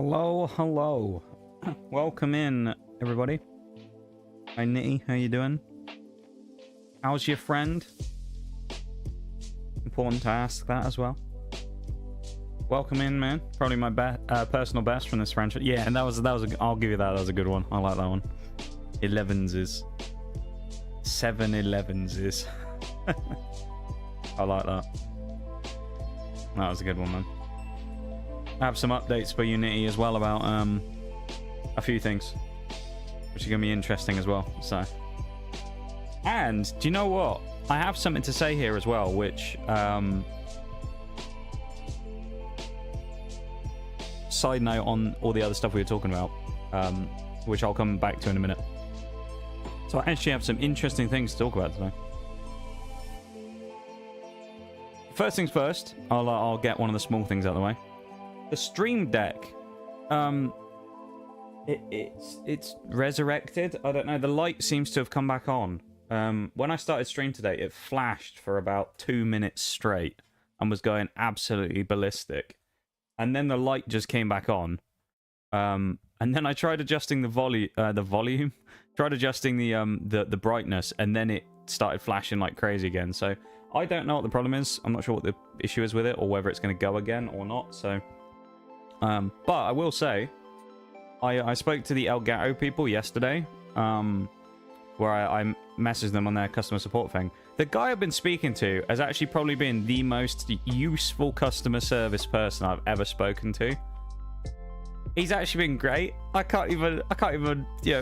Hello, hello. Welcome in, everybody. Hi, Nitty. How you doing? How's your friend? Important to ask that as well. Welcome in, man. Probably my personal best from this franchise. Yeah, and that was I'll give you that. That was a good one. I like that one. 11s is 7-11s is. I like that. That was a good one, man. I have some updates for Unity as well about a few things, which are going to be interesting as well. So, and do you know what? I have something to say here as well, which side note on all the other stuff we were talking about, which I'll come back to in a minute. So I actually have some interesting things to talk about today. First things first, I'll get one of the small things out of the way. The Stream Deck, it's resurrected. I don't know. The light seems to have come back on. When I started stream today, it flashed for about 2 minutes straight and was going absolutely ballistic. And then the light just came back on. And then I tried adjusting the volume, tried adjusting the brightness, and then it started flashing like crazy again. So I don't know what the problem is. I'm not sure what the issue is with it, or whether it's going to go again or not. So, but I will say, I spoke to the Elgato people yesterday, where I messaged them on their customer support thing. The guy I've been speaking to has actually probably been the most useful customer service person I've ever spoken to. He's actually been great. I can't even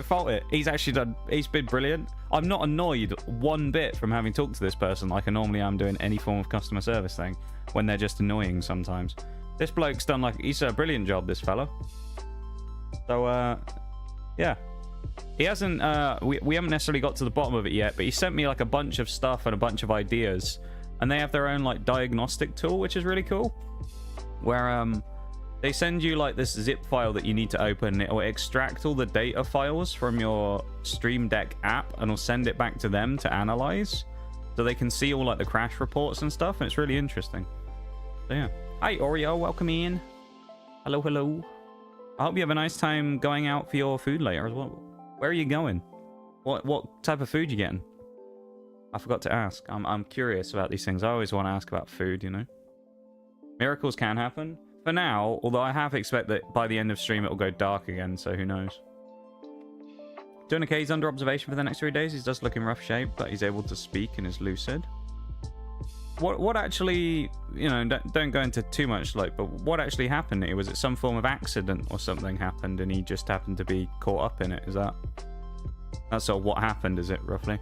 fault it. He's been brilliant. I'm not annoyed one bit from having talked to this person like I normally am doing any form of customer service thing, when they're just annoying sometimes. This bloke's done he's a brilliant job, this fella. So yeah. He hasn't we haven't necessarily got to the bottom of it yet, but he sent me like a bunch of stuff and a bunch of ideas, and they have their own like diagnostic tool, which is really cool, where they send you like this zip file that you need to open, and it will extract all the data files from your Stream Deck app and will send it back to them to analyze, so they can see all like the crash reports and stuff, and it's really interesting. So yeah. Hi Oreo, welcome in. Hello, hello. I hope you have a nice time going out for your food later as well. Where are you going? What type of food you getting? I forgot to ask. I'm curious about these things. I always want to ask about food, you know. Miracles can happen. For now, although I have expect that by the end of stream it will go dark again, so who knows. Doing okay, he's under observation for the next 3 days. He's just looking rough shape, but he's able to speak and is lucid. What actually, you know, don't go into too much, like, but what actually happened here? Was it some form of accident or something happened and he just happened to be caught up in it? Is that's sort of what happened, is it, roughly?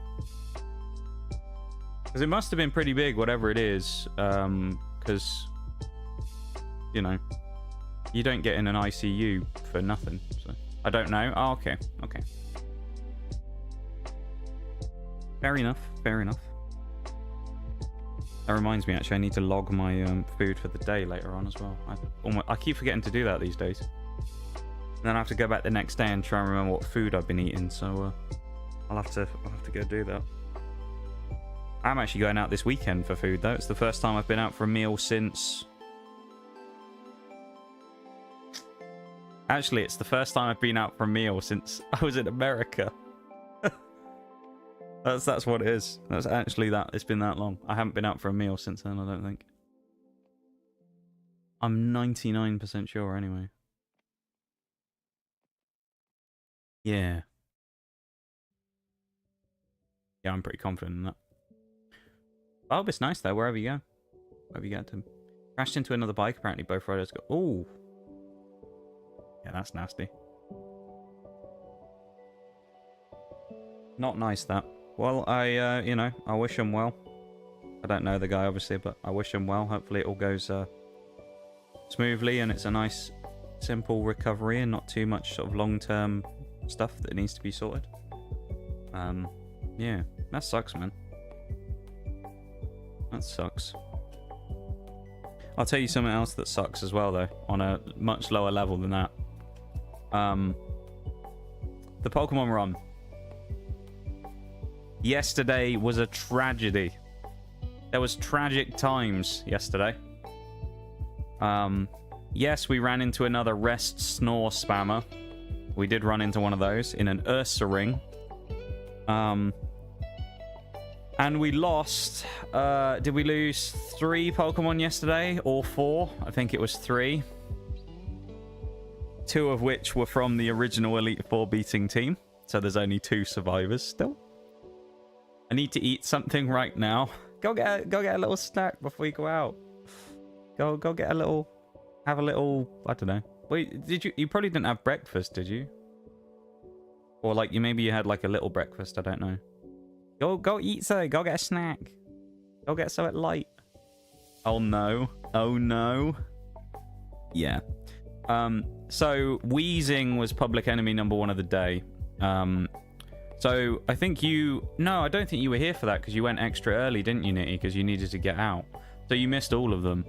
Because it must have been pretty big, whatever it is, because, you know, you don't get in an ICU for nothing, so I don't know. Oh, okay, okay. Fair enough, fair enough. That reminds me, actually, I need to log my food for the day later on as well. I keep forgetting to do that these days. And then I have to go back the next day and try and remember what food I've been eating. So I'll have to go do that. I'm actually going out this weekend for food, though. It's the first time I've been out for a meal since... Actually, it's the first time I've been out for a meal since I was in America. That's what it is. That's actually that. It's been that long. I haven't been out for a meal since then, I don't think. I'm 99% sure anyway. Yeah. Yeah, I'm pretty confident in that. I hope it's nice though, wherever you go. Wherever you get to. Crashed into another bike, apparently both riders got... Ooh. Yeah, that's nasty. Not nice, that. Well, you know, I wish him well. I don't know the guy, obviously, but I wish him well. Hopefully it all goes smoothly and it's a nice, simple recovery and not too much sort of long-term stuff that needs to be sorted. Yeah, that sucks, man. That sucks. I'll tell you something else that sucks as well, though, on a much lower level than that. The Pokemon run. Yesterday was a tragedy. There was tragic times yesterday. Yes, we ran into another rest snore spammer. We did run into one of those in an Ursa ring. And we lost... did we lose 3 Pokemon yesterday? Or 4? I think it was 3. 2 of which were from the original Elite Four beating team. So there's only 2 survivors still. I need to eat something right now. Go get a little snack before you go out. Go get a little... Have a little... I don't know. Wait, did you... You probably didn't have breakfast, did you? Or like, maybe you had like a little breakfast, I don't know. Go eat something. Go get a snack. Go get something light. Oh no. Oh no. Yeah. So wheezing was public enemy #1 of the day. So I think you... No, I don't think you were here for that because you went extra early, didn't you, Nitty? Because you needed to get out. So you missed all of them.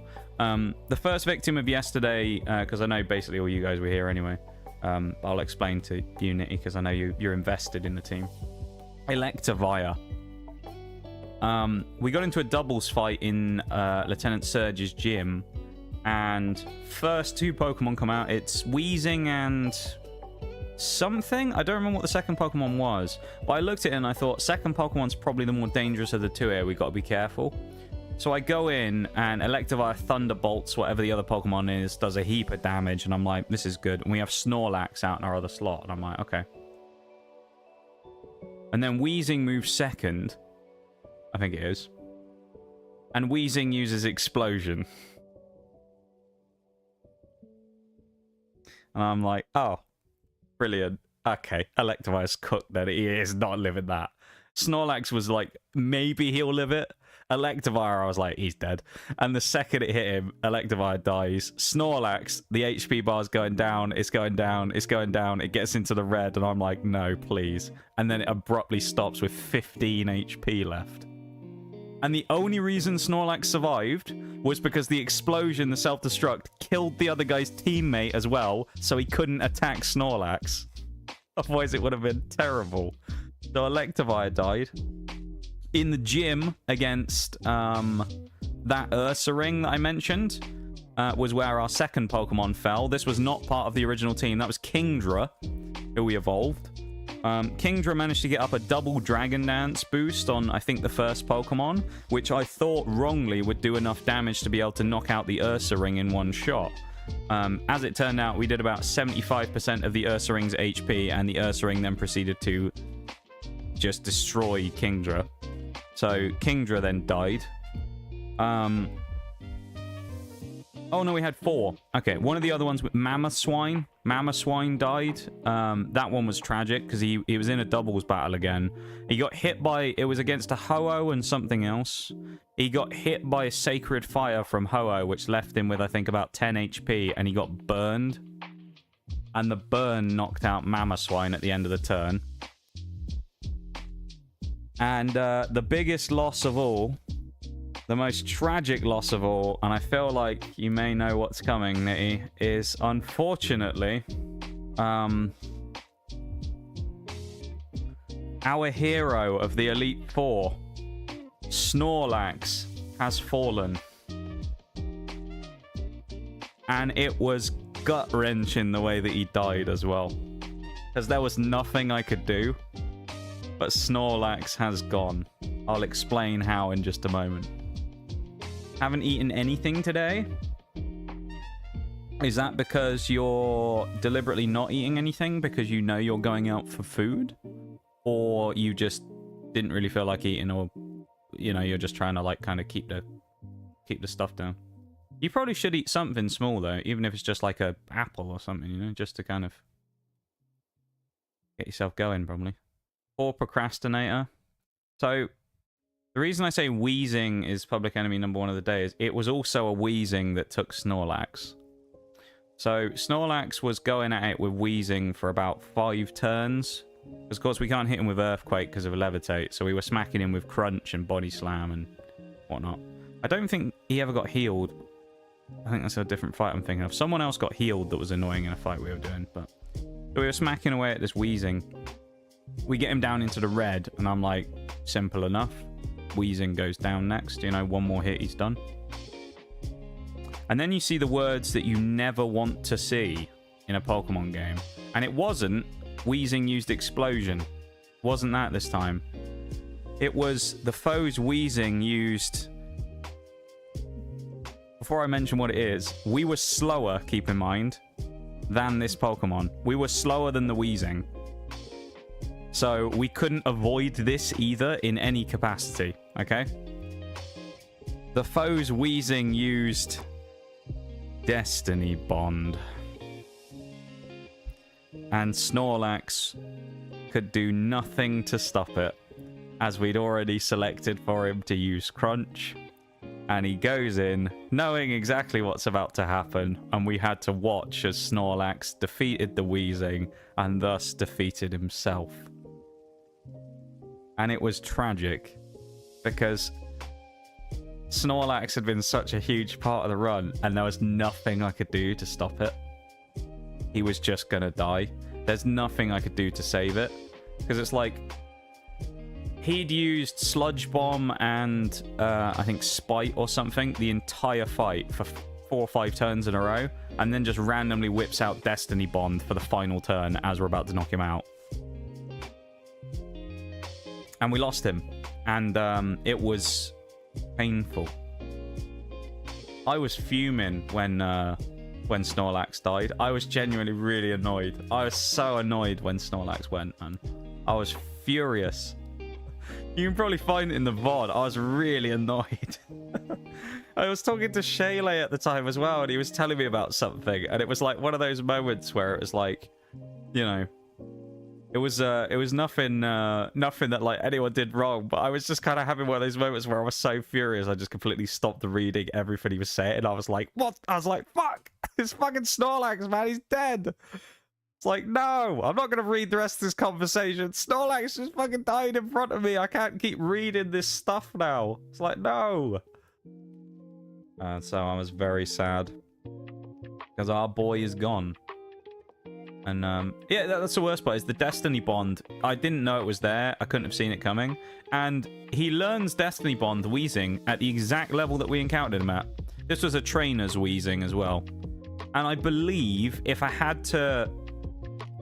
The first victim of yesterday, because I know basically all you guys were here anyway. I'll explain to you, Nitty, because I know you're invested in the team. Electivire. We got into a doubles fight in Lieutenant Surge's gym, and first 2 Pokemon come out. It's Wheezing and something. I don't remember what the second Pokemon was, but I looked at it and I thought second Pokemon's probably the more dangerous of the 2 here. We got to be careful. So I go in and Electivire Thunderbolts whatever the other Pokemon is, does a heap of damage, and I'm like, this is good. And we have Snorlax out in our other slot, and I'm like, okay. And then Wheezing moves second. I think it is. And Wheezing uses Explosion. And I'm like, oh, brilliant. Okay, Electivire's cooked then. He is not living that. Snorlax was like, maybe he'll live it. Electivire, I was like, he's dead. And the second it hit him, Electivire dies. Snorlax, the HP bar's going down, it's going down, it's going down. It gets into the red, and I'm like, no, please. And then it abruptly stops with 15 HP left. And the only reason Snorlax survived was because the explosion, the self-destruct, killed the other guy's teammate as well, so he couldn't attack Snorlax. Otherwise, it would have been terrible. So Electivire died. In the gym against that Ursa ring that I mentioned was where our second Pokemon fell. This was not part of the original team. That was Kingdra, who we evolved. Kingdra managed to get up a double Dragon Dance boost on, I think, the first Pokemon, which I thought wrongly would do enough damage to be able to knock out the Ursa ring in one shot. As it turned out, we did about 75% of the Ursa ring's HP, and the Ursa ring then proceeded to just destroy Kingdra. So Kingdra then died. Oh no, we had 4. Okay, one of the other ones with Mamoswine. Mamoswine died. That one was tragic because he was in a doubles battle again. He got hit by... It was against a Ho-Oh and something else. He got hit by a Sacred Fire from Ho-Oh, which left him with, I think, about 10 HP, and he got burned. And the burn knocked out Mamoswine at the end of the turn. And the biggest loss of all, the most tragic loss of all, and I feel like you may know what's coming, Nitty, is unfortunately, our hero of the Elite Four, Snorlax, has fallen. And it was gut-wrenching the way that he died as well. Because there was nothing I could do. But Snorlax has gone. I'll explain how in just a moment. Haven't eaten anything today? Is that because you're deliberately not eating anything because you know you're going out for food? Or you just didn't really feel like eating, or, you know, you're just trying to, like, kind of keep the stuff down? You probably should eat something small, though, even if it's just like a apple or something, you know, just to kind of get yourself going, probably. Poor procrastinator. So the reason I say Wheezing is public enemy #1 of the day is it was also a Wheezing that took Snorlax. So Snorlax was going at it with Wheezing for about 5 turns. Because, of course, we can't hit him with Earthquake because of Levitate. So we were smacking him with Crunch and Body Slam and whatnot. I don't think he ever got healed. I think that's a different fight I'm thinking of. Someone else got healed that was annoying in a fight we were doing. But so we were smacking away at this Wheezing. We get him down into the red, and I'm like, simple enough. Wheezing goes down next. You know, one more hit, he's done. And then you see the words that you never want to see in a Pokemon game. And it wasn't Wheezing used explosion. Wasn't that this time. It was the foe's Wheezing used... Before I mention what it is, we were slower, keep in mind, than this Pokemon. We were slower than the Wheezing. So we couldn't avoid this either in any capacity, okay? The foe's Wheezing used Destiny Bond. And Snorlax could do nothing to stop it, as we'd already selected for him to use Crunch. And he goes in, knowing exactly what's about to happen, and we had to watch as Snorlax defeated the Wheezing, and thus defeated himself. And it was tragic, because Snorlax had been such a huge part of the run, and there was nothing I could do to stop it. He was just gonna die. There's nothing I could do to save it, because it's like... He'd used Sludge Bomb and, I think, Spite or something the entire fight for 4 or 5 turns in a row, and then just randomly whips out Destiny Bond for the final turn as we're about to knock him out. And we lost him. And it was painful. I was fuming when Snorlax died. I was genuinely really annoyed. I was so annoyed when Snorlax went, man. I was furious. You can probably find it in the VOD. I was really annoyed. I was talking to Shaylay at the time as well, and he was telling me about something, and it was like one of those moments where it was like, you know, it was nothing that like anyone did wrong, but I was just kind of having one of those moments where I was so furious I just completely stopped reading everything he was saying, and I was like, what? I was like, fuck, it's fucking Snorlax, man, he's dead. It's like, no, I'm not going to read the rest of this conversation. Snorlax just fucking died in front of me. I can't keep reading this stuff now. It's like, no. So I was very sad. Because our boy is gone. And, yeah, that's the worst part, is the Destiny Bond. I didn't know it was there. I couldn't have seen it coming. And he learns Destiny Bond, Wheezing, at the exact level that we encountered him at. This was a trainer's Wheezing as well. And I believe if I had to...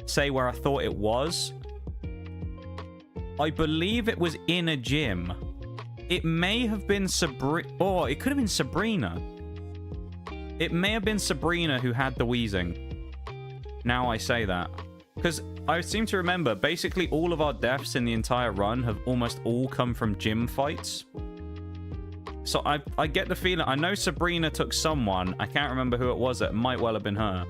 say where I thought it was, I believe it was in a gym. It may have been Sabrina. Oh, it could have been Sabrina. It may have been Sabrina who had the Wheezing. Now I say that. Because I seem to remember, basically all of our deaths in the entire run have almost all come from gym fights. So I get the feeling, I know Sabrina took someone, I can't remember who it was, it might well have been her.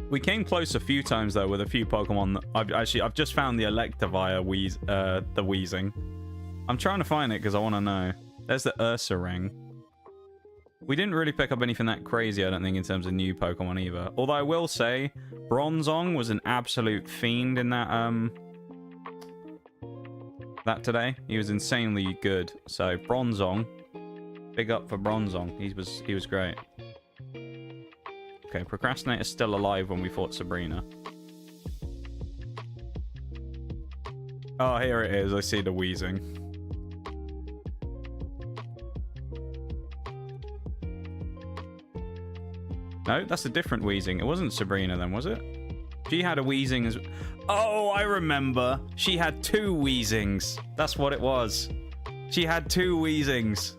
We came close a few times though with a few Pokemon. I've just found the Electivire the Wheezing. I'm trying to find it because I want to know. There's the Ursa Ring. We didn't really pick up anything that crazy, I don't think, in terms of new Pokemon either. Although I will say, Bronzong was an absolute fiend in that today. He was insanely good. So Bronzong, big up for Bronzong. He was great. Okay, Procrastinator's still alive when we fought Sabrina. Oh, here it is. I see the Wheezing. No, that's a different Wheezing. It wasn't Sabrina then, was it? She had a Wheezing as... Oh, I remember. She had 2 Wheezings. That's what it was. She had 2 Wheezings.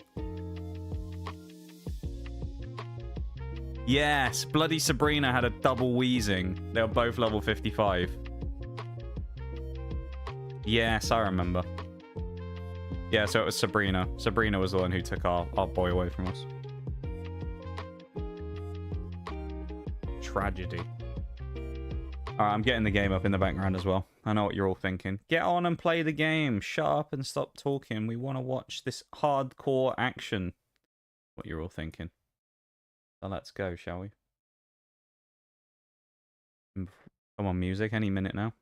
Yes, bloody Sabrina had a double Wheezing. They were both level 55. Yes, I remember. Yeah, so it was Sabrina. Sabrina was the one who took our boy away from us. Tragedy. Alright, I'm getting the game up in the background as well. I know what you're all thinking. Get on and play the game. Shut up and stop talking. We want to watch this hardcore action. What you're all thinking. So let's go, shall we? Come on, music. Any minute now.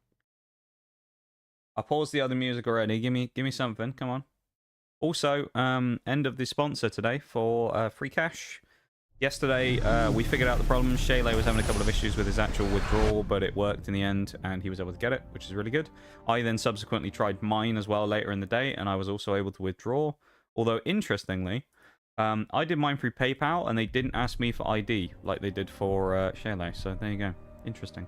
I paused the other music already. Give me something. Come on. Also, end of the sponsor today for free cash. Yesterday, we figured out the problem. Shaylay was having a couple of issues with his actual withdrawal, but it worked in the end, and he was able to get it, which is really good. I then subsequently tried mine as well later in the day, and I was also able to withdraw. Although, interestingly, I did mine through PayPal, and they didn't ask me for ID like they did for Shaylay, so there you go. Interesting.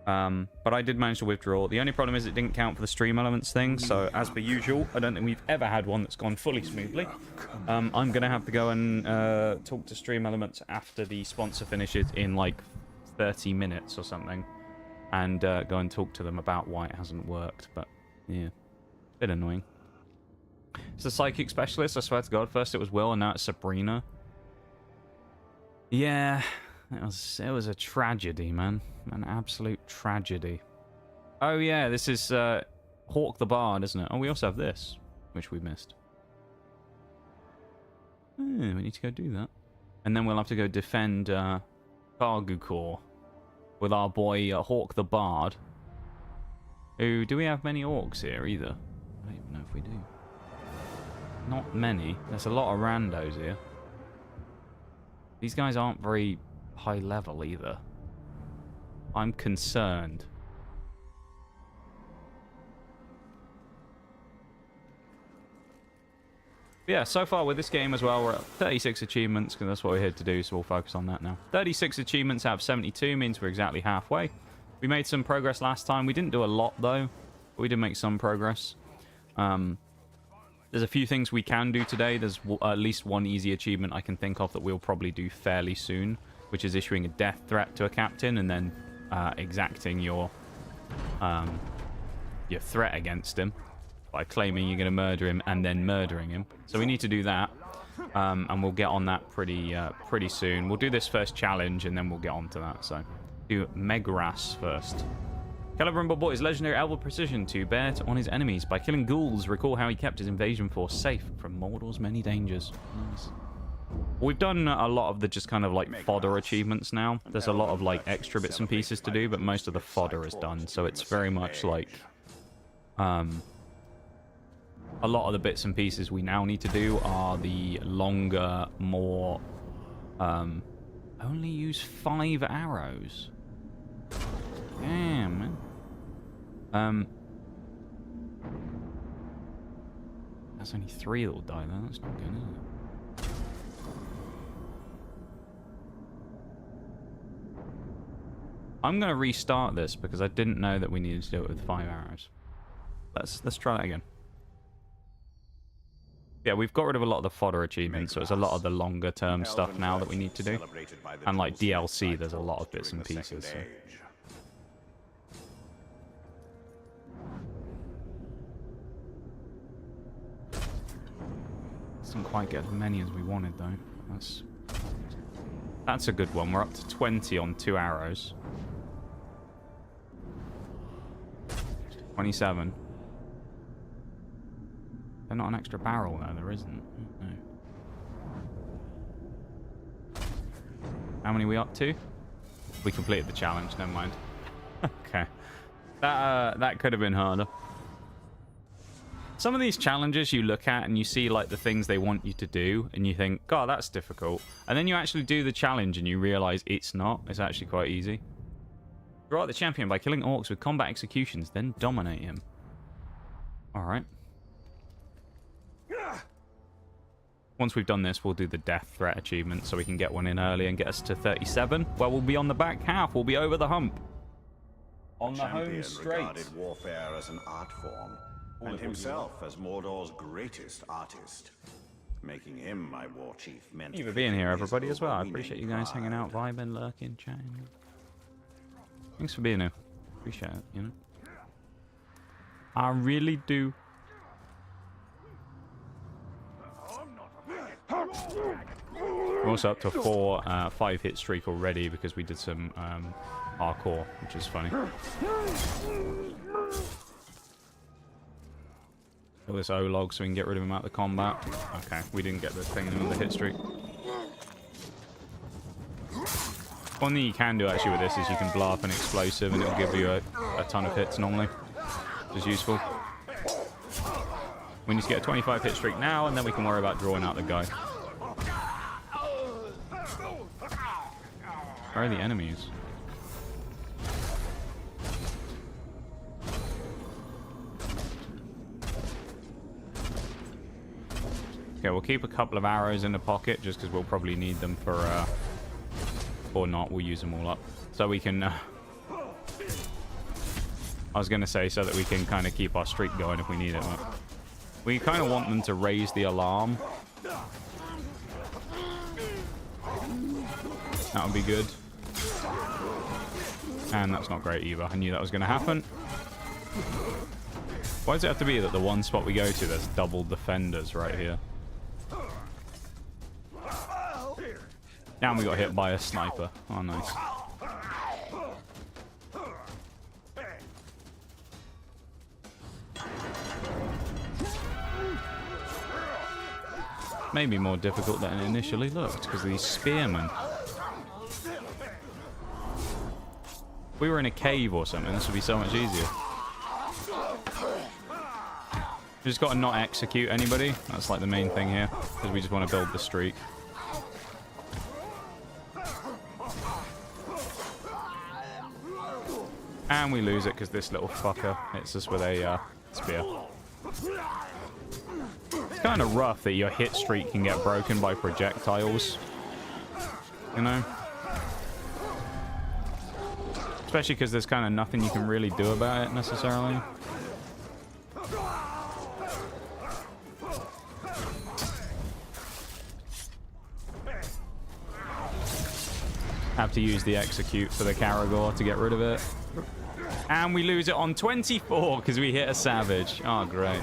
But I did manage to withdraw. The only problem is it didn't count for the stream elements thing, so as per usual, I don't think we've ever had one that's gone fully smoothly. I'm going to have to go and talk to stream elements after the sponsor finishes in like 30 minutes or something, and go and talk to them about why it hasn't worked, but yeah, bit annoying. It's a psychic specialist, I swear to God. First it was Will, and now it's Sabrina. Yeah, it was a tragedy, man. An absolute tragedy. Oh yeah, this is Hawk the Bard, isn't it? Oh, we also have this, which we missed. We need to go do that. And then we'll have to go defend Kargukor with our boy Hawk the Bard. Who, do we have many orcs here either? I don't even know if we do. Not many. There's a lot of randos here. These guys aren't very high level either. I'm concerned. But yeah, so far with this game as well, we're at 36 achievements, because that's what we're here to do, so we'll focus on that now. 36 achievements out of 72 means we're exactly halfway. We made some progress last time. We didn't do a lot, though, but we did make some progress. There's a few things we can do today. There's at least one easy achievement I can think of that we'll probably do fairly soon, which is issuing a death threat to a captain and then exacting your threat against him by claiming you're going to murder him and then murdering him. So we need to do that, and we'll get on that pretty soon. We'll do this first challenge and then we'll get on to that. So do Megras first. Celebrumble bought his legendary elven precision to bear on his enemies by killing ghouls. Recall how he kept his invasion force safe from Mordor's many dangers. Nice. We've done a lot of the just kind of like fodder achievements now. There's a lot of like extra bits and pieces to do, but most of the fodder is done. So it's very much like a lot of the bits and pieces we now need to do are the longer, more only use 5 arrows. Damn, man. That's only 3 that will die though. That's not good, is it? I'm gonna restart this because I didn't know that we needed to do it with 5 arrows. Let's try that again. Yeah, we've got rid of a lot of the fodder achievements, so it's a lot of the longer term stuff now that we need to do. And like DLC, there's a lot of bits and pieces. So. Didn't quite get as many as we wanted though. That's a good one. We're up to 20 on 2 arrows. 27. There's not an extra barrel though, there isn't. No. How many are we up to? We completed the challenge, never mind. Okay. That could have been harder. Some of these challenges you look at and you see like the things they want you to do and you think, God, that's difficult. And then you actually do the challenge and you realize it's not. It's actually quite easy. Draw out the champion by killing orcs with combat executions, then dominate him. Alright. Once we've done this, we'll do the death threat achievement so we can get one in early and get us to 37. Well, we'll be on the back half. We'll be over the hump. On the home straight. Regarded warfare as an art form, and himself as Mordor's greatest artist. Making him my war chief meant... Thank you for being here, everybody, as well. I appreciate you guys hanging out, vibing, lurking, chatting. Thanks for being here. Appreciate it, you know. I really do. We're also up to a 5 hit streak already because we did some hardcore, which is funny. Kill this O-log so we can get rid of him out of the combat. Okay, we didn't get the thing in the hit streak. One thing you can do actually with this is you can blow up an explosive and it'll give you a ton of hits normally, which is useful. We need to get a 25 hit streak now and then we can worry about drawing out the guy. Where are the enemies? Okay, we'll keep a couple of arrows in the pocket just because we'll probably need them for, or not, we'll use them all up. So we can, I was going to say so that we can kind of keep our streak going if we need it. But we kind of want them to raise the alarm. That would be good. And that's not great either. I knew that was going to happen. Why does it have to be that the one spot we go to there's double defenders right here? And we got hit by a sniper. Oh, nice. Maybe more difficult than it initially looked because of these spearmen. If we were in a cave or something, this would be so much easier. We just got to not execute anybody. That's like the main thing here because we just want to build the streak. And we lose it because this little fucker hits us with a spear. It's kind of rough that your hit streak can get broken by projectiles. You know? Especially because there's kind of nothing you can really do about it necessarily. Have to use the execute for the Caragor to get rid of it. And we lose it on 24 because we hit a savage. Oh, great.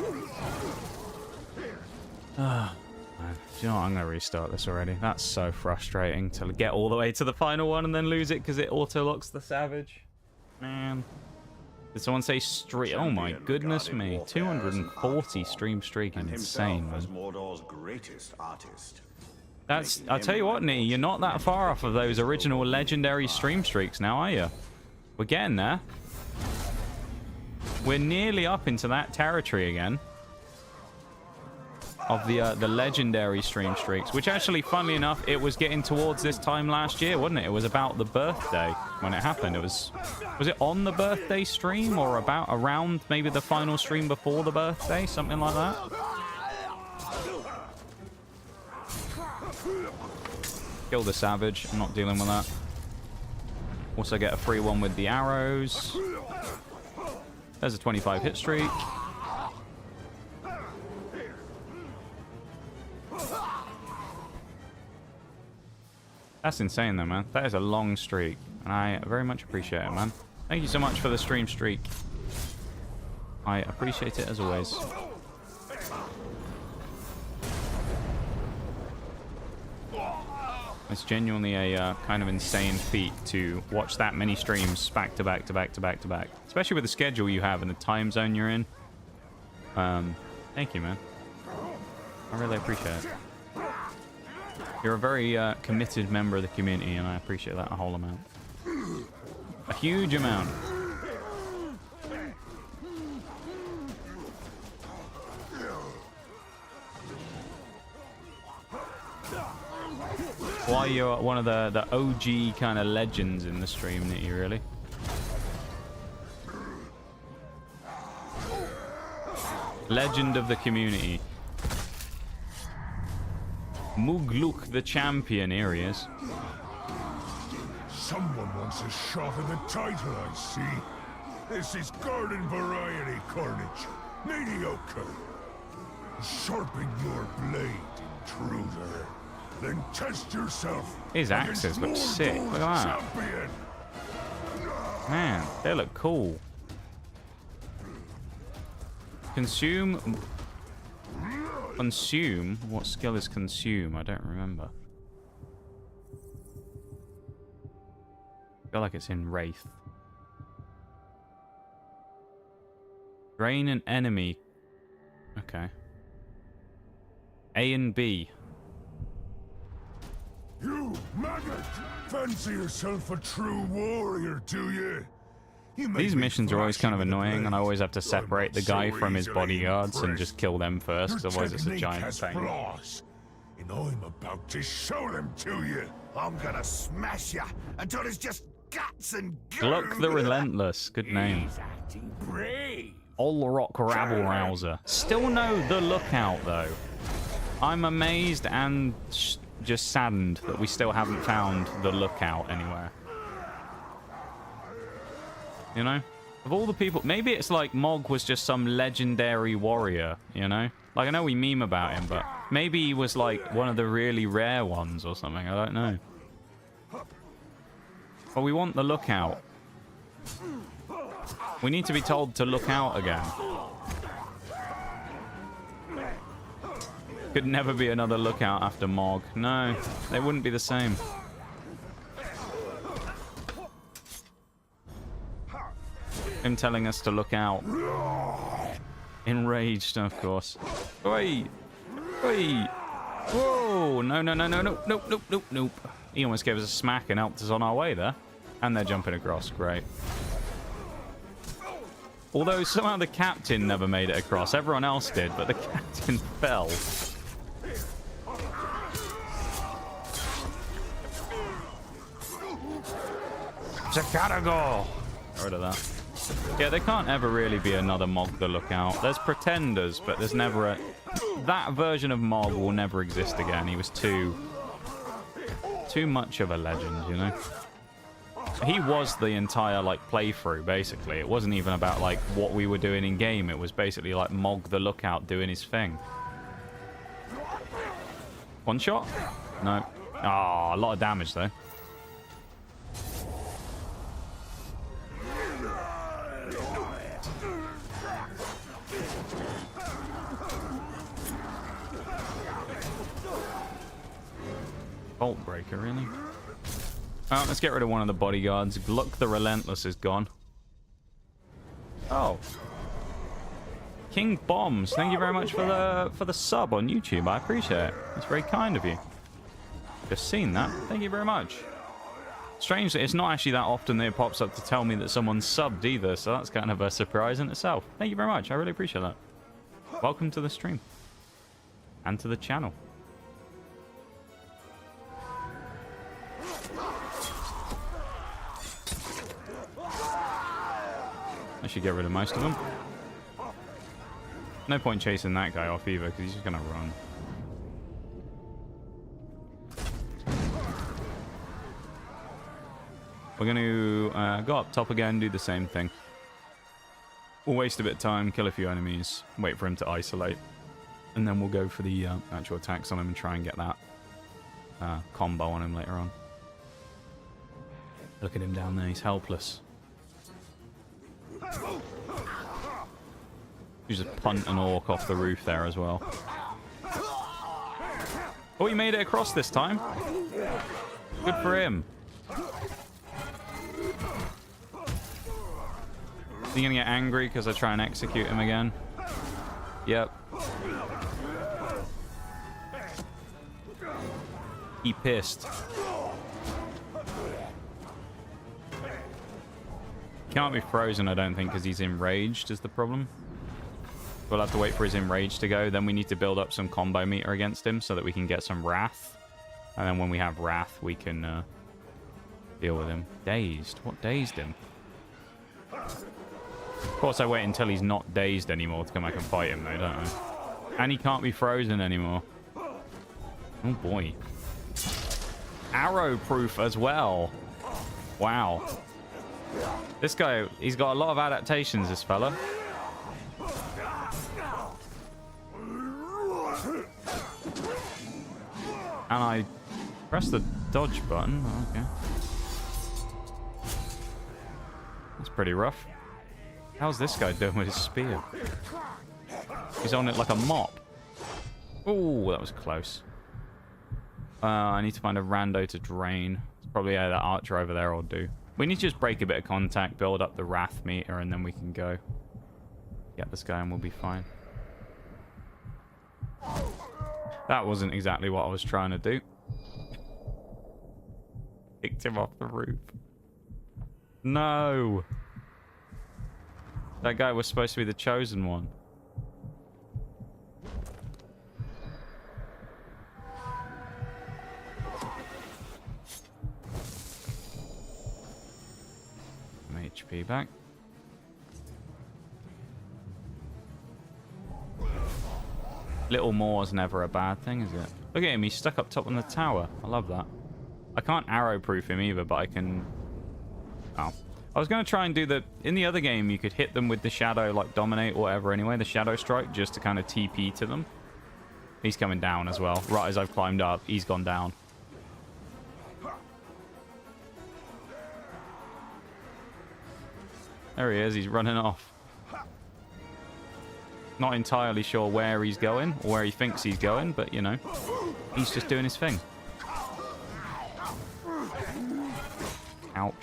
Do you know what? I'm going to restart this already. That's so frustrating to get all the way to the final one and then lose it because it auto-locks the savage. Man. Did someone say streak? Oh my goodness me. 240 stream streak. Insane, man. Mordor's greatest artist. That's, I'll tell you what, Nee, you're not that far off of those original legendary stream streaks now, are you? We're getting there. We're nearly up into that territory again. Of the legendary stream streaks, which actually, funnily enough, it was getting towards this time last year, wasn't it? It was about the birthday when it happened. It was it on the birthday stream or around maybe the final stream before the birthday, something like that? Kill the savage. I'm not dealing with that. Also get a free one with the arrows. There's a 25 hit streak. That's insane though, man. That is a long streak. And I very much appreciate it, man. Thank you so much for the stream streak. I appreciate it as always. It's genuinely a kind of insane feat to watch that many streams back to back to back to back to back. Especially with the schedule you have and the time zone you're in. Thank you, man. I really appreciate it. You're a very committed member of the community, and I appreciate that a whole amount. A huge amount. Why you're one of the OG kind of legends in the stream, Nitty, really? Legend of the community. Mugluk the champion, here he is. Someone wants a shot at the title, I see. This is garden variety carnage. Mediocre. Sharpen your blade, intruder. Then test yourself. His axes look sick. Look at that. Champion. Man, they look cool. Consume. Consume? What skill is consume? I don't remember. I feel like it's in Wraith. Drain an enemy. Okay. A and B. You maggot! Fancy yourself a true warrior, do you? These missions are always kind of annoying, and I always have to separate the guy from his bodyguards and just kill them first, because otherwise it's a giant pain. And I'm about to show them to you. I'm gonna smash ya until it's just guts and Gluck the Relentless. Good name. He's acting brave. Rock Rabble Rouser. Still no The Lookout, though. I'm amazed and just saddened that we still haven't found The Lookout anywhere. You know? Of all the people... Maybe it's like Mog was just some legendary warrior, you know? Like, I know we meme about him, but maybe he was like one of the really rare ones or something. I don't know. But we want The Lookout. We need to be told to look out again. Could never be another Lookout after Mog. No, they wouldn't be the same. Him telling us to look out. Enraged, of course. Oi! Oi! Whoa! No, no, no, no, no, nope, nope, nope, nope. He almost gave us a smack and helped us on our way there. And they're jumping across. Great. Although somehow the captain never made it across. Everyone else did, but the captain fell. Zakarago! Get rid of that. Yeah, there can't ever really be another Mog the Lookout. There's pretenders, but there's never a... That version of Mog will never exist again. He was too much of a legend, you know? He was the entire, like, playthrough, basically. It wasn't even about, like, what we were doing in-game. It was basically, like, Mog the Lookout doing his thing. One shot? No. Ah, a lot of damage, though. Bolt breaker, really? Oh, let's get rid of one of the bodyguards. Gluck the Relentless is gone. Oh. King Bombs, thank you very much for the sub on YouTube. I appreciate it. It's very kind of you. Just seen that. Thank you very much. Strange that it's not actually that often that it pops up to tell me that someone's subbed either, so that's kind of a surprise in itself. Thank you very much. I really appreciate that. Welcome to the stream. And to the channel. I should get rid of most of them. No point chasing that guy off either, because he's just going to run. We're going to go up top again, do the same thing. We'll waste a bit of time, kill a few enemies, wait for him to isolate. And then we'll go for the actual attacks on him and try and get that combo on him later on. Look at him down there, he's helpless. You just punt an orc off the roof there as well. Oh, he made it across this time. Good for him. Is he gonna get angry because I try and execute him again? Yep. He pissed. Can't be frozen, I don't think, because he's enraged is the problem. We'll have to wait for his enrage to go. Then we need to build up some combo meter against him so that we can get some wrath. And then when we have wrath, we can deal with him. Dazed? What dazed him? Of course, I wait until he's not dazed anymore to come back and fight him, though, don't I? And he can't be frozen anymore. Oh, boy. Arrow-proof as well. Wow. This guy, he's got a lot of adaptations, this fella. And I pressed the dodge button. Oh, okay. That's pretty rough. How's this guy doing with his spear? He's on it like a mop. Oh, that was close. I need to find a rando to drain. Probably that archer over there will do. We need to just break a bit of contact, build up the wrath meter, and then we can go. Get this guy and we'll be fine. That wasn't exactly what I was trying to do. Kicked him off the roof. No! That guy was supposed to be the chosen one. XP back. Little more is never a bad thing, is it? Look at him, he's stuck up top on the tower. I love that. I can't arrow-proof him either, but I can... Oh. I was going to try and do the... In the other game, you could hit them with the shadow, like dominate or whatever anyway, the shadow strike, just to kind of TP to them. He's coming down as well. Right as I've climbed up, he's gone down. There he is, he's running off. Not entirely sure where he's going, or where he thinks he's going, but, you know, he's just doing his thing. Ouch.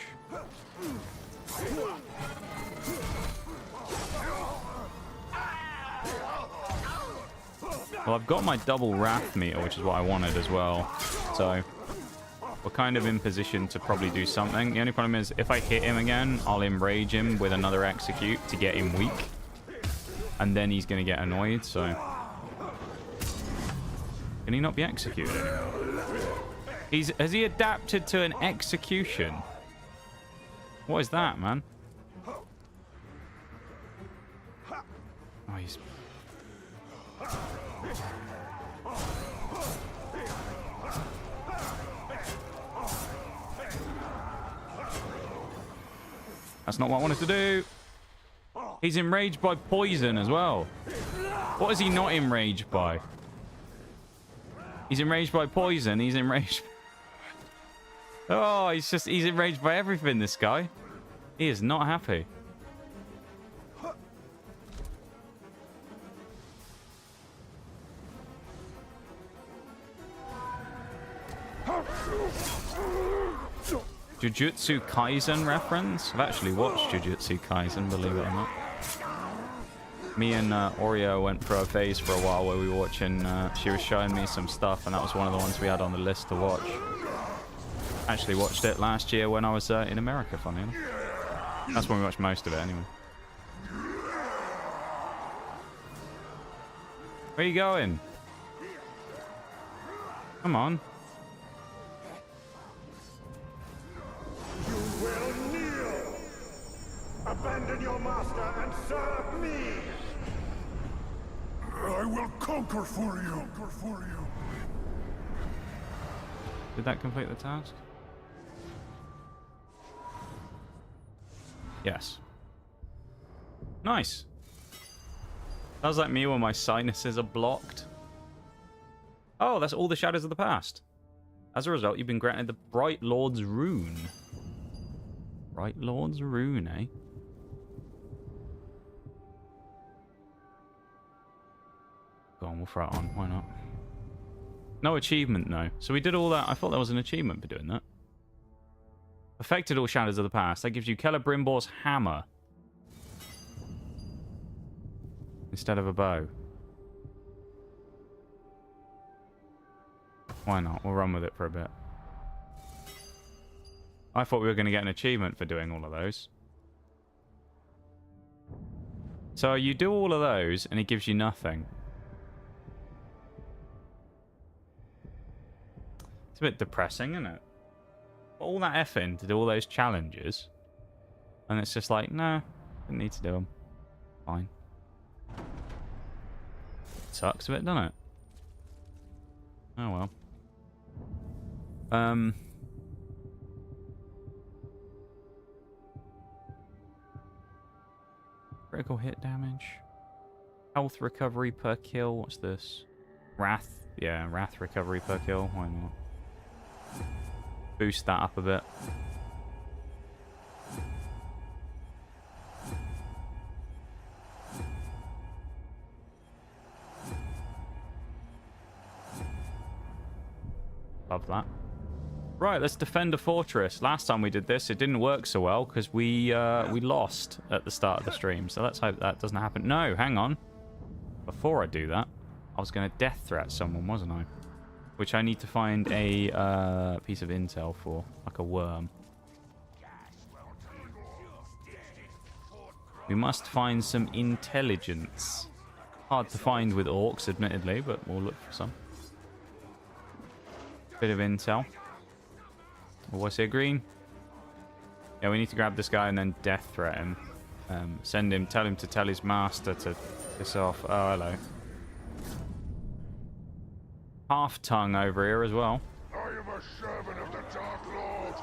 Well, I've got my double wrath meter, which is what I wanted as well. So, we're kind of in position to probably do something. The only problem is, if I hit him again, I'll enrage him with another execute to get him weak. And then he's going to get annoyed, so... Can he not be executed anymore? Has he adapted to an execution? What is that, man? Oh, he's... That's not what I wanted to do. He's enraged by poison as well. What is he not enraged by? He's enraged by poison. He's enraged... Oh, he's enraged by everything, this guy. He is not happy. Jujutsu Kaisen reference? I've actually watched Jujutsu Kaisen, believe it or not. Me and Oreo went for a phase for a while where we were watching... she was showing me some stuff, and that was one of the ones we had on the list to watch. Actually watched it last year when I was in America, funny enough. That's when we watched most of it, anyway. Where are you going? Come on. You will kneel! Abandon your master and serve me! I will conquer for you! Did that complete the task? Yes. Nice. Sounds like me when my sinuses are blocked. Oh, that's all the shadows of the past. As a result, you've been granted the Bright Lord's Rune. Bright Lord's Rune, eh? Go on, we'll throw it on. Why not? No achievement, though. So we did all that. I thought there was an achievement for doing that. Affected all shadows of the past. That gives you Celebrimbor's hammer. Instead of a bow. Why not? We'll run with it for a bit. I thought we were going to get an achievement for doing all of those. So you do all of those and it gives you nothing. It's a bit depressing, isn't it? All that effort in to do all those challenges. And it's just like, nah, didn't need to do them. Fine. Sucks a bit, doesn't it? Oh well. Critical hit damage. Health recovery per kill. What's this? Wrath. Yeah, wrath recovery per kill. Why not? Boost that up a bit. Love that. Right, let's defend a fortress. Last time we did this, it didn't work so well because we lost at the start of the stream. So let's hope that doesn't happen. No, hang on. Before I do that, I was going to death threat someone, wasn't I? Which I need to find a piece of intel for, like a worm. We must find some intelligence. Hard to find with orcs, admittedly, but we'll look for some. Bit of intel. Oh, I see a green. Yeah, we need to grab this guy and then death threat him. Send him, tell him to tell his master to piss off. Oh, hello. Half tongue over here as well. I am a servant of the Dark Lord.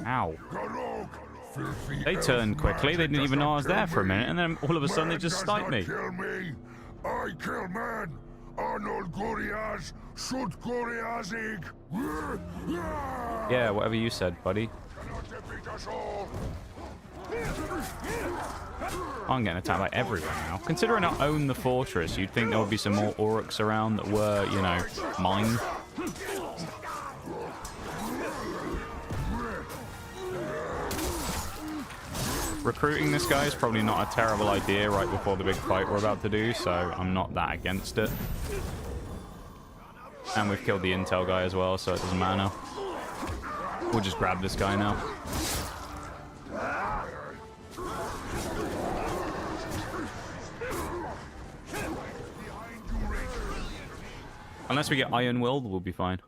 Ow. Garog, filthy They turned quickly. They didn't even know I was there for a minute, and then all of a sudden they just sniped me. Kill me. I kill man. Arnold Goriaz, Sud Goriazig. Yeah, whatever you said, buddy. I'm getting attacked by everyone now. Considering I own the fortress, you'd think there would be some more orcs around that were, you know, mine. Recruiting this guy is probably not a terrible idea right before the big fight we're about to do, so I'm not that against it. And we've killed the intel guy as well, so it doesn't matter now. We'll just grab this guy now. Unless we get Iron Willed, we'll be fine.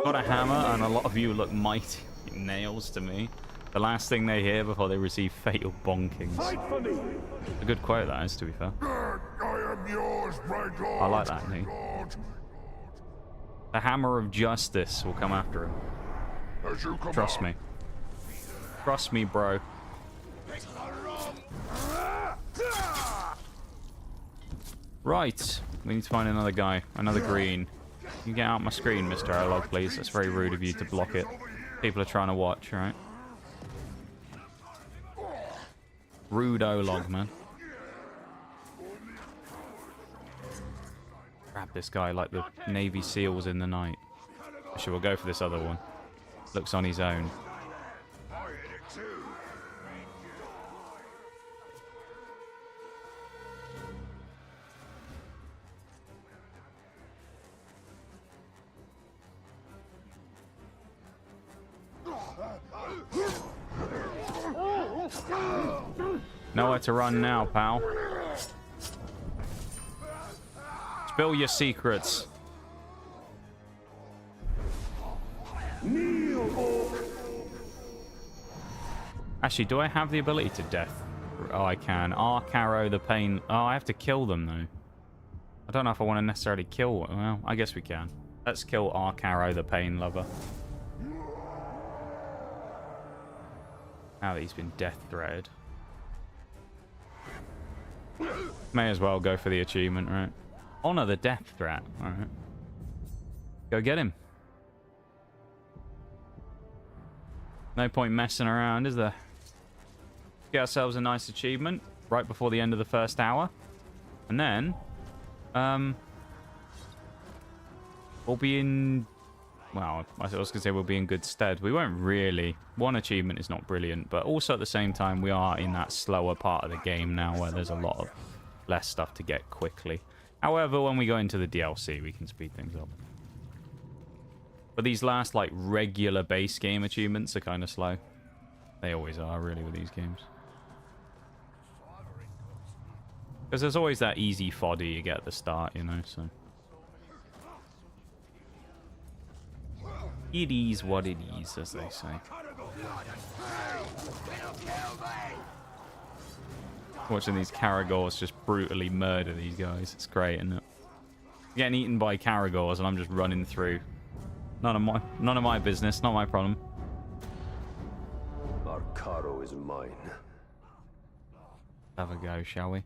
Got a hammer, and a lot of you look mighty nails to me. The last thing they hear before they receive fatal bonkings. A good quote, that is, to be fair. I am yours, my lord. I like that, Nate. The hammer of justice will come after him. Trust me. Trust me, bro. Right. We need to find another guy. Another green. You get out my screen, Mr. Olog, please. That's very rude of you to block it. People are trying to watch, right? Rude Olog, man. Grab this guy like the Navy SEALs in the night. Actually, we'll go for this other one. Looks on his own. Nowhere to run now, pal. Spill your secrets. Actually, do I have the ability to death? Oh, I can. Arc arrow the pain. Oh, I have to kill them, though. I don't know if I want to necessarily kill. Well, I guess we can. Let's kill Arc arrow the pain lover. Now that he's been death threatened. May as well go for the achievement, right? Honor the death threat. Alright. Go get him. No point messing around, is there? Get ourselves a nice achievement right before the end of the first hour. And then, we'll be in... Well, I was going to say we'll be in good stead. We won't really. One achievement is not brilliant, but also at the same time, we are in that slower part of the game now where there's a lot of less stuff to get quickly. However, when we go into the DLC, we can speed things up. But these last, like, regular base game achievements are kind of slow. They always are, really, with these games. Because there's always that easy fodder you get at the start, you know, so... It is what it is, as they say. Watching these Caragors just brutally murder these guys. It's great, isn't it? Getting eaten by Caragors and I'm just running through. None of my business, not my problem. Our Caro is mine. Have a go, shall we?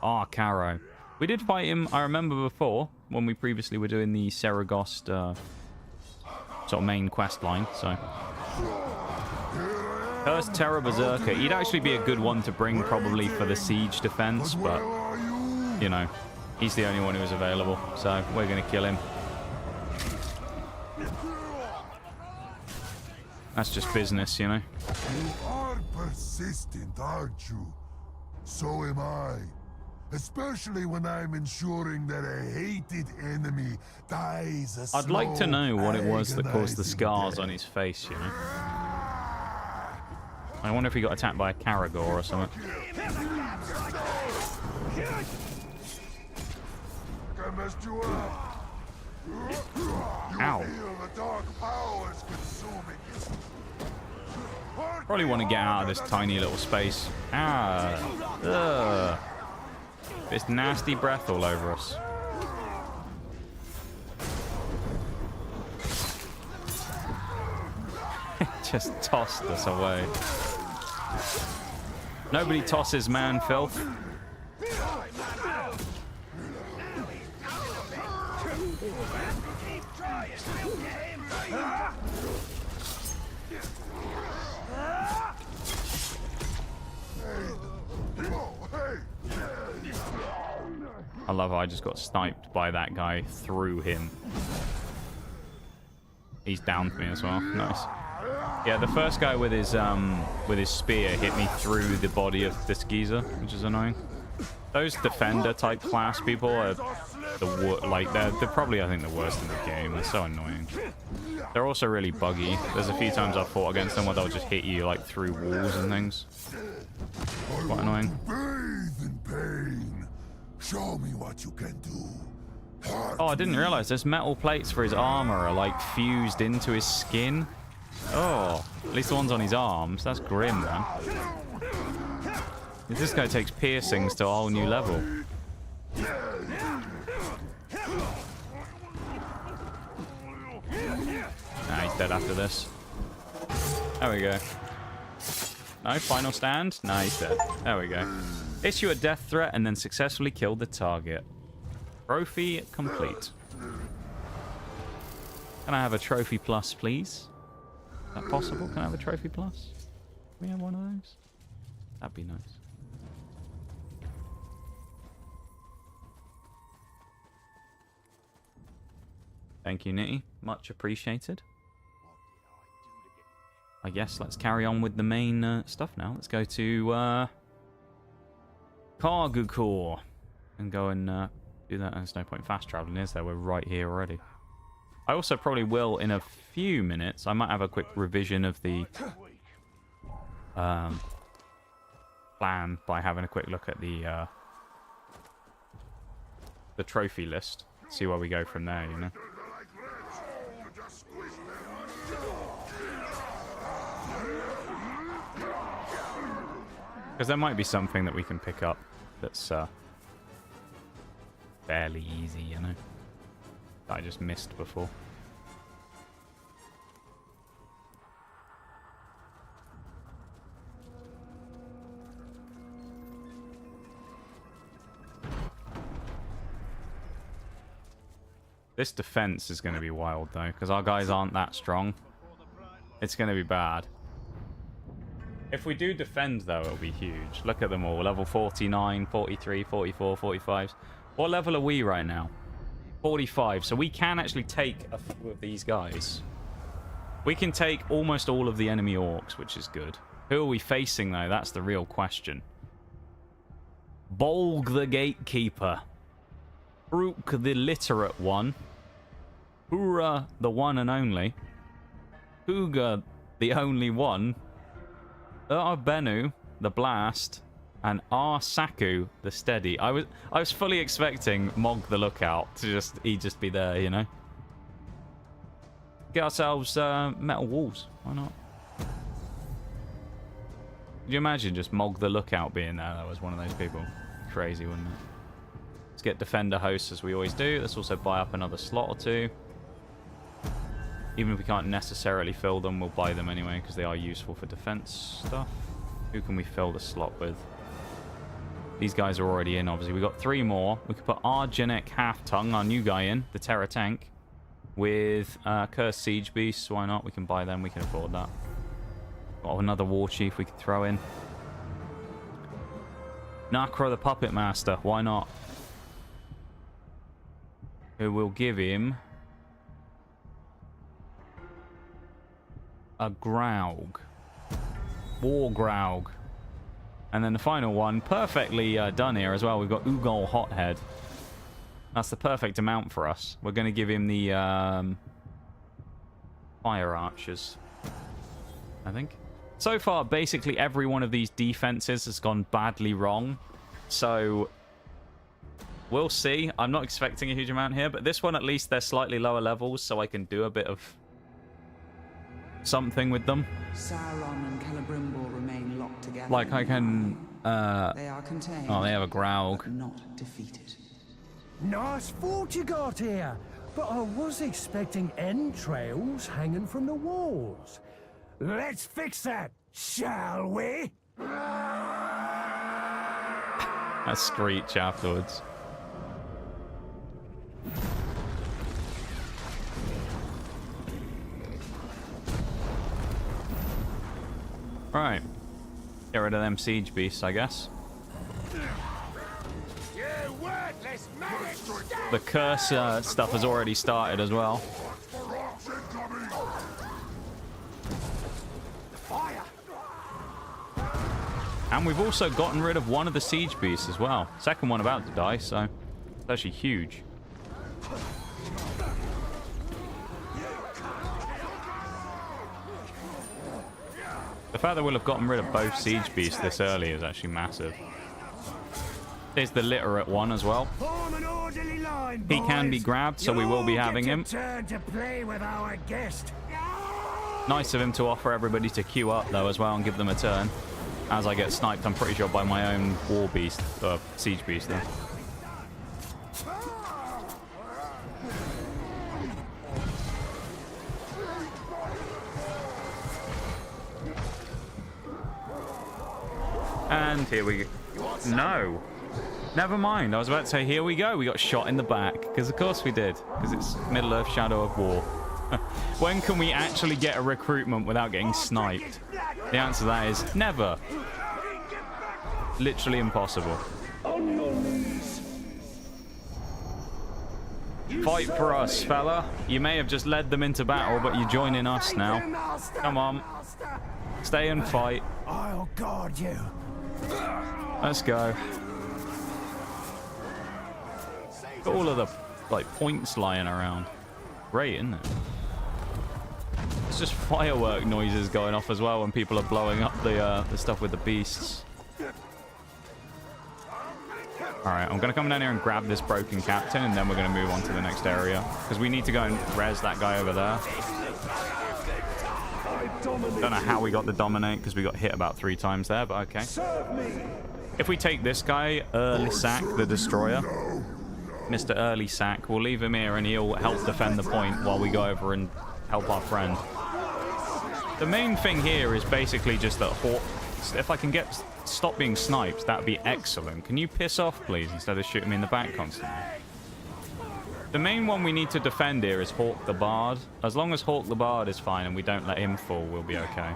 Ah, Caro. We did fight him, I remember before, when we previously were doing the Saragost sort of main quest line, so... Cursed Terror Berserker. He'd actually be a good one to bring probably for the siege defense, but, you know, he's the only one who was available, so we're going to kill him. That's just business, you know. You are persistent, aren't you? So am I. Especially when I'm ensuring that a hated enemy dies a I'd like to know what it was that caused the agonizing scars death. on his face, you know. I wonder if he got attacked by a Caragor or something. I messed you up. Ow. Probably want to get out of this tiny little space. Ah. Ugh. This nasty breath all over us. Just tossed us away. Nobody tosses man filth. I love how I just got sniped by that guy through him. He's downed me as well. Nice. Yeah, the first guy with his spear hit me through the body of this geezer, which is annoying. Those defender type class people are they're probably, I think, the worst in the game. They're so annoying. They're also really buggy. There's a few times I've fought against them where they'll just hit you like through walls and things. Quite annoying. Bathe in pain. Show me what you can do. Oh, I didn't realize there's metal plates for his armor are like fused into his skin. Oh, at least the ones on his arms. That's grim, man. This guy takes piercings to a whole new level. Nah, he's dead after this. There we go. No, final stand? Nah, he's dead. There we go. Issue a death threat and then successfully kill the target. Trophy complete. Can I have a trophy plus, please? Is that possible? Can I have a trophy plus? Can we have one of those? That'd be nice. Thank you, Nitty. Much appreciated. I guess let's carry on with the main stuff now. Let's go to Cargo Core and go and do that. There's no point fast traveling, is there? We're right here already. I also probably will, in a few minutes, I might have a quick revision of the plan by having a quick look at the trophy list. See where we go from there, you know. Because there might be something that we can pick up that's fairly easy, you know. That I just missed before. This defense is going to be wild, though, because our guys aren't that strong. It's going to be bad. If we do defend, though, it'll be huge. Look at them all. Level 49, 43, 44, 45. What level are we right now? 45. So we can actually take a few of these guys. We can take almost all of the enemy orcs, which is good. Who are we facing, though? That's the real question. Bolg the Gatekeeper. Rook the Literate One. Hura the One and Only. Huga the Only One. Benu the Blast. And Saku the Steady. I was fully expecting Mog the Lookout to just be there, you know. Get ourselves metal walls. Why not? Could you imagine just Mog the Lookout being there? That was one of those people. Crazy, wouldn't it? Let's get Defender Hosts as we always do. Let's also buy up another slot or two. Even if we can't necessarily fill them, we'll buy them anyway because they are useful for defense stuff. Who can we fill the slot with? These guys are already in, obviously. We've got 3 more. We could put Argenic Half-Tongue, our new guy, in. The Terra Tank. With Cursed Siege Beasts. Why not? We can buy them. We can afford that. Got another War Chief we could throw in. Nakra the Puppet Master. Why not? Who will give him a Graug. War Graug. And then the final one, perfectly done here as well. We've got Ugol Hothead. That's the perfect amount for us. We're going to give him the Fire Archers, I think. So far, basically every one of these defenses has gone badly wrong. So We'll see. I'm not expecting a huge amount here, but this one at least they're slightly lower levels, so I can do a bit of something with them. Sauron and Celebrimbor remain locked together. Like I can. They are contained. Oh, they have a Graug. But not defeated. Nice fort you got here, but I was expecting entrails hanging from the walls. Let's fix that, shall we? A screech afterwards. Right. Get rid of them siege beasts, I guess. The curse stuff has already started as well. And we've also gotten rid of one of the siege beasts as well. Second one about to die, so it's actually huge. The fact that we'll have gotten rid of both siege beasts this early is actually massive. There's the literate one as well. He can be grabbed, so we will be having him. Nice of him to offer everybody to queue up, though, as well, and give them a turn. As I get sniped, I'm pretty sure, by my own war beast, siege beast, though. And here we go. No. Never mind. I was about to say, here we go. We got shot in the back. Because of course we did. Because it's Middle-earth Shadow of War. When can we actually get a recruitment without getting sniped? The answer to that is never. Literally impossible. Fight for us, fella. You may have just led them into battle, but you're joining us now. Come on. Stay and fight. I'll guard you. Let's go. Got all of the points lying around. Great, isn't it? It's just firework noises going off as well when people are blowing up the stuff with the beasts. Alright, I'm going to come down here and grab this broken captain, and then we're going to move on to the next area. Because we need to go and res that guy over there. Don't know how we got the dominate, because we got hit about 3 times there, but okay. If we take this guy, Early Sack, the Destroyer, Mr. Early Sack, we'll leave him here and he'll help defend the point while we go over and help our friend. The main thing here is basically just that if I can stop being sniped, that would be excellent. Can you piss off, please, instead of shooting me in the back constantly? The main one we need to defend here is Hawk the Bard. As long as Hawk the Bard is fine and we don't let him fall, we'll be okay.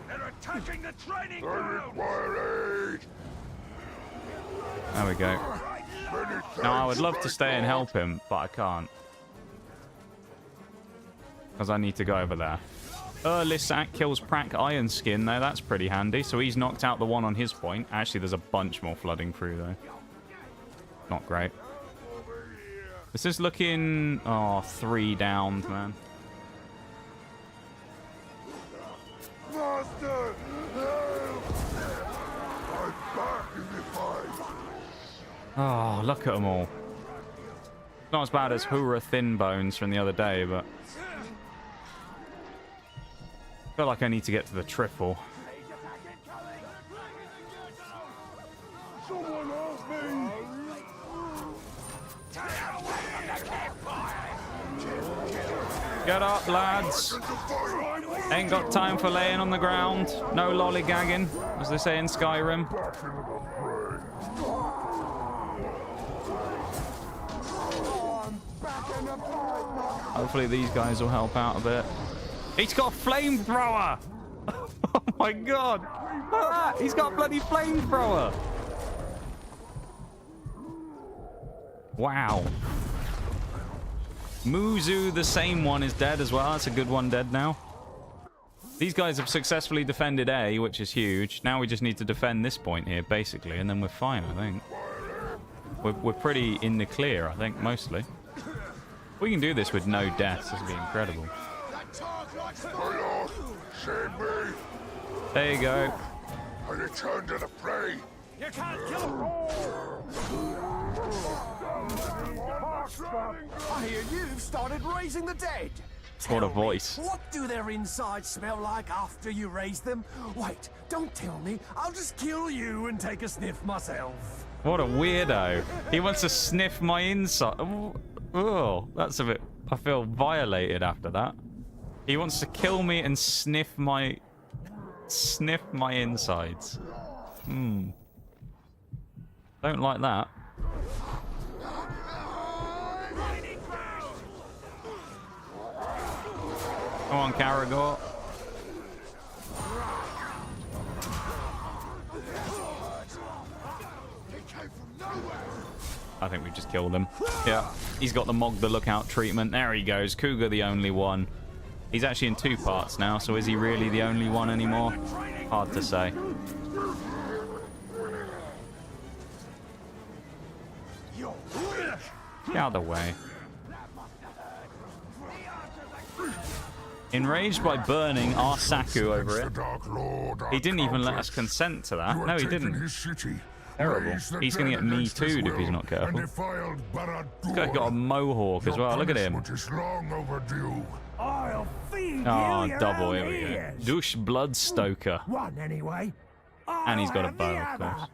They're attacking the training ground. There we go. Now, I would love to stay and help him, but I can't. Because I need to go over there. Lissac kills Prack Ironskin, though. That's pretty handy. So he's knocked out the one on his point. Actually, there's a bunch more flooding through, though. Not great. This is looking... Oh, 3 downed, man. Master, help! I'm back in the fight. Oh, look at them all. Not as bad as Hura Thin Bones from the other day, but... I feel like I need to get to the triple. Someone help me! Get up, lads. Ain't got time for laying on the ground. No lollygagging, as they say in Skyrim. Hopefully these guys will help out a bit. He's got a flamethrower! Oh my god! Look at that! He's got a bloody flamethrower! Wow. Muzu, the same one, is dead as well. That's a good one dead now. These guys have successfully defended A, which is huge. Now we just need to defend this point here, basically, and then we're fine, I think. We're pretty in the clear, I think, mostly. We can do this with no deaths. This would be incredible. There you go. I return to the fray. You can't kill him. I hear you've started raising the dead. What a Tell me, voice. what do their insides smell like after you raise them? Wait, don't tell me. I'll just kill you and take a sniff myself. What a weirdo. He wants to sniff my inside. Oh, that's a bit... I feel violated after that. He wants to kill me and sniff my insides. Hmm. Don't like that. Come on, Caragor. I think we just killed him. Yeah, he's got the Mog the Lookout treatment. There he goes. Cougar the only one. He's actually in 2 parts now, so is he really the only one anymore? Hard to say. Get out of the way. Enraged by burning our Saku over it. He didn't even let us consent to that. No, he didn't. Terrible. He's going to get Me Too'd if he's not careful. This guy's got a mohawk as well. Look at him. Oh, double. Here we go. Douche Bloodstoker. One anyway. And he's got a bow, of course.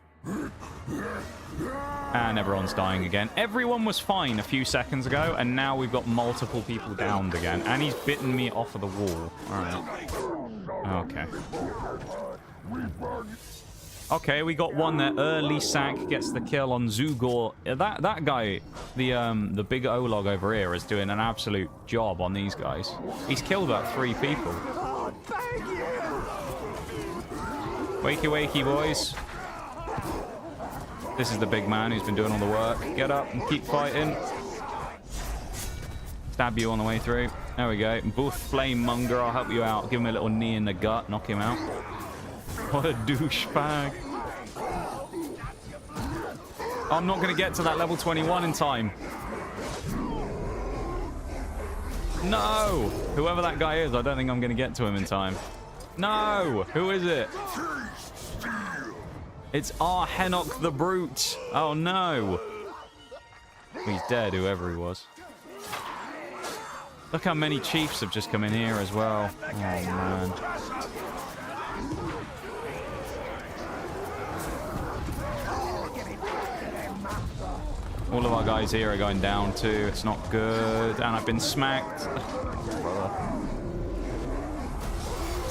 And everyone's dying again. Everyone was fine a few seconds ago, and now we've got multiple people downed again. And he's bitten me off of the wall. Alright. Okay. Okay, we got one there. Early Sack gets the kill on Zugor. That guy, the big O-log over here, is doing an absolute job on these guys. He's killed about 3 people. Wakey, wakey, boys. This is the big man who's been doing all the work. Get up and keep fighting. Stab you on the way through. There we go. Booth Flame Monger, I'll help you out. Give him a little knee in the gut, knock him out. What a douchebag. I'm not going to get to that level 21 in time. No! Whoever that guy is, I don't think I'm going to get to him in time. No! Who is it? It's our Henok the Brute. Oh no! He's dead, whoever he was. Look how many chiefs have just come in here as well. Oh man. All of our guys here are going down too. It's not good. And I've been smacked.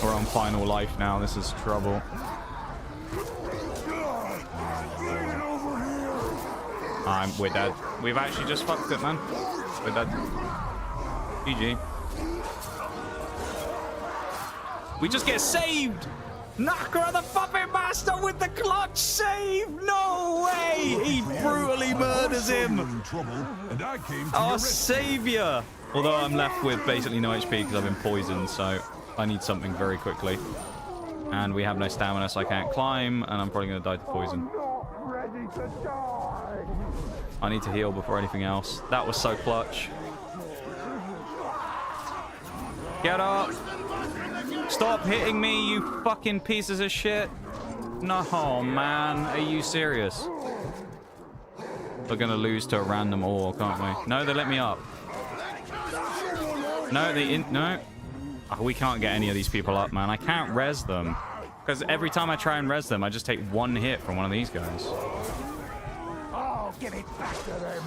We're on final life now. This is trouble. We're dead. We've actually just fucked it, man. We're dead. GG. We just get saved! Nakra the Puppet Master with the clutch save! No way! He brutally murders him! Our savior! Although I'm left with basically no HP because I've been poisoned, so I need something very quickly. And we have no stamina, so I can't climb, and I'm probably going to die to poison. I need to heal before anything else. That was so clutch. Get up! Stop hitting me, you fucking pieces of shit! No, man. Are you serious? We're gonna lose to a random orc, aren't we? No, they let me up. No, no. Oh, we can't get any of these people up, man. I can't res them. Because every time I try and res them, I just take 1 hit from one of these guys. Give it back to them,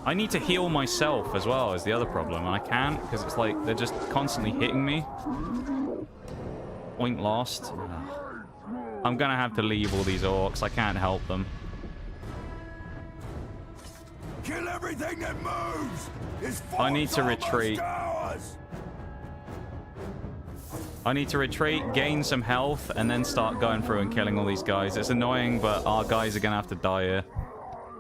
I need to heal myself as well, is the other problem. And I can't, because it's like they're just constantly hitting me. Point lost. Ugh. I'm gonna have to leave all these orcs. I can't help them. Kill everything that moves! I need to retreat. I need to retreat, gain some health, and then start going through and killing all these guys. It's annoying, but our guys are gonna have to die here.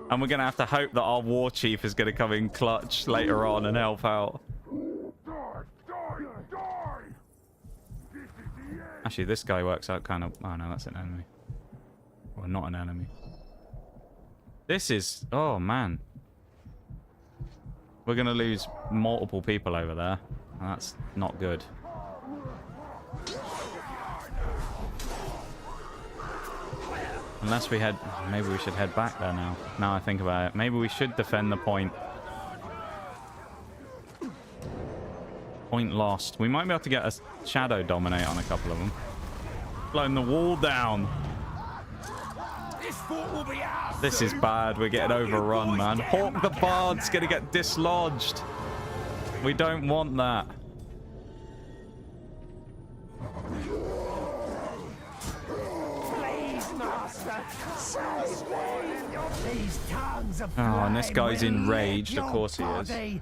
And we're gonna have to hope that our war chief is gonna come in clutch later on and help out. Actually, this guy works out kind of... Oh no, that's an enemy. Or not an enemy. This is... Oh man. We're gonna lose multiple people over there. And that's not good. Unless we head... Maybe we should head back there now. Now I think about it. Maybe we should defend the point. Point lost. We might be able to get a shadow dominate on a couple of them. Blowing the wall down. This is bad. We're getting overrun, man. Hawk the Bard's gonna get dislodged. We don't want that. Oh, and this guy's enraged. Of course he is.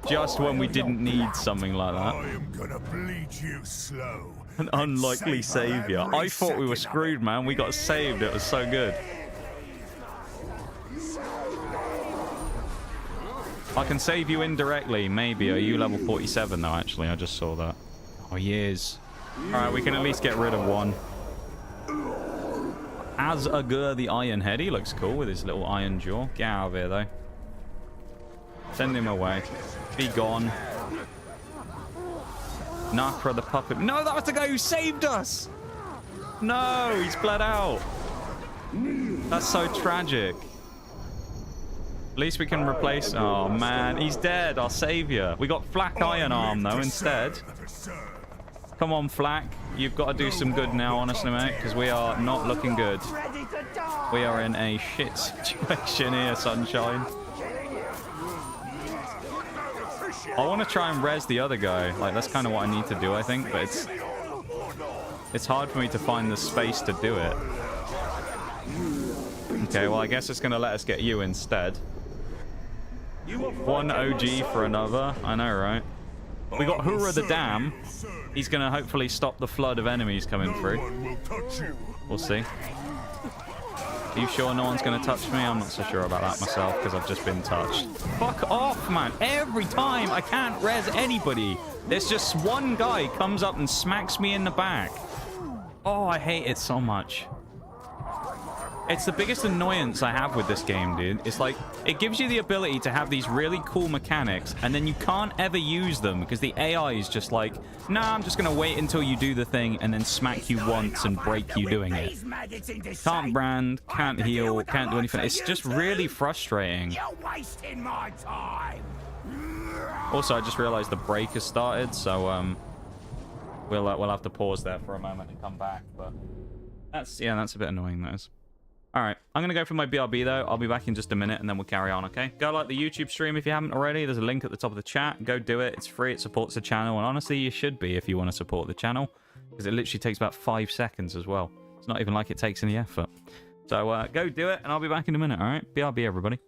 Just when we didn't need something like that. I am gonna bleed you slow. An unlikely savior. I thought we were screwed, man. We got saved. It was so good. I can save you indirectly, maybe. Are you level 47 though, actually? I just saw that. Oh, he is. Alright, we can at least get rid of one. As-Agur the Iron Head. He looks cool with his little iron jaw. Get out of here, though. Send him away. Be gone. Nakra the puppet. No, that was the guy who saved us! No, he's bled out. That's so tragic. At least we can replace... Oh, man. He's dead. Our savior. We got Flak Iron Arm, though, instead. Come on, Flak. You've got to do some good now, honestly, mate, because we are not looking good. We are in a shit situation here, Sunshine. I want to try and res the other guy. Like, that's kind of what I need to do, I think, but it's hard for me to find the space to do it. Okay, well, I guess it's going to let us get you instead. One OG for another. I know, right? We got Hura the Dam. He's going to hopefully stop the flood of enemies coming through. We'll see. Are you sure no one's going to touch me? I'm not so sure about that myself because I've just been touched. Fuck off, man. Every time I can't res anybody. There's just one guy comes up and smacks me in the back. Oh, I hate it so much. It's the biggest annoyance I have with this game, dude. It's like, it gives you the ability to have these really cool mechanics, and then you can't ever use them because the AI is just like, nah, I'm just going to wait until you do the thing and then smack you once and break you doing it. Can't brand, can't heal, can't do anything. It's just really frustrating. Also, I just realized the break has started, so we'll have to pause there for a moment and come back. But that's a bit annoying, that is. All right, I'm going to go for my BRB, though. I'll be back in just a minute, and then we'll carry on, okay? Go like the YouTube stream if you haven't already. There's a link at the top of the chat. Go do it. It's free. It supports the channel, and honestly, you should be if you want to support the channel, because it literally takes about 5 seconds as well. It's not even like it takes any effort. So go do it, and I'll be back in a minute, all right? BRB, everybody.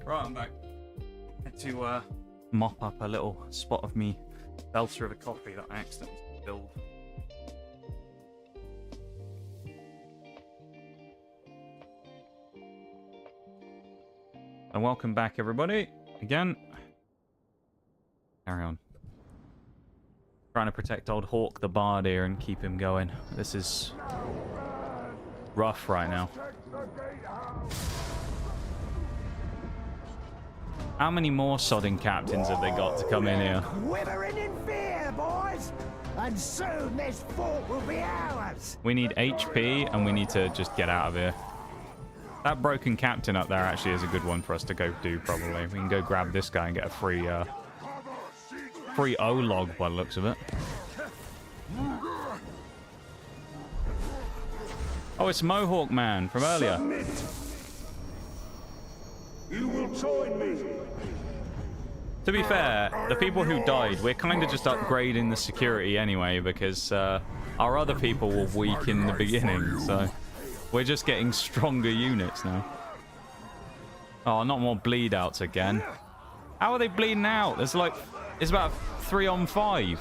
Right, I'm back. Had to mop up a little spot of me belter of a coffee that I accidentally spilled. And welcome back, everybody. Again. Carry on. Trying to protect old Hawk the Bard here and keep him going. This is rough right now. How many more sodding captains have they got to come in here? Quivering in fear, boys! And soon this fort will be ours! We need HP and we need to just get out of here. That broken captain up there actually is a good one for us to go do, probably. We can go grab this guy and get a free O-log by the looks of it. Oh, it's Mohawk Man from earlier. Submit. You will join me. To be fair, the people who died, we're kind of just upgrading the security anyway, because our other people were weak in the beginning, so we're just getting stronger units now. Oh, not more bleed outs again. How are they bleeding out? There's like, it's about 3 on 5.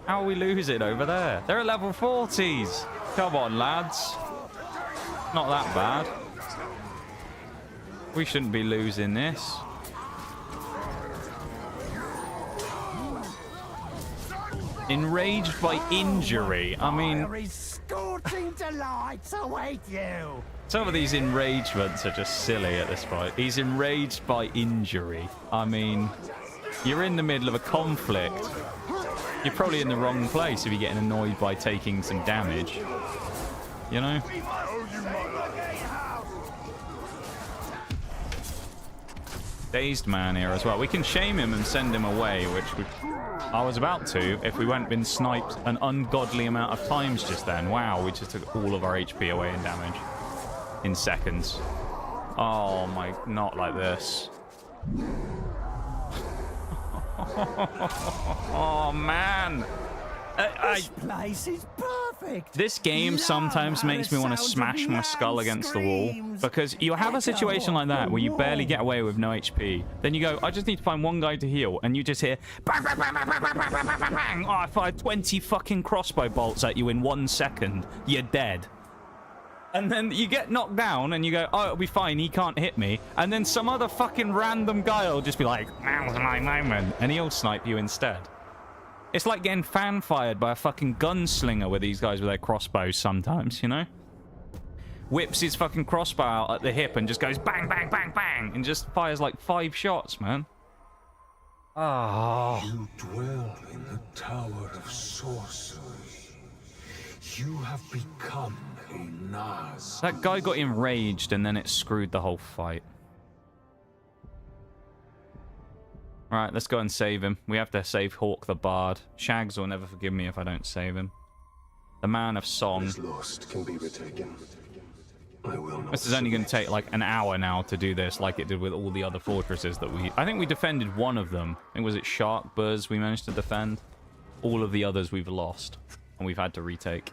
How are we losing over there? They're at level 40s. Come on, lads. Not that bad. We shouldn't be losing this. Enraged by injury. I mean, Scorching delights await you! some of these enragements are just silly at this point. He's enraged by injury. I mean, you're in the middle of a conflict. You're probably in the wrong place if you're getting annoyed by taking some damage. You know? Dazed man here as well. We can shame him and send him away, which I was about to if we hadn't been sniped an ungodly amount of times just then. Wow, we just took all of our HP away in damage in seconds. Oh my, not like this. Oh man. This place is perfect. This game sometimes makes me want to smash my skull against the wall, because you have a situation like that where you barely get away with no HP. Then you go, I just need to find one guy to heal, and you just hear bang, bang, bang, bang, bang, bang, bang, bang, bang, bang. Oh, I fired 20 fucking crossbow bolts at you in 1 second. You're dead. And then you get knocked down and you go, oh, it'll be fine, he can't hit me. And then some other fucking random guy will just be like, now's my moment, and he'll snipe you instead. It's like getting fan-fired by a fucking gunslinger with these guys with their crossbows sometimes, you know? Whips his fucking crossbow out at the hip and just goes bang, bang, bang, bang, and just fires like 5 shots, man. Oh. You dwell in the Tower of Sorcery. You have become a Naz. That guy got enraged and then it screwed the whole fight. Right, let's go and save him. We have to save Hawk the Bard. Shags will never forgive me if I don't save him. The Man of Song. What is lost can be retaken. I will not. This is only going to take like an hour now to do this, like it did with all the other fortresses that we... I think we defended one of them. I think, was it Shark Buzz we managed to defend? All of the others we've lost, and we've had to retake.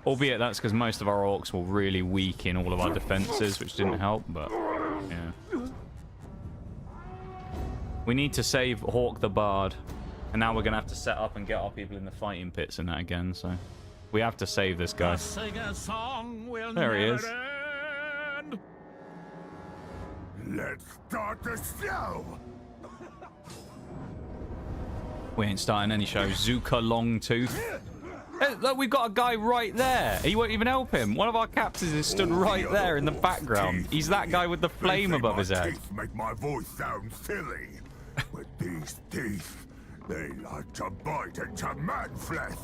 Albeit that's because most of our orcs were really weak in all of our defenses, which didn't help, but yeah. We need to save Hawk the Bard, and now we're going to have to set up and get our people in the fighting pits and that again, so we have to save this guy. There he is. Let's start the show. We ain't starting any show. Zuka Longtooth. Hey, look, we've got a guy right there. He won't even help him. One of our captains is stood right there in the background. He's that guy with the flame above his head. Teeth make my voice sound silly, but these teeth, they like to bite into man flesh.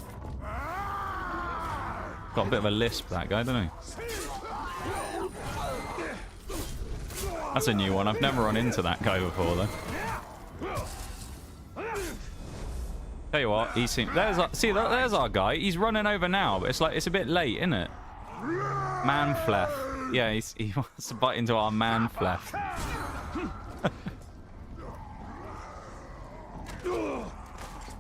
Got a bit of a lisp, that guy, doesn't he? That's a new one. I've never run into that guy before, though. Tell you what, he seems... there's our guy. He's running over now, but it's like, it's a bit late, isn't it? Manfleth. Yeah, he wants to bite into our Manfleth.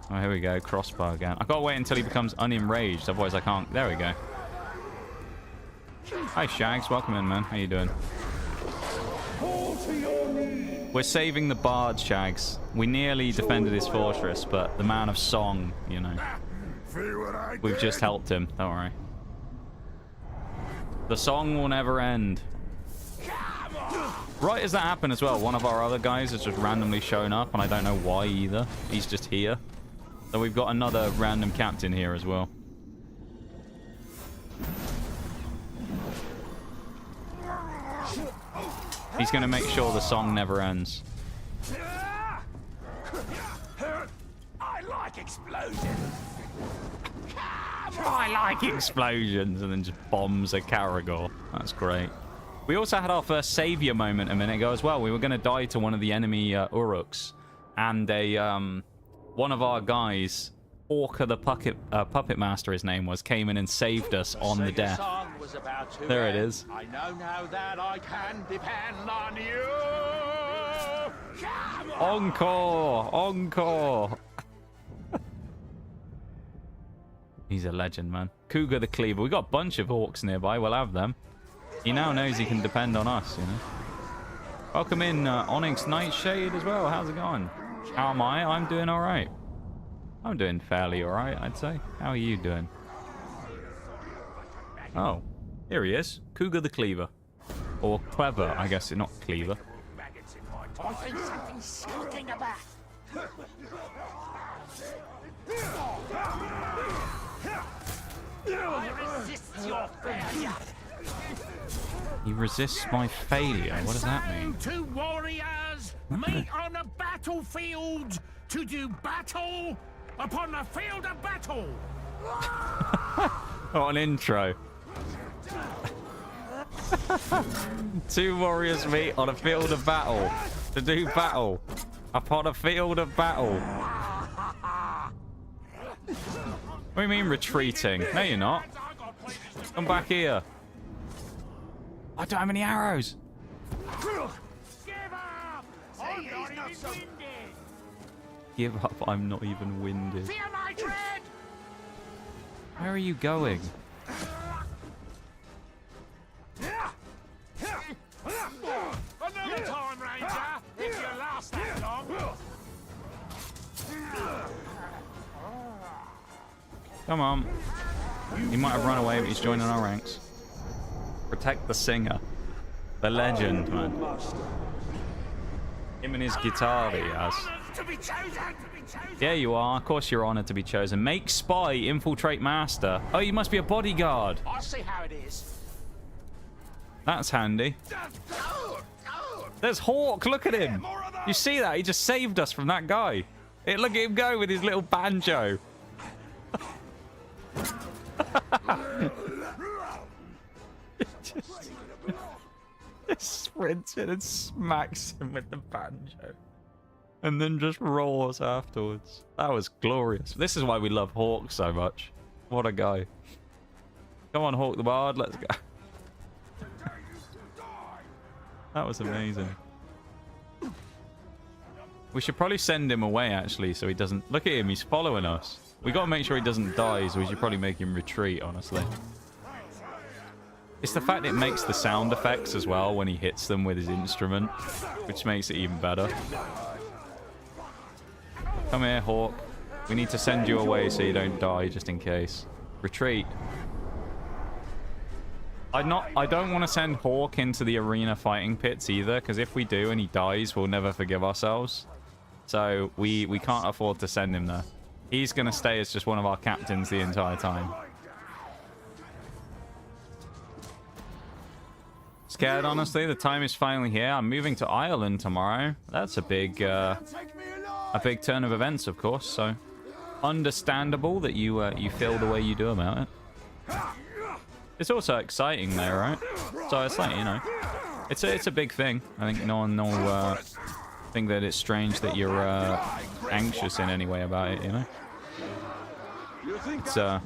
Oh, here we go. Crossbow again. I've got to wait until he becomes unenraged, otherwise I can't... There we go. Hi, Shags. Welcome in, man. How you doing? Fall to your knees. We're saving the bard, Shags. We nearly defended his fortress, but the man of song, you know. We've just helped him. Don't worry. The song will never end. Right as that happened as well, one of our other guys has just randomly shown up, and I don't know why either. He's just here. So we've got another random captain here as well. He's going to make sure the song never ends. I like explosions. I like explosions, and then just bombs a Caragor. That's great. We also had our first savior moment a minute ago as well. We were going to die to one of the enemy orcs, and one of our guys, Orca the puppet master, his name was, came in and saved us on the death. There it is. I know now that I can depend on you. Encore! Encore! He's a legend, man. Cougar the Cleaver. We got a bunch of orcs nearby. We'll have them. He now knows he can depend on us, you know. Welcome in, Onyx Nightshade as well. How's it going? How am I? I'm doing all right. I'm doing fairly all right, I'd say. How are you doing? Oh, here he is. Cougar the Cleaver. Or Clever, I guess. Not Cleaver. I think something's skulking about. I resist your failure. He resists my failure. What does that mean? Two warriors meet on a battlefield to do battle upon the field of battle. What an intro. Two warriors meet on a field of battle to do battle upon a field of battle. What do you mean retreating? No, you're not. Come back here. I don't have any arrows. Give up. I'm not even winded. Fear my dread. Where are you going? Another time, Ranger, if you last that long. Come on. He might have run away, but he's joining our ranks. Protect the singer. The legend, man. Him and his guitar that he has. To be chosen. Yeah, you are. Of course you're honored to be chosen. Make spy, infiltrate master. Oh, you must be a bodyguard. I'll see how it is. That's handy. There's Hawk. Look at him. You see that? He just saved us from that guy. Look at him go with his little banjo. Just sprints in and smacks him with the banjo. And then just roars afterwards. That was glorious. This is why we love Hawk so much. What a guy. Come on, Hawk the Bard. Let's go. That was amazing. We should probably send him away, actually, so he doesn't... Look at him. He's following us. We got to make sure he doesn't die, so we should probably make him retreat, honestly. It's the fact it makes the sound effects as well when he hits them with his instrument, which makes it even better. Come here, Hawk. We need to send you away so you don't die, just in case. Retreat. I don't want to send Hawk into the arena fighting pits either, because if we do and he dies, we'll never forgive ourselves. So we can't afford to send him there. He's going to stay as just one of our captains the entire time. Scared, honestly. The time is finally here. I'm moving to Ireland tomorrow. That's a big turn of events, of course. So understandable that you feel the way you do about it. It's also exciting though, right? So it's like, you know, it's a big thing. I think no one will think that it's strange that you're anxious in any way about it, you know? It's a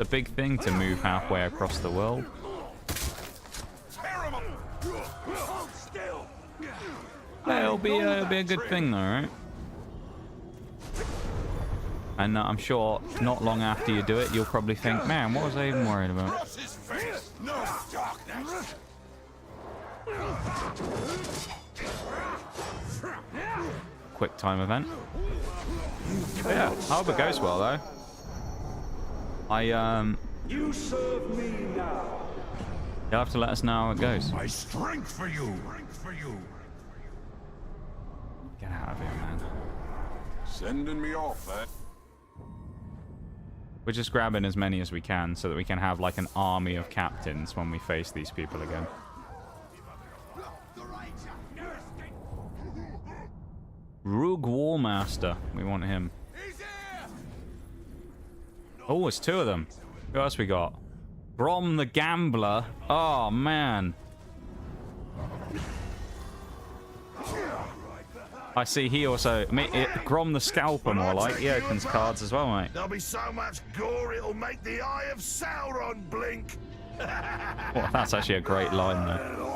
big thing to move halfway across the world. It'll be a good thing though, right? And I'm sure not long after you do it, you'll probably think, man, what was I even worried about? Quick time event. But yeah, I hope it goes well though. You serve me now. You'll have to let us know how it goes. My strength for you. Get out of here, man. Sending me off, eh? We're just grabbing as many as we can so that we can have like an army of captains when we face these people again. Rogue Warmaster. We want him. Oh, it's two of them. Who else we got? Grom the Gambler. Oh, man. I see he also... Grom the Scalper, more like. He opens cards as well, mate. There'll be so much gore it'll make the eye of Sauron blink. Well, that's actually a great line, though.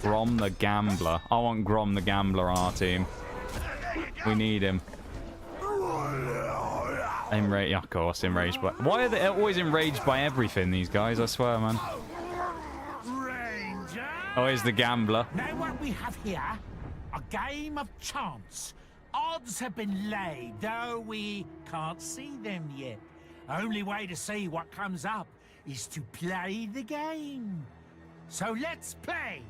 Grom the Gambler. I want Grom the Gambler on our team. We need him. Enraged, of course, enraged. But why are they always enraged by everything, these guys? I swear, man. Ranger! Oh, here's the Gambler. Now what we have here, a game of chance. Odds have been laid, though we can't see them yet. Only way to see what comes up is to play the game. So let's play.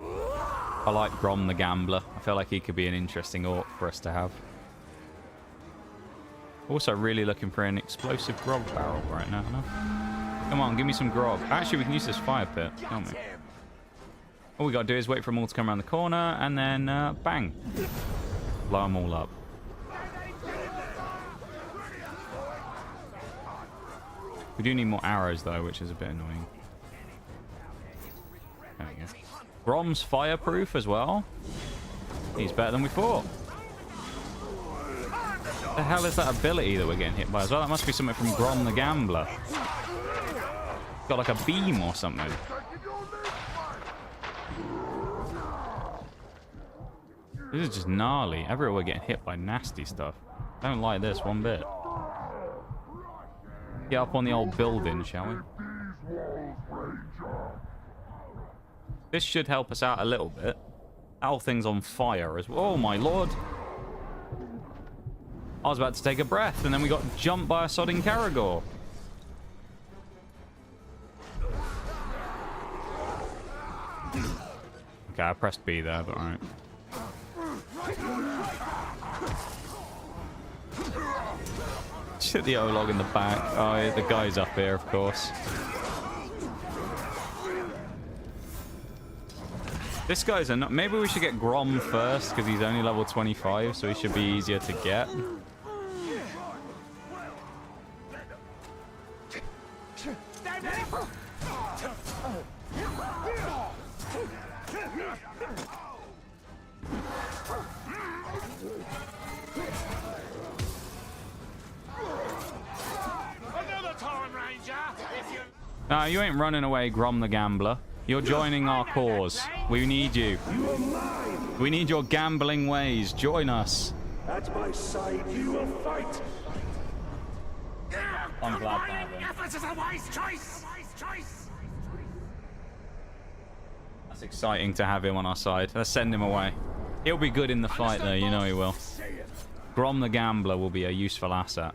I like Grom the Gambler. I feel like he could be an interesting orc for us to have. Also really looking for an explosive grog barrel right now. No? Come on, give me some grog. Actually, we can use this fire pit, can't we? All we gotta do is wait for them all to come around the corner and then bang. Blow them all up. We do need more arrows though, which is a bit annoying. There we go. Grom's fireproof as well. He's better than we thought. What the hell is that ability that we're getting hit by as well? That must be something from Grom the Gambler. Got like a beam or something. This is just gnarly. Everywhere we're getting hit by nasty stuff. I don't like this one bit. Get up on the old building, shall we? This should help us out a little bit. That whole thing's on fire as well. Oh my lord. I was about to take a breath and then we got jumped by a sodding Caragor. Okay, I pressed B there, but alright. Shit the O-log in the back. Oh, yeah, the guy's up here, of course. This guy's enough. Maybe we should get Grom first because he's only level 25, so he should be easier to get. Another time, Ranger. If you... No, you ain't running away, Grom the Gambler. You're joining our cause. We need you. We need your gambling ways. Join us. At my side, you will fight. I'm glad to have him. This is a wise choice. That's exciting to have him on our side. Let's send him away. He'll be good in the fight, though. You know he will. Grom the Gambler will be a useful asset.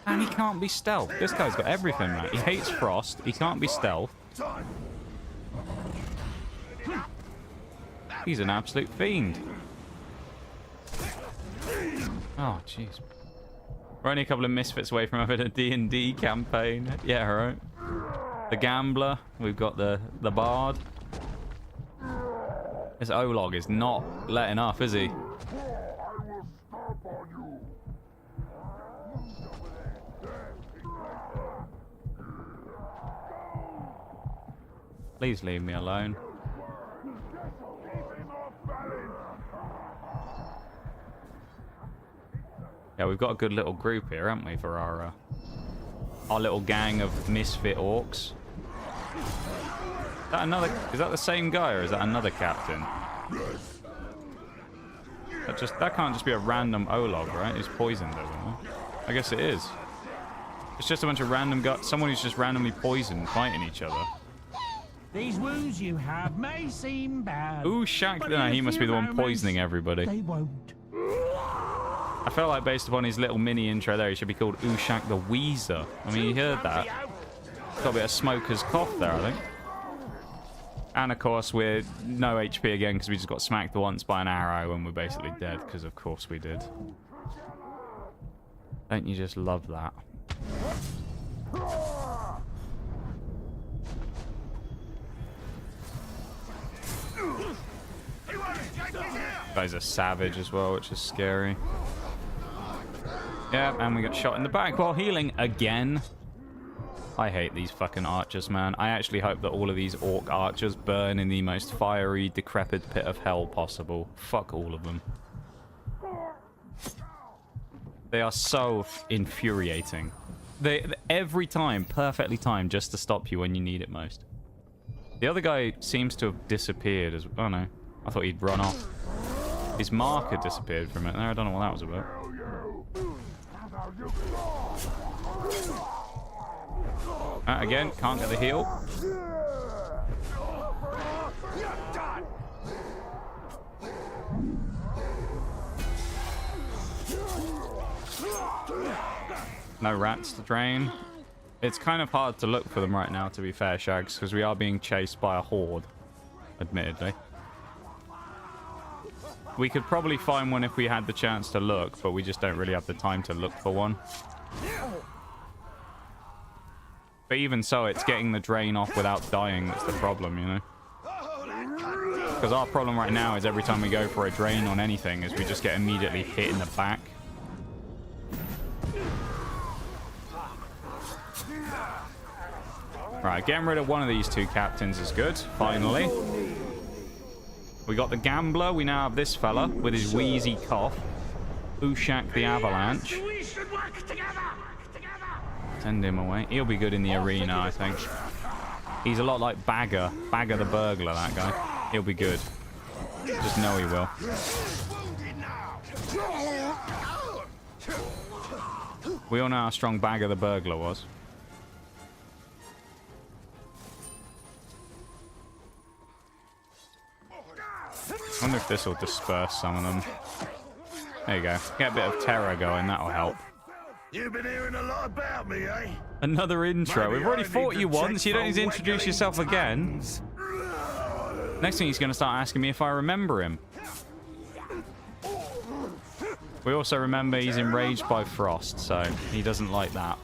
And he can't be stealth. This guy's got everything, man. He hates frost. He can't be stealth. He's an absolute fiend. Oh, jeez. We're only a couple of misfits away from having a D&D campaign. Yeah, right. The Gambler. We've got the Bard. This O-log is not letting up, is he? Please leave me alone. Yeah, we've got a good little group here, haven't we, for our little gang of misfit orcs. That another? Is that the same guy or is that another captain? That can't just be a random Olog, right? Who's poisoned over there. I guess it is. It's just a bunch of random guys. Someone who's just randomly poisoned fighting each other. These wounds you have may seem bad. Ooh, Shaq. but No, in he a must few be the one moments, poisoning everybody. They won't. I felt like based upon his little mini intro there, he should be called Ushak the Wheezer. I mean, you heard that. Got a bit of smoker's cough there, I think. And of course, we're no HP again because we just got smacked once by an arrow and we're basically dead because of course we did. Don't you just love that? Guy's a savage as well, which is scary. Yeah, and we got shot in the back while healing again. I hate these fucking archers, man. I actually hope that all of these orc archers burn in the most fiery, decrepit pit of hell possible. Fuck all of them. They are so infuriating. They every time perfectly timed just to stop you when you need it most. The other guy seems to have disappeared as... Oh no, I thought he'd run off. His marker disappeared from it there. I don't know what that was about. Again, can't get the heal. No rats to drain. It's kind of hard to look for them right now, to be fair, Shags, because we are being chased by a horde, admittedly. We could probably find one if we had the chance to look, but we just don't really have the time to look for one. But even so, it's getting the drain off without dying that's the problem, you know? Because our problem right now is every time we go for a drain on anything is we just get immediately hit in the back. Right, getting rid of one of these two captains is good, finally. We got the gambler, we now have this fella with his wheezy cough. Ushak the Avalanche. Send him away. He'll be good in the arena, I think. He's a lot like Bagger the burglar, that guy. He'll be good. Just know he will. We all know how strong Bagger the burglar was. I wonder if this will disperse some of them. There you go. Get a bit of terror going, that'll help. You've been hearing a lot about me, eh? Another intro. Maybe We've already I need fought to you check once. You don't need to for introduce yourself again. weddings. Next thing he's going to start asking me if I remember him. We also remember he's enraged by frost, so he doesn't like that.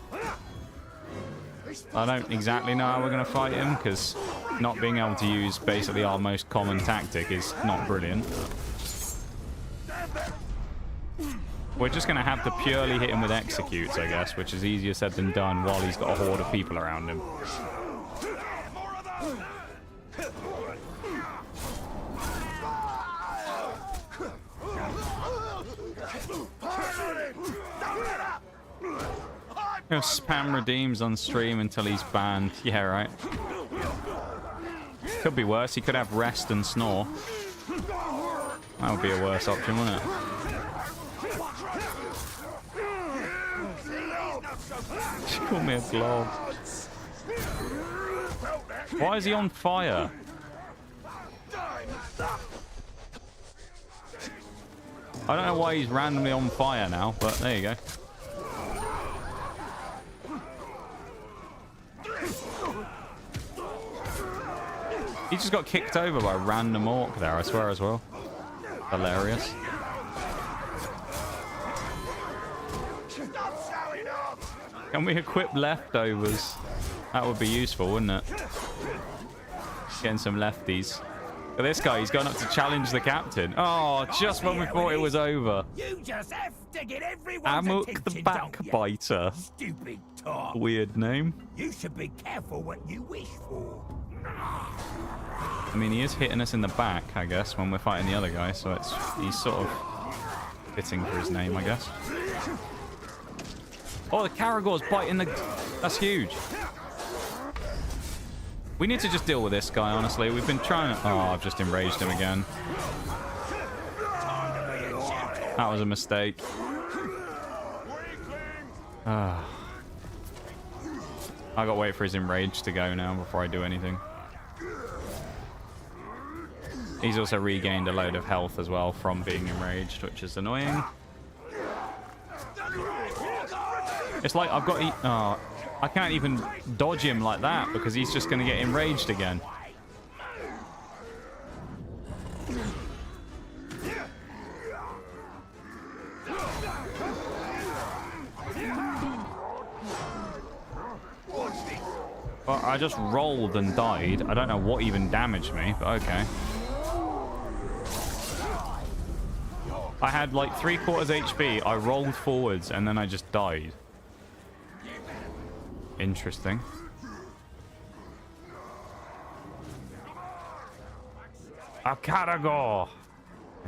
I don't exactly know how we're going to fight him, because not being able to use basically our most common tactic is not brilliant. We're just going to have to purely hit him with executes, I guess, which is easier said than done while he's got a horde of people around him. He'll spam redeems on stream until he's banned. Yeah, right. Could be worse. He could have rest and snore. That would be a worse option, wouldn't it? She called me a glob. Why is he on fire? I don't know why he's randomly on fire now, but there you go. He just got kicked over by a random orc there, I swear as well. Hilarious. Can we equip leftovers? That would be useful, wouldn't it? Getting some lefties. Look at this guy, he's gone up to challenge the captain. Oh, just when we thought it was over. You just have to get everyone's Amok attention, the don't you? Backbiter. Stupid Tark. Weird name. You should be careful what you wish for. I mean, he is hitting us in the back, I guess, when we're fighting the other guy, so he's sort of fitting for his name, I guess. Oh, the Caragor's biting the... That's huge. We need to just deal with this guy, honestly. We've been trying to... Oh, I've just enraged him again. That was a mistake. I gotta wait for his enrage to go now before I do anything. He's also regained a load of health as well from being enraged, which is annoying. It's like I've got... Oh, I can't even dodge him like that because he's just going to get enraged again. Well, I just rolled and died. I don't know what even damaged me, but okay. I had like 3/4 HP. I rolled forwards and then I just died. Interesting. A Caragor.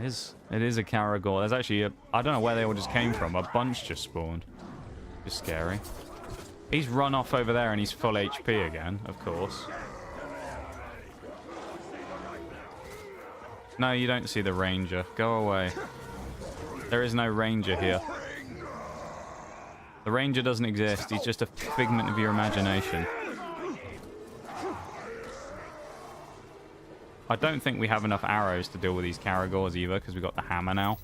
It is a Caragor. There's actually a... I don't know where they all just came from. A bunch just spawned. Just scary. He's run off over there and he's full HP again, of course. No, you don't see the ranger. Go away. There is no ranger here. The ranger doesn't exist. He's just a figment of your imagination. I don't think we have enough arrows to deal with these Caragors either, because we've got the hammer now.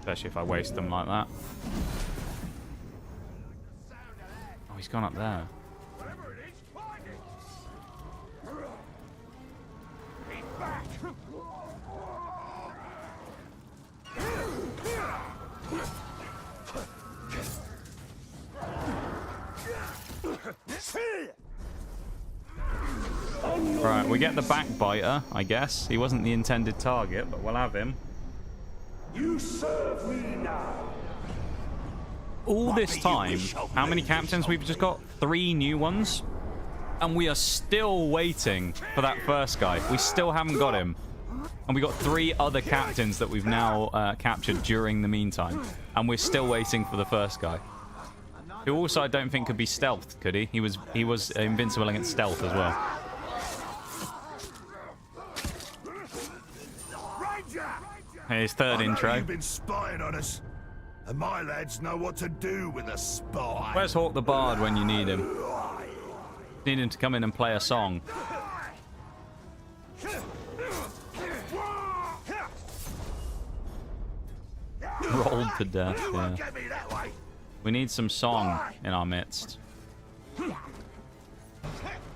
Especially if I waste them like that. Oh, he's gone up there. Right, we get the backbiter, I guess. He wasn't the intended target, but we'll have him. You serve me now. All this time, how many captains we've just got? 3 new ones? And we are still waiting for that first guy. We still haven't got him. And we got 3 other captains that we've now captured during the meantime. And we're still waiting for the first guy. Who also I don't think could be stealthed, could he? He was invincible against stealth as well. His third intro. You've been spying on us, and my lads know what to do with a spy. Where's Hawk the Bard when you need him? Need him to come in and play a song. Rolled to death, yeah. We need some song in our midst.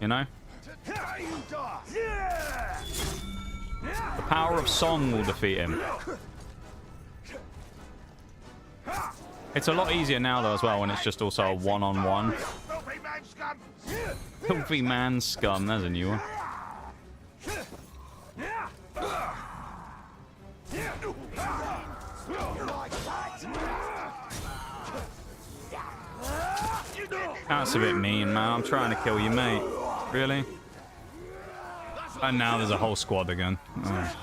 You know? The power of song will defeat him. It's a lot easier now, though, as well, when it's just also a one-on-one. Filthy man scum. There's a new one. That's a bit mean, man. I'm trying to kill you, mate. Really? And now there's a whole squad again. Oh.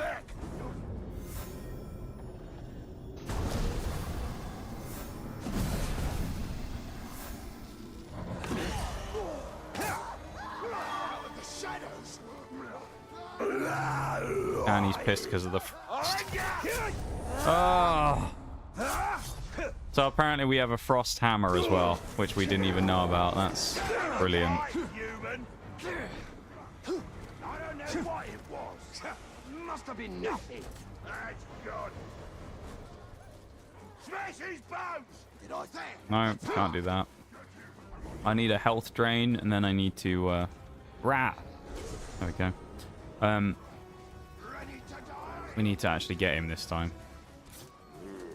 And he's pissed because of the... Oh. So apparently we have a frost hammer as well, which we didn't even know about. That's brilliant. I don't know what it was. Must have been nothing. That's good. Smash his bones! Did I say? No, can't do that. I need a health drain, and then I need to rat. There we go. We need to actually get him this time.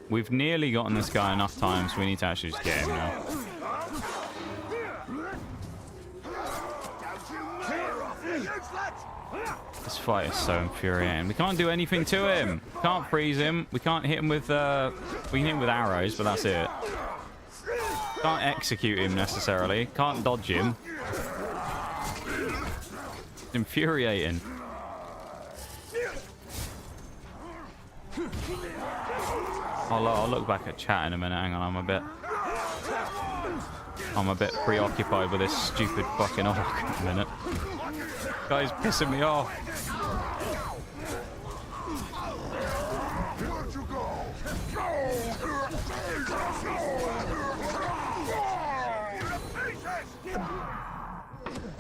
We've nearly gotten this guy enough times. We need to actually just get him now. This fight is so infuriating. We can't do anything to him. Can't freeze him. We can't hit him with... we can hit him with arrows, but that's it. Can't execute him necessarily. Can't dodge him. It's infuriating. I'll look back at chat in a minute. Hang on, I'm a bit... I'm a bit preoccupied with this stupid fucking orc at the minute. Guy's pissing me off.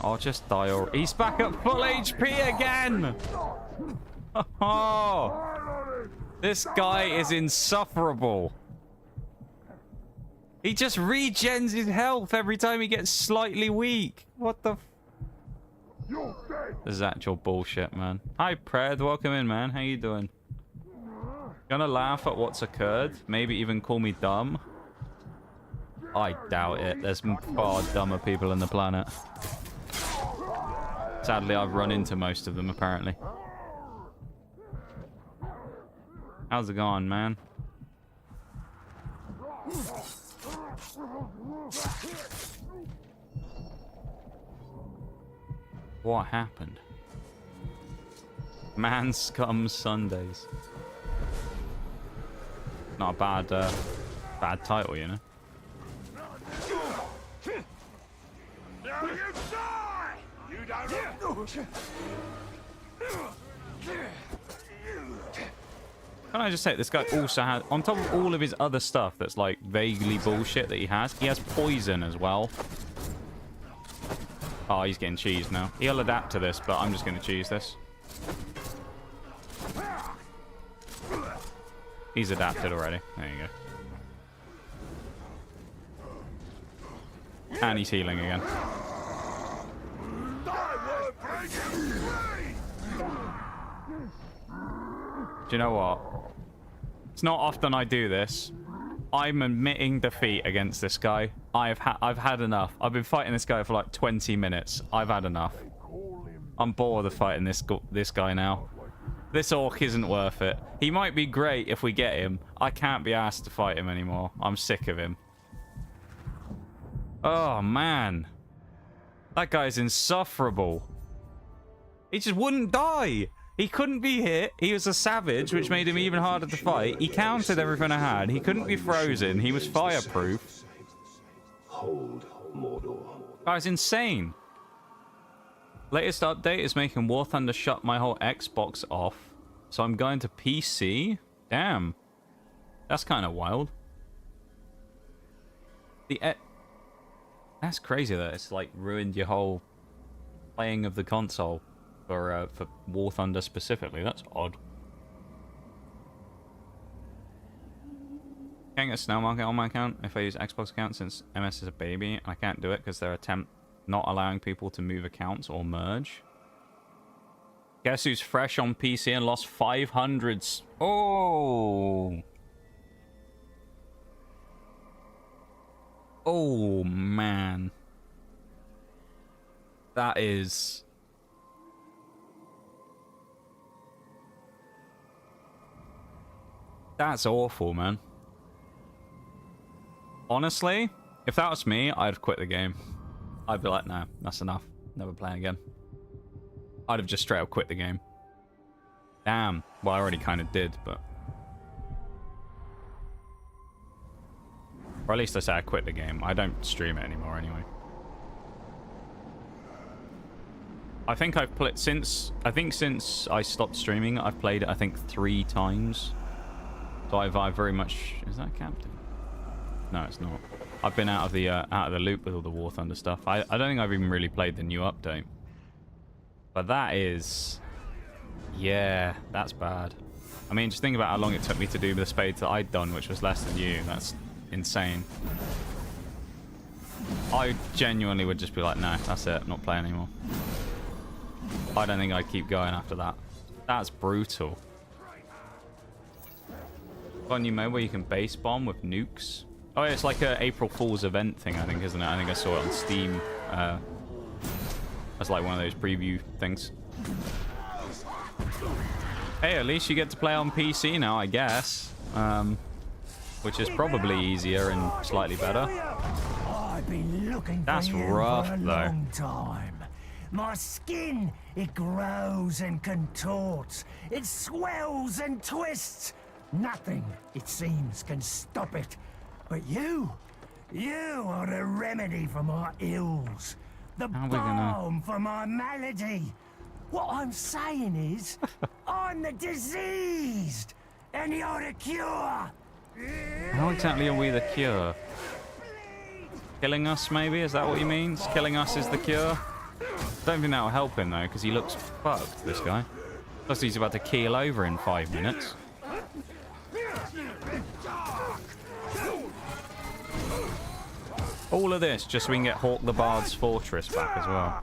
I'll just die or he's back at full HP again. Oh, this guy is insufferable. He just regens his health every time he gets slightly weak. What the? This is actual bullshit, man. Hi, Pred. Welcome in, man. How you doing? Gonna laugh at what's occurred? Maybe even call me dumb? I doubt it. There's far dumber people on the planet. Sadly, I've run into most of them, apparently. How's it going, man? What happened? Man Scum Sundays. Not a bad title, you know? Now you die! You don't. Can I just say, this guy also has, on top of all of his other stuff that's like vaguely bullshit that he has poison as well. Oh, he's getting cheesed now. He'll adapt to this, but I'm just going to cheese this. He's adapted already. There you go. And he's healing again. Do you know what? It's not often I do this. I'm admitting defeat against this guy. I've had enough. I've been fighting this guy for like 20 minutes. I've had enough. I'm bored of fighting this guy now. This orc isn't worth it. He might be great if we get him. I can't be asked to fight him anymore. I'm sick of him. Oh, man. That guy's insufferable. He just wouldn't die. He couldn't be hit. He was a savage, which made him even harder to fight. He countered everything I had. He couldn't be frozen. He was fireproof. Hold Mordor. That was insane. Latest update is making War Thunder shut my whole Xbox off. So I'm going to PC. Damn. That's kind of wild. That's crazy that it's like ruined your whole playing of the console for War Thunder specifically. That's odd. Can't get Snail Market on my account if I use Xbox account since MS is a baby. I can't do it because they're not allowing people to move accounts or merge. Guess who's fresh on PC and lost 500s? Oh! Oh, man. That is... That's awful, man. Honestly, if that was me, I'd quit the game. I'd be like, no, that's enough. Never playing again. I'd have just straight up quit the game. Damn. Well, I already kind of did, but... Or at least I say I quit the game. I don't stream it anymore anyway. I think I've played since I stopped streaming, I've played it, I think, 3 times. So I've very much... Is that Captain? No, it's not. I've been out of the loop with all the War Thunder stuff. I don't think I've even really played the new update. But that is... Yeah, that's bad. I mean, just think about how long it took me to do the spades that I'd done, which was less than you. That's insane. I genuinely would just be like, no, that's it. I'm not playing anymore. I don't think I'd keep going after that. That's brutal. Got a new mode where you can base bomb with nukes. Oh, yeah, it's like a April Fool's event thing, I think, isn't it? I think I saw it on Steam. That's like one of those preview things. Hey, at least you get to play on PC now, I guess. Which is probably easier and slightly better. I've been looking That's for you rough, for a though. long time. My skin, it grows and contorts. It swells and twists. Nothing, it seems, can stop it. But you You are the remedy for my ills. The How are we gonna- balm for my malady. What I'm saying is, I'm the diseased, and you're the cure. How exactly are we the cure? Killing us, maybe? Is that what he means? Killing us is the cure? Don't think that'll help him, though, because he looks fucked, this guy. Plus, he's about to keel over in 5 minutes. All of this just so we can get Hawk the Bard's fortress back as well.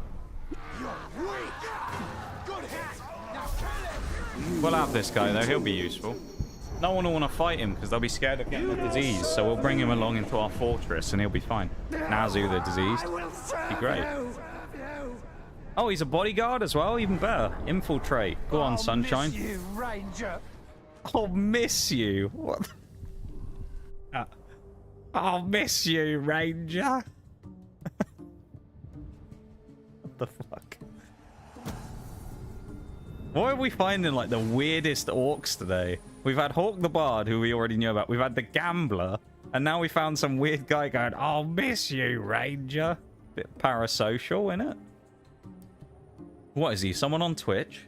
We'll have this guy, though. He'll be useful. No one will want to fight him because they'll be scared of getting the disease, so we'll bring him along into our fortress and he'll be fine. Nazu the diseased. Be great. Oh, he's a bodyguard as well? Even better. Infiltrate. Go on, Sunshine. Miss you, Ranger. I'll miss you. What? I'll miss you, Ranger. What the fuck? Why are we finding like the weirdest orcs today? We've had Hawk the Bard, who we already knew about. We've had the Gambler, and now we found some weird guy going, "I'll miss you, Ranger." Bit parasocial, innit? What is he? Someone on Twitch?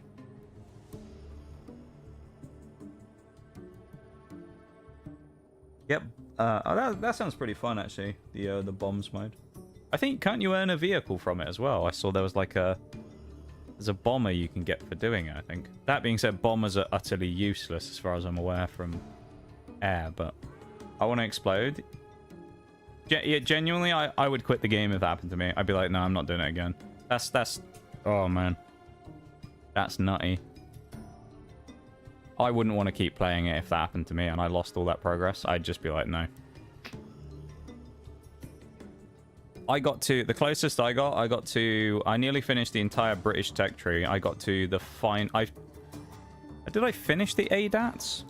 Yep. That sounds pretty fun, actually. The bombs mode. I think, can't you earn a vehicle from it as well? I saw there was like there's a bomber you can get for doing it, I think. That being said, bombers are utterly useless as far as I'm aware from air, but I want to explode. Yeah, genuinely, I would quit the game if that happened to me. I'd be like, no, I'm not doing it again. That's... Oh, man. That's nutty. I wouldn't want to keep playing it if that happened to me and I lost all that progress. I'd just be like, no. I got to... The closest I got to... I nearly finished the entire British tech tree. I got to the fine... Did I finish the ADATs?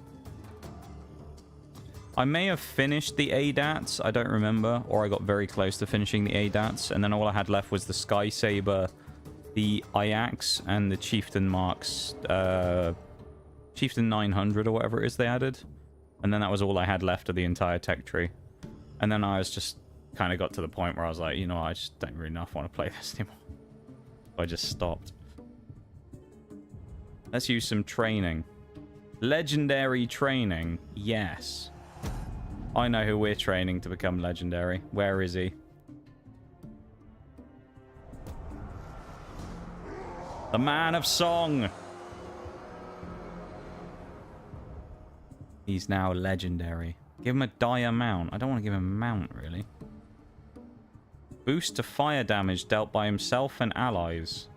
I may have finished the ADATs. I don't remember. Or I got very close to finishing the ADATs. And then all I had left was the Sky Saber, the Ajax, and the Chieftain Marks... Chieftain 900 or whatever it is they added. And then that was all I had left of the entire tech tree. And then I was just... kind of got to the point where I was like, you know, I just don't really know if I want to play this anymore. So I just stopped. Let's use some training. Legendary training. Yes. I know who we're training to become legendary. Where is he? The man of song. He's now legendary. Give him a dire mount. I don't want to give him a mount, really. Boost to fire damage dealt by himself and allies.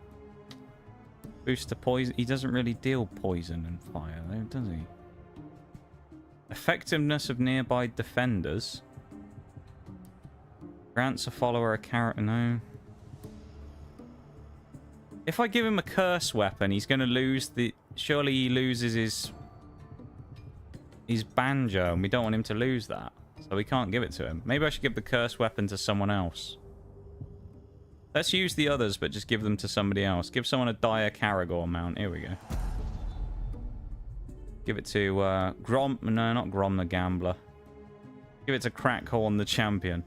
Boost to poison. He doesn't really deal poison and fire, though, does he? Effectiveness of nearby defenders. Grants a follower a character. No. If I give him a curse weapon, he's going to lose the... Surely he loses his banjo, and we don't want him to lose that. So we can't give it to him. Maybe I should give the curse weapon to someone else. Let's use the others, but just give them to somebody else. Give someone a dire Caragor mount. Here we go. Give it to Grom. No, not Grom the Gambler. Give it to Crackhorn the Champion.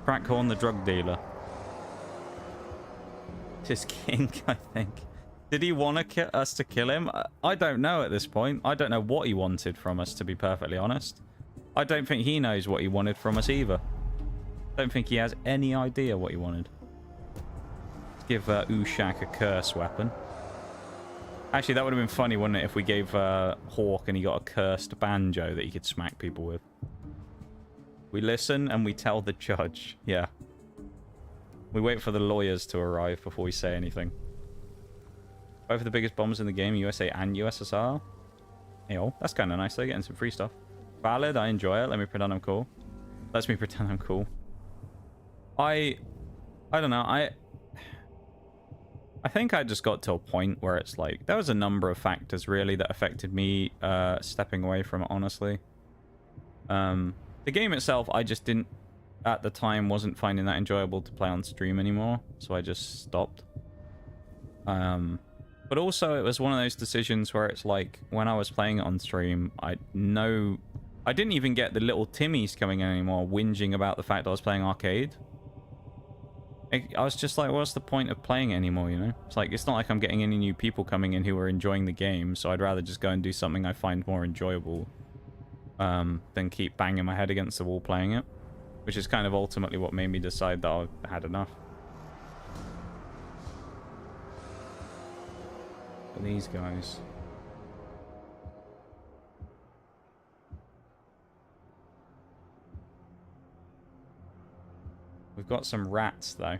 Crackhorn the Drug Dealer. Just King, I think. Did he want us to kill him? I don't know at this point. I don't know what he wanted from us, to be perfectly honest. I don't think he knows what he wanted from us either. Don't think he has any idea what he wanted. Let's give Ushak a curse weapon. Actually, that would have been funny, wouldn't it, if we gave Hawk and he got a cursed banjo that he could smack people with. We listen and we tell the judge. Yeah. We wait for the lawyers to arrive before we say anything. Both of the biggest bombs in the game, USA and USSR. Ew, that's kind of nice. They're getting some free stuff. Valid, I enjoy it. Let me pretend I'm cool. Lets me pretend I'm cool. I don't know. I think I just got to a point where it's like... There was a number of factors, really, that affected me stepping away from it, honestly. The game itself, I just didn't... At the time, wasn't finding that enjoyable to play on stream anymore. So I just stopped. But also, it was one of those decisions where it's like, when I was playing it on stream, I know I didn't even get the little Timmies coming in anymore, whinging about the fact I was playing arcade. I was just like, what's the point of playing it anymore, you know? It's like, it's not like I'm getting any new people coming in who are enjoying the game, so I'd rather just go and do something I find more enjoyable than keep banging my head against the wall playing it. Which is kind of ultimately what made me decide that I had enough. But these guys. We've got some rats, though.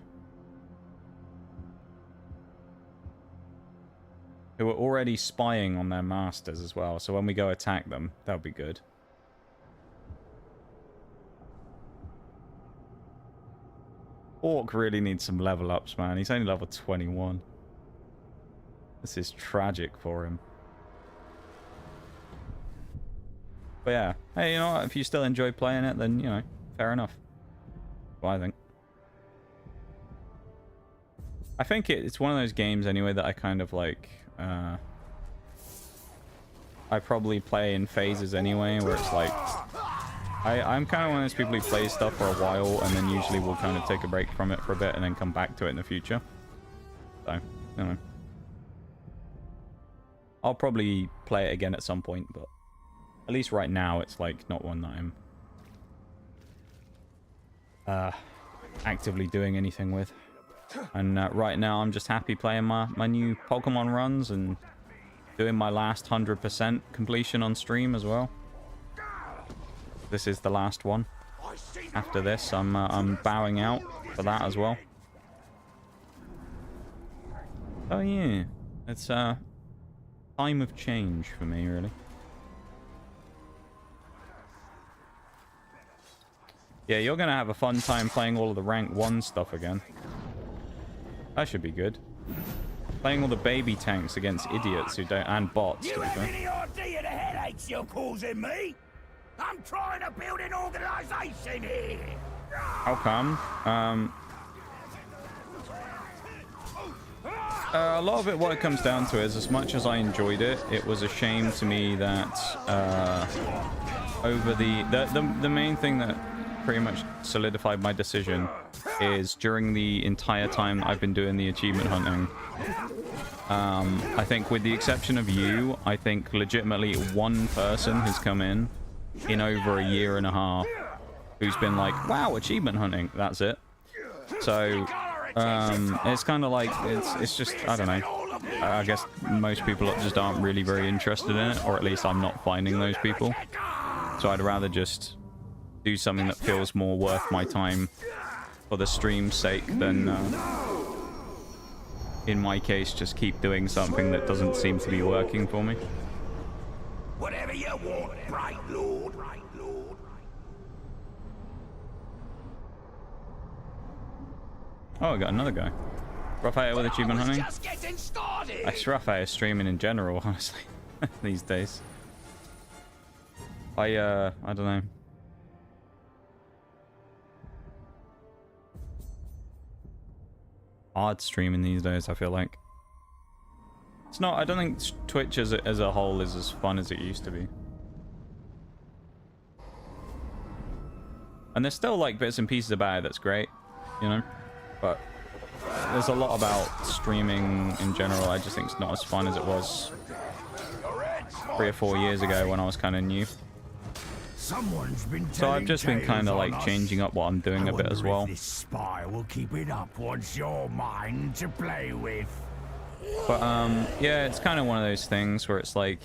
Who are already spying on their masters as well. So when we go attack them, that'll be good. Orc really needs some level ups, man. He's only level 21. This is tragic for him. But yeah. Hey, you know what? If you still enjoy playing it, then, you know, fair enough. Well, I think. I think it's one of those games anyway that I kind of like, I probably play in phases anyway, where it's like, I'm kind of one of those people who plays stuff for a while and then usually will kind of take a break from it for a bit and then come back to it in the future. So, you know. I'll probably play it again at some point, but at least right now it's like not one that I'm actively doing anything with. And right now I'm just happy playing my new Pokemon runs and doing my last 100% completion on stream as well. This is the last one. After this, I'm bowing out for that as well. Oh yeah, it's time of change for me, really. Yeah, you're gonna have a fun time playing all of the rank 1 stuff again. That should be good. Playing all the baby tanks against idiots who don't, and bots, to be fair. Any idea the headaches you're causing me? I'm trying to build an organization here. How come? A lot of it, what it comes down to is, as much as I enjoyed it, it was a shame to me that over the main thing that pretty much solidified my decision is during the entire time I've been doing the achievement hunting. I think with the exception of you, I think legitimately one person has come in over a year and a half who's been like, wow, achievement hunting, that's it. So it's kind of like, it's just, I don't know, I guess most people just aren't really very interested in it, or at least I'm not finding those people. So I'd rather just do something that feels more worth my time for the stream's sake than in my case just keep doing something that doesn't seem to be working for me. Whatever you want, Bright Lord. Oh, I got another guy. Rough out with achievement hunting. Just getting started. It's rough out streaming in general, honestly, these days. I don't know. Hard streaming these days, I feel like. It's not, I don't think Twitch as a whole is as fun as it used to be. And there's still like bits and pieces about it that's great, you know? But there's a lot about streaming in general I just think it's not as fun as it was 3 or 4 years ago when I was kind of new. So I've just been kind of like changing up what I'm doing a bit as well. This spy will keep it up once you're mine to play with. But yeah, it's kind of one of those things where it's like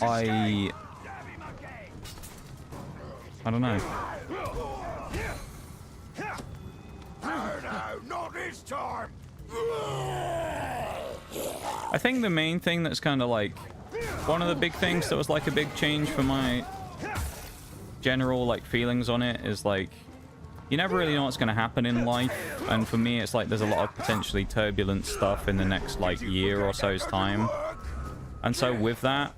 I don't know. No, not this time. I think the main thing that's kind of like one of the big things that was like a big change for my general like feelings on it is like you never really know what's going to happen in life, and for me it's like there's a lot of potentially turbulent stuff in the next like year or so's time, and so with that,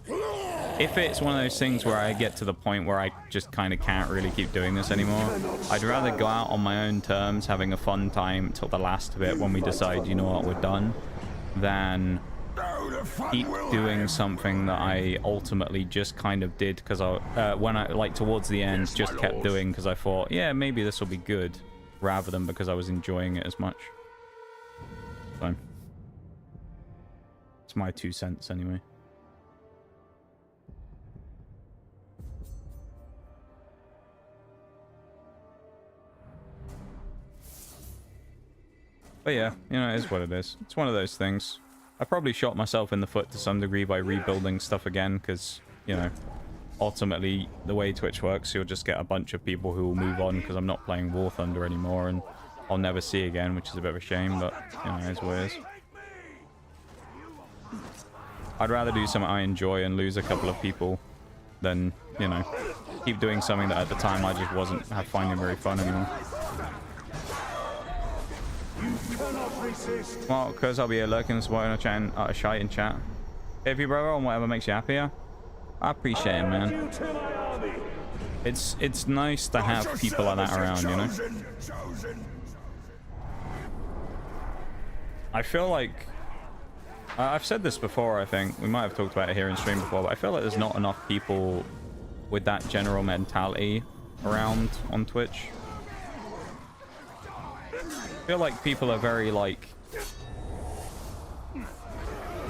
if it's one of those things where I get to the point where I just kind of can't really keep doing this anymore, I'd rather go out on my own terms having a fun time till the last of it when we decide, you know what, we're done, than keep doing something that I ultimately just kind of did because when I like towards the end just kept doing because I thought, yeah, maybe this will be good, rather than because I was enjoying it as much. So it's my 2 cents anyway. But yeah, you know, it is what it is. It's one of those things. I probably shot myself in the foot to some degree by rebuilding stuff again, because, you know, ultimately, the way Twitch works, you'll just get a bunch of people who will move on because I'm not playing War Thunder anymore, and I'll never see again, which is a bit of a shame, but, you know, it is what it is. I'd rather do something I enjoy and lose a couple of people than, you know, keep doing something that at the time I just wasn't finding very fun anymore. Well, because I'll be here lurking, supporting, or chatting, shite in chat. If you brother on whatever makes you happier, I appreciate it, man. It's nice to have people like that around, you know. I feel like I've said this before. I think we might have talked about it here in stream before, but I feel like there's not enough people with that general mentality around on Twitch. I feel like people are very like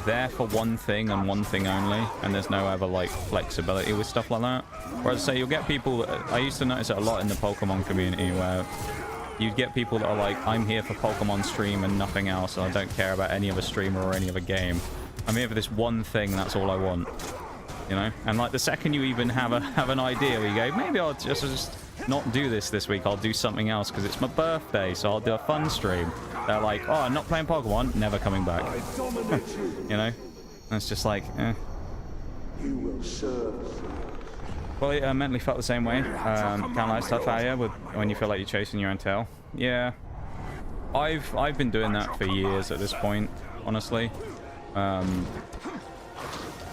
there for one thing and one thing only, and there's no other like flexibility with stuff like that. Whereas say you'll get people, I used to notice it a lot in the Pokemon community, where you'd get people that are like, I'm here for Pokemon stream and nothing else, and I don't care about any other streamer or any other game. I'm here for this one thing, that's all I want, you know. And like the second you even have an idea where you go, maybe I'll just not do this week, I'll do something else because it's my birthday, so I'll do a fun stream. They're like, oh, I'm not playing Pokemon, never coming back. You know? And it's just like, eh. You will serve. Well, I mentally felt the same way. Kind of like stuff out here when you feel like you're chasing your own tail. Yeah. I've been doing that for years at this point, honestly.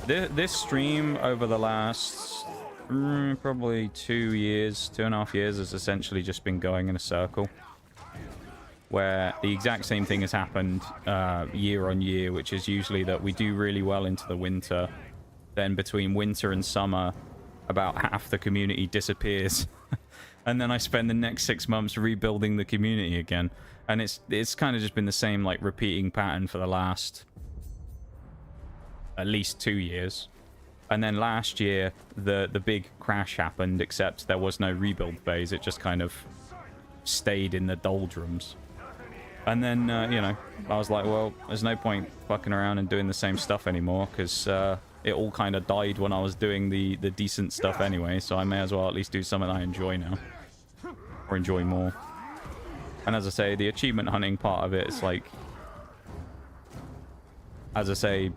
This stream over the last probably 2.5 years has essentially just been going in a circle, where the exact same thing has happened year on year, which is usually that we do really well into the winter, then between winter and summer about half the community disappears and then I spend the next 6 months rebuilding the community again, and it's kind of just been the same like repeating pattern for the last at least 2 years. And then last year the big crash happened, except there was no rebuild phase, it just kind of stayed in the doldrums. And then you know, I was like, well, there's no point fucking around and doing the same stuff anymore, because it all kind of died when I was doing the decent stuff anyway, so I may as well at least do something I enjoy now, or enjoy more. And as I say, the achievement hunting part of it is like, as I say,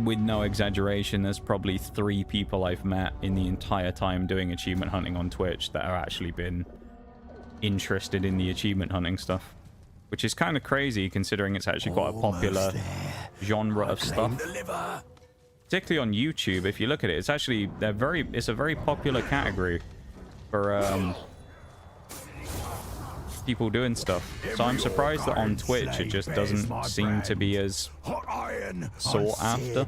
with no exaggeration, there's probably 3 people I've met in the entire time doing achievement hunting on Twitch that have actually been interested in the achievement hunting stuff, which is kind of crazy considering it's actually quite a popular genre of stuff. Particularly on YouTube, if you look at it, it's actually it's a very popular category for people doing stuff. So I'm surprised that on Twitch it just doesn't seem to be as sought after.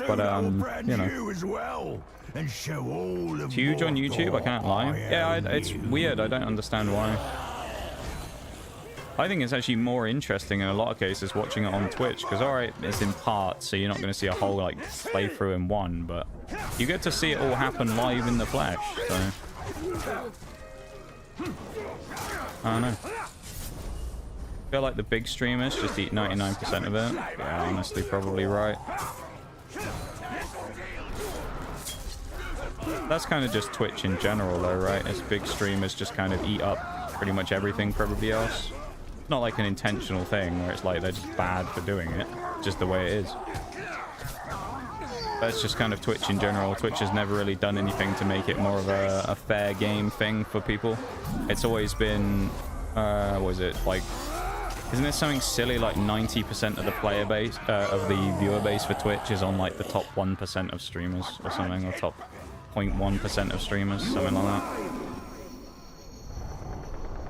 But you know, it's huge on YouTube, I can't lie. Yeah, it's weird, I don't understand why. I think it's actually more interesting in a lot of cases watching it on Twitch, because alright, it's in parts, so you're not going to see a whole like playthrough in one, but you get to see it all happen live in the flesh, so I don't know. I feel like the big streamers just eat 99% of it. Yeah, honestly, probably right. That's kind of just Twitch in general though, right? As big streamers just kind of eat up pretty much everything for everybody else. Not like an intentional thing where it's like they're just bad for doing it, just the way it is. That's just kind of Twitch in general. Twitch has never really done anything to make it more of a fair game thing for people. It's always been what is it, like, isn't it something silly like 90% of the player base of the viewer base for Twitch is on like the top 1% of streamers or something, or top 0.1% of streamers, something like that.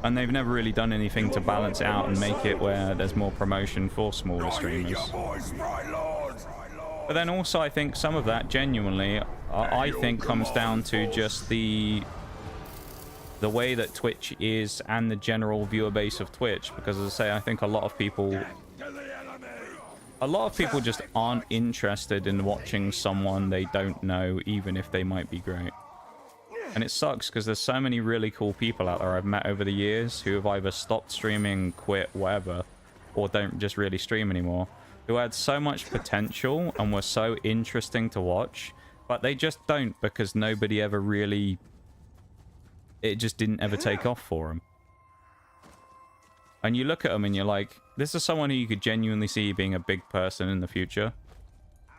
And they've never really done anything to balance it out and make it where there's more promotion for smaller streamers. But then also I think some of that genuinely, I think comes down to just the way that Twitch is and the general viewer base of Twitch. Because as I say, I think a lot of people just aren't interested in watching someone they don't know, even if they might be great. And it sucks because there's so many really cool people out there I've met over the years who have either stopped streaming, quit, whatever, or don't just really stream anymore, who had so much potential and were so interesting to watch, but they just don't because nobody ever really... It just didn't ever take off for them. And you look at them and you're like, this is someone who you could genuinely see being a big person in the future,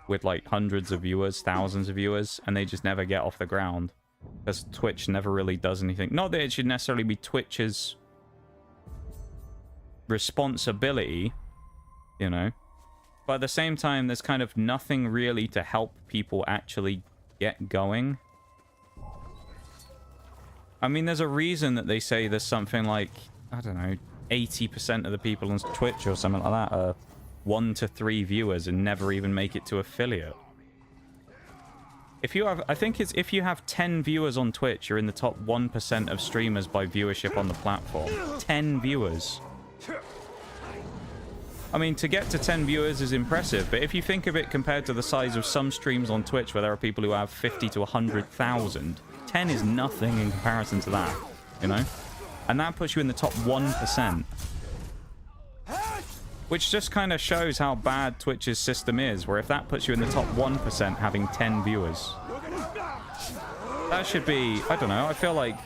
with like hundreds of viewers, thousands of viewers, and they just never get off the ground. Because Twitch never really does anything. Not that it should necessarily be Twitch's responsibility, you know. But at the same time, there's kind of nothing really to help people actually get going. I mean, there's a reason that they say there's something like, I don't know, 80% of the people on Twitch or something like that are 1 to 3 viewers and never even make it to affiliate. If you have, I think it's if you have 10 viewers on Twitch, you're in the top 1% of streamers by viewership on the platform. 10 viewers. I mean, to get to 10 viewers is impressive, but if you think of it compared to the size of some streams on Twitch where there are people who have 50 to 100,000, 10 is nothing in comparison to that, you know? And that puts you in the top 1%. Which just kind of shows how bad Twitch's system is, where if that puts you in the top 1% having 10 viewers, that should be, I don't know, I feel like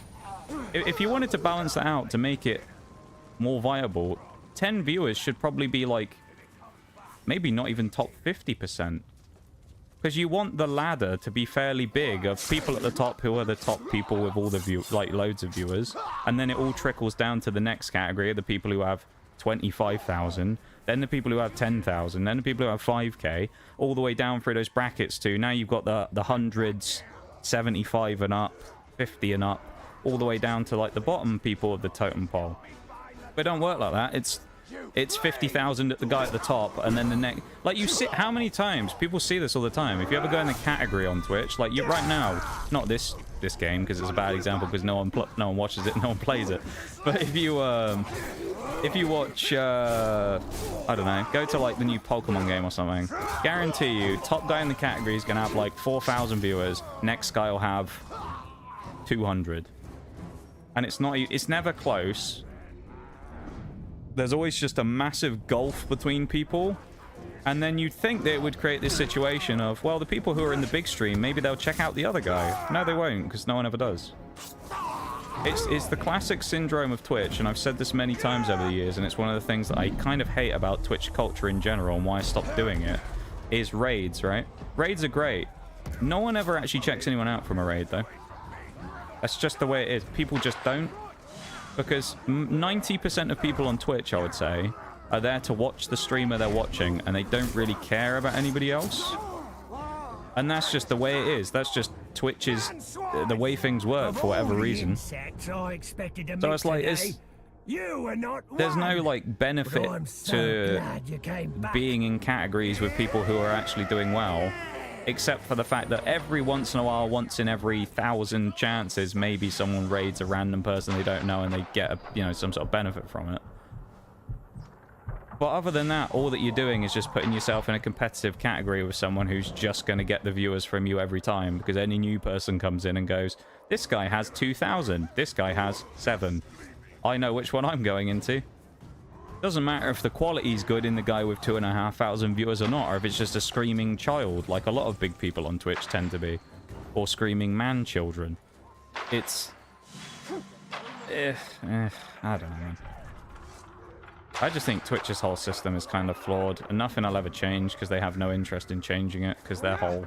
if you wanted to balance that out to make it more viable, 10 viewers should probably be like, maybe not even top 50%. Because you want the ladder to be fairly big of people at the top who are the top people with all the like loads of viewers, and then it all trickles down to the next category of the people who have 25,000, then the people who have 10,000, then the people who have 5k, all the way down through those brackets to now you've got the hundreds, 75 and up, 50 and up, all the way down to like the bottom people of the totem pole. But it don't work like that. It's 50,000 at the guy at the top, and then the next, like, you see how many times people see this all the time. If you ever go in the category on Twitch, like, you right now, not this game because it's a bad example because no one watches it, no one plays it, but if you watch I don't know, go to like the new Pokemon game or something, guarantee you top guy in the category is gonna have like 4,000 viewers, next guy will have 200, and it's never close. There's always just a massive gulf between people. And then you'd think that it would create this situation of, well, the people who are in the big stream, maybe they'll check out the other guy. No, they won't, because no one ever does. It's the classic syndrome of Twitch, and I've said this many times over the years, and it's one of the things that I kind of hate about Twitch culture in general and why I stopped doing it, is raids, right? Raids are great. No one ever actually checks anyone out from a raid, though. That's just the way it is. People just don't. Because 90% of people on Twitch, I would say, are there to watch the streamer they're watching, and they don't really care about anybody else. And that's just the way it is. That's just Twitch's, the way things work for whatever reason. So it's like, there's no like benefit to being in categories with people who are actually doing well, except for the fact that every once in a while, once in every 1,000 chances, maybe someone raids a random person they don't know and they get some sort of benefit from it. But other than that, all that you're doing is just putting yourself in a competitive category with someone who's just going to get the viewers from you every time, because any new person comes in and goes, this guy has 2,000, this guy has 7. I know which one I'm going into. Doesn't matter if the quality's good in the guy with 2,500 viewers or not, or if it's just a screaming child, like a lot of big people on Twitch tend to be, or screaming man children. It's... I don't know, man. I just think Twitch's whole system is kind of flawed, and nothing will ever change because they have no interest in changing it, because their whole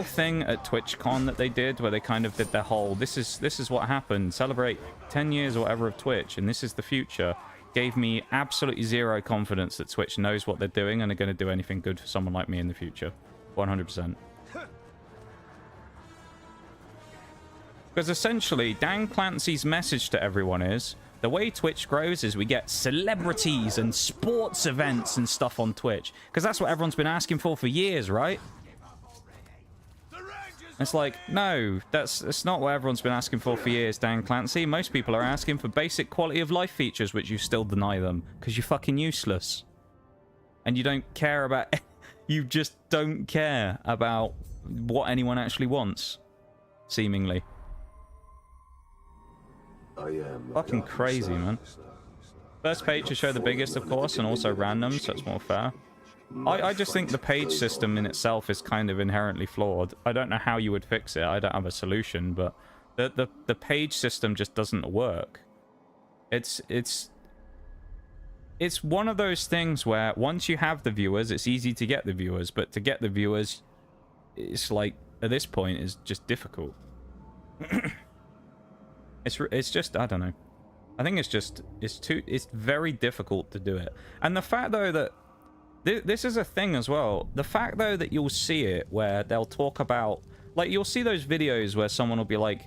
thing at TwitchCon that they did, where they kind of did their whole, this is what happened, celebrate 10 years or whatever of Twitch, and this is the future, gave me absolutely zero confidence that Twitch knows what they're doing and are going to do anything good for someone like me in the future. 100%. Because essentially, Dan Clancy's message to everyone is, the way Twitch grows is we get celebrities and sports events and stuff on Twitch. Because that's what everyone's been asking for years, right? It's like, no, that's not what everyone's been asking for years, Dan Clancy. Most people are asking for basic quality of life features, which you still deny them. Because you're fucking useless. And you don't care about... you just don't care about what anyone actually wants. Seemingly. Fucking crazy, man. First page to show the biggest, of course, and also random, so it's more fair. I just think the page system in itself is kind of inherently flawed. I don't know how you would fix it. I don't have a solution, but the page system just doesn't work. It's one of those things where once you have the viewers, it's easy to get the viewers, but to get the viewers, it's like, at this point, is just difficult. It's just, I don't know. I think it's very difficult to do it. And the fact, though, that this is a thing as well. The fact, though, that you'll see it where they'll talk about... Like, you'll see those videos where someone will be like,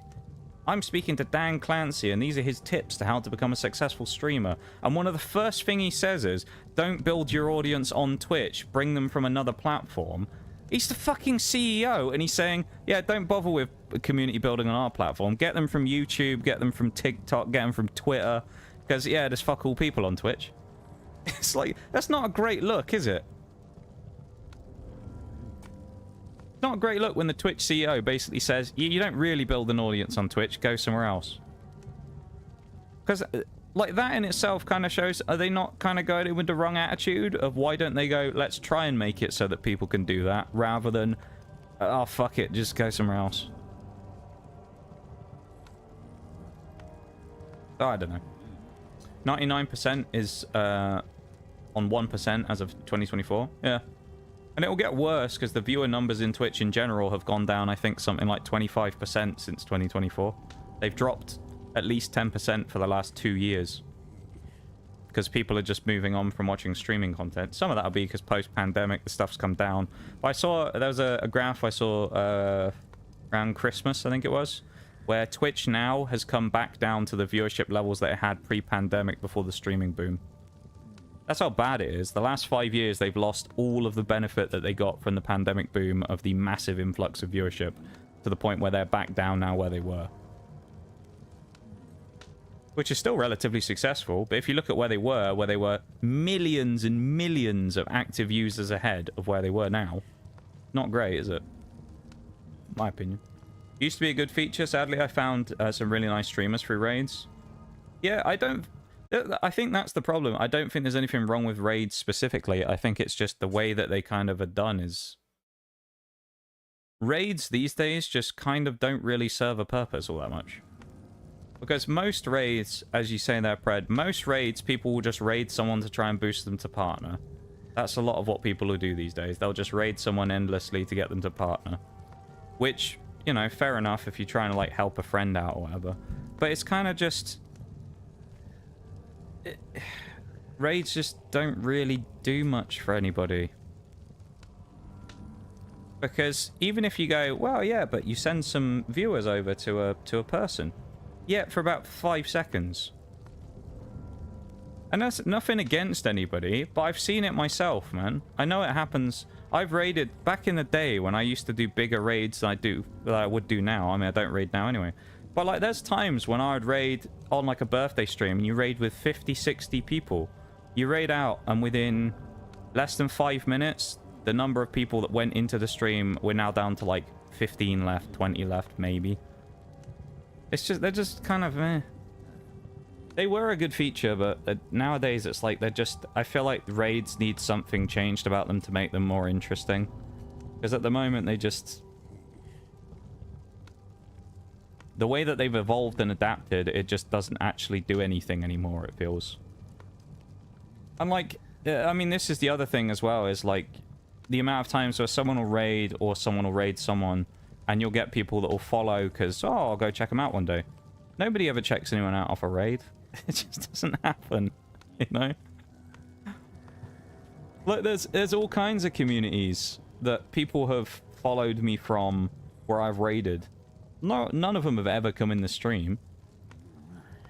I'm speaking to Dan Clancy, and these are his tips to how to become a successful streamer. And one of the first thing he says is, don't build your audience on Twitch. Bring them from another platform. He's the fucking CEO, and he's saying, yeah, don't bother with community building on our platform. Get them from YouTube, get them from TikTok, get them from Twitter. Because, yeah, there's fuck all people on Twitch. It's like, that's not a great look, is it? It's not a great look when the Twitch CEO basically says, you don't really build an audience on Twitch, go somewhere else. Because, like, that in itself kind of shows, are they not kind of going in with the wrong attitude of why don't they go, let's try and make it so that people can do that, rather than, oh, fuck it, just go somewhere else. Oh, I don't know. 99% is on 1% as of 2024. Yeah. And it will get worse because the viewer numbers in Twitch in general have gone down, I think, something like 25% since 2024. They've dropped at least 10% for the last 2 years. Because people are just moving on from watching streaming content. Some of that will be because post-pandemic, the stuff's come down. But I saw, there was a graph I saw around Christmas, I think it was, where Twitch now has come back down to the viewership levels that it had pre-pandemic before the streaming boom. That's how bad it is. The last 5 years, they've lost all of the benefit that they got from the pandemic boom of the massive influx of viewership to the point where they're back down now where they were. Which is still relatively successful, but if you look at where they were millions and millions of active users ahead of where they were now. Not great, is it? My opinion. Used to be a good feature. Sadly, I found some really nice streamers through raids. Yeah, I think that's the problem. I don't think there's anything wrong with raids specifically. I think it's just the way that they kind of are done is... Raids these days just kind of don't really serve a purpose all that much. Because most raids, as you say there, Pred, most raids, people will just raid someone to try and boost them to partner. That's a lot of what people will do these days. They'll just raid someone endlessly to get them to partner. Which, you know, fair enough if you're trying to, like, help a friend out or whatever. But it's kind of just... Raids just don't really do much for anybody. Because even if you go, well, yeah, but you send some viewers over to a person. Yeah, for about 5 seconds. And that's nothing against anybody, but I've seen it myself, man. I know it happens. I've raided back in the day when I used to do bigger raids than I would do now. I mean, I don't raid now anyway. But, like, there's times when I would raid on, like, a birthday stream, and you raid with 50, 60 people. You raid out, and within less than 5 minutes, the number of people that went into the stream, we're now down to, like, 15 left, 20 left, maybe. It's just, they're just kind of, eh. They were a good feature, but nowadays it's like they're just... I feel like raids need something changed about them to make them more interesting. Because at the moment, they just... The way that they've evolved and adapted, it just doesn't actually do anything anymore, it feels. And, like, I mean, this is the other thing as well, is, like, the amount of times where someone will raid or someone will raid someone, and you'll get people that will follow because, oh, I'll go check them out one day. Nobody ever checks anyone out off a raid. It just doesn't happen, you know? Look, there's all kinds of communities that people have followed me from where I've raided. No, none of them have ever come in the stream.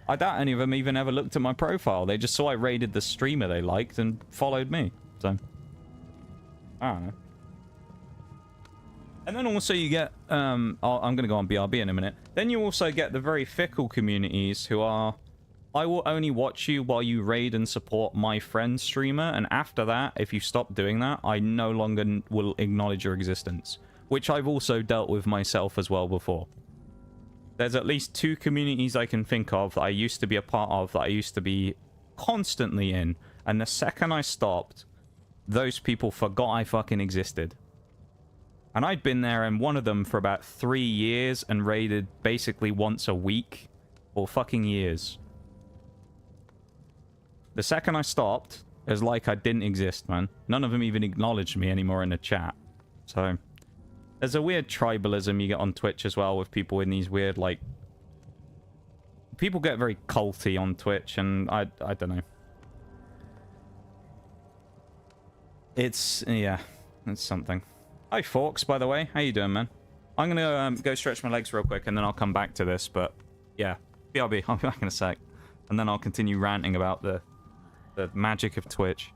I doubt any of them even ever looked at my profile. They just saw I raided the streamer they liked and followed me. So, I don't know. And then also you get, I'm going to go on BRB in a minute. Then you also get the very fickle communities who are, I will only watch you while you raid and support my friend streamer. And after that, if you stop doing that, I no longer will acknowledge your existence. Which I've also dealt with myself as well before. There's at least 2 communities I can think of that I used to be a part of, that I used to be constantly in. And the second I stopped, those people forgot I fucking existed. And I'd been there in one of them for about 3 years and raided basically once a week for fucking years. The second I stopped, it was like I didn't exist, man. None of them even acknowledged me anymore in the chat. So, there's a weird tribalism you get on Twitch as well with people in these weird, like... People get very culty on Twitch, and I don't know. It's, yeah, it's something. Hi, Forks, by the way. How you doing, man? I'm gonna go stretch my legs real quick, and then I'll come back to this, but yeah. BRB, I'll be back in a sec. And then I'll continue ranting about the magic of Twitch.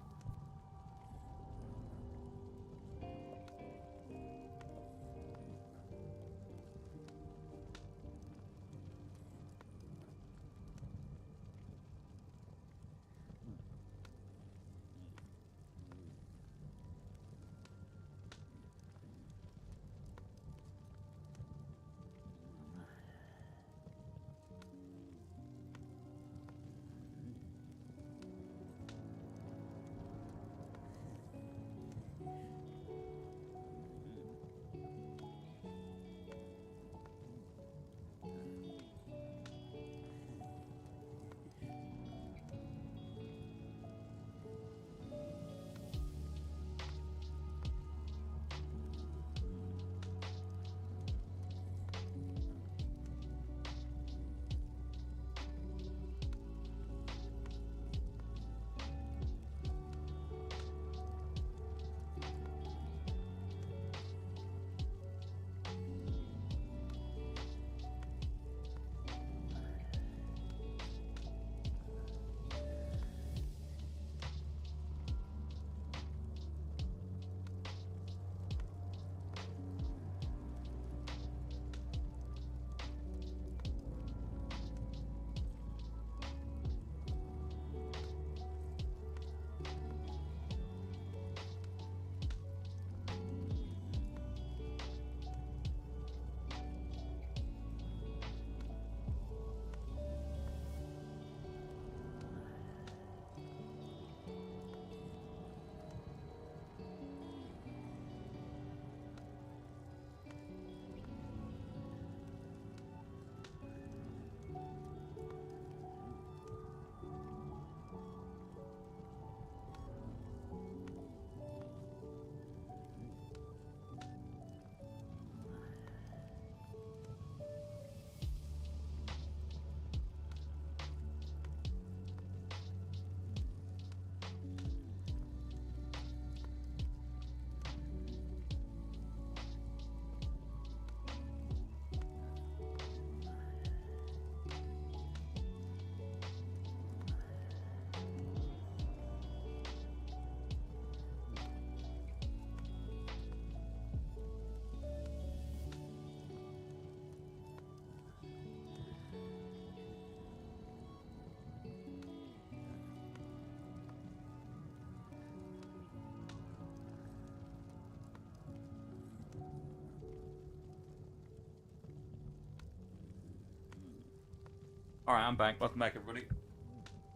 Alright, I'm back. Welcome back, everybody.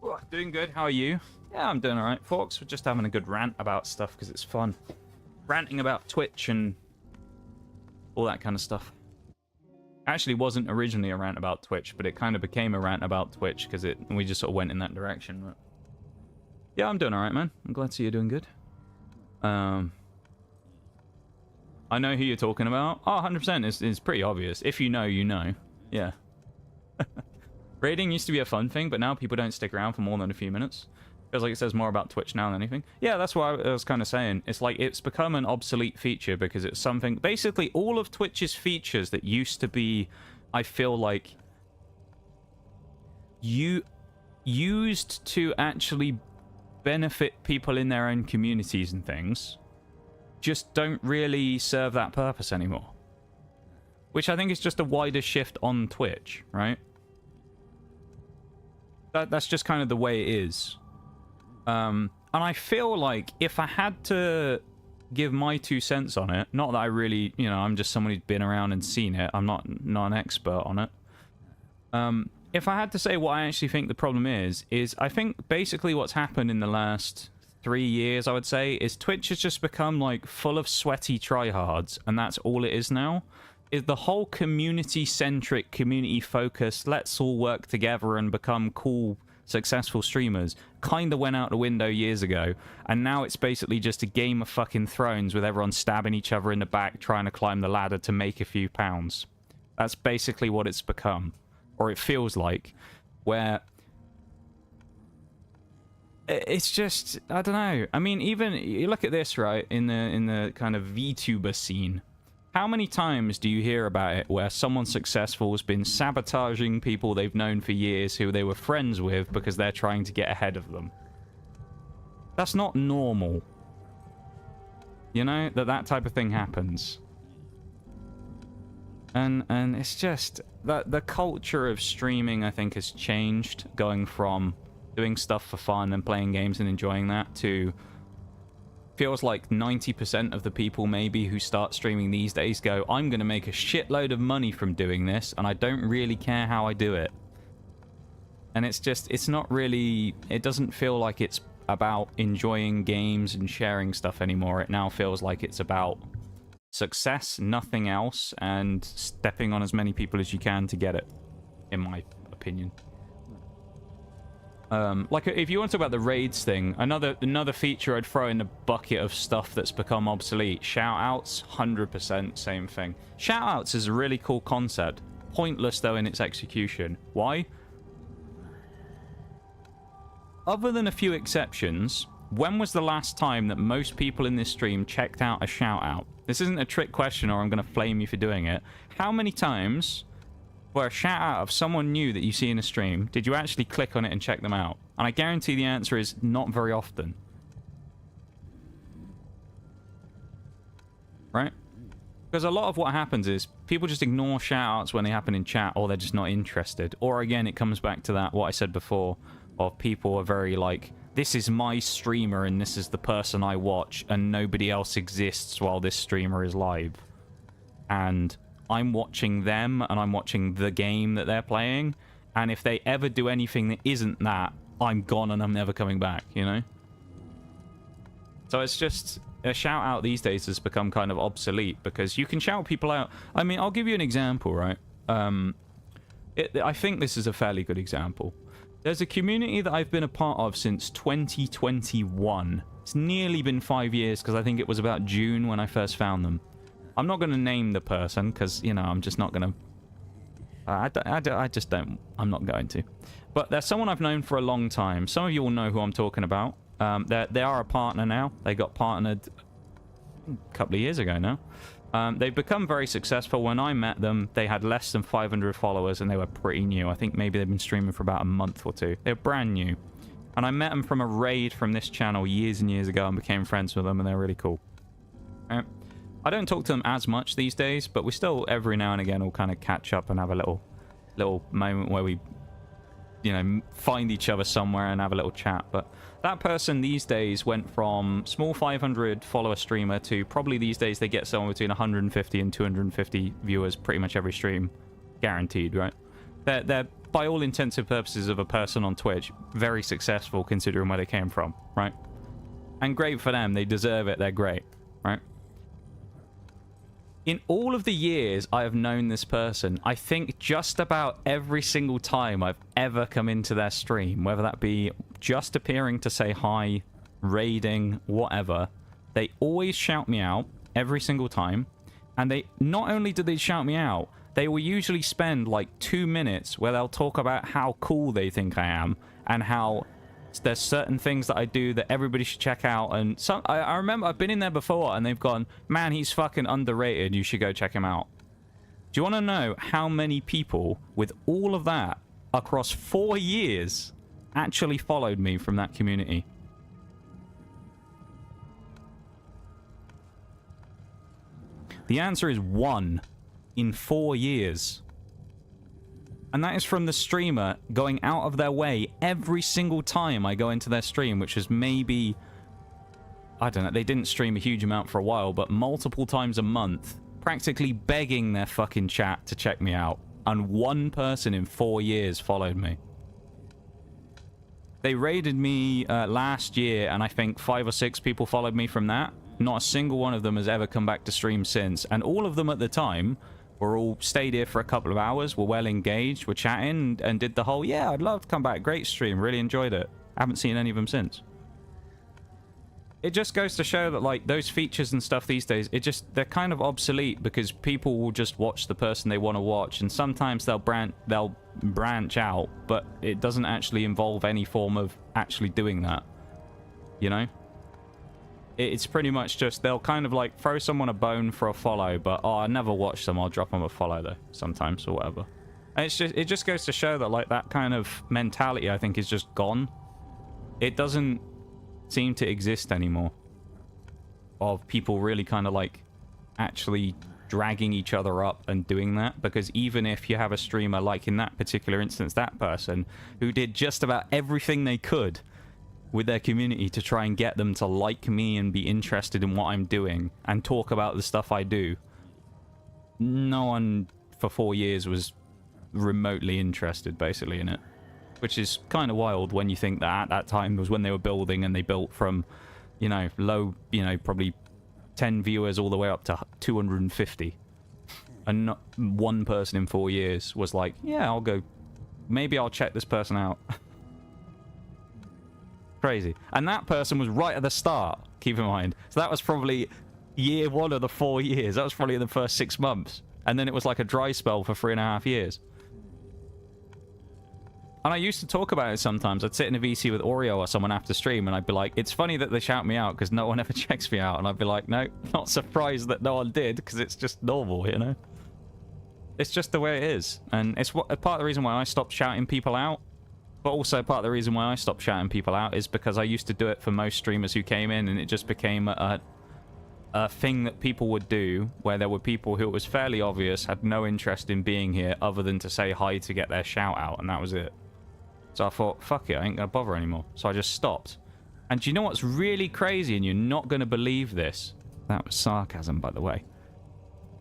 Ooh, doing good. How are you? Yeah, I'm doing alright, folks. We're just having a good rant about stuff because it's fun. Ranting about Twitch and all that kind of stuff. Actually, wasn't originally a rant about Twitch, but it kind of became a rant about Twitch because we just sort of went in that direction. But yeah, I'm doing alright, man. I'm glad to see you're doing good. I know who you're talking about. Oh, 100%. It's pretty obvious. If you know, you know. Yeah. Raiding used to be a fun thing, but now people don't stick around for more than a few minutes. Feels like it says more about Twitch now than anything. Yeah, that's what I was kind of saying. It's like it's become an obsolete feature because it's something... Basically, all of Twitch's features that used to be, I feel like, used to actually benefit people in their own communities and things, just don't really serve that purpose anymore. Which I think is just a wider shift on Twitch, right? That's just kind of the way it is. And I feel like if I had to give my 2 cents on it, not that I really, you know, I'm just someone who's been around and seen it, I'm not an expert on it. If I had to say what I actually think the problem is I think basically what's happened in the last 3 years, I would say, is Twitch has just become like full of sweaty tryhards, and that's all it is now. Is the whole community-centric, community-focused, let's all work together and become cool, successful streamers kind of went out the window years ago, and now it's basically just a game of fucking Thrones with everyone stabbing each other in the back trying to climb the ladder to make a few pounds. That's basically what it's become, or it feels like, where it's just, I don't know. I mean, even you look at this, right, in the kind of VTuber scene. How many times do you hear about it where someone successful has been sabotaging people they've known for years who they were friends with because they're trying to get ahead of them? That's not normal. You know, that type of thing happens. And it's just that the culture of streaming, I think, has changed, going from doing stuff for fun and playing games and enjoying that to... Feels like 90% of the people maybe who start streaming these days go, I'm going to make a shitload of money from doing this, and I don't really care how I do it. And it's just, it's not really, it doesn't feel like it's about enjoying games and sharing stuff anymore. It now feels like it's about success, nothing else, and stepping on as many people as you can to get it, in my opinion. Like, if you want to talk about the raids thing, another feature I'd throw in the bucket of stuff that's become obsolete. Shoutouts, 100% same thing. Shoutouts is a really cool concept. Pointless, though, in its execution. Why? Other than a few exceptions, when was the last time that most people in this stream checked out a shoutout? This isn't a trick question or I'm going to flame you for doing it. How many times... where a shout out of someone new that you see in a stream, did you actually click on it and check them out? And I guarantee the answer is not very often. Right? Because a lot of what happens is people just ignore shout outs when they happen in chat, or they're just not interested. Or again, it comes back to that, what I said before, of people are very like, this is my streamer and this is the person I watch, and nobody else exists while this streamer is live. And... I'm watching them, and I'm watching the game that they're playing, and if they ever do anything that isn't that, I'm gone and I'm never coming back, you know? So it's just... a shout-out these days has become kind of obsolete, because you can shout people out... I mean, I'll give you an example, right? I think this is a fairly good example. There's a community that I've been a part of since 2021. It's nearly been 5 years, because I think it was about June when I first found them. I'm not going to name the person because, you know, I'm just not going to... I just don't... I'm not going to. But there's someone I've known for a long time. Some of you will know who I'm talking about. They are a partner now. They got partnered a couple of years ago now. They've become very successful. When I met them, they had less than 500 followers and they were pretty new. I think maybe they've been streaming for about a month or two. They're brand new. And I met them from a raid from this channel years and years ago and became friends with them, and they're really cool. I don't talk to them as much these days, but we still, every now and again, will kind of catch up and have a little moment where we, you know, find each other somewhere and have a little chat. But that person these days went from small 500 follower streamer to probably these days they get somewhere between 150 and 250 viewers pretty much every stream. Guaranteed, right? They're, by all intents and purposes of a person on Twitch, very successful considering where they came from, right? And great for them. They deserve it. They're great, right? In all of the years I have known this person, I think just about every single time I've ever come into their stream, whether that be just appearing to say hi, raiding, whatever, they always shout me out every single time. And they not only do they shout me out, they will usually spend like 2 minutes where they'll talk about how cool they think I am and how there's certain things that I do that everybody should check out. And some, I remember I've been in there before and they've gone, man, he's fucking underrated. You should go check him out. Do you want to know how many people with all of that across 4 years actually followed me from that community? The answer is 1 in 4 years. And that is from the streamer going out of their way every single time I go into their stream, which is maybe, I don't know, they didn't stream a huge amount for a while, but multiple times a month, practically begging their fucking chat to check me out. And 1 person in 4 years followed me. They raided me last year, and I think 5 or 6 people followed me from that. Not a single one of them has ever come back to stream since. And all of them at the time were all stayed here for a couple of hours, were well engaged, were chatting, and did the whole, yeah, I'd love to come back. Great stream, really enjoyed it. Haven't seen any of them since. It just goes to show that, like, those features and stuff these days, they're kind of obsolete because people will just watch the person they want to watch, and sometimes they'll branch out, but it doesn't actually involve any form of actually doing that, you know? It's pretty much just they'll kind of like throw someone a bone for a follow, but oh, I never watch them. I'll drop them a follow though sometimes or whatever. And it just goes to show that like that kind of mentality I think is just gone. It doesn't seem to exist anymore. Of people really kind of like actually dragging each other up and doing that, because even if you have a streamer like in that particular instance, that person who did just about everything they could with their community to try and get them to like me and be interested in what I'm doing and talk about the stuff I do, no one for 4 years was remotely interested basically in it, which is kind of wild when you think that at that time was when they were building, and they built from, you know, low, you know, probably 10 viewers all the way up to 250, and not 1 person in 4 years was like, yeah, I'll go, maybe I'll check this person out. Crazy. And that person was right at the start, keep in mind. So that was probably year 1 of the 4 years. That was probably in the first 6 months. And then it was like a dry spell for 3.5 years. And I used to talk about it sometimes. I'd sit in a VC with Oreo or someone after stream, and I'd be like, it's funny that they shout me out because no one ever checks me out. And I'd be like, no, not surprised that no one did, because it's just normal, you know? It's just the way it is. And it's part of the reason why I stopped shouting people out. But also part of the reason why I stopped shouting people out is because I used to do it for most streamers who came in, and it just became a thing that people would do where there were people who it was fairly obvious had no interest in being here other than to say hi to get their shout out, and that was it. So I thought, fuck it, I ain't gonna bother anymore. So I just stopped. And do you know what's really crazy, and you're not gonna believe this? That was sarcasm, by the way.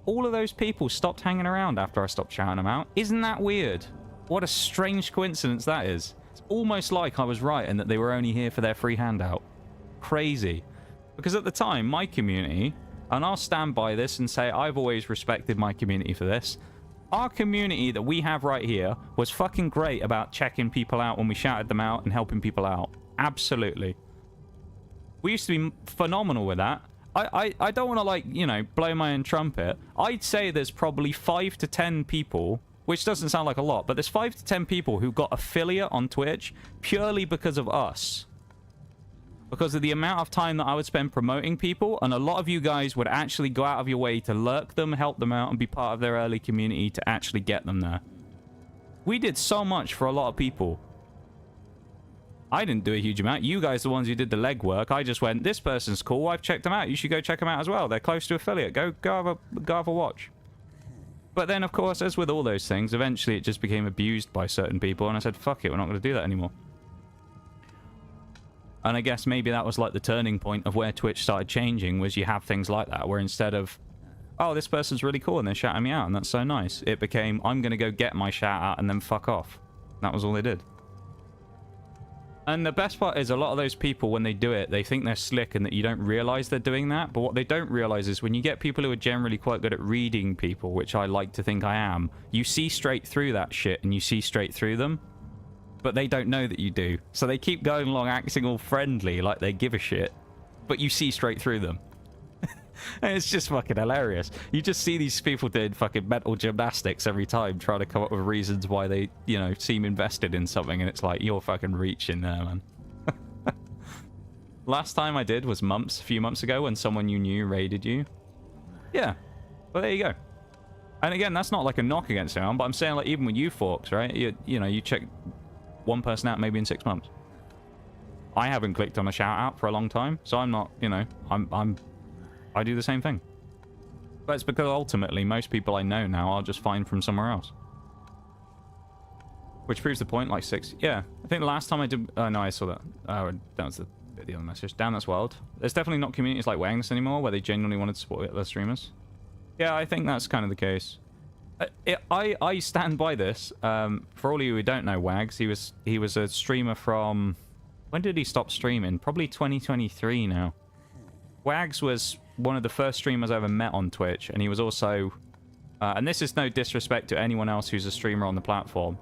All of those people stopped hanging around after I stopped shouting them out. Isn't that weird? What a strange coincidence that is. It's almost like I was right and that they were only here for their free handout. Crazy. Because at the time, my community, and I'll stand by this and say I've always respected my community for this, our community that we have right here was fucking great about checking people out when we shouted them out and helping people out. Absolutely. We used to be phenomenal with that. I don't want to, like, you know, blow my own trumpet. I'd say there's probably 5 to 10 people, which doesn't sound like a lot, but there's 5 to 10 people who got affiliate on Twitch purely because of us. Because of the amount of time that I would spend promoting people, and a lot of you guys would actually go out of your way to lurk them, help them out, and be part of their early community to actually get them there. We did so much for a lot of people. I didn't do a huge amount. You guys are the ones who did the legwork. I just went, this person's cool, I've checked them out. You should go check them out as well. They're close to affiliate. Go have a watch. But then, of course, as with all those things, eventually it just became abused by certain people, and I said, fuck it, we're not going to do that anymore. And I guess maybe that was like the turning point of where Twitch started changing, was you have things like that, where instead of, oh, this person's really cool and they're shouting me out and that's so nice, it became, I'm going to go get my shout out and then fuck off. That was all they did. And the best part is a lot of those people, when they do it, they think they're slick and that you don't realize they're doing that. But what they don't realize is when you get people who are generally quite good at reading people, which I like to think I am, you see straight through that shit and you see straight through them. But they don't know that you do. So they keep going along acting all friendly like they give a shit. But you see straight through them. And it's just fucking hilarious. You just see these people doing fucking mental gymnastics every time, trying to come up with reasons why they, you know, seem invested in something, and it's like, you're fucking reaching there, man. Last time I did was a few months ago when someone you knew raided you. Yeah. Well, there you go. And again, that's not like a knock against anyone, but I'm saying like even with you forks, right? You know, you check one person out maybe in 6 months. I haven't clicked on a shout out for a long time, so I'm not, you know, I do the same thing. But it's because ultimately most people I know now I'll just find from somewhere else. Which proves the point, like 6. Yeah, I think the last time I did... Oh, no, I saw that. Oh, that was the other message. Damn, that's wild. There's definitely not communities like Wagnus anymore where they genuinely wanted to support their streamers. Yeah, I think that's kind of the case. I stand by this. For all of you who don't know Wags, he was a streamer from... When did he stop streaming? Probably 2023 now. Wags was one of the first streamers I ever met on Twitch, and he was also... and this is no disrespect to anyone else who's a streamer on the platform.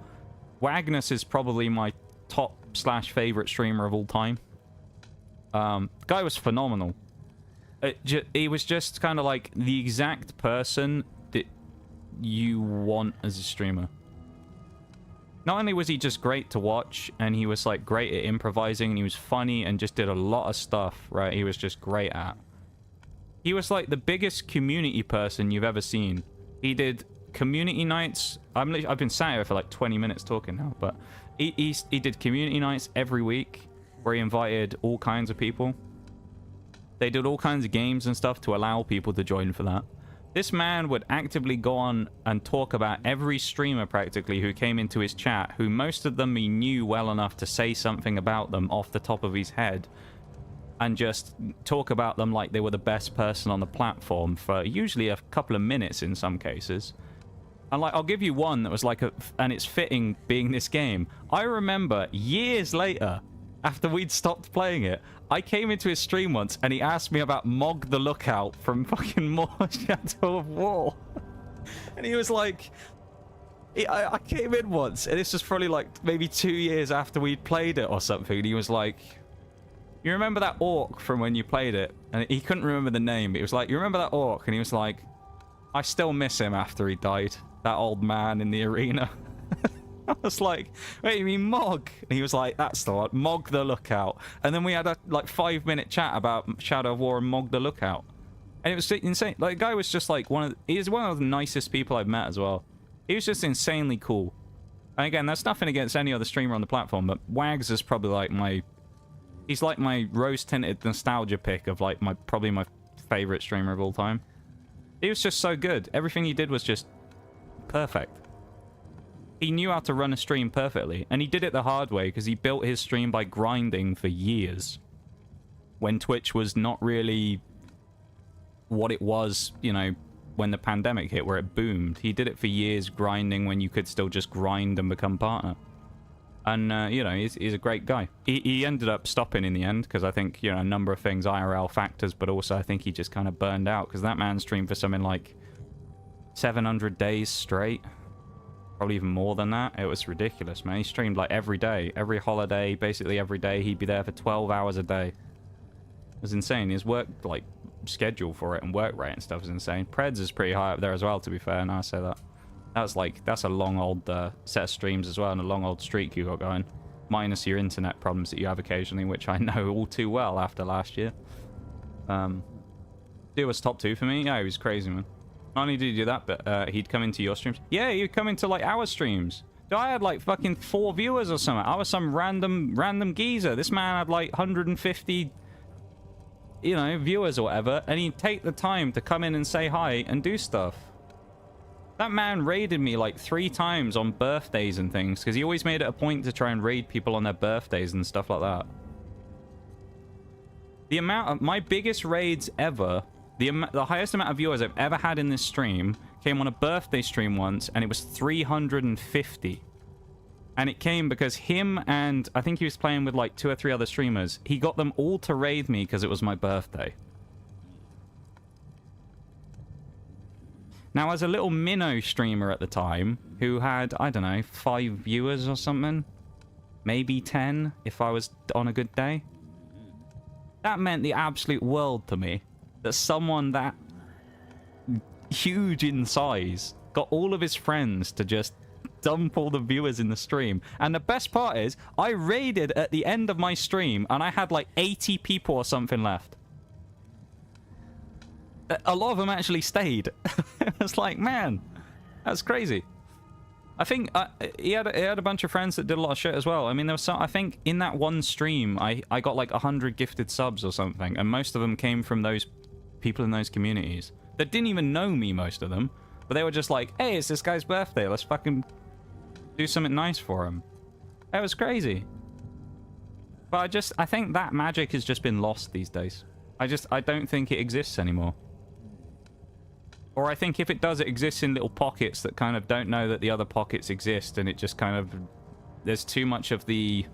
Wagnus is probably my top/favorite streamer of all time. Guy was phenomenal. He was just kind of like the exact person that you want as a streamer. Not only was he just great to watch, and he was like great at improvising, and he was funny and just did a lot of stuff, right? He was just great at. He was like the biggest community person you've ever seen. He did community nights. I've been sat here for like 20 minutes talking now, but he did community nights every week where he invited all kinds of people. They did all kinds of games and stuff to allow people to join for that. This man would actively go on and talk about every streamer practically who came into his chat, who most of them he knew well enough to say something about them off the top of his head, and just talk about them like they were the best person on the platform for usually a couple of minutes in some cases. And like, I'll give you one that was like and it's fitting being this game. I remember years later, after we'd stopped playing it, I came into his stream once and he asked me about Mog the Lookout from fucking more Shadow of War. And he was like, I came in once, and this was probably like maybe 2 years after we'd played it or something, and he was like, you remember that orc from when you played it? And he couldn't remember the name, but he was like, you remember that orc? And he was like, I still miss him after he died. That old man in the arena. I was like, wait, you mean Mog? And he was like, that's the one, Mog the Lookout. And then we had a like 5-minute chat about Shadow of War and Mog the Lookout. And it was insane. Like, the guy was just like he's one of the nicest people I've met as well. He was just insanely cool. And again, that's nothing against any other streamer on the platform, but Wags is probably like he's like my rose-tinted nostalgia pick of like probably my favorite streamer of all time. He was just so good. Everything he did was just perfect. He knew how to run a stream perfectly, and he did it the hard way because he built his stream by grinding for years. When Twitch was not really what it was, you know, when the pandemic hit, where it boomed. He did it for years grinding when you could still just grind and become partner. And, you know, he's a great guy. He ended up stopping in the end because I think, you know, a number of things, IRL factors, but also I think he just kind of burned out because that man streamed for something like 700 days straight. Probably even more than that. It was ridiculous, man. He streamed like every day, every holiday, basically every day. He'd be there for 12 hours a day. It was insane. His work, like, schedule for it and work rate and stuff is insane. Preds is pretty high up there as well, to be fair, now I say that. That's a long old set of streams as well, and a long old streak you got going. Minus your internet problems that you have occasionally, which I know all too well after last year. Dude was top 2 for me. Yeah, he was crazy, man. Not only did he do that, but he'd come into your streams. Yeah, he'd come into like our streams. So I had like fucking 4 viewers or something. I was some random geezer. This man had like 150, you know, viewers or whatever, and he'd take the time to come in and say hi and do stuff. That man raided me like 3 times on birthdays and things, because he always made it a point to try and raid people on their birthdays and stuff like that. The amount of my biggest raids ever, the highest amount of viewers I've ever had in this stream came on a birthday stream once, and it was 350. And it came because him and I think he was playing with like 2 or 3 other streamers. He got them all to raid me because it was my birthday. Now, as a little minnow streamer at the time, who had, I don't know, 5 viewers or something, maybe 10 if I was on a good day, that meant the absolute world to me. That someone that huge in size got all of his friends to just dump all the viewers in the stream. And the best part is, I raided at the end of my stream, and I had like 80 people or something left. A lot of them actually stayed. It's like, man, that's crazy. I think he had a bunch of friends that did a lot of shit as well. I mean, there was some, I think in that one stream, I got like 100 gifted subs or something, and most of them came from those people in those communities that didn't even know me, most of them, but they were just like, hey, it's this guy's birthday, let's fucking do something nice for him. It was crazy. But I think that magic has just been lost these days. I don't think it exists anymore. Or I think if it does, it exists in little pockets that kind of don't know that the other pockets exist, and it just kind of... There's too much of the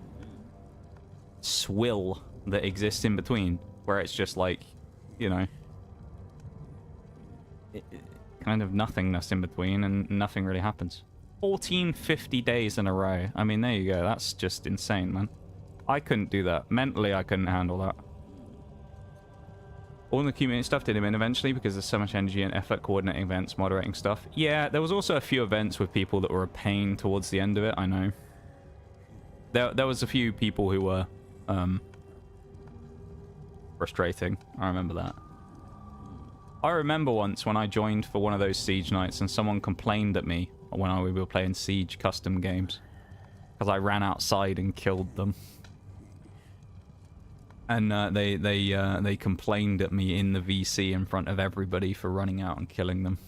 swill that exists in between, where it's just like, you know... kind of nothingness in between, and nothing really happens. 1450 days in a row. I mean, there you go. That's just insane, man. I couldn't do that. Mentally, I couldn't handle that. All the community stuff did him in eventually because there's so much energy and effort coordinating events, moderating stuff. Yeah, there was also a few events with people that were a pain towards the end of it, I know. There was a few people who were frustrating. I remember that. I remember once when I joined for one of those siege nights and someone complained at me when we were playing siege custom games because I ran outside and killed them. And they complained at me in the VC in front of everybody for running out and killing them.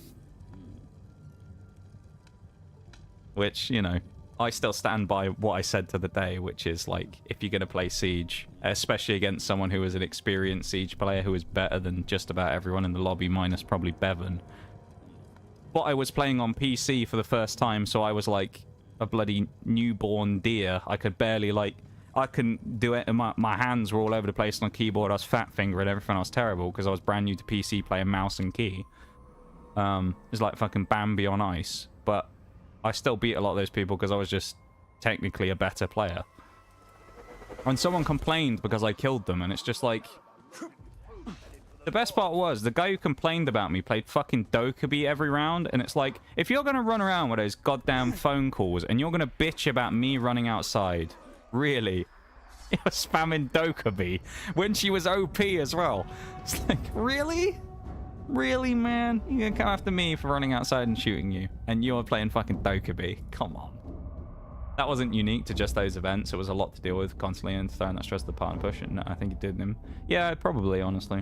Which, you know, I still stand by what I said to the day, which is like, if you're going to play Siege, especially against someone who is an experienced Siege player who is better than just about everyone in the lobby, minus probably Bevan. But I was playing on PC for the first time, so I was like a bloody newborn deer. I could barely, like... I couldn't do it, and my hands were all over the place on the keyboard. I was fat fingering everything. I was terrible because I was brand new to PC playing mouse and key. It's like fucking Bambi on ice. But I still beat a lot of those people because I was just technically a better player. And someone complained because I killed them, and it's just like... The best part was, the guy who complained about me played fucking Dokkaebi every round, and it's like, if you're going to run around with those goddamn phone calls, and you're going to bitch about me running outside... Really? You're spamming Dokkaebi when she was OP as well. It's like, really? Really, man? You're gonna come after me for running outside and shooting you, and you're playing fucking Dokkaebi? Come on. That wasn't unique to just those events. It was a lot to deal with constantly, and throwing that stress to the part and push, and I think it did him. Yeah, probably, honestly.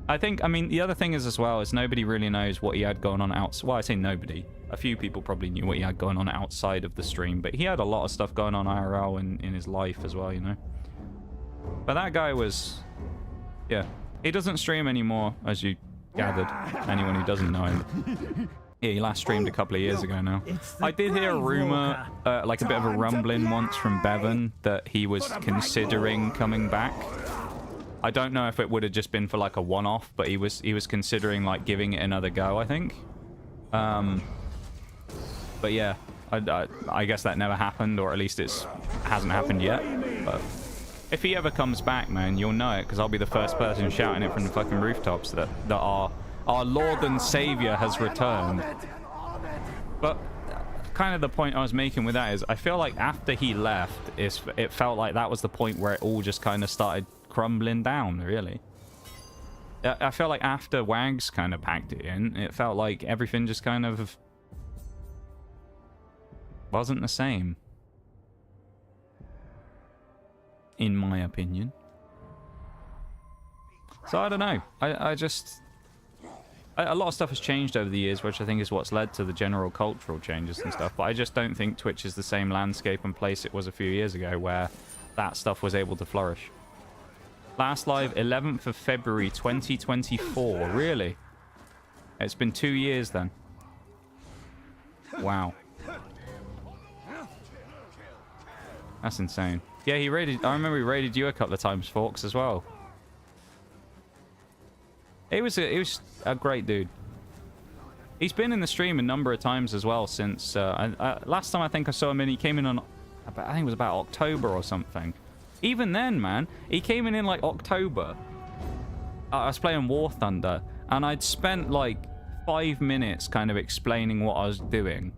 I think, I mean, the other thing is as well, is nobody really knows what he had going on outside. Well, I say nobody. A few people probably knew what he had going on outside of the stream, but he had a lot of stuff going on IRL in his life as well, you know? But that guy was... Yeah. He doesn't stream anymore, as you gathered. Anyone who doesn't know him. Yeah, he last streamed a couple of years ago now. I did hear a rumor, like a bit of a rumbling once from Bevan, that he was considering coming back. I don't know if it would have just been for like a one-off, but he was considering like giving it another go, I think. But yeah, I guess that never happened, or at least it hasn't happened yet. But if he ever comes back, man, you'll know it, because I'll be the first person shouting it from the fucking rooftops that our Lord and Savior has returned. But kind of the point I was making with that is, I feel like after he left, it felt like that was the point where it all just kind of started crumbling down, really. I felt like after Wags kind of packed it in, it felt like everything just kind of wasn't the same, in my opinion. So I don't know. I just... A lot of stuff has changed over the years, which I think is what's led to the general cultural changes and stuff, but I just don't think Twitch is the same landscape and place it was a few years ago, where that stuff was able to flourish. Last live, 11th of February 2024. Really? It's been 2 years then. Wow. That's insane. Yeah, he raided... I remember he raided you a couple of times, Forks, as well. He was a great dude. He's been in the stream a number of times as well since... last time I think I saw him in, he came in on... I think it was about October or something. Even then, man, he came in like October. I was playing War Thunder, and I'd spent like 5 minutes kind of explaining what I was doing.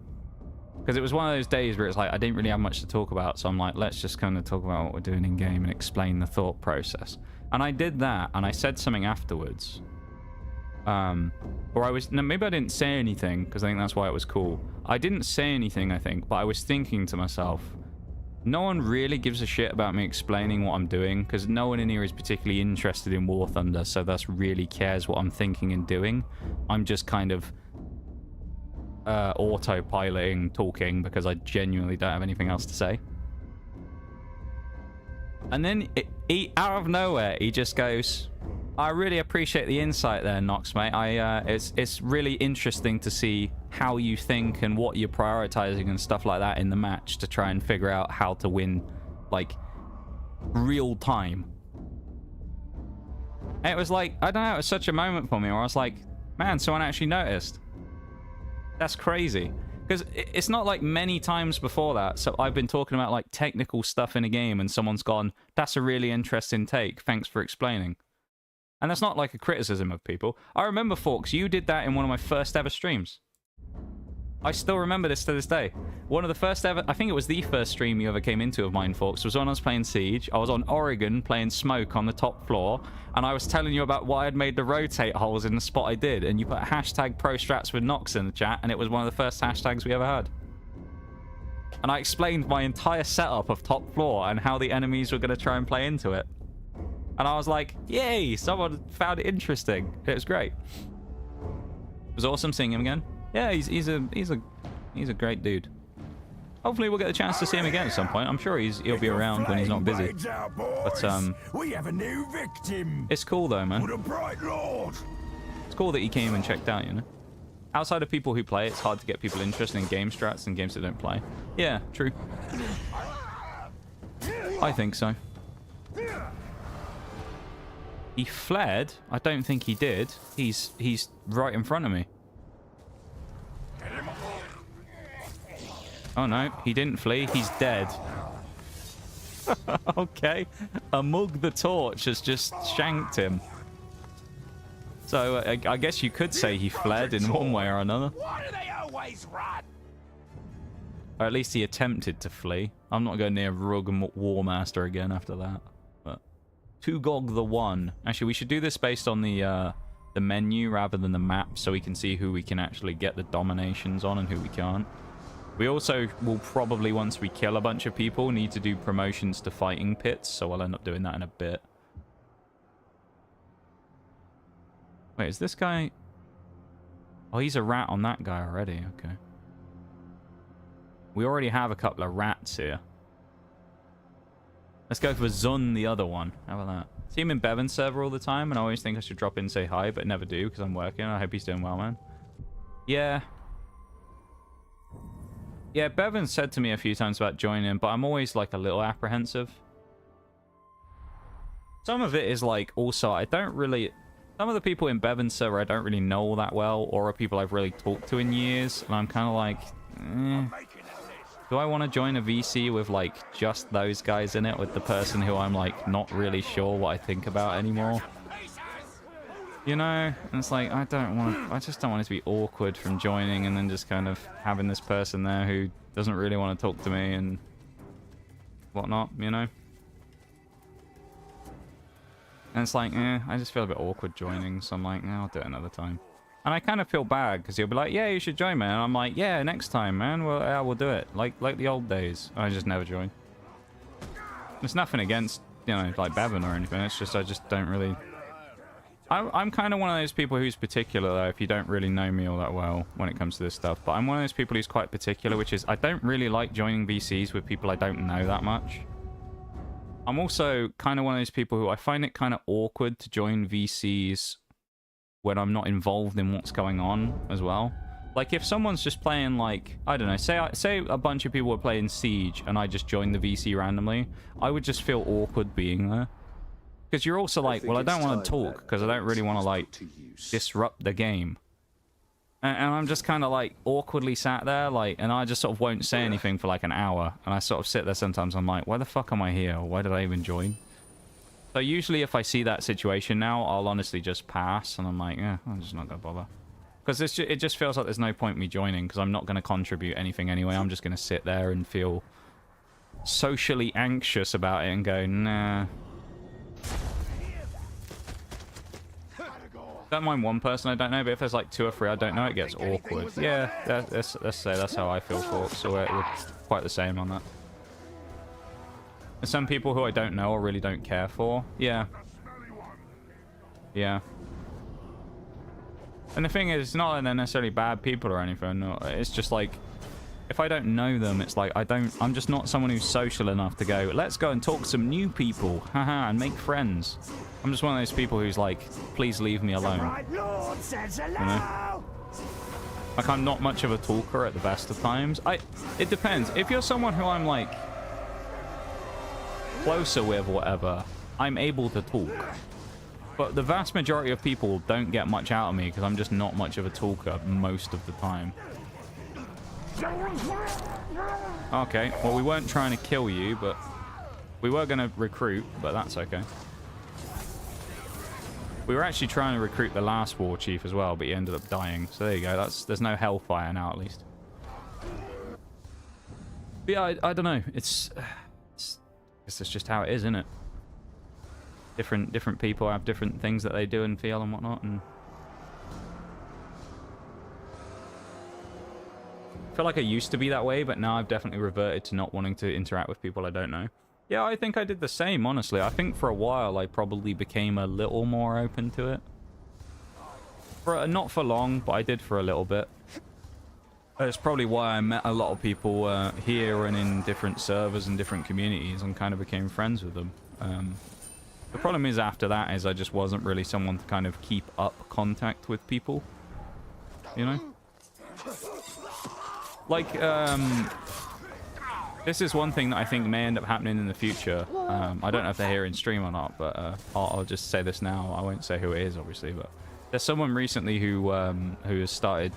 Because it was one of those days where it's like I didn't really have much to talk about, so I'm like, let's just kind of talk about what we're doing in game and explain the thought process. And I did that, and I said something afterwards. Or I was... No, maybe I didn't say anything, because I think that's why it was cool. I didn't say anything, I think, but I was thinking to myself, no one really gives a shit about me explaining what I'm doing, because no one in here is particularly interested in War Thunder, so thus really cares what I'm thinking and doing. I'm just kind of autopiloting, talking, because I genuinely don't have anything else to say. And then, he out of nowhere, he just goes, I really appreciate the insight there, Nox, mate. It's really interesting to see how you think and what you're prioritizing and stuff like that in the match to try and figure out how to win, like, real time. And it was like, I don't know, it was such a moment for me where I was like, man, someone actually noticed. That's crazy. Because it's not like many times before that, so I've been talking about, like, technical stuff in a game and someone's gone, that's a really interesting take, thanks for explaining. And that's not like a criticism of people. I remember, Forks, you did that in one of my first ever streams. I still remember this to this day. One of the first ever... I think it was the first stream you ever came into of mine, Forks, was when I was playing Siege. I was on Oregon playing Smoke on the top floor, and I was telling you about why I'd made the rotate holes in the spot I did, and you put hashtag ProStrats with Nox in the chat, and it was one of the first hashtags we ever had. And I explained my entire setup of top floor and how the enemies were going to try and play into it. And I was like, yay, someone found it interesting. It was great. It was awesome seeing him again. Yeah, he's a great dude. Hopefully we'll get the chance to see him again at some point. I'm sure he'll be around when he's not busy. But we have a new victim. It's cool though, man. What a bright lord. It's cool that he came and checked out, you know. Outside of people who play, it's hard to get people interested in game strats and games that don't play. Yeah, true. I think so. He fled? I don't think he did. He's right in front of me. Oh no, he didn't flee. He's dead. Okay. Amug the Torch has just shanked him. So I guess you could say he fled in one way or another. Why do they always run? Or at least he attempted to flee. I'm not going near Rug and War Master again after that. But Tugog the One. Actually, we should do this based on the menu rather than the map, so we can see who we can actually get the dominations on and who we can't. We also will probably, once we kill a bunch of people, need to do promotions to fighting pits, so I'll end up doing that in a bit. Wait, is this guy... Oh, he's a rat on that guy already. Okay. We already have a couple of rats here. Let's go for Zun, the other one. How about that? See him in Bevan's server all the time, and I always think I should drop in and say hi, but never do because I'm working. I hope he's doing well, man. Yeah. Yeah, Bevan said to me a few times about joining, but I'm always like a little apprehensive. Some of it is like, also, I don't really... Some of the people in Bevan's server I don't really know all that well, or are people I've really talked to in years, and I'm kind of like, do I want to join a VC with like just those guys in it, with the person who I'm like not really sure what I think about anymore? You know, and it's like, I just don't want it to be awkward from joining and then just kind of having this person there who doesn't really want to talk to me and whatnot, you know? And it's like, I just feel a bit awkward joining, so I'm like, I'll do it another time. And I kind of feel bad, because he'll be like, yeah, you should join, man. And I'm like, yeah, next time, man. Well, yeah, we'll do it. Like the old days. I just never join. There's nothing against, you know, like Bevan or anything. It's just, I just don't really... I'm kind of one of those people who's particular, though, if you don't really know me all that well when it comes to this stuff. But I'm one of those people who's quite particular, which is I don't really like joining VCs with people I don't know that much. I'm also kind of one of those people who I find it kind of awkward to join VCs when I'm not involved in what's going on as well. Like, if someone's just playing, like, I don't know, say a bunch of people were playing Siege and I just joined the VC randomly, I would just feel awkward being there. Because you're also like, well, I don't want to talk because I don't really want to, like, disrupt the game. And I'm just kind of, like, awkwardly sat there, like, and I just sort of won't say anything for, like, an hour. And I sort of sit there sometimes, I'm like, why the fuck am I here? Why did I even join? So usually if I see that situation now, I'll honestly just pass. And I'm like, I'm just not going to bother. Because it just feels like there's no point me joining, because I'm not going to contribute anything anyway. I'm just going to sit there and feel socially anxious about it and go, nah. Don't mind one person I don't know, but if there's like 2 or 3 I don't know, it gets awkward. Yeah, let's say that's how I feel for it, so we're quite the same on that. There's some people who I don't know or really don't care for. Yeah. Yeah. And the thing is, it's not that they're necessarily bad people or anything. No, it's just like, if I don't know them, it's like I'm just not someone who's social enough to go, let's go and talk to some new people, haha, and make friends. I'm just one of those people who's like, please leave me alone. You know? Like, I'm not much of a talker at the best of times. It depends. If you're someone who I'm like closer with or whatever, I'm able to talk. But the vast majority of people don't get much out of me because I'm just not much of a talker most of the time. Okay, well, we weren't trying to kill you, but we were going to recruit, but that's okay. We were actually trying to recruit the last war chief as well, but he ended up dying. So there you go. There's no hellfire now, at least. But yeah, I don't know. It's just how it is, isn't it? Different people have different things that they do and feel and whatnot, and I feel like I used to be that way, but now I've definitely reverted to not wanting to interact with people I don't know. Yeah, I think I did the same, honestly. I think for a while I probably became a little more open to it. Not for long, but I did for a little bit. That's probably why I met a lot of people here and in different servers and different communities and kind of became friends with them. The problem is after that is I just wasn't really someone to kind of keep up contact with people. You know? Like, this is one thing that I think may end up happening in the future. I don't know if they're here in stream or not, but I'll just say this now. I won't say who it is, obviously, but there's someone recently who has started,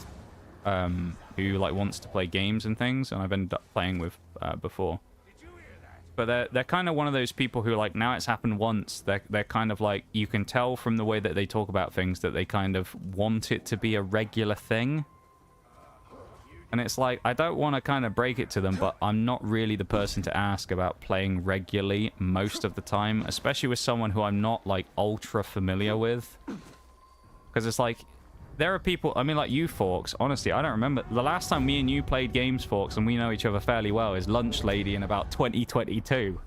who like wants to play games and things, and I've ended up playing with before. But they're kind of one of those people who, like, now it's happened once. They're kind of like, you can tell from the way that they talk about things that they kind of want it to be a regular thing. And it's like, I don't want to kind of break it to them, but I'm not really the person to ask about playing regularly most of the time, especially with someone who I'm not, like, ultra familiar with. Because it's like, there are people, I mean, like you, Forks, honestly, I don't remember. The last time me and you played games, Forks, and we know each other fairly well, is Lunch Lady in about 2022.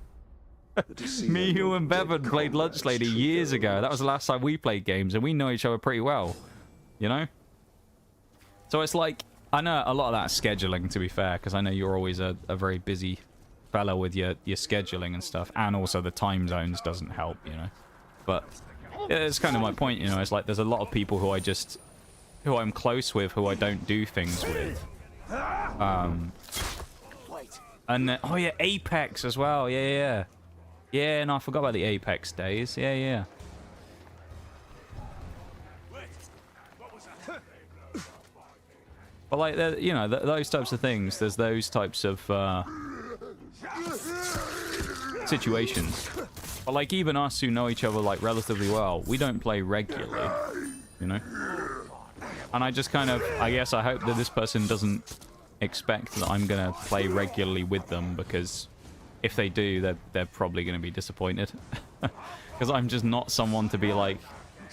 Me, you, and Bevan played Lunch Lady years ago. That was the last time we played games, and we know each other pretty well. You know? So it's like, I know a lot of that's scheduling, to be fair, because I know you're always a very busy fellow with your scheduling and stuff, and also the time zones doesn't help, you know? But it's kind of my point, you know? It's like there's a lot of people who I'm close with, who I don't do things with. And then, oh yeah, Apex as well. Yeah. Yeah, no, I forgot about the Apex days. Yeah. But like, you know, those types of things. There's those types of situations. But like, even us who know each other like relatively well, we don't play regularly. You know. And I just kind of, I guess I hope that this person doesn't expect that I'm going to play regularly with them, because if they do, they're probably going to be disappointed. Because I'm just not someone to be like,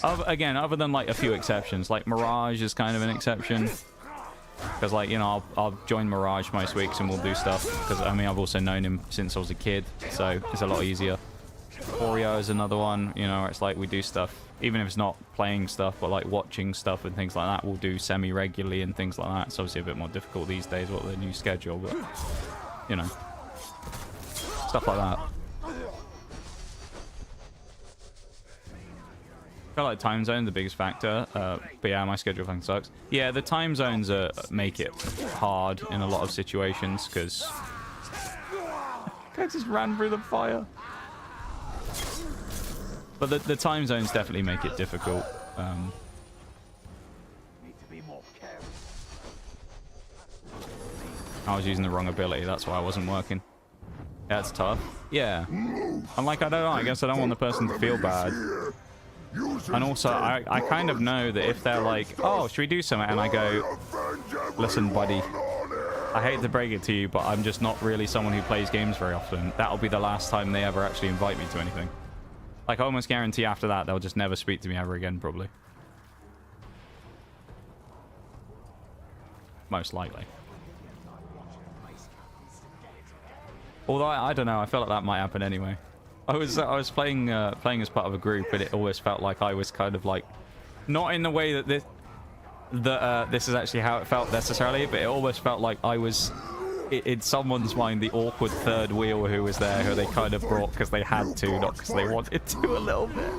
again, other than like a few exceptions, like Mirage is kind of an exception. Because like, you know, I'll join Mirage most weeks and we'll do stuff. Because I mean, I've also known him since I was a kid, so it's a lot easier. Oreo is another one, you know, it's like we do stuff, even if it's not playing stuff, but like watching stuff and things like that, we'll do semi-regularly and things like that. It's obviously a bit more difficult these days with the new schedule, but, you know, stuff like that. I feel like time zone the biggest factor, but yeah, my schedule fucking sucks. Yeah, the time zones make it hard in a lot of situations, because I just ran through the fire. But the time zones definitely make it difficult. I was using the wrong ability, that's why I wasn't working. Yeah, it's tough. Yeah. I'm like, I don't know, I guess I don't want the person to feel bad. And also, I kind of know that if they're like, oh, should we do something? And I go, listen, buddy, I hate to break it to you, but I'm just not really someone who plays games very often. That'll be the last time they ever actually invite me to anything. Like, I almost guarantee after that, they'll just never speak to me ever again, probably. Most likely. Although, I don't know, I feel like that might happen anyway. I was playing as part of a group, and it always felt like I was kind of like, not in the way that this is actually how it felt necessarily, but it almost felt like I was in someone's mind the awkward third wheel who was there, who they kind of brought because they had to, not because they wanted to a little bit.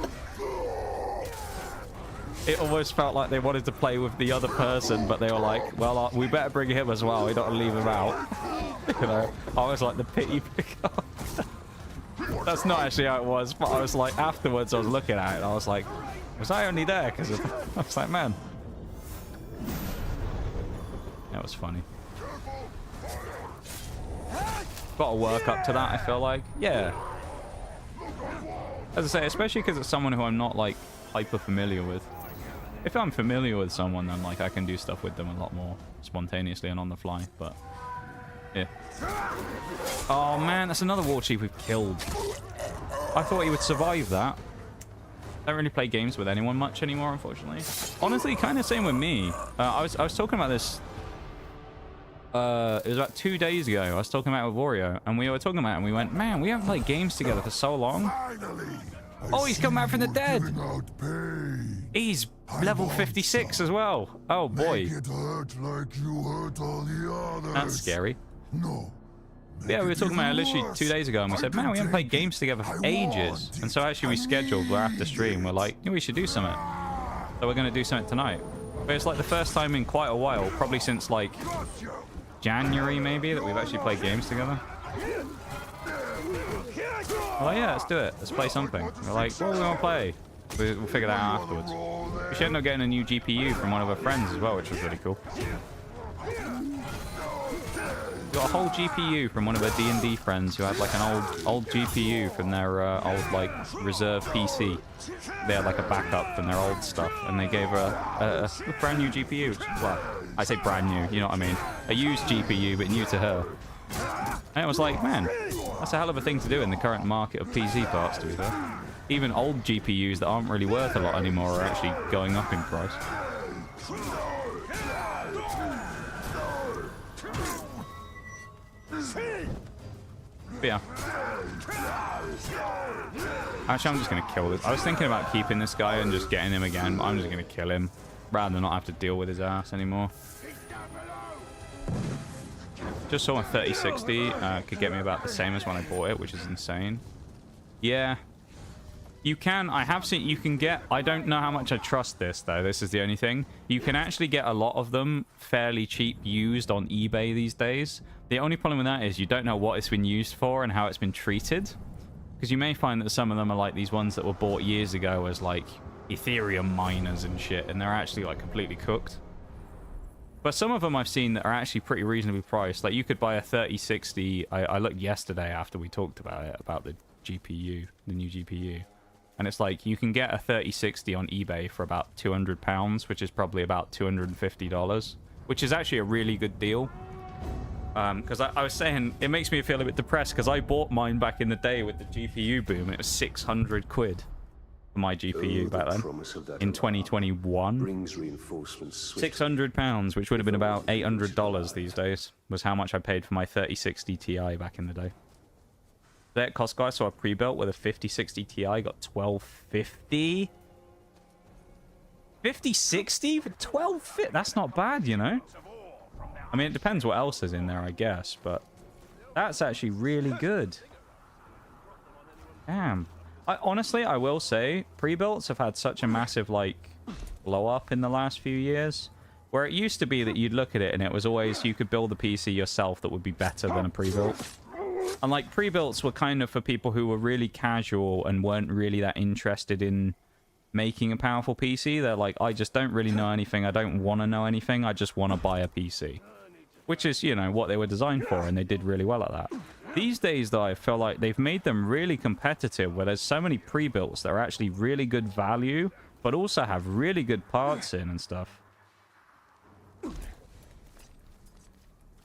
It almost felt like they wanted to play with the other person, but they were like, well, we better bring him as well, we don't want to leave him out. You know, I was like the pity picker. That's not actually how it was, but I was like, afterwards I was looking at it and I was like, was I only there because I was like, man, that was funny. Got to work up to that, I feel like. Yeah, as I say, especially because it's someone who I'm not like hyper familiar with. If I'm familiar with someone, then like I can do stuff with them a lot more spontaneously and on the fly, but yeah. Oh man, that's another war chief we've killed. I thought he would survive that. I don't really play games with anyone much anymore, unfortunately. Honestly, kind of same with me. I was talking about this. It was about 2 days ago. I was talking about it with Wario, and we were talking about it, and we went, man, we haven't played games together for so long. Oh, he's come back from the dead. He's level 56 as well. Oh boy. That's scary. Yeah, we were talking about it literally 2 days ago, and we said, man, we haven't played games together for ages. And so actually we scheduled, we're after stream, we're like, we should do something. So we're going to do something tonight. But it's like the first time in quite a while, probably since like January maybe, that we've actually played games together. We're like, yeah, let's do it. Let's play something. We're like, what do we want to play? We'll figure that out afterwards. We should end up getting a new GPU from one of our friends as well, which was really cool. Got a whole GPU from one of our D&D friends who had like an old GPU from their old like reserve PC. They had like a backup from their old stuff, and they gave her a brand new GPU. Well, I say brand new, you know what I mean? A used GPU, but new to her. And it was like, man, that's a hell of a thing to do in the current market of PC parts, to be fair. Even old GPUs that aren't really worth a lot anymore are actually going up in price. But yeah. Actually, I'm just going to kill this. I was thinking about keeping this guy and just getting him again, but I'm just going to kill him rather than not have to deal with his ass anymore. Just saw a 3060 could get me about the same as when I bought it, which is insane. Yeah. You can, I have seen, you can get, I don't know how much I trust this though, this is the only thing. You can actually get a lot of them fairly cheap used on eBay these days. The only problem with that is you don't know what it's been used for and how it's been treated. Because you may find that some of them are like these ones that were bought years ago as like Ethereum miners and shit, and they're actually like completely cooked. But some of them I've seen that are actually pretty reasonably priced. Like you could buy a 3060, I looked yesterday after we talked about it, about the GPU, the new GPU. And it's like, you can get a 3060 on eBay for about £200, which is probably about $250, which is actually a really good deal. Because I was saying, it makes me feel a bit depressed, because I bought mine back in the day with the GPU boom, and it was 600 quid for my GPU back then, in 2021. £600, which would have been about $800 these days, was how much I paid for my 3060 Ti back in the day. That cost, guys, so I pre-built with a 5060 Ti, got $1250. 5060 for $1250? That's not bad, you know? I mean, it depends what else is in there, I guess, but that's actually really good. Damn. Honestly, I will say, pre-builts have had such a massive, like, blow-up in the last few years, where it used to be that you'd look at it and it was always, you could build a PC yourself that would be better than a pre-built. And like pre-builts were kind of for people who were really casual and weren't really that interested in making a powerful PC. They're like, I just don't really know anything. I don't want to know anything. I just want to buy a PC. Which is, you know, what they were designed for, and they did really well at that. These days, though, I feel like they've made them really competitive, where there's so many pre-builts that are actually really good value, but also have really good parts in and stuff.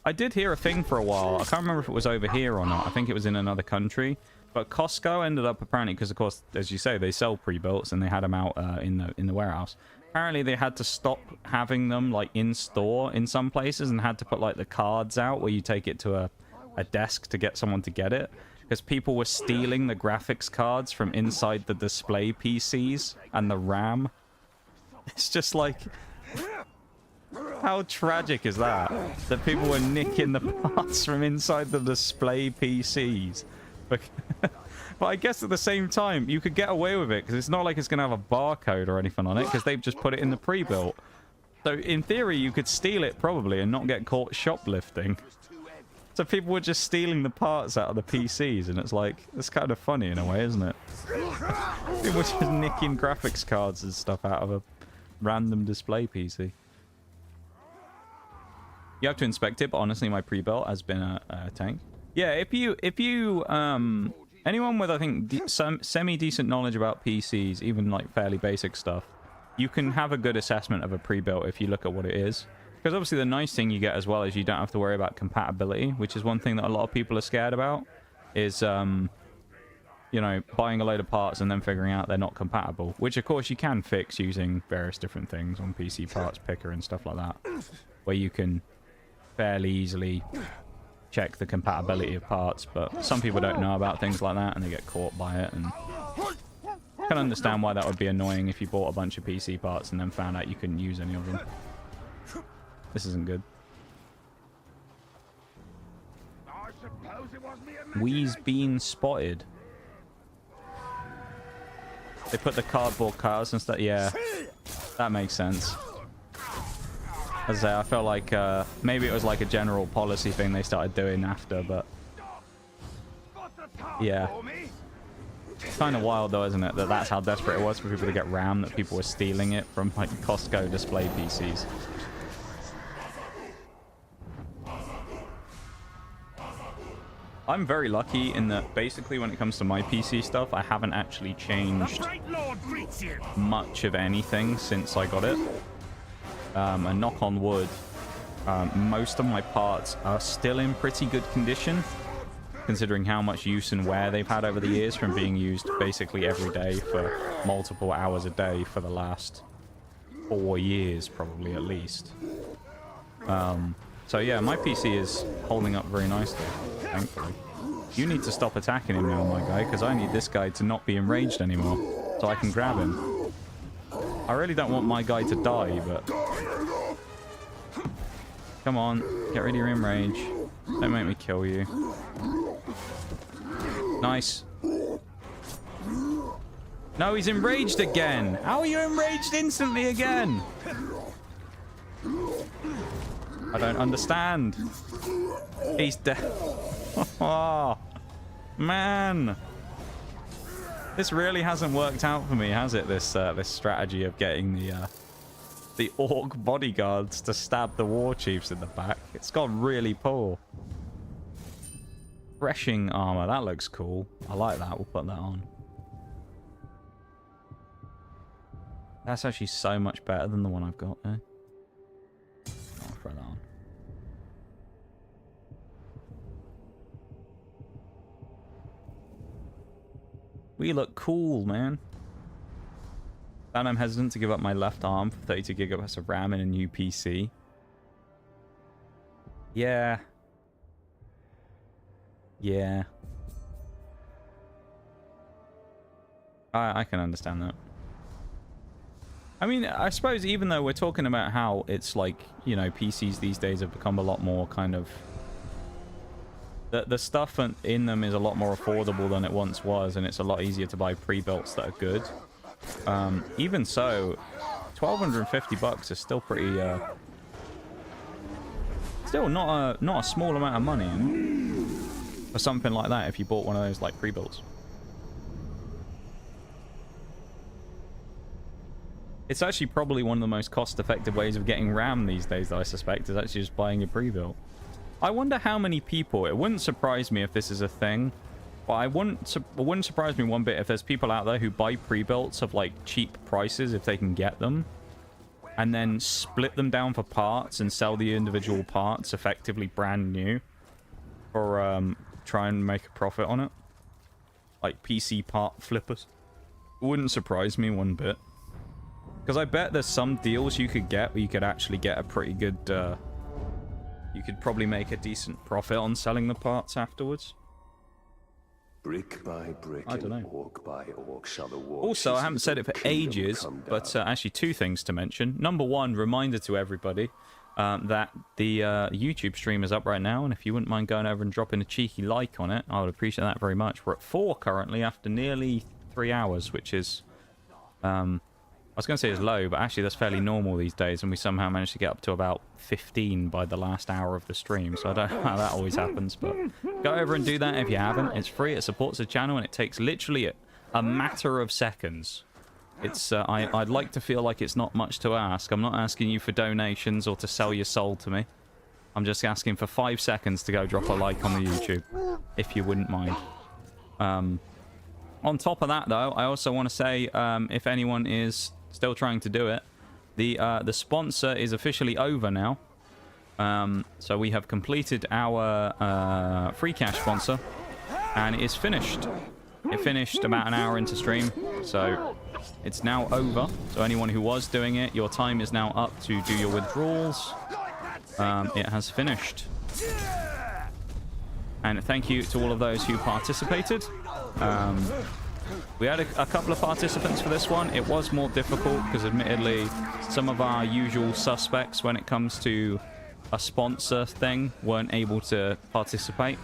I did hear a thing for a while. I can't remember if it was over here or not. I think it was in another country. But Costco ended up apparently, because of course, as you say, they sell pre-builts and they had them out in the warehouse. Apparently, they had to stop having them like in store in some places and had to put like the cards out where you take it to a desk to get someone to get it, because people were stealing the graphics cards from inside the display PCs and the RAM. It's just like, how tragic is that? That people were nicking the parts from inside the display PCs. But I guess at the same time, you could get away with it because it's not like it's going to have a barcode or anything on it because they've just put it in the pre-built. So in theory, you could steal it probably and not get caught shoplifting. So people were just stealing the parts out of the PCs, and it's like, it's kind of funny in a way, isn't it? People were just nicking graphics cards and stuff out of a random display PC. You have to inspect it, but honestly, my pre-built has been a tank. Yeah, if you anyone with, I think, some semi-decent knowledge about PCs, even like fairly basic stuff, you can have a good assessment of a pre-built if you look at what it is. Because obviously the nice thing you get as well is you don't have to worry about compatibility, which is one thing that a lot of people are scared about, is, you know, buying a load of parts and then figuring out they're not compatible, which of course you can fix using various different things on PC Parts Picker and stuff like that, where you can fairly easily check the compatibility of parts, but some people don't know about things like that and they get caught by it, and I can understand why that would be annoying if you bought a bunch of PC parts and then found out you couldn't use any of them. This isn't good. We's been spotted. They put the cardboard cars and stuff. Yeah, that makes sense. As I say, I felt like maybe it was like a general policy thing they started doing after, but yeah. It's kind of wild though, isn't it? That that's how desperate it was for people to get RAM, that people were stealing it from like Costco display PCs. I'm very lucky in that basically when it comes to my PC stuff, I haven't actually changed much of anything since I got it. And knock on wood, most of my parts are still in pretty good condition, considering how much use and wear they've had over the years from being used basically every day for multiple hours a day for the last 4 years, probably at least. So yeah, my PC is holding up very nicely, thankfully. You need to stop attacking him now, my guy, because I need this guy to not be enraged anymore, so I can grab him. I really don't want my guy to die, but... Come on, get rid of your enrage. Don't make me kill you. Nice. No, he's enraged again! How are you enraged instantly again? I don't understand. He's dead. Oh, man. This really hasn't worked out for me, has it? This this strategy of getting the orc bodyguards to stab the war chiefs in the back. It's gone really poor. Threshing armor, that looks cool. I like that. We'll put that on. That's actually so much better than the one I've got there. I'll throw that on. We look cool, man. And I'm hesitant to give up my left arm for 32 gigabytes of RAM in a new PC. Yeah. Yeah. I can understand that. I mean, I suppose even though we're talking about how it's like, you know, PCs these days have become a lot more kind of... The stuff in them is a lot more affordable than it once was, and it's a lot easier to buy pre-builts that are good. Even so, $1,250 is still pretty, still not a small amount of money, you know? For something like that if you bought one of those, like, pre-builts. It's actually probably one of the most cost-effective ways of getting RAM these days, I suspect, is actually just buying a pre-built. I wonder how many people. It wouldn't surprise me if this is a thing. But it wouldn't surprise me one bit if there's people out there who buy pre-builts of like cheap prices if they can get them, and then split them down for parts and sell the individual parts effectively brand new, or try and make a profit on it, like PC part flippers. It wouldn't surprise me one bit, because I bet there's some deals you could get where you could actually get a pretty good. You could probably make a decent profit on selling the parts afterwards. Brick by brick, I don't know. orc by orc shall the war. Also, I haven't said it for ages, but actually two things to mention. Number one, reminder to everybody that the YouTube stream is up right now, and if you wouldn't mind going over and dropping a cheeky like on it, I would appreciate that very much. We're at 4 currently after nearly 3 hours, which is, I was going to say is low, but actually that's fairly normal these days, and we somehow managed to get up to about 15 by the last hour of the stream, so I don't know how that always happens, but go over and do that if you haven't. It's free, it supports the channel, and it takes literally a matter of seconds. It's I'd like to feel like it's not much to ask. I'm not asking you for donations or to sell your soul to me. I'm just asking for 5 seconds to go drop a like on the YouTube, if you wouldn't mind. On top of that, though, I also want to say, if anyone is still trying to do it, the sponsor is officially over now. So we have completed our free cash sponsor, and it is finished. It finished about an hour into stream, so it's now over. So anyone who was doing it, your time is now up to do your withdrawals. It has finished. And thank you to all of those who participated. We had a couple of participants for this one. It was more difficult because, admittedly, some of our usual suspects when it comes to a sponsor thing weren't able to participate.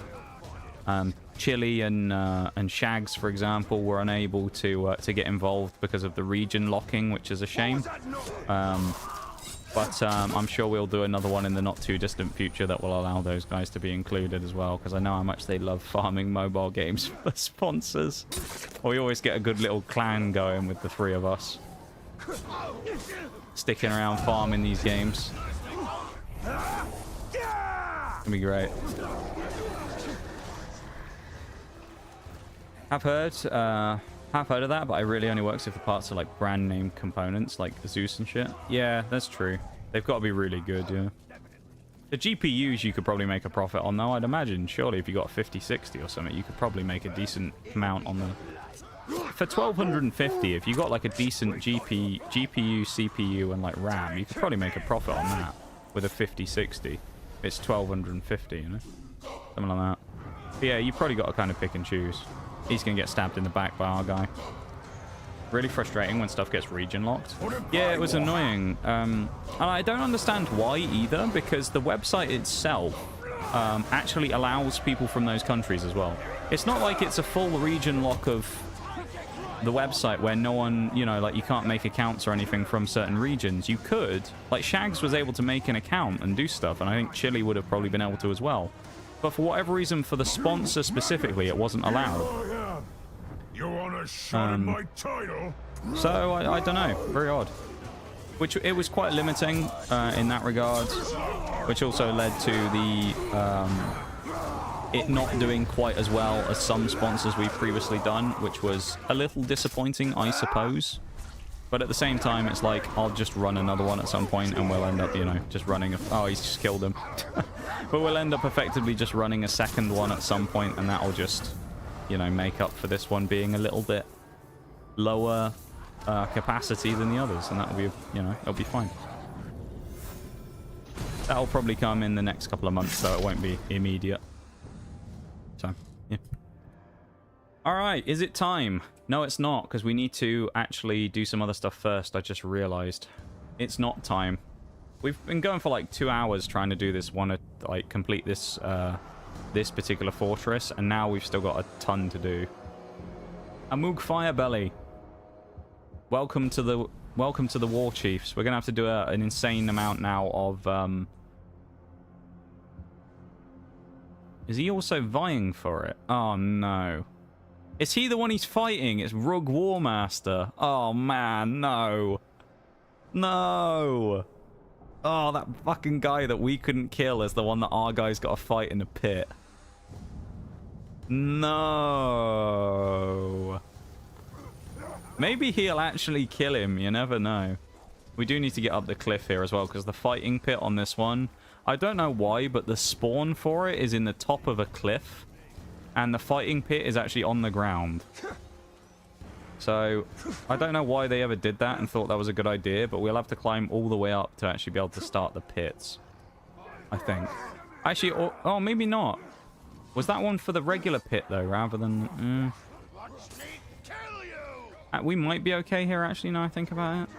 Chili and Shags, for example, were unable to get involved because of the region locking, which is a shame. But I'm sure we'll do another one in the not too distant future that will allow those guys to be included as well, because I know how much they love farming mobile games for sponsors. We always get a good little clan going with the 3 of us, sticking around farming these games. It'll be great. I've heard of that, but it really only works if the parts are like brand name components, like Zeus and shit. Yeah, that's true. They've got to be really good, yeah. The GPUs you could probably make a profit on, though, I'd imagine. Surely if you got 5060 or something, you could probably make a decent amount on the... For 1250, if you got like a decent GPU, CPU, and like RAM, you could probably make a profit on that with a 5060. It's 1250, you know? Something like that. But yeah, you probably got to kind of pick and choose. He's going to get stabbed in the back by our guy. Really frustrating when stuff gets region locked. Yeah, it was annoying. And I don't understand why either, because the website itself actually allows people from those countries as well. It's not like it's a full region lock of the website where no one, you know, like you can't make accounts or anything from certain regions. You could. Like Shags was able to make an account and do stuff, and I think Chili would have probably been able to as well. But for whatever reason, for the sponsor specifically, it wasn't allowed. You want a shot at my title? So, I don't know. Very odd. Which, it was quite limiting in that regard. Which also led to the... it not doing quite as well as some sponsors we've previously done, which was a little disappointing, I suppose. But at the same time, it's like, I'll just run another one at some point, and we'll end up, you know, just running a... Oh, he's just killed him. But we'll end up effectively just running a second one at some point, and that'll just, you know, make up for this one being a little bit lower capacity than the others, and that'll be, you know, it'll be fine. That'll probably come in the next couple of months, so it won't be immediate. So, yeah. Alright, is it time? No, it's not, because we need to actually do some other stuff first. I just realized. It's not time. We've been going for like 2 hours trying to do this one, like complete this this particular fortress, and now we've still got a ton to do. Amug Firebelly. Welcome to the War Chiefs. We're gonna have to do an insane amount now of Is he also vying for it? Oh no. Is he the one he's fighting? It's Rug Warmaster. Oh man, no. No. Oh, that fucking guy that we couldn't kill is the one that our guy's got to fight in the pit. No. Maybe he'll actually kill him. You never know. We do need to get up the cliff here as well, because the fighting pit on this one, I don't know why, but the spawn for it is in the top of a cliff, and the fighting pit is actually on the ground. So, I don't know why they ever did that and thought that was a good idea, but we'll have to climb all the way up to actually be able to start the pits. I think. Actually, oh, maybe not. Was that one for the regular pit, though, rather than... we might be okay here, actually, now I think about it.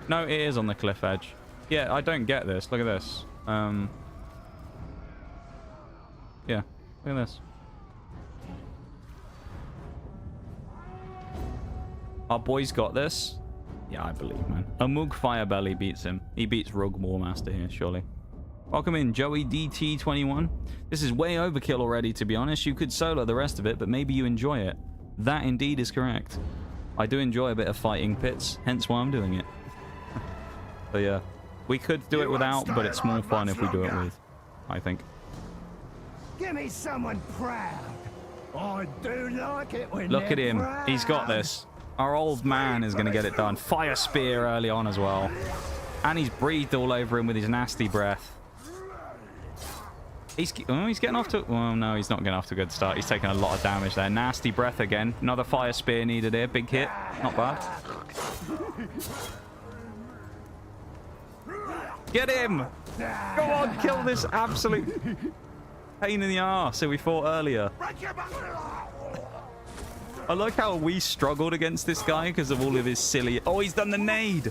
No, it is on the cliff edge. Yeah, I don't get this. Look at this. Yeah, look at this. Our boy's got this. Yeah, I believe, man. A Mug Firebelly beats him. He beats Rogue Warmaster here, surely. Welcome in, Joey DT21. This is way overkill already, to be honest. You could solo the rest of it, but maybe you enjoy it. That indeed is correct. I do enjoy a bit of fighting pits, hence why I'm doing it. So yeah, we could do it without, but it's more fun if we do it with, I think. Give me someone proud. I do like it when Look at him. proud. He's got this. Our old man is going to get it done. Fire spear early on as well. And he's breathed all over him with his nasty breath. He's getting off to... Well, no, he's not getting off to a good start. He's taking a lot of damage there. Nasty breath again. Another fire spear needed here. Big hit. Not bad. Get him! Go on, kill this absolute pain in the arse that we fought earlier. I like how we struggled against this guy because of all of his silly... Oh, he's done the nade!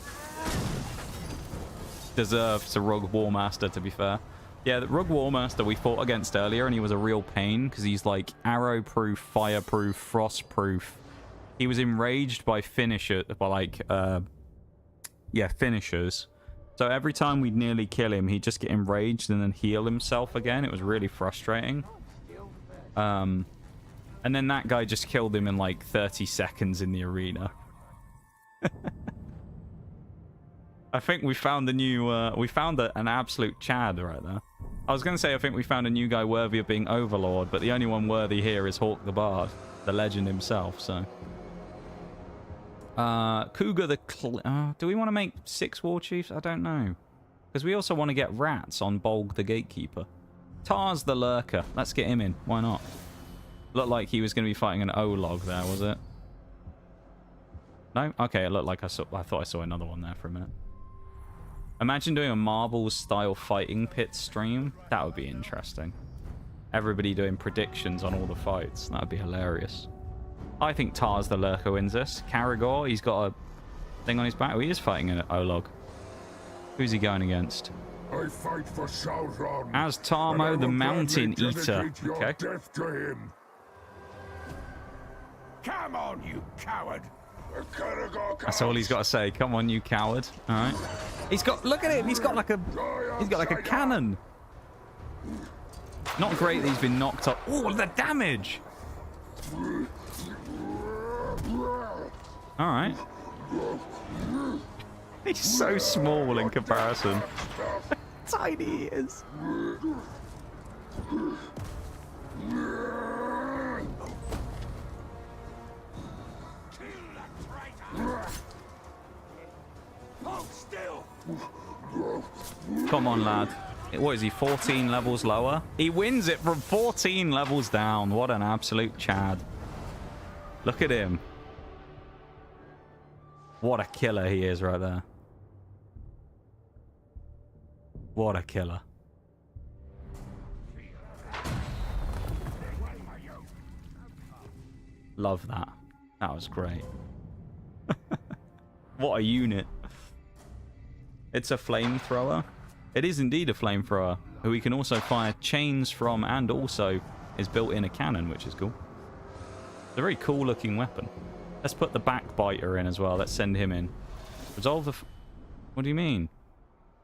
Deserves a Rogue Warmaster, to be fair. Yeah, the Rogue Warmaster we fought against earlier, and he was a real pain because he's like arrow-proof, fire-proof, frost-proof. He was enraged by finishers. So every time we'd nearly kill him, he'd just get enraged and then heal himself again. It was really frustrating. And then that guy just killed him in like 30 seconds in the arena. I think we found a new... we found an absolute Chad right there. I was going to say I think we found a new guy worthy of being Overlord, but the only one worthy here is Hawk the Bard, the legend himself, so... Cougar the... do we want to make 6 war chiefs? I don't know. Because we also want to get rats on Bolg the Gatekeeper. Tars the Lurker. Let's get him in. Why not? Looked like he was going to be fighting an O-log there, was it? No? Okay, it looked like I thought I saw another one there for a minute. Imagine doing a Marbles-style fighting pit stream. That would be interesting. Everybody doing predictions on all the fights. That would be hilarious. I think Tars the Lurker wins this. Caragor, he's got a thing on his back. Oh, he is fighting an O-log. Who's he going against? I fight for Sauron. As Tarmo the Mountain Eater. Okay. Death to him. Come on, you coward! That's all he's got to say. Come on, you coward. All right. He's got... Look at him. He's got like a... He's got like a cannon. Not great that he's been knocked up. Oh, the damage. All right. He's so small in comparison. Tiny he is. Come on, lad. What is he, 14 levels lower? He wins it from 14 levels down. What an absolute Chad. Look at him. What a killer he is right there. What a killer. Love that. That was great. What a unit. It's a flamethrower. It is indeed a flamethrower, who we can also fire chains from, and also is built in a cannon, which is cool. It's a very cool looking weapon. Let's put the backbiter in as well. Let's send him in. Resolve the... What do you mean?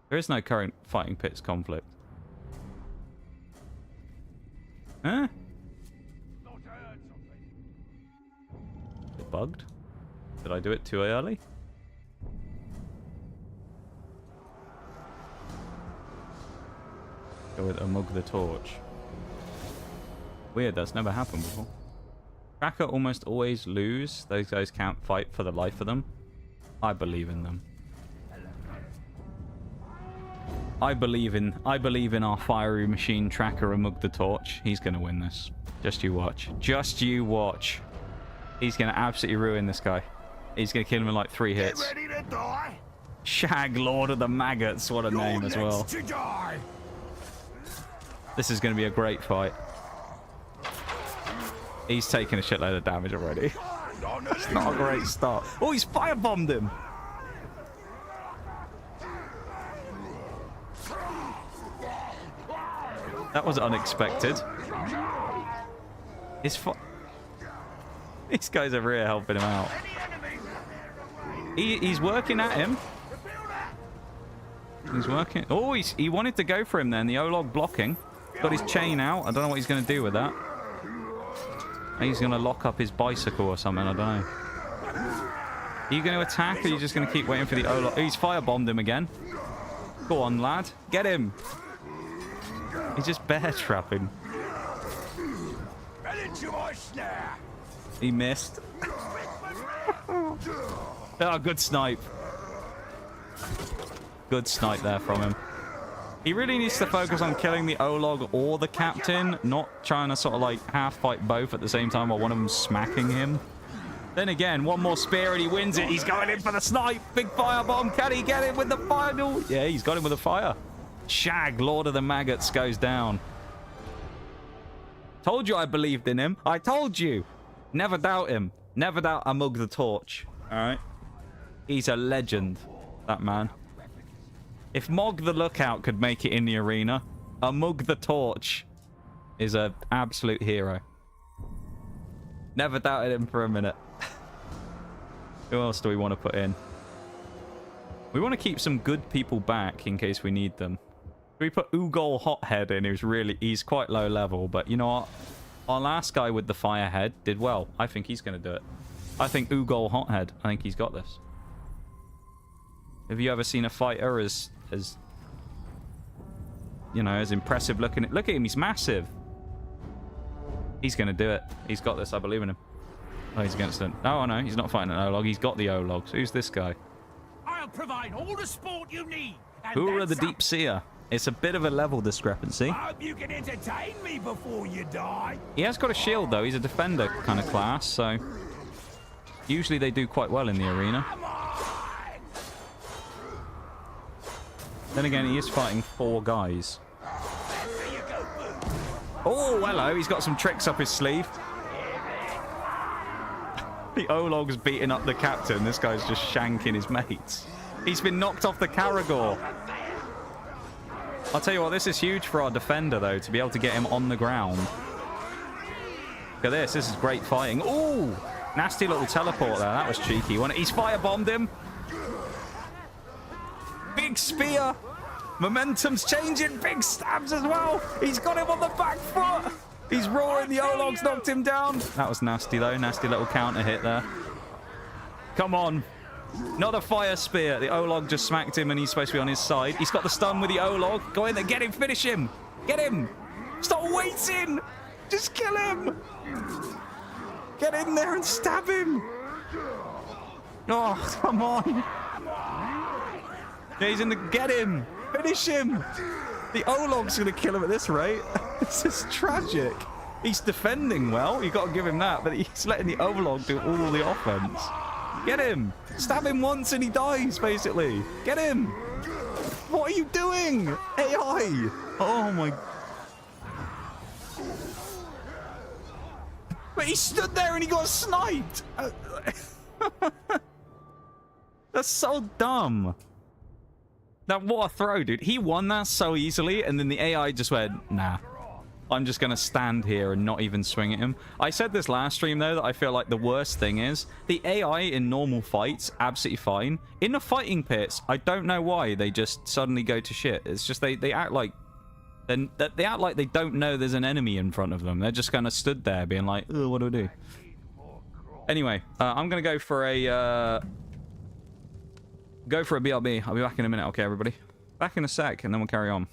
There is no current fighting pits conflict. Huh? Is it bugged? Did I do it too early? Go with Amug the Torch. Weird, that's never happened before. Tracker almost always lose. Those guys can't fight for the life of them. I believe in them. I believe in our fiery machine tracker Amug the Torch. He's gonna win this. Just you watch. Just you watch. He's gonna absolutely ruin this guy. He's gonna kill him in like 3 hits. Get ready to die. Shag Lord of the Maggots. What a name as well. To die. This is gonna be a great fight. He's taking a shitload of damage already. It's not a great start. Oh, he's firebombed him. That was unexpected. These guys over here helping him out. He's working at him. He's working. Oh, he wanted to go for him then. The Olog blocking. Got his chain out. I don't know what he's going to do with that. He's going to lock up his bicycle or something. I don't know. Are you going to attack or are you just going to keep waiting for the Olog? He's firebombed him again. Go on, lad. Get him. He's just bear trapping. He missed. Oh, good snipe. Good snipe there from him. He really needs to focus on killing the Olog or the captain, not trying to sort of like half fight both at the same time while one of them's smacking him. Then again, one more spear and he wins it. He's going in for the snipe. Big firebomb. Can he get him with the final? Yeah, he's got him with a fire. Shag, Lord of the Maggots, goes down. Told you I believed in him. I told you. Never doubt him. Never doubt Amug the Torch. All right. He's a legend, that man. If Mog the Lookout could make it in the arena, Amug the Torch is an absolute hero. Never doubted him for a minute. Who else do we want to put in? We want to keep some good people back in case we need them. We put Ugol Hothead in, he's quite low level, but you know what? Our last guy with the Firehead did well. I think he's going to do it. I think Ugol Hothead, I think he's got this. Have you ever seen a fighter as you know, as impressive looking? Look at him, he's massive. He's going to do it. He's got this, I believe in him. Oh, he's against it. Oh, no, he's not fighting an Olog. He's got the Ologs. Who's this guy? I'll provide all the sport you need. Hura the Deep Seer. It's a bit of a level discrepancy. I hope you can entertain me before you die. He has got a shield, though. He's a defender kind of class, so usually they do quite well in the arena. Then again, he is fighting 4 guys. Oh, hello. He's got some tricks up his sleeve. The Olog's beating up the captain. This guy's just shanking his mates. He's been knocked off the Caragor. I'll tell you what, this is huge for our defender, though, to be able to get him on the ground. Look at this. This is great fighting. Ooh! Nasty little teleport there. That was cheeky. He's firebombed him. Big spear. Momentum's changing. Big stabs as well. He's got him on the back foot. He's roaring. The Olog's knocked him down. That was nasty, though. Nasty little counter hit there. Come on. Not a fire spear. The Olog just smacked him and he's supposed to be on his side. He's got the stun with the Olog. Go in there. Get him. Finish him. Get him. Stop waiting. Just kill him. Get in there and stab him. Oh, come on. Yeah, he's in the... Get him. Finish him. The Olog's going to kill him at this rate. This is tragic. He's defending well. You got to give him that. But he's letting the Olog do all the offense. Get him. Stab him once and he dies, basically. Get him. What are you doing? AI. Oh, my... But he stood there and he got sniped. That's so dumb. Now, what a throw, dude. He won that so easily, and then the AI just went, nah. I'm just going to stand here and not even swing at him. I said this last stream, though, that I feel like the worst thing is the AI in normal fights, absolutely fine. In the fighting pits, I don't know why they just suddenly go to shit. It's just they act like... They act like they don't know there's an enemy in front of them. They're just kind of stood there being like, oh, what do I do? Anyway, I'm going to go for a... BRB. I'll be back in a minute. Okay, everybody. Back in a sec, and then we'll carry on.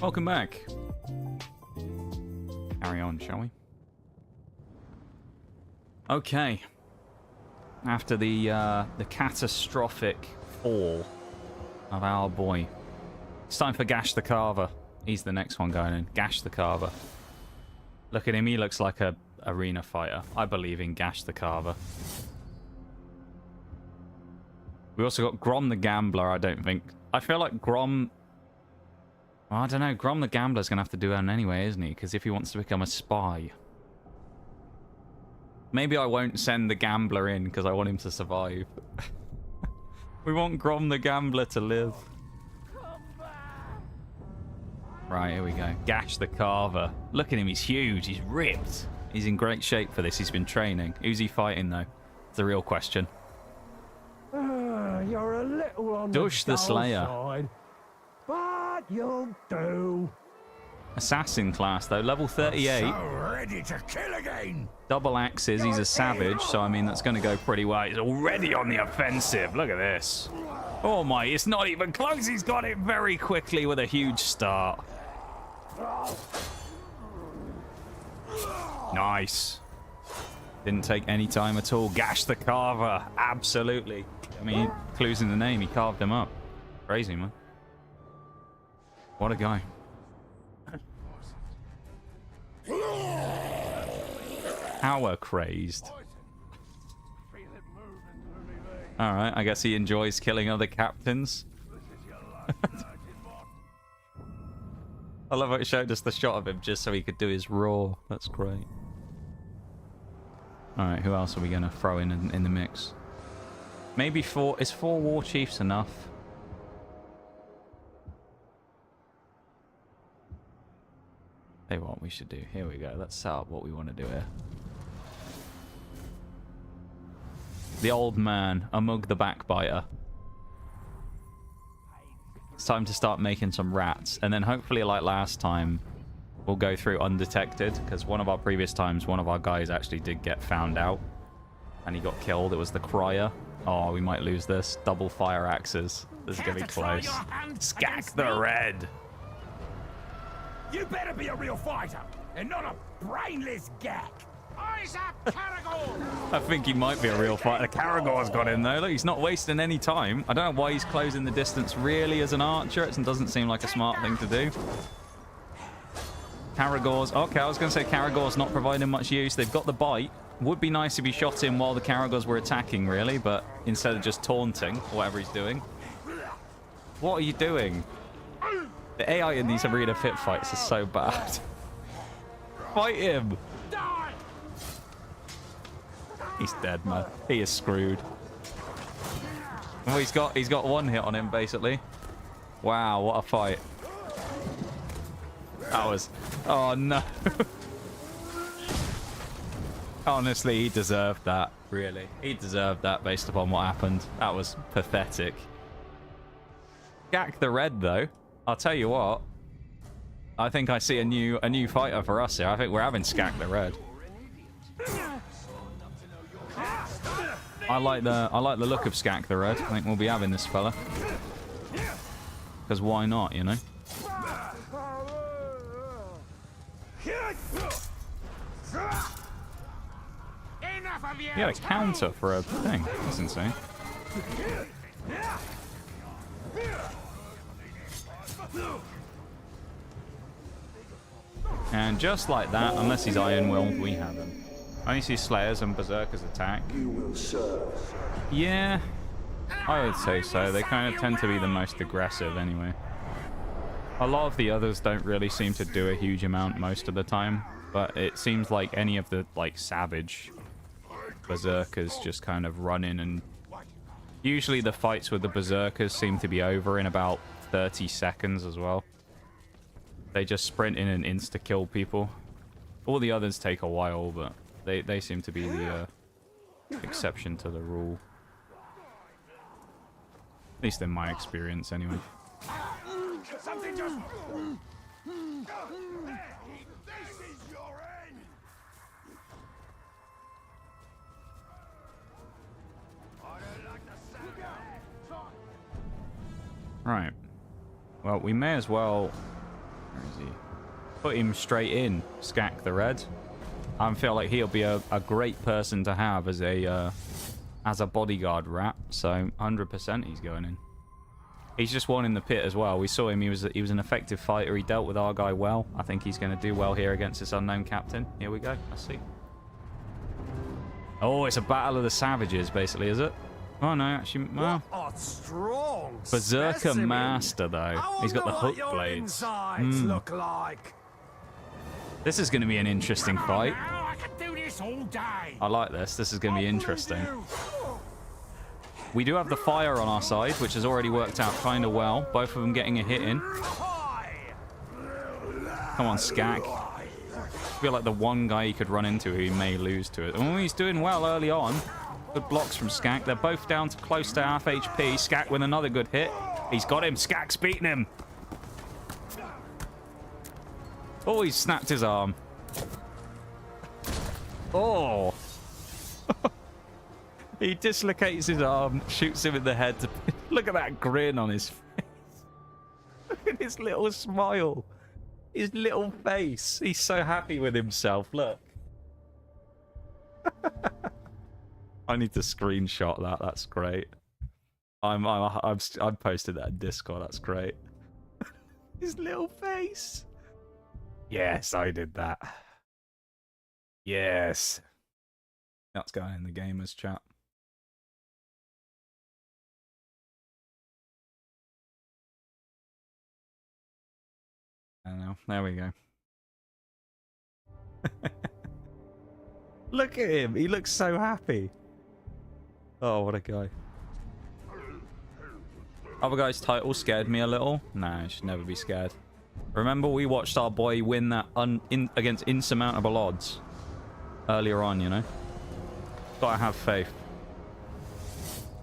Welcome back. Carry on, shall we? Okay. After the catastrophic fall of our boy, it's time for Gash the Carver. He's the next one going in. Gash the Carver. Look at him. He looks like a arena fighter. I believe in Gash the Carver. We also got Grom the Gambler. I feel like Grom... Well, I don't know. Grom the Gambler's going to have to do it anyway, isn't he? Because if he wants to become a spy... Maybe I won't send the Gambler in because I want him to survive. We want Grom the Gambler to live. Right, here we go. Gash the Carver. Look at him. He's huge. He's ripped. He's in great shape for this. He's been training. Who's he fighting, though? It's the real question. You're a little on Dush the dull Slayer. side, but you'll do. Assassin class, though. Level 38. So ready to kill again. Double axes. He's a savage, so I mean, that's going to go pretty well. He's already on the offensive. Look at this. Oh my, it's not even close. He's got it very quickly with a huge start. Nice. Didn't take any time at all. Gash the Carver. Absolutely. I mean, clues in the name. He carved him up. Crazy, man. What a guy. Power crazed. Alright, I guess he enjoys killing other captains. I love how it showed us the shot of him just so he could do his roar. That's great. Alright, who else are we going to throw in the mix? Maybe four... Is 4 war chiefs enough? Hey, what we should do. Here we go. Let's set up what we want to do here. The old man, Amug the Backbiter. It's time to start making some rats. And then hopefully, like last time, we'll go through undetected. Because one of our previous times, one of our guys actually did get found out. And he got killed. It was the Crier. Oh, we might lose this. Double fire axes. This is going to be close. Skak the Red. You better be a real fighter, and not a brainless gag. Eyes up, Caragor! I think he might be a real fighter. Caragor's got him, though. Look, he's not wasting any time. I don't know why he's closing the distance really as an archer. It doesn't seem like a smart thing to do. Caragor's... Okay, I was going to say Caragor's not providing much use. They've got the bite. Would be nice if he shot him while the Caragors were attacking, really, but instead of just taunting, whatever he's doing. What are you doing? The AI in these arena fit fights is so bad. Fight him! He's dead, man. He is screwed. Well, he's got one hit on him, basically. Wow, what a fight. That was... Oh, no. Honestly, he deserved that, really. He deserved that based upon what happened. That was pathetic. Skak the Red, though. I'll tell you what. I think I see a new fighter for us here. I think we're having Skak the Red. I like the look of Skak the Red. I think we'll be having this fella. Because why not, you know? He had a counter for a thing. That's insane. And just like that, unless he's Iron Willed, we have him. I only see Slayers and Berserkers attack. Yeah, I would say so. They kind of tend to be the most aggressive anyway. A lot of the others don't really seem to do a huge amount most of the time, but it seems like any of the savage Berserkers just kind of run in, and usually the fights with the Berserkers seem to be over in about 30 seconds as well. They just sprint in and insta-kill people. All the others take a while, but they seem to be the exception to the rule. At least in my experience, anyway. Something just... This is your end! Right. Well, we may as well Where is he? Put him straight in. Skak the red. I feel like he'll be a great person to have as a bodyguard rat. So 100% he's going in. He's just won in the pit as well. We saw him. He was an effective fighter. He dealt with our guy well. I think he's going to do well here against this unknown captain. Here we go. Let's see. Oh, it's a battle of the savages, basically, is it? Oh no, actually, well, strong Berserker specimen. Master though. He's got the hook blades. Look like. This is going to be an interesting fight. Now I could do this all day. I like this. This is going to be interesting. We do have the fire on our side, which has already worked out kind of well. Both of them getting a hit in. Come on, Skak. I feel like the one guy he could run into who he may lose to it. Oh, he's doing well early on. Good blocks from Skak. They're both down to close to half HP. Skak with another good hit. He's got him. Skak's beating him. Oh, he's snapped his arm. Oh. He dislocates his arm, shoots him in the head. Look at that grin on his face. Look at his little smile. His little face. He's so happy with himself. Look. I need to screenshot that. That's great. I've posted that in Discord. That's great. His little face. Yes, I did that. Yes. That's going in the gamers chat. I don't know. There we go. Look at him. He looks so happy. Oh, what a guy. Other guy's title scared me a little. Nah, I should never be scared. Remember, we watched our boy win that against insurmountable odds earlier on, you know? Gotta have faith.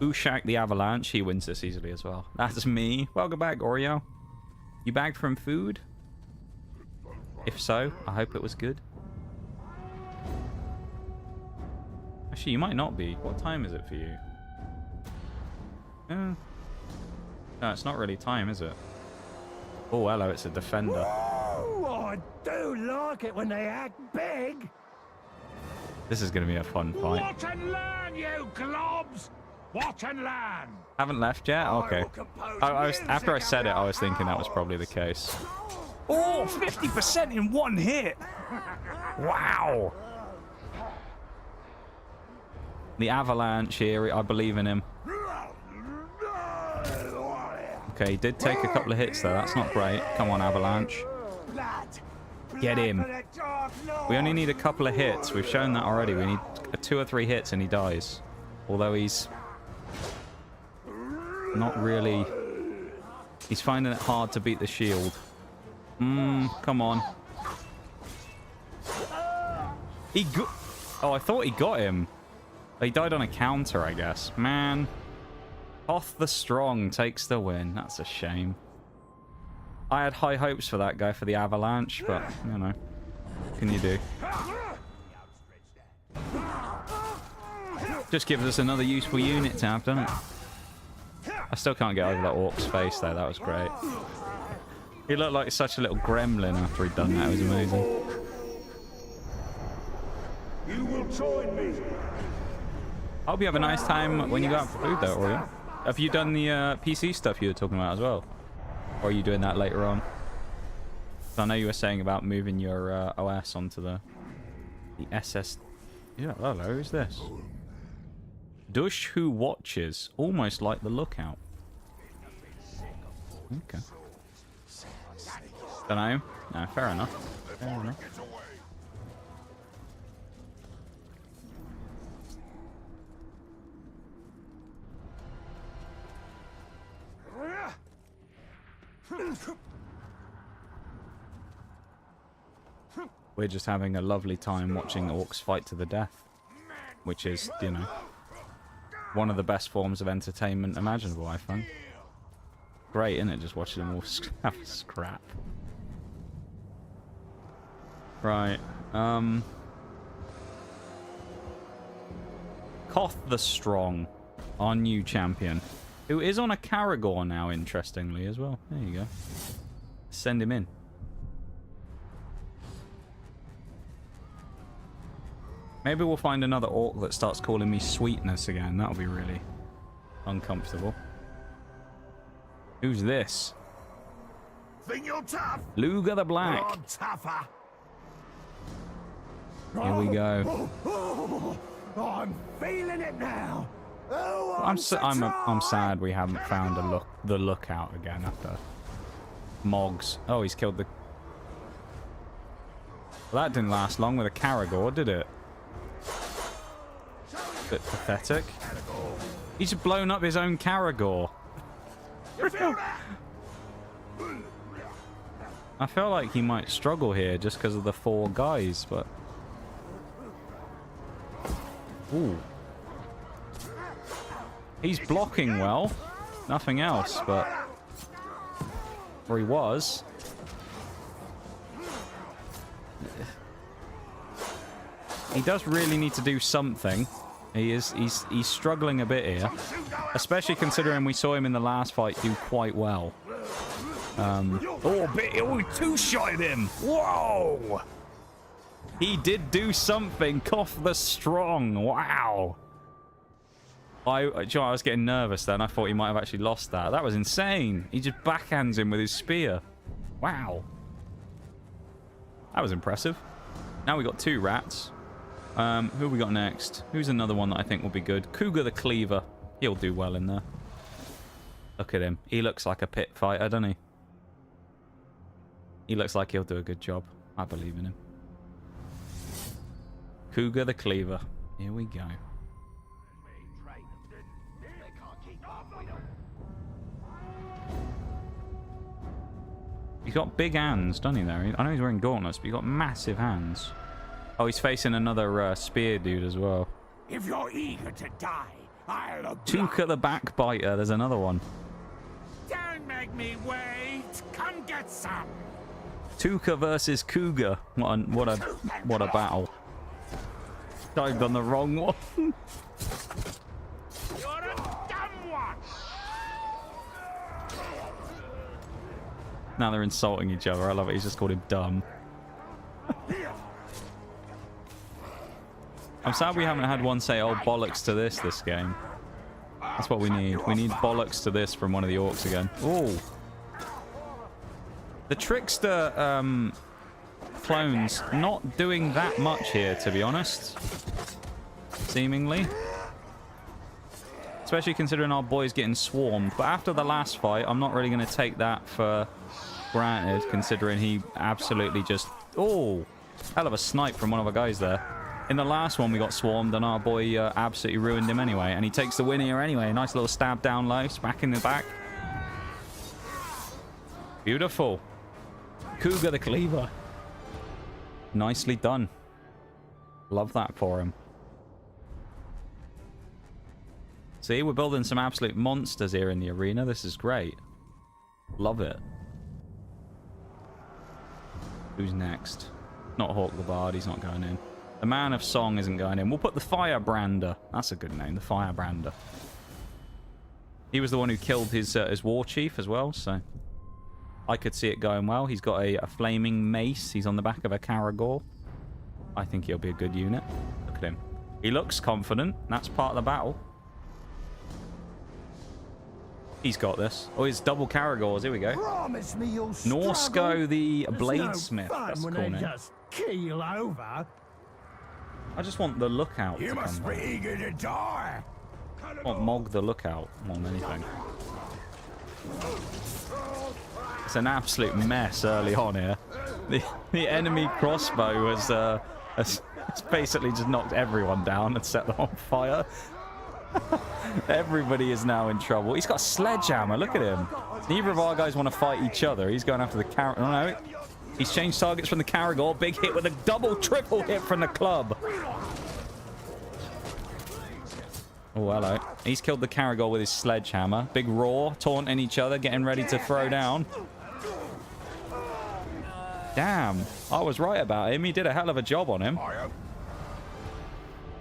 Ushak the Avalanche, he wins this easily as well. That's me. Welcome back, Oreo. You bagged from food? If so, I hope it was good. Actually, you might not be. What time is it for you? No, it's not really time, is it? Oh, hello, it's a defender. Whoa, I do like it when they act big. This is going to be a fun fight. Watch and learn, you globs! Watch and learn! Haven't left yet? Okay. After I said it, I was thinking that was probably the case. Oh, 50% in one hit! Wow! The Avalanche here, I believe in him. Okay, he did take a couple of hits though. That's not great. Come on, Avalanche. Get him. We only need a couple of hits. We've shown that already. We need 2 or 3 hits and he dies. Although he's not really... He's finding it hard to beat the shield. Come on. He got... Oh, I thought he got him. He died on a counter, I guess. Man. Hoth the Strong takes the win. That's a shame. I had high hopes for that guy for the Avalanche, but, you know. What can you do? Just gives us another useful unit to have, doesn't it? I still can't get over that orc's face, though. That was great. He looked like such a little gremlin after he'd done that. It was amazing. You will join me. I hope you have a nice time when you go out for food, though, Oreo. Have you done the PC stuff you were talking about as well? Or are you doing that later on? I know you were saying about moving your OS onto the SS... Yeah, hello, who's this? Dush Who Watches. Almost like the Lookout. Okay. Don't know. No, fair enough. Fair enough. We're just having a lovely time watching orcs fight to the death, which is, you know, one of the best forms of entertainment imaginable, I think. Great, isn't it, just watching them all have a scrap. Right, Koth the Strong, our new champion, who is on a Caragor now, interestingly, as well. There you go. Send him in. Maybe we'll find another orc that starts calling me sweetness again. That'll be really uncomfortable. Who's this? Think you're tough? Luger the Black. I'm tougher. Here we go. I'm feeling it now. Oh, I'm sad we haven't found the lookout again after Moggs. Oh, he's killed the... Well, that didn't last long with a Caragor, did it? Bit pathetic. He's blown up his own Caragor. I feel like he might struggle here just because of the 4 guys, but... Ooh. He's blocking well. Nothing else, but... Or he was. He does really need to do something. He's struggling a bit here. Especially considering we saw him in the last fight do quite well. Oh, two-shotted him! Whoa! He did do something. Koth the Strong. Wow. I was getting nervous then. I thought he might have actually lost that. That was insane. He just backhands him with his spear. Wow. That was impressive. Now we got 2 rats. Who we got next? Who's another one that I think will be good? Cougar the Cleaver. He'll do well in there. Look at him. He looks like a pit fighter, doesn't he? He looks like he'll do a good job. I believe in him. Cougar the Cleaver. Here we go. He's got big hands, doesn't he, there? I know he's wearing gauntlets, but he's got massive hands. Oh, he's facing another spear dude as well. If you're eager to die, I'll Tuka the Backbiter. There's another one. Don't make me wait. Come get some. Tuka versus Cougar. What a battle. Dived on the wrong one. You're a dumb one. Now they're insulting each other. I love it. He's just called him dumb. I'm sad we haven't had one say, oh, bollocks to this game. That's what we need. We need bollocks to this from one of the orcs again. Oh. The Trickster clones not doing that much here, to be honest. Seemingly. Especially considering our boy's getting swarmed. But after the last fight, I'm not really going to take that for granted, considering he absolutely just... Oh! Hell of a snipe from one of our guys there. In the last one, we got swarmed, and our boy absolutely ruined him anyway. And he takes the win here anyway. Nice little stab down low, smack in the back. Beautiful. Cougar the Cleaver. Nicely done. Love that for him. See, we're building some absolute monsters here in the arena. This is great. Love it. Who's next? Not Hawk the Bard. He's not going in. The Man of Song isn't going in. We'll put the Firebrander. That's a good name, the Firebrander. He was the one who killed his war chief as well, so I could see it going well. He's got a flaming mace. He's on the back of a Caragor. I think he'll be a good unit. Look at him. He looks confident. That's part of the battle. He's got this. Oh, he's double Caragors. Here we go. Promise me you'll Norsco the There's Bladesmith. No fun That's when cool they name. just keel over. I just want the Lookout to You come must be back. eager to die. I want Mog the Lookout more than anything. It's an absolute mess early on here. The enemy crossbow has basically just knocked everyone down and set them on fire. Everybody is now in trouble. He's got a sledgehammer. Look at him. Neither of our guys want to fight each other. He's going after the Caragor. Oh, no. He's changed targets from the Caragor. Big hit with a double, triple hit from the club. Oh, hello. He's killed the Caragor with his sledgehammer. Big roar, taunting each other, getting ready to throw down. Damn. I was right about him. He did a hell of a job on him.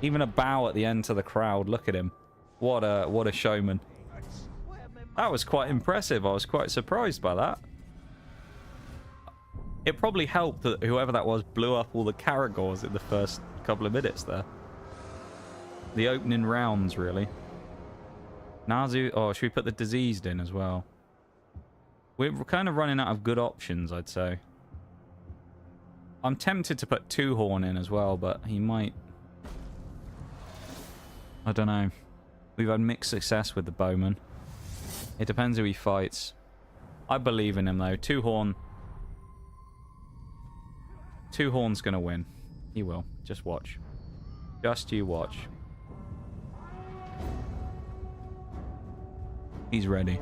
Even a bow at the end to the crowd. Look at him. What a showman. That was quite impressive. I was quite surprised by that. It probably helped that whoever that was blew up all the Caragors in the first couple of minutes there. The opening rounds, really. Nazu... Oh, should we put the diseased in as well? We're kind of running out of good options, I'd say. I'm tempted to put Two Horn in as well, but he might... I don't know. We've had mixed success with the Bowman. It depends who he fights. I believe in him, though. Two Horn's gonna win. He will. Just watch. Just you watch. He's ready.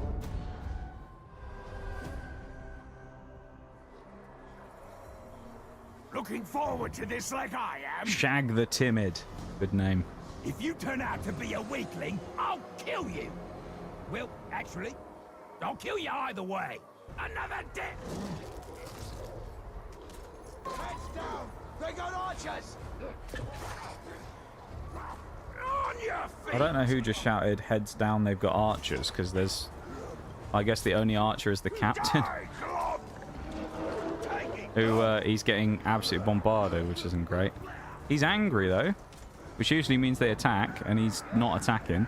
Looking forward to this like I am. Shag the Timid. Good name. If you turn out to be a weakling, I'll kill you. Well, actually, I'll kill you either way. Another death. Heads down. They got archers. On your feet. I don't know who just shouted heads down, they've got archers, because there's... I guess the only archer is the captain. Who, he's getting absolutely bombarded, which isn't great. He's angry, though. Which usually means they attack, and he's not attacking.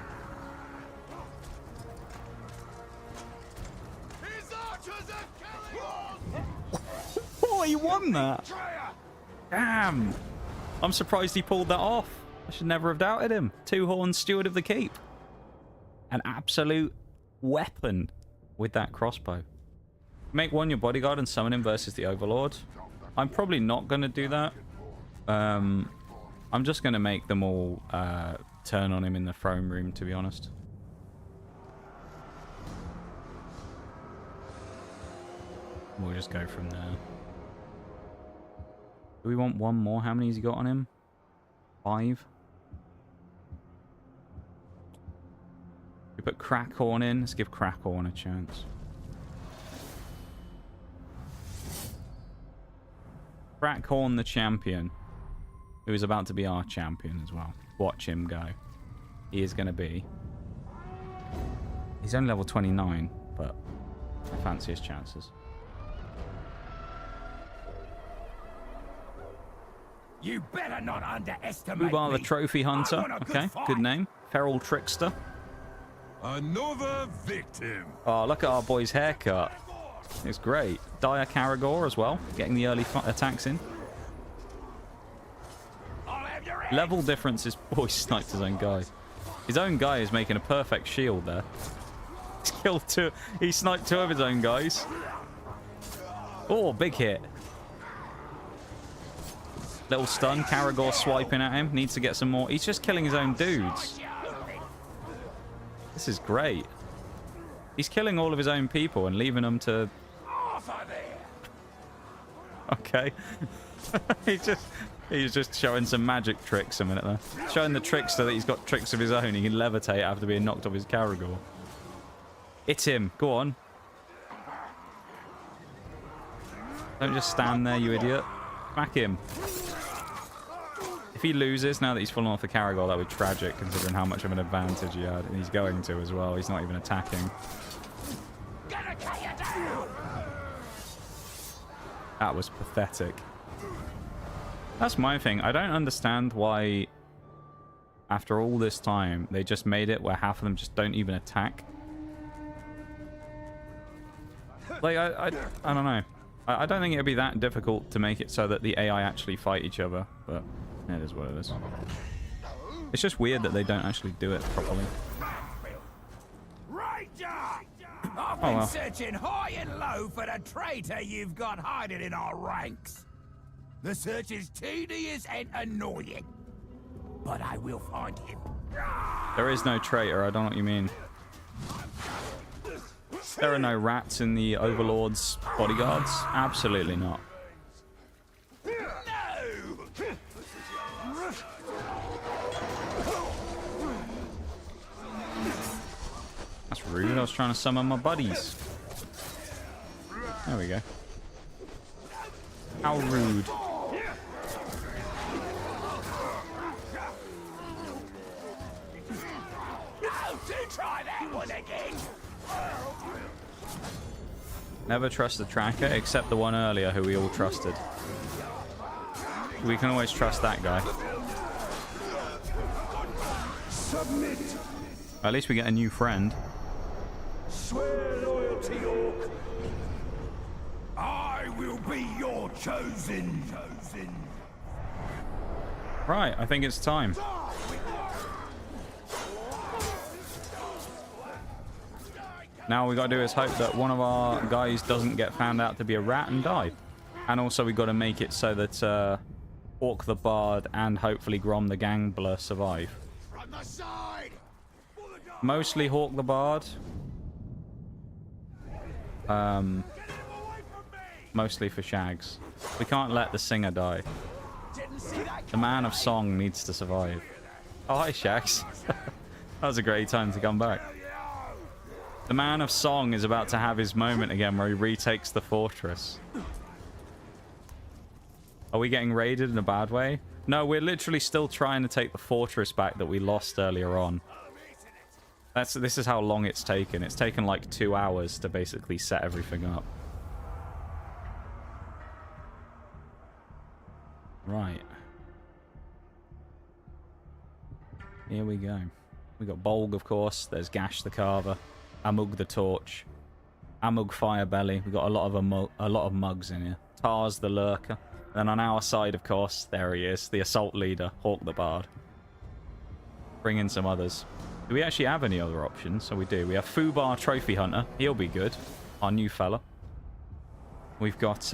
Oh, he won that! Damn! I'm surprised he pulled that off. I should never have doubted him. Two Horn, Steward of the Keep. An absolute weapon with that crossbow. Make one your bodyguard and summon him versus the Overlord. I'm probably not going to do that. I'm just going to make them all turn on him in the throne room, to be honest. We'll just go from there. Do we want one more? How many has he got on him? 5. We put Crackhorn in. Let's give Crackhorn a chance. Crackhorn the champion, who is about to be our champion as well. Watch him go. He is going to be... He's only level 29, but I fancy his chances. You better not underestimate Ubar the me. Trophy Hunter. Okay, good name. Feral Trickster. Another victim. Oh, look at our boy's haircut. It's great. Dire Caragor as well, getting the early attacks in. Level difference is... Oh, he sniped his own guy. His own guy is making a perfect shield there. He's killed 2... He sniped 2 of his own guys. Oh, big hit. Little stun. Caragor swiping at him. Needs to get some more. He's just killing his own dudes. This is great. He's killing all of his own people and leaving them to... Okay. He's just showing some magic tricks a minute there. Showing the trickster that he's got tricks of his own. He can levitate after being knocked off his Caragor. Hit him. Go on. Don't just stand there, you idiot. Smack him. If he loses now that he's fallen off the Caragor, that would be tragic considering how much of an advantage he had. And he's going to as well. He's not even attacking. That was pathetic. That's my thing. I don't understand why, after all this time, they just made it where half of them just don't even attack. Like, I don't know. I don't think it'd be that difficult to make it so that the AI actually fight each other, but it is what it is. It's just weird that they don't actually do it properly. I've been searching high and low for the traitor you've got hiding in our ranks. The search is tedious and annoying, but I will find him. There is no traitor, I don't know what you mean. There are no rats in the Overlord's bodyguards? Absolutely not. That's rude. I was trying to summon my buddies. There we go. How rude. Try that one again. Never trust the tracker, except the one earlier who we all trusted. We can always trust that guy. Submit. At least we get a new friend. Swear loyalty, Orc. I will be your chosen. Right, I think it's time. Now we got to do is hope that one of our guys doesn't get found out to be a rat and die. And also we got to make it so that Orc the Bard and hopefully Grom the Gambler survive. Mostly Hawk the Bard. Mostly for Shags. We can't let the singer die. The man of song needs to survive. Oh, hi, Shags. That was a great time to come back. The man of song is about to have his moment again where he retakes the fortress. Are we getting raided in a bad way? No, we're literally still trying to take the fortress back that we lost earlier on. This is how long it's taken. It's taken like 2 hours to basically set everything up. Right. Here we go. We got Bolg, of course. There's Gash the Carver, Amug the Torch, Amug Firebelly. We got a lot of mugs in here. Tars the Lurker. Then on our side, of course, there he is, the Assault Leader, Hawk the Bard. Bring in some others. Do we actually have any other options? So we do. We have Fubar Trophy Hunter. He'll be good. Our new fella. We've got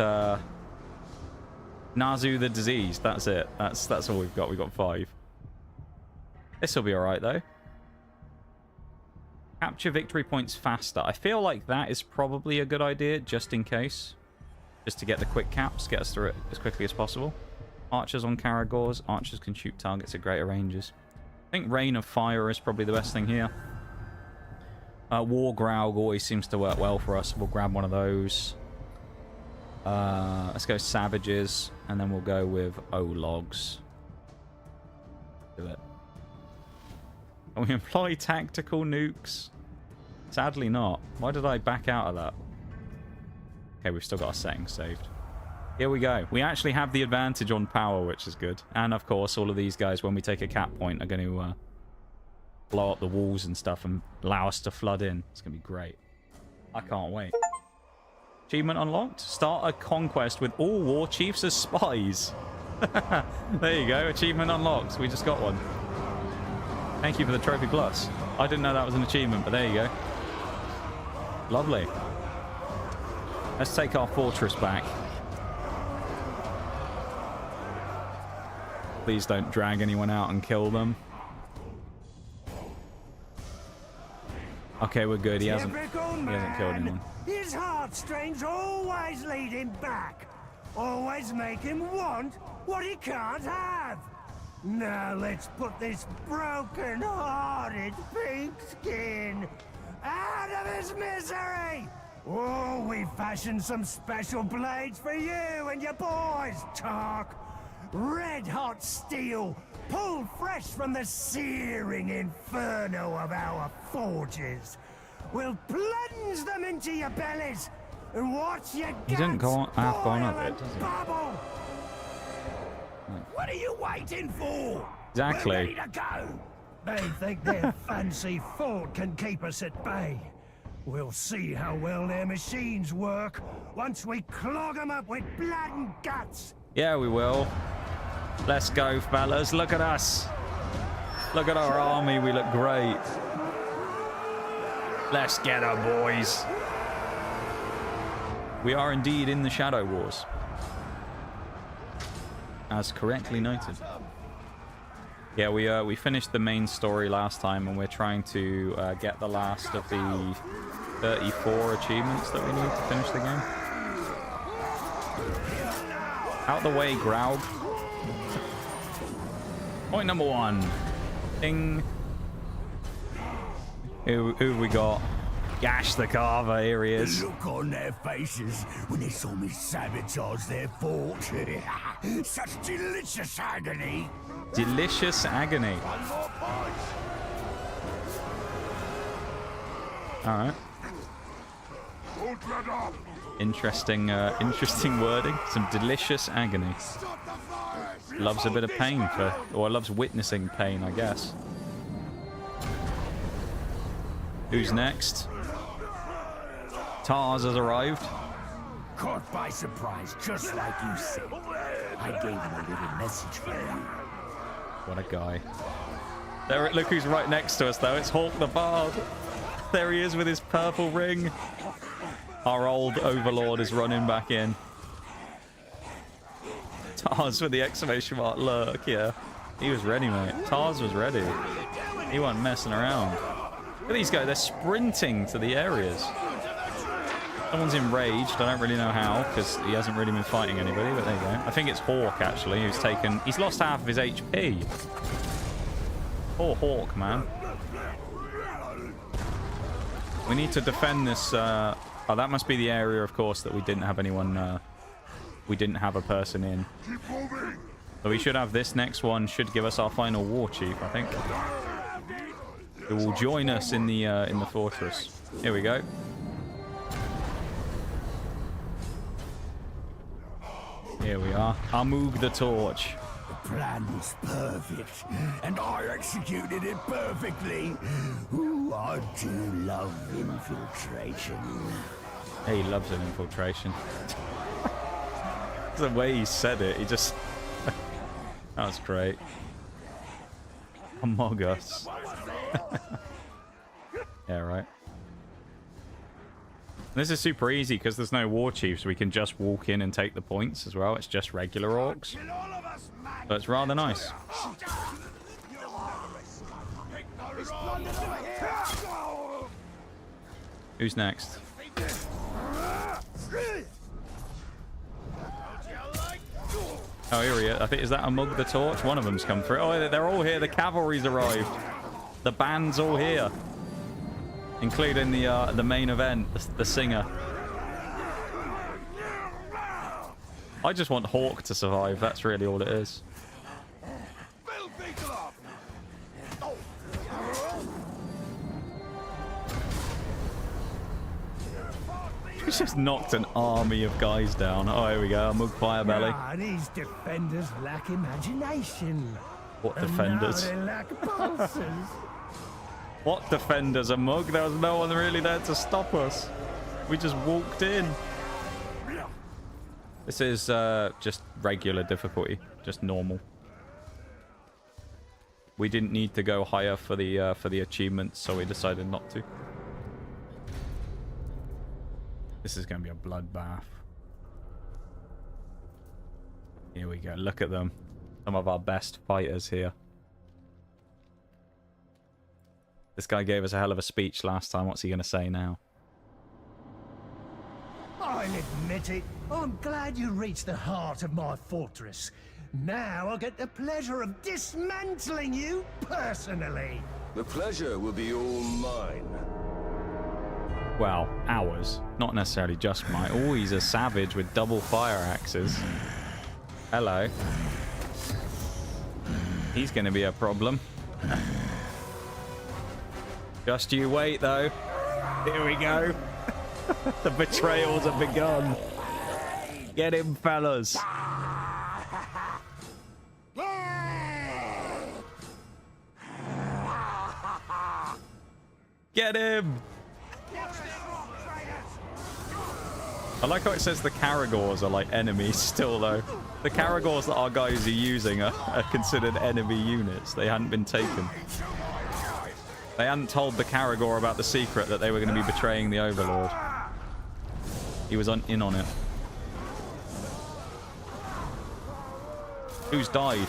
Nazu the Diseased. That's it. That's all we've got. We've got 5. This will be alright, though. Capture victory points faster. I feel like that is probably a good idea, just in case. Just to get the quick caps, get us through it as quickly as possible. Archers on Caragors. Archers can shoot targets at greater ranges. I think Rain of Fire is probably the best thing here. War Graug always seems to work well for us. We'll grab one of those. Let's go Savages, and then we'll go with O-Logs. Do it. Can we employ tactical nukes? Sadly not. Why did I back out of that? Okay, we've still got our settings saved. Here we go. We actually have the advantage on power, which is good. And of course, all of these guys, when we take a cap point, are going to blow up the walls and stuff and allow us to flood in. It's going to be great. I can't wait. Achievement unlocked. Start a conquest with all war chiefs as spies. There you go. Achievement unlocked. We just got one. Thank you for the Trophy Plus. I didn't know that was an achievement, but there you go. Lovely. Let's take our fortress back. Please don't drag anyone out and kill them. Okay, we're good. He hasn't killed anyone. His heartstrings always lead him back. Always make him want what he can't have. Now let's put this broken-hearted pink skin out of his misery. Oh, we fashioned some special blades for you and your boys, Tark. Red-hot steel, pulled fresh from the searing inferno of our forges. We'll plunge them into your bellies and watch your guts He didn't go on, half gone up it, does he? Bubble. What are you waiting for? Exactly. We're ready to go. They think their fancy fort can keep us at bay. We'll see how well their machines work once we clog them up with blood and guts. Yeah, we will. Let's go, fellas. Look at us. Look at our army. We look great. Let's get her, boys. We are indeed in the Shadow Wars. As correctly noted. Yeah, we finished the main story last time, and we're trying to get the last of the 34 achievements that we need to finish the game. Out the way, Graug. Point number 1. Ding. Who have we got? Gash the Carver, here he is. The look on their faces when they saw me sabotage their fort. Such delicious agony. Delicious agony. Alright. Don't let up! Interesting, interesting wording. Some delicious agony. Loves a bit of pain or loves witnessing pain, I guess. Who's next? Tars has arrived. Caught by surprise, just like you said. I gave him a little message for you. What a guy. There, look who's right next to us, though. It's Hawk the Bard. There he is with his purple ring. Our old overlord is running back in. Tars with the exclamation mark. Look, yeah. He was ready, mate. Tars was ready. He wasn't messing around. Look at these guys. They're sprinting to the areas. Someone's enraged. I don't really know how, because he hasn't really been fighting anybody, but there you go. I think it's Hawk, actually, who's taken... He's lost half of his HP. Poor Hawk, man. We need to defend this... Oh, that must be the area, of course, that we didn't have anyone... we didn't have a person in. So we should have this next one. Should give us our final war chief, I think. Who will join us in the fortress. Here we go. Here we are. Amug the Torch. The plan was perfect, and I executed it perfectly. Ooh, I do love infiltration. He loves an infiltration. The way he said it, he just... That's great. Among Us. Yeah, right. This is super easy because there's no war chiefs. We can just walk in and take the points as well. It's just regular orcs. So it's rather nice. Who's next? Oh, here he is. I think, is that Amug the Torch? One of them's come through. Oh, they're all here. The cavalry's arrived. The band's all here. Including the main event, the singer. I just want Hawk to survive. That's really all it is. He's just knocked an army of guys down. Oh, here we go. Amug Firebelly. Ah, these defenders lack imagination. What defenders? And now they lack pulses. What defenders, Amug? There was no one really there to stop us. We just walked in. This is just regular difficulty, just normal. We didn't need to go higher for the achievements, so we decided not to. This is going to be a bloodbath. Here we go. Look at them. Some of our best fighters here. This guy gave us a hell of a speech last time. What's he going to say now? I'll admit it. I'm glad you reached the heart of my fortress. Now I'll get the pleasure of dismantling you personally. The pleasure will be all mine. Well, ours. Not necessarily just mine. Oh, he's a savage with double fire axes. Hello. He's going to be a problem. Just you wait, though. Here we go. The betrayals have begun. Get him, fellas. Get him. I like how it says the Caragors are like enemies still, though. The Caragors that our guys are using are considered enemy units. They hadn't been taken. They hadn't told the Caragor about the secret that they were going to be betraying the Overlord. He was in on it. Who's died?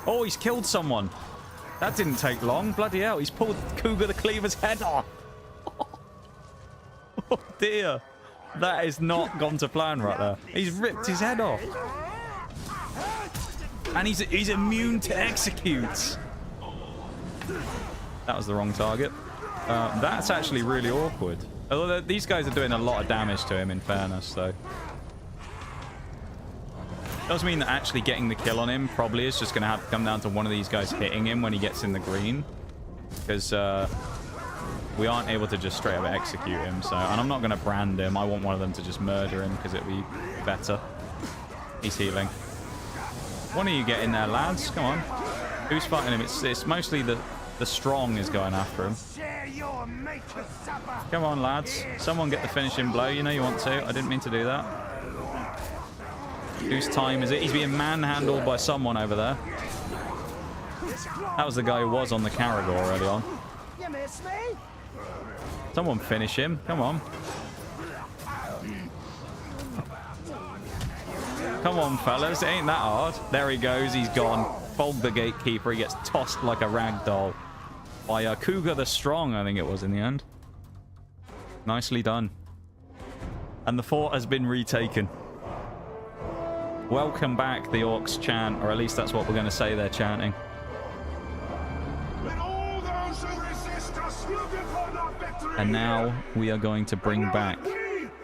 Oh, he's killed someone. That didn't take long. Bloody hell, he's pulled Cougar the Cleaver's head off. Oh dear. That has not gone to plan right there. He's ripped his head off. And he's immune to executes. That was the wrong target. That's actually really awkward. Although these guys are doing a lot of damage to him, in fairness, though. Does mean that actually getting the kill on him probably is just going to have to come down to one of these guys hitting him when he gets in the green. Because we aren't able to just straight up execute him. So, and I'm not going to brand him. I want one of them to just murder him because it'll be better. He's healing. One of you get in there, lads. Come on. Who's fighting him? It's mostly the strong is going after him. Come on, lads. Someone get the finishing blow. You know you want to. I didn't mean to do that. Whose time is it? He's being manhandled by someone over there. That was the guy who was on the Caragor early on. You miss me? Someone finish him. Come on. Come on, fellas. It ain't that hard. There he goes. He's gone. Fold the gatekeeper. He gets tossed like a rag doll by Cougar the Strong, I think it was in the end. Nicely done. And the fort has been retaken. Welcome back, the orcs chant, or at least that's what we're going to say they're chanting. And now we are going to bring back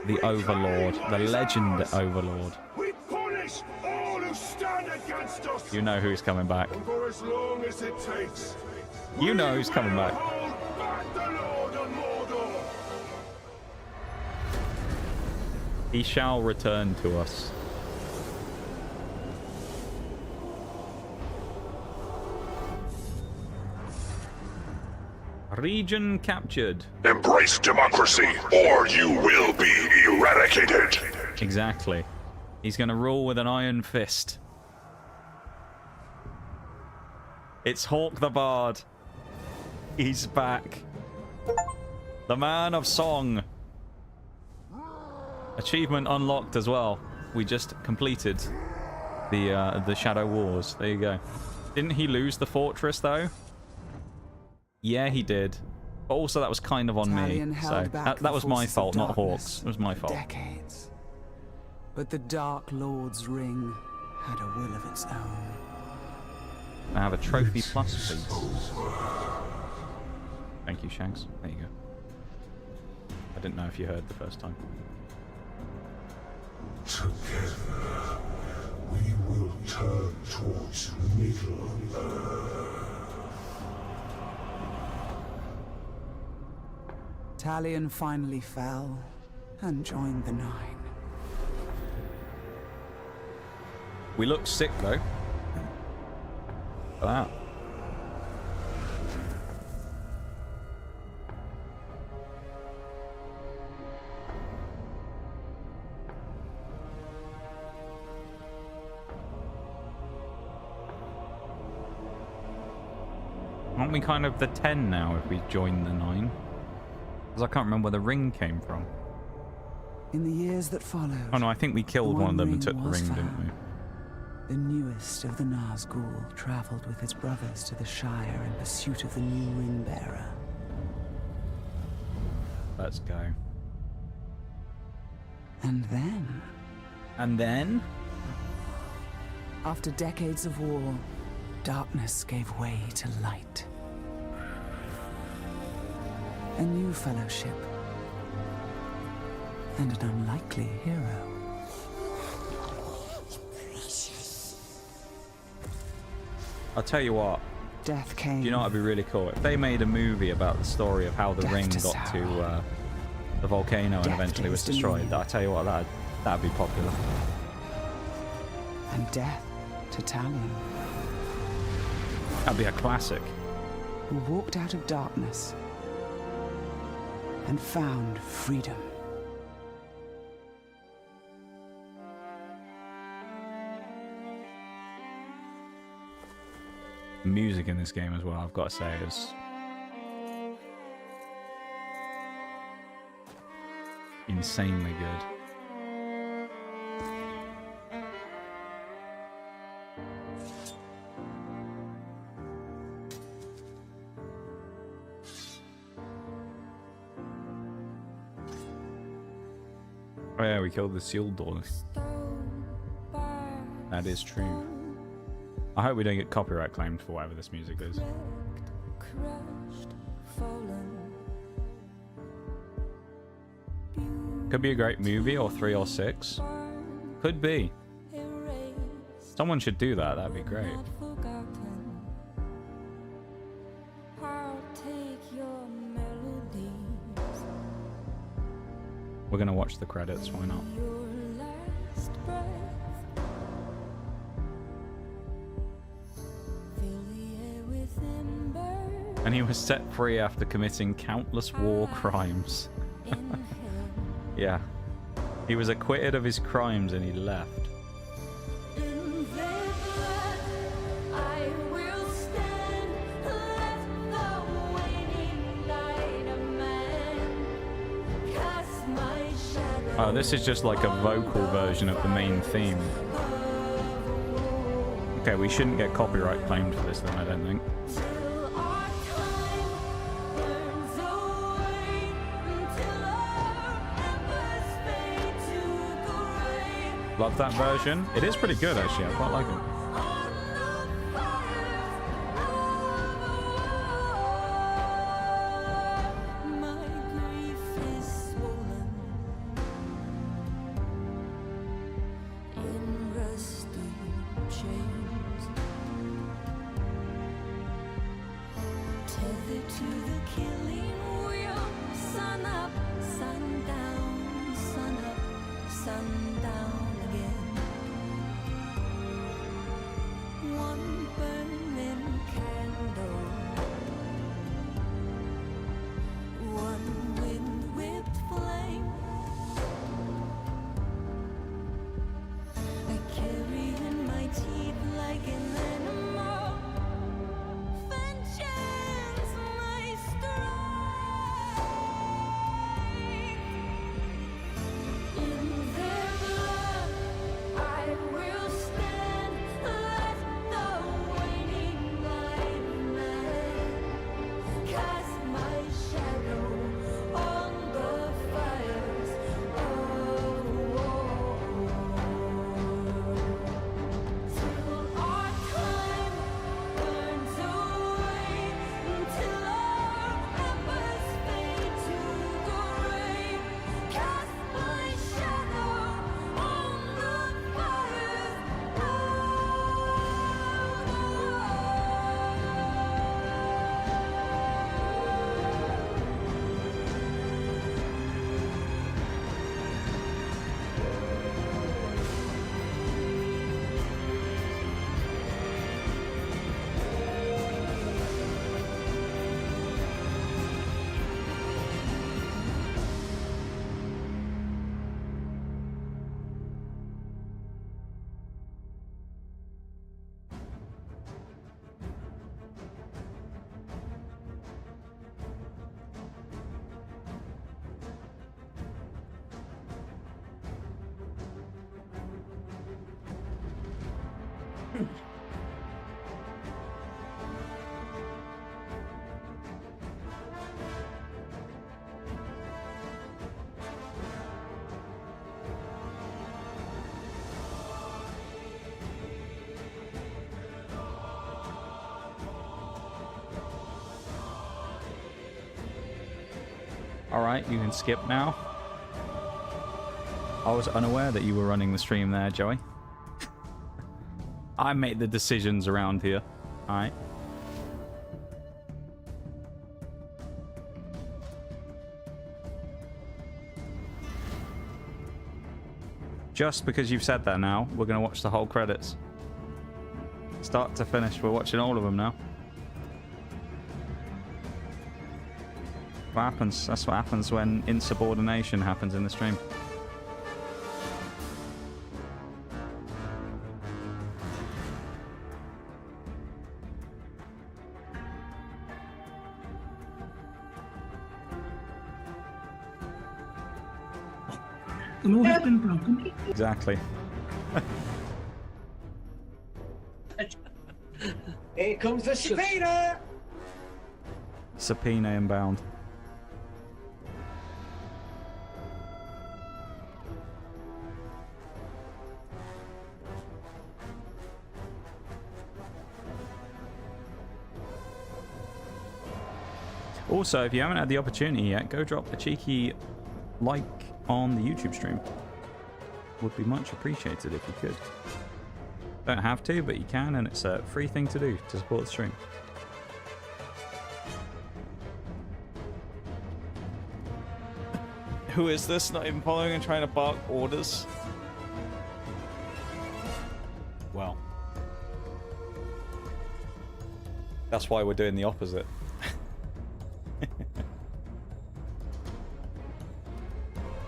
the Overlord, the legend Overlord. We punish all who stand against us. You know who's coming back. For as long as it takes. You know who's coming back. Hold back the Lord of Mordor. He shall return to us. Region captured. Embrace democracy, or you will be eradicated. Exactly. He's going to rule with an iron fist. It's Hawk the Bard. He's back. The man of song. Achievement unlocked as well. We just completed the Shadow Wars. There you go. Didn't he lose the fortress though? Yeah, he did. But also that was kind of on me. So that was my fault, not Hawk's. It was my fault. Decades. But the Dark Lord's ring had a will of its own. I have a trophy plus, please. Thank you, Shanks. There you go. I didn't know if you heard the first time. Together, we will turn towards Middle-earth. Talion finally fell and joined the Nine. We look sick though. Wow. Aren't we kind of the 10 now if we join the 9? Because I can't remember where the ring came from. In the years that followed... Oh no, I think we killed one of them and took the was ring, found. didn't we? The newest of the Nazgul traveled with his brothers to the Shire in pursuit of the new ring bearer. Let's go. And then, And then? after decades of war, darkness gave way to light. A new fellowship. And an unlikely hero. I'll tell you what. Death came. Do you know what would be really cool? If they made a movie about the story of how the Death ring to got to Sauron. the volcano and Death eventually to was his destroyed. dominion. I tell you what, that'd be popular. And death to Talion, That'd be a classic. who walked out of darkness and found freedom. The music in this game as well, I've got to say, is insanely good. Oh yeah, we killed the sealed door. That is true. I hope we don't get copyright claimed for whatever this music is. Could be a great movie, or 3 or 6. Could be. Someone should do that, that'd be great. We're gonna watch the credits, why not? And he was set free after committing countless war crimes. Yeah. He was acquitted of his crimes and he left. Oh, this is just like a vocal version of the main theme. Okay, we shouldn't get copyright claimed for this then, I don't think. Love that version. It is pretty good, actually. I quite like it. Alright, you can skip now. I was unaware that you were running the stream there, Joey. I make the decisions around here. Alright. Just because you've said that now, we're going to watch the whole credits. Start to finish, we're watching all of them now. What happens? That's what happens when insubordination happens in the stream. The law has been broken. Exactly. Here comes the subpoena! Subpoena inbound. Also, if you haven't had the opportunity yet, go drop a cheeky like on the YouTube stream. Would be much appreciated if you could. Don't have to, but you can, and it's a free thing to do to support the stream. Who is this? Not even following and trying to bark orders? Well. That's why we're doing the opposite.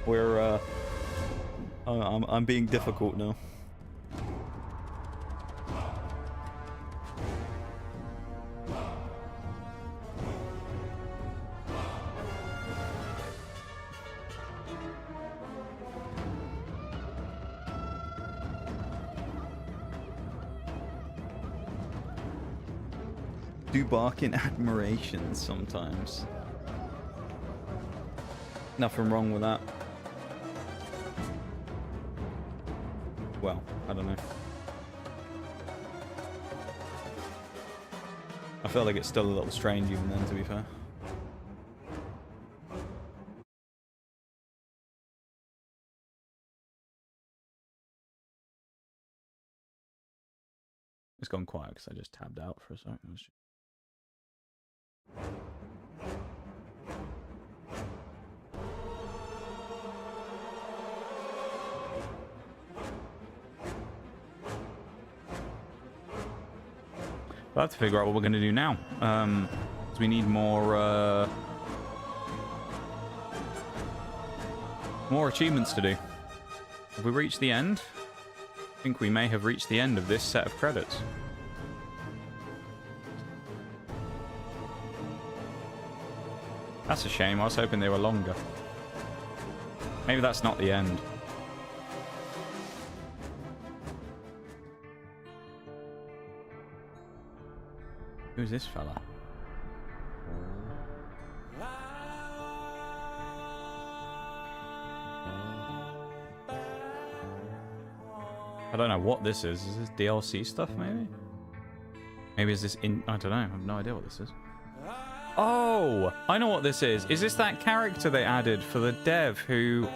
We're, I'm being difficult now. Do bark in admiration sometimes. Nothing wrong with that. Well, I don't know. I feel like it's still a little strange even then, to be fair. It's gone quiet because I just tabbed out for a second. We'll have to figure out what we're going to do now. Because we need more achievements to do. Have we reached the end? I think we may have reached the end of this set of credits. That's a shame. I was hoping they were longer. Maybe that's not the end. Who's this fella? I don't know what this is. Is this DLC stuff, maybe? Maybe is this in... I don't know. I have no idea what this is. Oh! I know what this is. Is this that character they added for the dev who...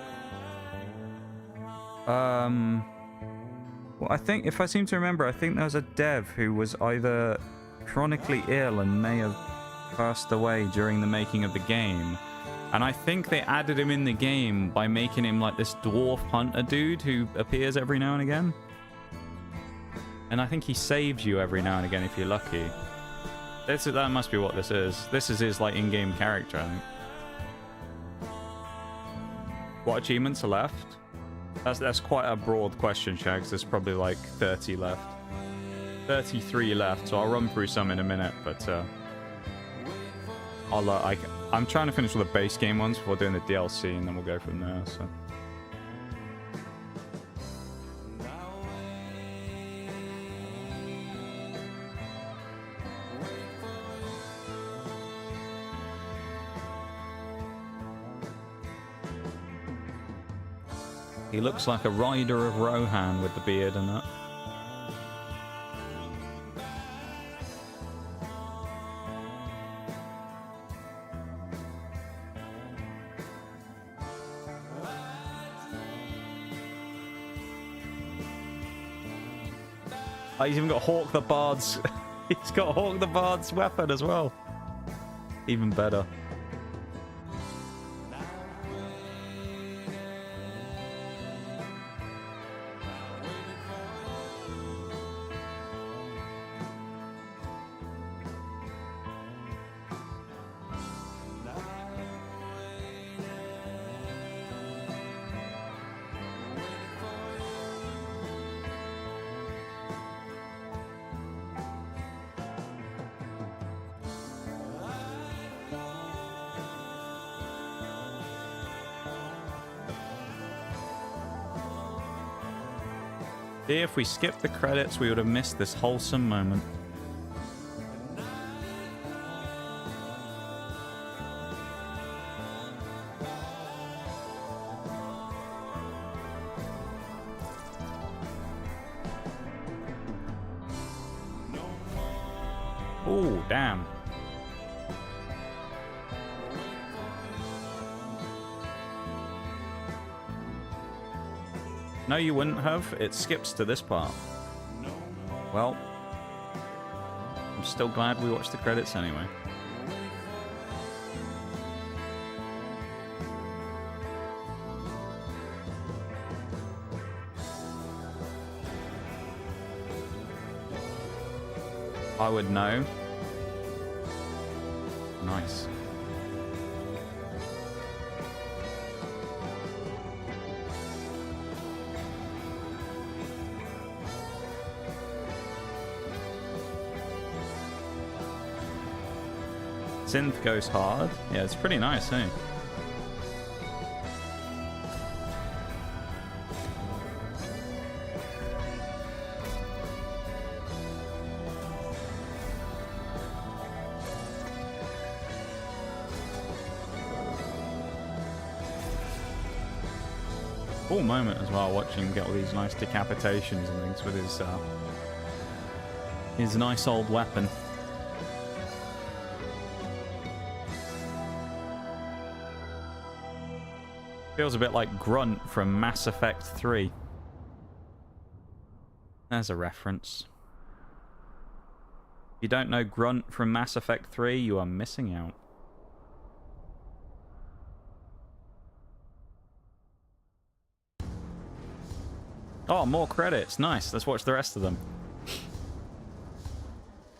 Well, I think, if I seem to remember, I think there was a dev who was either chronically ill and may have passed away during the making of the game. And I think they added him in the game by making him like this dwarf hunter dude who appears every now and again. And I think he saves you every now and again if you're lucky. That must be what this is. This is his like in-game character, I think. What achievements are left? That's quite a broad question, Shags. There's probably like 30 left. 33 left, so I'll run through some in a minute, but I'm trying to finish all the base game ones before doing the DLC, and then we'll go from there, so... He looks like a rider of Rohan with the beard and that. Oh, he's even got Hawk the Bard's... he's got Hawk the Bard's weapon as well. Even better. If we skipped the credits, we would have missed this wholesome moment. Oh, damn. No, you wouldn't have. It skips to this part. Well, I'm still glad we watched the credits anyway. I would know. Nice. Synth goes hard. Yeah, it's pretty nice, eh? Cool moment as well, watching him get all these nice decapitations and things with his nice old weapon. Feels a bit like Grunt from Mass Effect 3. There's a reference. If you don't know Grunt from Mass Effect 3, you are missing out. Oh, more credits. Nice. Let's watch the rest of them.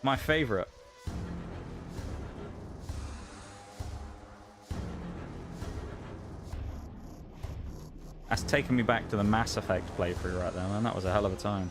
My favorite. That's taken me back to the Mass Effect playthrough right there, man. That was a hell of a time.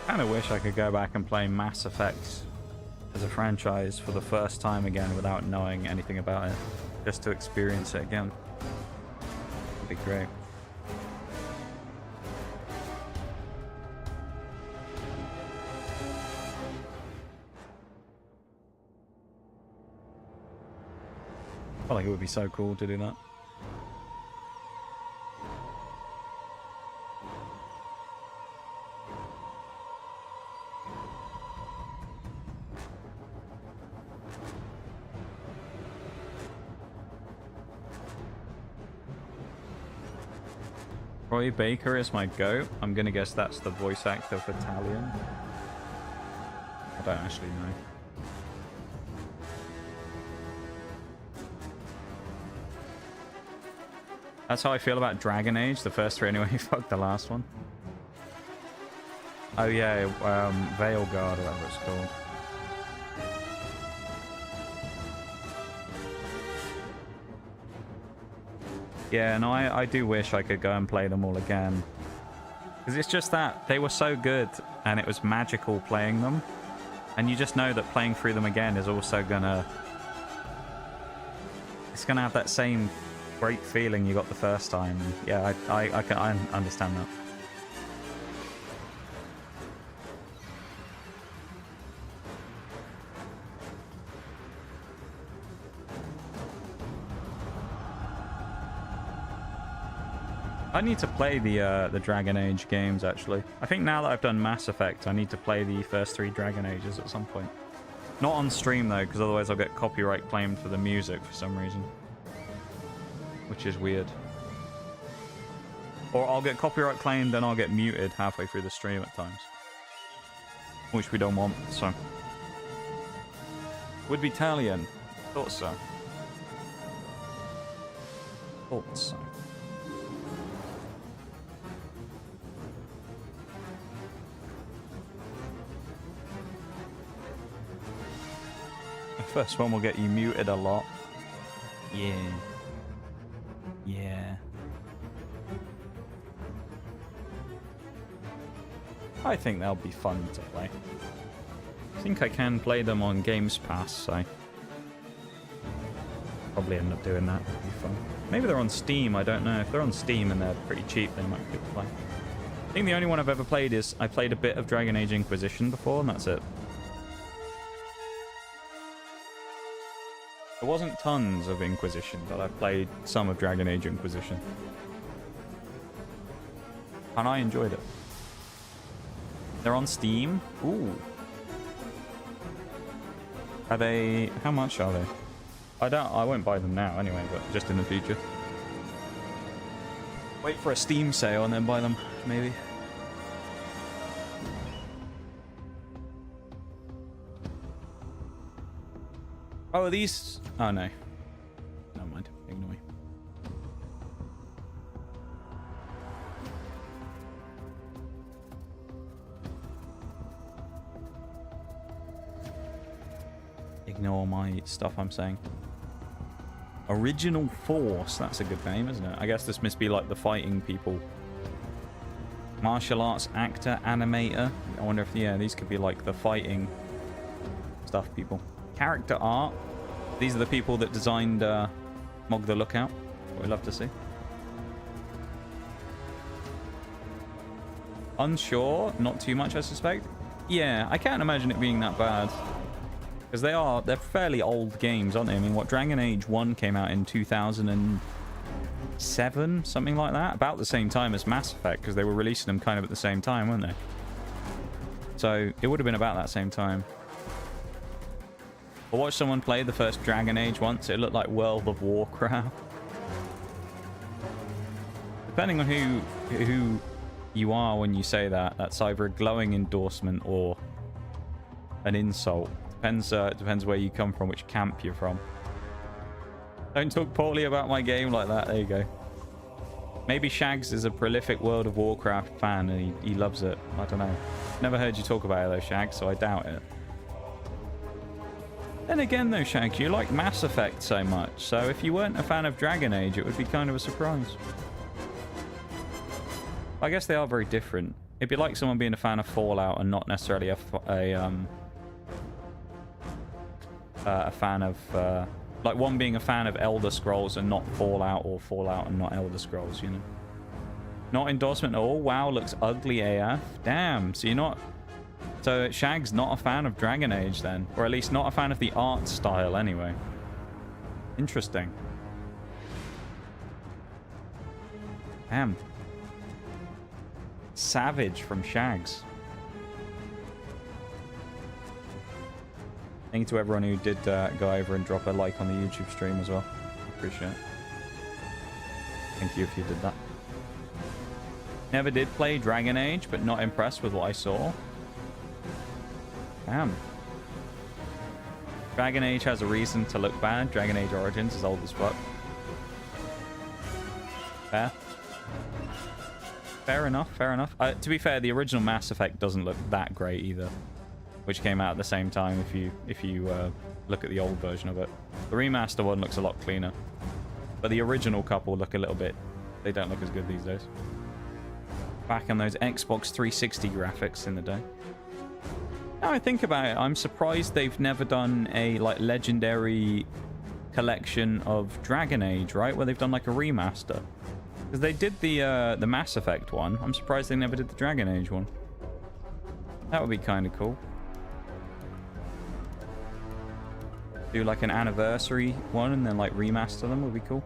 I kind of wish I could go back and play Mass Effect as a franchise for the first time again without knowing anything about it, just to experience it again. It'd be great. I feel like it would be so cool to do that. Troy Baker is my goat. I'm gonna guess that's the voice actor for Talion. I don't actually know. That's how I feel about Dragon Age, the first three anyway. Fuck the last one. Oh yeah, Veil Guard, or whatever it's called. Yeah, no, I do wish I could go and play them all again. Because it's just that they were so good and it was magical playing them. And you just know that playing through them again is also gonna... It's gonna have that same great feeling you got the first time. Yeah, I understand that. I need to play the Dragon Age games, actually. I think now that I've done Mass Effect, I need to play the first 3 Dragon Ages at some point. Not on stream, though, because otherwise I'll get copyright claimed for the music for some reason. Which is weird. Or I'll get copyright claimed and I'll get muted halfway through the stream at times. Which we don't want, so... Would be Talion. Thought so. Thought so. First one will get you muted a lot. Yeah. Yeah. I think they'll be fun to play. I think I can play them on Games Pass, so... Probably end up doing that. It'd be fun. Maybe they're on Steam. I don't know. If they're on Steam and they're pretty cheap, they might be good to play. I think the only one I've ever played is I played a bit of Dragon Age Inquisition before, and that's it. There wasn't tons of Inquisition, but I played some of Dragon Age Inquisition. And I enjoyed it. They're on Steam. Ooh. Are they... How much are they? I won't buy them now anyway, but just in the future. Wait for a Steam sale and then buy them, maybe. Oh, are these... Oh, no. Never mind. Ignore me. Ignore my stuff I'm saying. Original Force. That's a good name, isn't it? I guess this must be like the fighting people. Martial arts actor, animator. I wonder if, yeah, these could be like the fighting stuff people. Character art. These are the people that designed Mog the Lookout. What we love to see. Unsure. Not too much, I suspect. Yeah, I can't imagine it being that bad. Because they're fairly old games, aren't they? I mean, what, Dragon Age 1 came out in 2007? Something like that? About the same time as Mass Effect, because they were releasing them kind of at the same time, weren't they? So, it would have been about that same time. I watched someone play the first Dragon Age once. It looked like World of Warcraft. Depending on who you are when you say that, that's either a glowing endorsement or an insult. Depends where you come from, which camp you're from. Don't talk poorly about my game like that. There you go. Maybe Shags is a prolific World of Warcraft fan and he loves it. I don't know. Never heard you talk about it though, Shags, so I doubt it. Then again though, Shags, you like Mass Effect so much, so if you weren't a fan of Dragon Age, it would be kind of a surprise. I guess they are very different. It'd be like someone being a fan of Fallout and not necessarily a fan of like one being a fan of Elder Scrolls and not Fallout, or Fallout and not Elder Scrolls, you know. Not endorsement at all. WoW looks ugly AF. Damn. So you're not... So Shag's not a fan of Dragon Age then, or at least not a fan of the art style anyway. Interesting. Damn. Savage from Shags. Thank you to everyone who did go over and drop a like on the YouTube stream as well. Appreciate it. Thank you if you did that. Never did play Dragon Age, but not impressed with what I saw. Damn. Dragon Age has a reason to look bad. Dragon Age Origins is old as fuck. Fair. Fair enough, fair enough. To be fair, the original Mass Effect doesn't look that great either, which came out at the same time if you look at the old version of it. The remaster one looks a lot cleaner, but the original couple look a little bit... They don't look as good these days. Back on those Xbox 360 graphics in the day. Now I think about it, I'm surprised they've never done a like legendary collection of Dragon Age, right? Where they've done like a remaster. Because they did the Mass Effect one. I'm surprised they never did the Dragon Age one. That would be kind of cool. Do like an anniversary one and then like remaster them would be cool.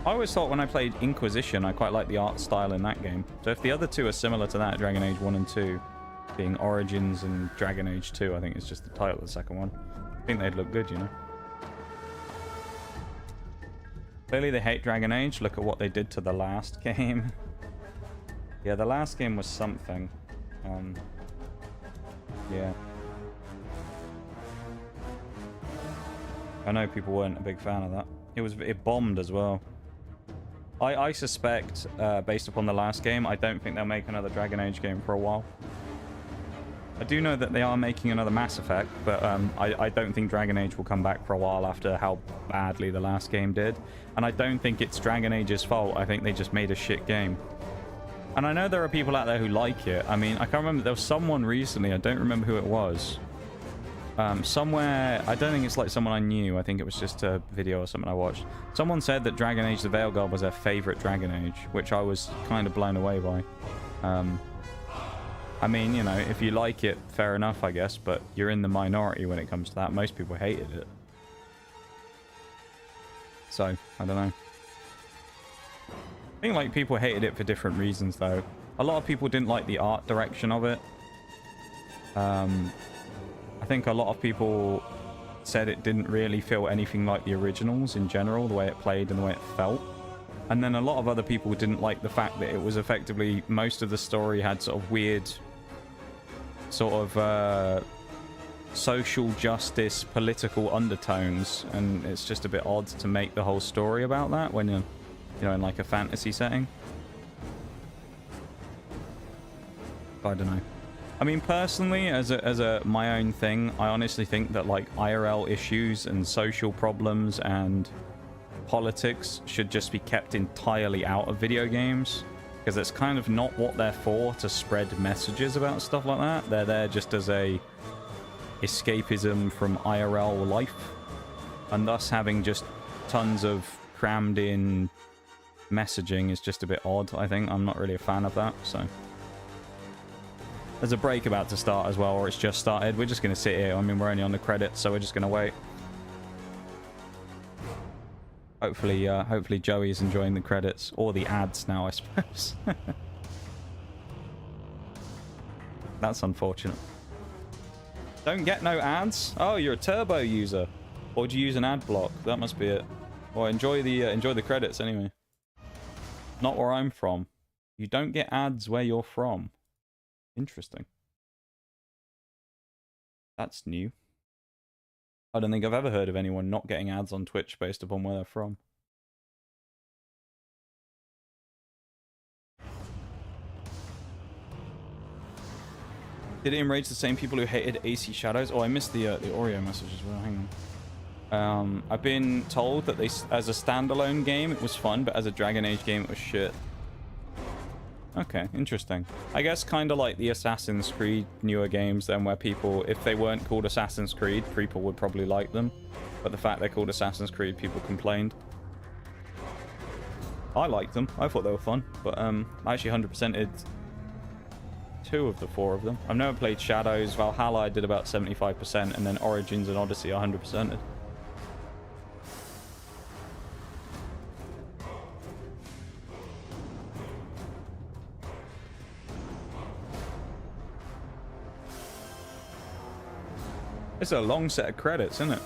I always thought when I played Inquisition, I quite liked the art style in that game. So if the other two are similar to that, Dragon Age 1 and 2, being Origins and Dragon Age 2, I think it's just the title of the second one. I think they'd look good, you know. Clearly they hate Dragon Age. Look at what they did to the last game. Yeah, the last game was something. Yeah. I know people weren't a big fan of that. It bombed as well. I suspect, based upon the last game, I don't think they'll make another Dragon Age game for a while. I do know that they are making another Mass Effect, but I don't think Dragon Age will come back for a while after how badly the last game did. And I don't think it's Dragon Age's fault. I think they just made a shit game. And I know there are people out there who like it. I mean, I can't remember. There was someone recently. I don't remember who it was. Somewhere, I don't think it's like someone I knew. I think it was just a video or something I watched. Someone said that Dragon Age the Veilguard was their favorite Dragon Age, which I was kind of blown away by. I mean, you know, if you like it, fair enough, I guess, but you're in the minority when it comes to that. Most people hated it. So, I don't know. I think, like, people hated it for different reasons, though. A lot of people didn't like the art direction of it. I think a lot of people said it didn't really feel anything like the originals in general, the way it played and the way it felt. And then a lot of other people didn't like the fact that it was effectively, most of the story had sort of weird, sort of social justice, political undertones, and it's just a bit odd to make the whole story about that when you're, you know, in like a fantasy setting. I don't know. I mean, personally, as a my own thing, I honestly think that like IRL issues and social problems and politics should just be kept entirely out of video games, because it's kind of not what they're for, to spread messages about stuff like that. They're there just as a escapism from IRL life, and thus having just tons of crammed in messaging is just a bit odd. I think I'm not really a fan of that. So there's a break about to start as well, or it's just started. We're just going to sit here. I mean, we're only on the credits, so we're just going to wait. Hopefully, hopefully Joey's enjoying the credits, or the ads now, I suppose. That's unfortunate. Don't get no ads? Oh, you're a turbo user. Or do you use an ad block? That must be it. Well, enjoy the credits anyway. Not where I'm from. You don't get ads where you're from. Interesting. That's new. I don't think I've ever heard of anyone not getting ads on Twitch based upon where they're from. Did it enrage the same people who hated AC Shadows? Oh, I missed the Oreo message as well. Hang on. I've been told that as a standalone game it was fun, but as a Dragon Age game it was shit. Okay, interesting. I guess kind of like the Assassin's Creed newer games then, where people, if they weren't called Assassin's Creed, people would probably like them. But the fact they're called Assassin's Creed, people complained. I liked them. I thought they were fun. But I actually 100%ed 2 of the 4 of them. I've never played Shadows. Valhalla I did about 75%, and then Origins and Odyssey I 100%ed. It's a long set of credits, isn't it?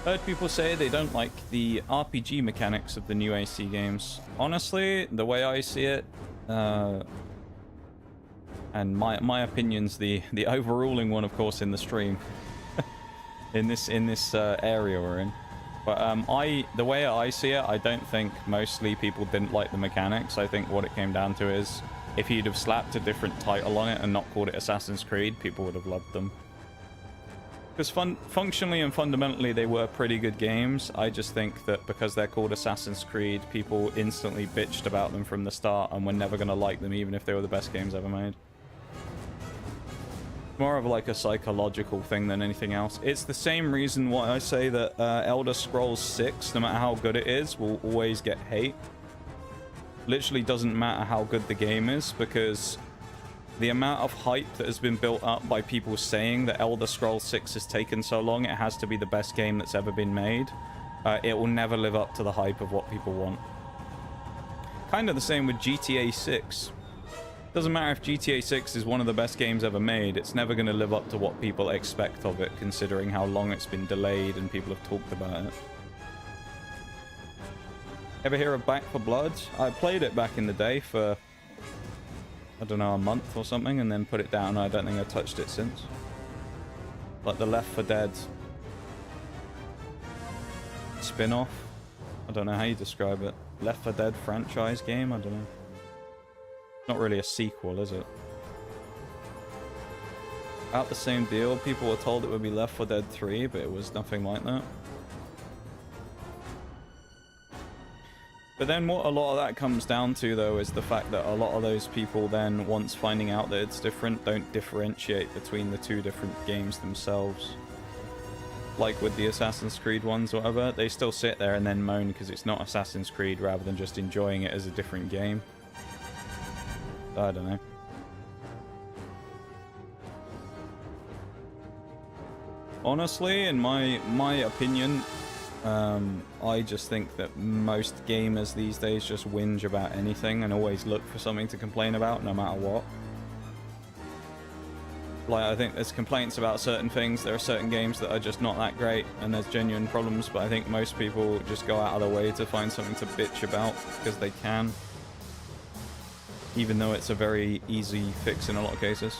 Heard people say they don't like the RPG mechanics of the new AC games. Honestly, the way I see it, and my opinion's the overruling one, of course, in the stream, in this area we're in. But the way I see it, I don't think mostly people didn't like the mechanics. I think what it came down to is, if you'd have slapped a different title on it and not called it Assassin's Creed, people would have loved them. Because functionally and fundamentally they were pretty good games. I just think that because they're called Assassin's Creed, people instantly bitched about them from the start and were never going to like them, even if they were the best games ever made. More of like a psychological thing than anything else. It's the same reason why I say that Elder Scrolls 6, no matter how good it is, will always get hate. Literally doesn't matter how good the game is, because the amount of hype that has been built up by people saying that Elder Scrolls 6 has taken so long, it has to be the best game that's ever been made. It will never live up to the hype of what people want. Kind of the same with GTA 6. Doesn't matter if GTA 6 is one of the best games ever made, it's never going to live up to what people expect of it, considering how long it's been delayed and people have talked about it. Ever hear of Back 4 Blood? I played it back in the day for, I don't know, a month or something, and then put it down. I don't think I touched it since. Like the Left 4 Dead spin-off. I don't know how you describe it. Left 4 Dead franchise game? I don't know. Not really a sequel, is it? About the same deal. People were told it would be Left 4 Dead 3, but it was nothing like that. But then what a lot of that comes down to, though, is the fact that a lot of those people then, once finding out that it's different, don't differentiate between the two different games themselves. Like with the Assassin's Creed ones or whatever, they still sit there and then moan because it's not Assassin's Creed rather than just enjoying it as a different game. I don't know. Honestly, in my opinion, I just think that most gamers these days just whinge about anything and always look for something to complain about no matter what. Like, I think there's complaints about certain things. There are certain games that are just not that great and there's genuine problems, but I think most people just go out of their way to find something to bitch about because they can. Even though it's a very easy fix in a lot of cases.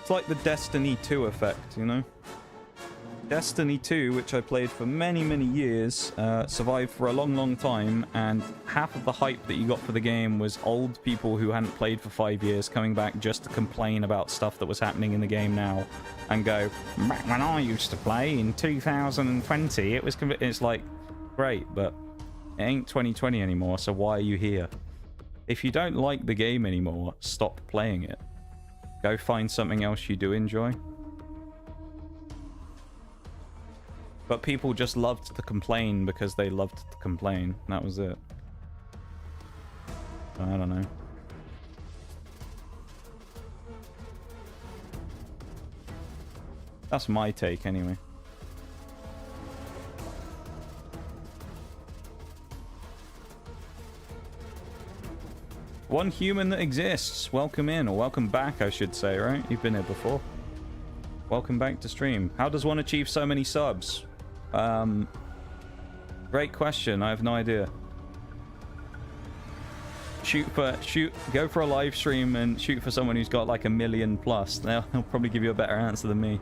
It's like the Destiny 2 effect, you know? Destiny 2, which I played for many, many years, survived for a long, long time, and half of the hype that you got for the game was old people who hadn't played for 5 years coming back just to complain about stuff that was happening in the game now, and go, back when I used to play in 2020, it was... It's like, great, but it ain't 2020 anymore, so why are you here? If you don't like the game anymore, stop playing it. Go find something else you do enjoy. But people just loved to complain because they loved to complain. That was it. I don't know. That's my take anyway. One human that exists. Welcome in, or welcome back, I should say, right? You've been here before. Welcome back to stream. How does one achieve so many subs? Great question. I have no idea. Go for a live stream and shoot for someone who's got like 1 million plus. They'll probably give you a better answer than me.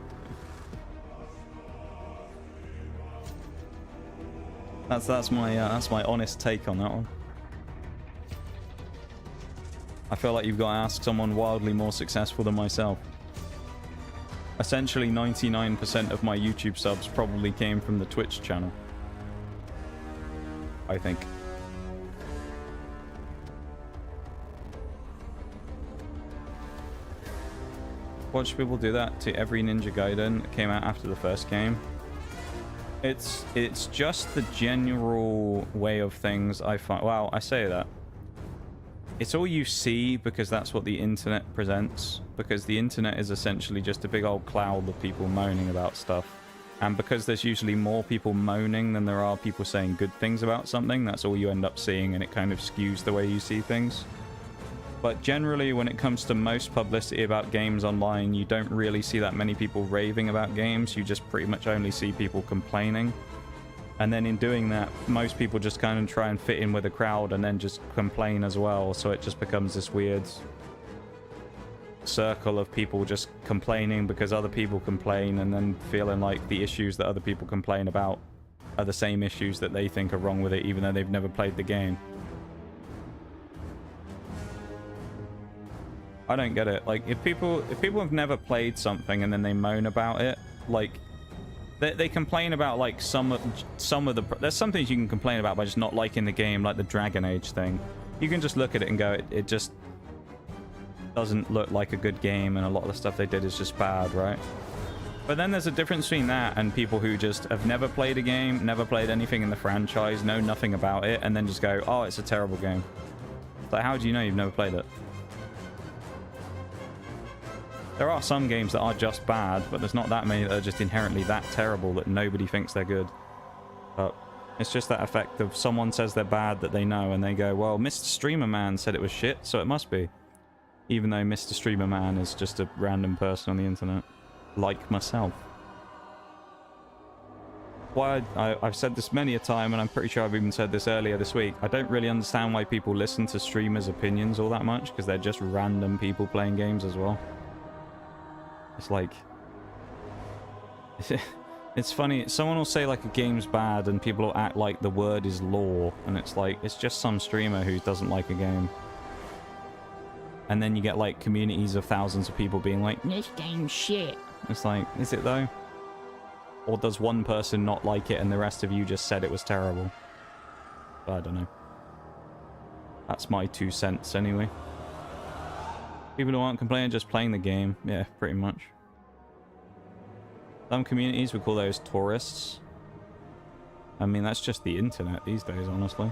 That's my honest take on that one. I feel like you've got to ask someone wildly more successful than myself. Essentially, 99% of my YouTube subs probably came from the Twitch channel. I think. Watch people do that to every Ninja Gaiden that came out after the first game. It's just the general way of things I find. Wow, I say that. It's all you see because that's what the internet presents. Because the internet is essentially just a big old cloud of people moaning about stuff. And because there's usually more people moaning than there are people saying good things about something, that's all you end up seeing, and it kind of skews the way you see things. But generally, when it comes to most publicity about games online, you don't really see that many people raving about games. You just pretty much only see people complaining. And then in doing that, most people just kind of try and fit in with the crowd and then just complain as well. So it just becomes this weird circle of people just complaining because other people complain, and then feeling like the issues that other people complain about are the same issues that they think are wrong with it, even though they've never played the game. I don't get it. Like, if people have never played something and then they moan about it, like... They complain about, like, some of the... There's some things you can complain about by just not liking the game, like the Dragon Age thing. You can just look at it and go, it just doesn't look like a good game, and a lot of the stuff they did is just bad, right? But then there's a difference between that and people who just have never played a game, never played anything in the franchise, know nothing about it, and then just go, oh, it's a terrible game. Like, how do you know you've never played it? There are some games that are just bad, but there's not that many that are just inherently that terrible that nobody thinks they're good. But it's just that effect of someone says they're bad that they know, and they go, well, Mr. Streamer Man said it was shit, so it must be. Even though Mr. Streamer Man is just a random person on the internet. Like myself. Why I've said this many a time, and I'm pretty sure I've even said this earlier this week. I don't really understand why people listen to streamers' opinions all that much, because they're just random people playing games as well. It's like... It's funny, someone will say like a game's bad and people will act like the word is law, and it's like, it's just some streamer who doesn't like a game. And then you get like communities of thousands of people being like, this game's shit. It's like, is it though? Or does one person not like it and the rest of you just said it was terrible? I don't know. That's my 2 cents anyway. People who aren't complaining, just playing the game. Yeah, pretty much. Some communities, we call those tourists. I mean, that's just the internet these days, honestly.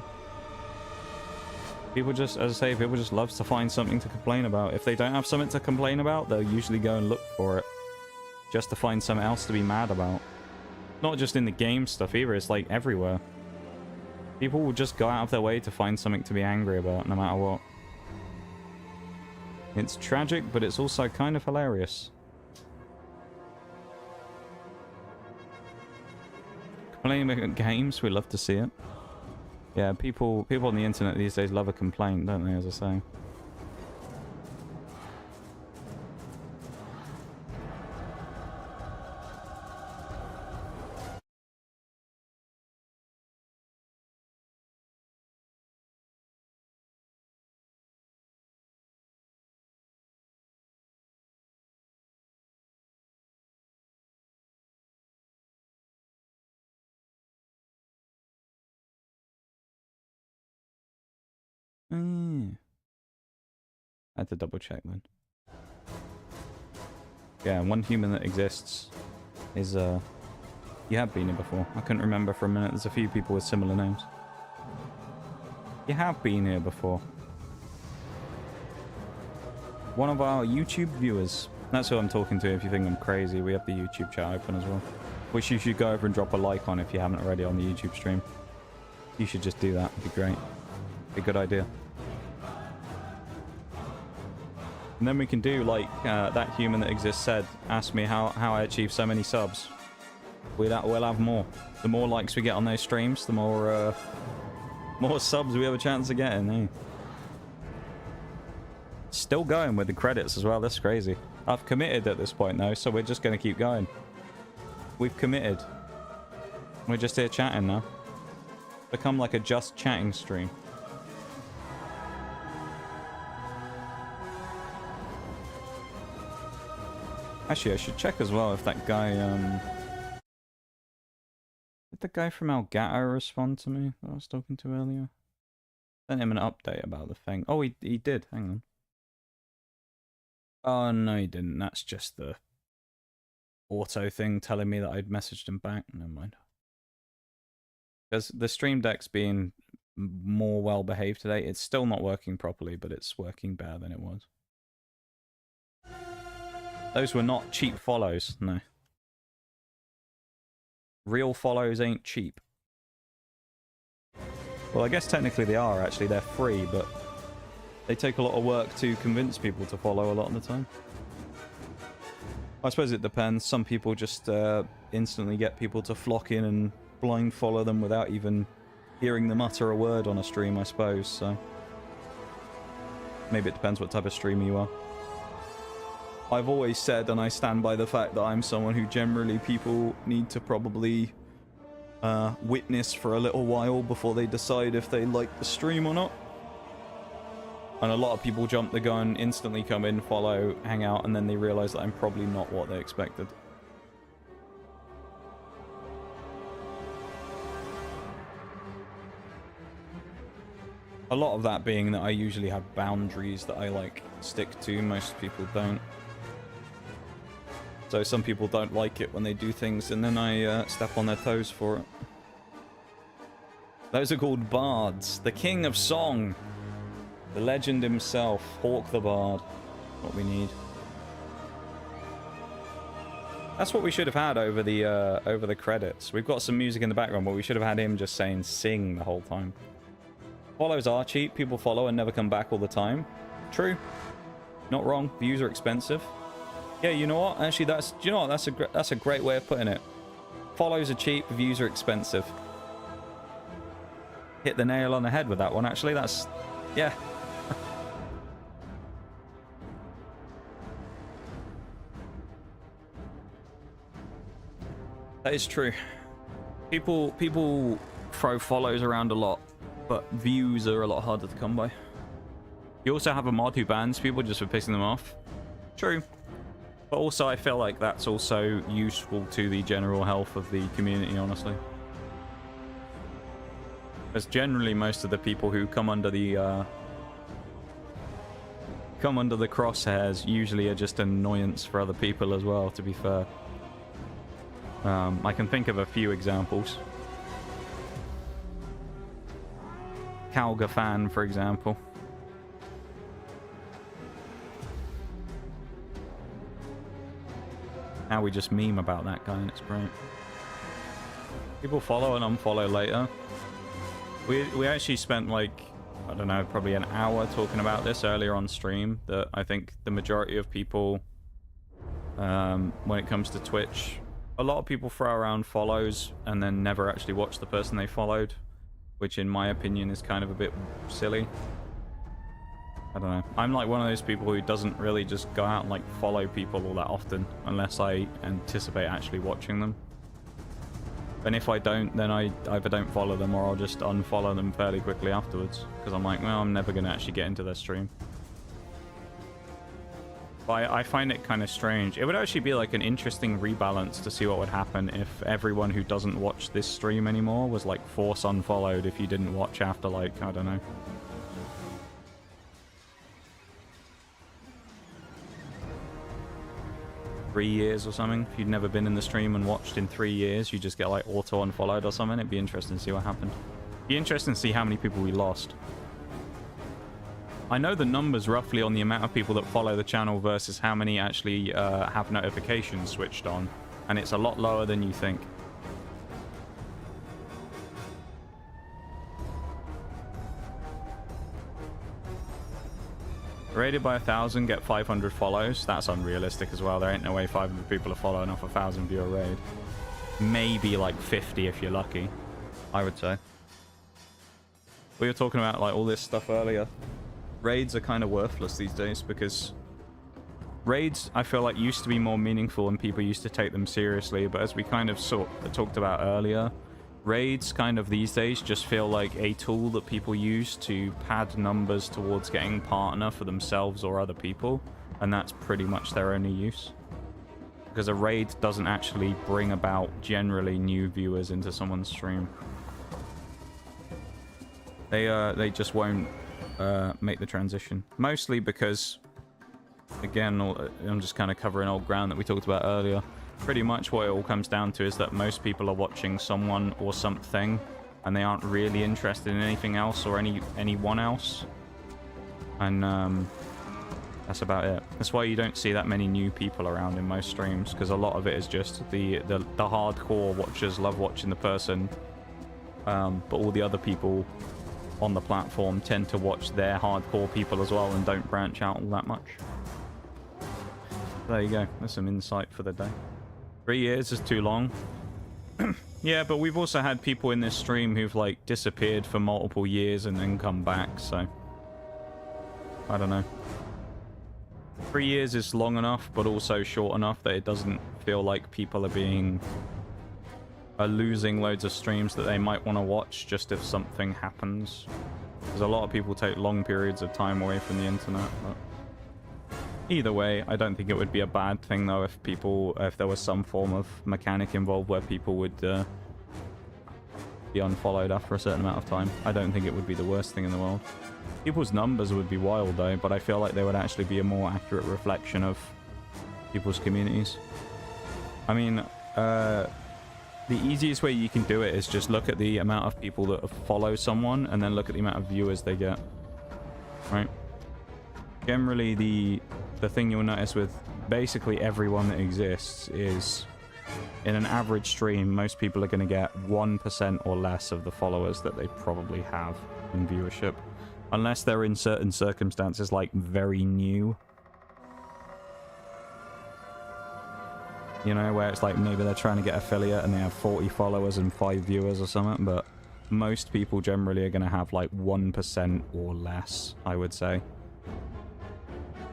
People just, as I say, people just love to find something to complain about. If they don't have something to complain about, they'll usually go and look for it. Just to find something else to be mad about. Not just in the game stuff either, it's like everywhere. People will just go out of their way to find something to be angry about, no matter what. It's tragic, but it's also kind of hilarious. Complaining about games, we love to see it. Yeah, people on the internet these days love a complaint, don't they, as I say. I had to double check then. Yeah, one human that exists is, you have been here before. I couldn't remember for a minute. There's a few people with similar names. You have been here before. One of our YouTube viewers. That's who I'm talking to if you think I'm crazy. We have the YouTube chat open as well. Which you should go over and drop a like on if you haven't already on the YouTube stream. You should just do that. It'd be great. Be a good idea. And then we can do like that human that exists said, ask me how I achieved so many subs. We'll have more. The more likes we get on those streams, the more subs we have a chance of getting. Eh? Still going with the credits as well. That's crazy. I've committed at this point though, so we're just going to keep going. We've committed. We're just here chatting now. Become like a just chatting stream. Actually, I should check as well if that guy, did the guy from Elgato respond to me that I was talking to earlier? Sent him an update about the thing. Oh, he did. Hang on. Oh, no, he didn't. That's just the auto thing telling me that I'd messaged him back. Never mind. Because the Stream Deck's being more well behaved today. It's still not working properly, but it's working better than it was. Those were not cheap follows, no. Real follows ain't cheap. Well, I guess technically they are, actually. They're free, but they take a lot of work to convince people to follow a lot of the time. I suppose it depends. Some people just instantly get people to flock in and blind follow them without even hearing them utter a word on a stream, I suppose, so... Maybe it depends what type of streamer you are. I've always said, and I stand by the fact that I'm someone who generally people need to probably witness for a little while before they decide if they like the stream or not. And a lot of people jump the gun, instantly come in, follow, hang out, and then they realize that I'm probably not what they expected. A lot of that being that I usually have boundaries that I, like, stick to. Most people don't. So some people don't like it when they do things, and then I step on their toes for it. Those are called bards. The king of song. The legend himself. Hawk the Bard. What we need. That's what we should have had over the credits. We've got some music in the background, but we should have had him just saying sing the whole time. Follows are cheap. People follow and never come back all the time. True. Not wrong. Views are expensive. Yeah, you know what? Actually, that's a great way of putting it. Follows are cheap, views are expensive. Hit the nail on the head with that one, actually. That's... yeah. That is true. People throw follows around a lot, but views are a lot harder to come by. You also have a mod who bans people just for pissing them off. True. But also I feel like that's also useful to the general health of the community, honestly. Because generally most of the people who come under the crosshairs usually are just an annoyance for other people as well, to be fair. I can think of a few examples. Calga fan, for example. Now we just meme about that guy and it's great. People follow and unfollow later. We actually spent like, I don't know, probably an hour talking about this earlier on stream, that I think the majority of people, when it comes to Twitch, a lot of people throw around follows and then never actually watch the person they followed, which in my opinion is kind of a bit silly. I don't know. I'm like one of those people who doesn't really just go out and like follow people all that often unless I anticipate actually watching them. And if I don't, then I either don't follow them or I'll just unfollow them fairly quickly afterwards, because I'm like, well, I'm never going to actually get into their stream. But I find it kind of strange. It would actually be like an interesting rebalance to see what would happen if everyone who doesn't watch this stream anymore was like force unfollowed if you didn't watch after like, I don't know, 3 years or something. If you'd never been in the stream and watched in 3 years, you just get like auto unfollowed or something. It'd be interesting to see what happened. Be interesting to see how many people we lost. I know the numbers roughly on the amount of people that follow the channel versus how many actually have notifications switched on, and it's a lot lower than you think. Rated by 1,000, get 500 follows. That's unrealistic as well. There ain't no way 500 people are following off a 1,000 viewer raid. Maybe like 50 if you're lucky, I would say. We were talking about like all this stuff earlier. Raids are kind of worthless these days because raids, I feel like, used to be more meaningful and people used to take them seriously, but as we kind of talked about earlier, raids kind of these days just feel like a tool that people use to pad numbers towards getting partner for themselves or other people, and that's pretty much their only use. Because a raid doesn't actually bring about generally new viewers into someone's stream. They just won't make the transition. Mostly because, again, I'm just kind of covering old ground that we talked about earlier. Pretty much what it all comes down to is that most people are watching someone or something and they aren't really interested in anything else or anyone else. And that's about it. That's why you don't see that many new people around in most streams, because a lot of it is just the hardcore watchers love watching the person, but all the other people on the platform tend to watch their hardcore people as well and don't branch out all that much. There you go. That's some insight for the day. 3 years is too long. Yeah, but we've also had people in this stream who've like disappeared for multiple years and then come back, so I don't know. 3 years is long enough, but also short enough that it doesn't feel like people are losing loads of streams that they might want to watch just if something happens. Because a lot of people take long periods of time away from the internet. But either way, I don't think it would be a bad thing though if there was some form of mechanic involved where people would be unfollowed after a certain amount of time. I don't think it would be the worst thing in the world. People's numbers would be wild though, but I feel like they would actually be a more accurate reflection of people's communities. I mean, the easiest way you can do it is just look at the amount of people that follow someone and then look at the amount of viewers they get. Right? Generally, the thing you'll notice with basically everyone that exists is, in an average stream, most people are going to get 1% or less of the followers that they probably have in viewership. Unless they're in certain circumstances, like very new. You know, where it's like maybe they're trying to get affiliate and they have 40 followers and 5 viewers or something, but most people generally are going to have like 1% or less, I would say,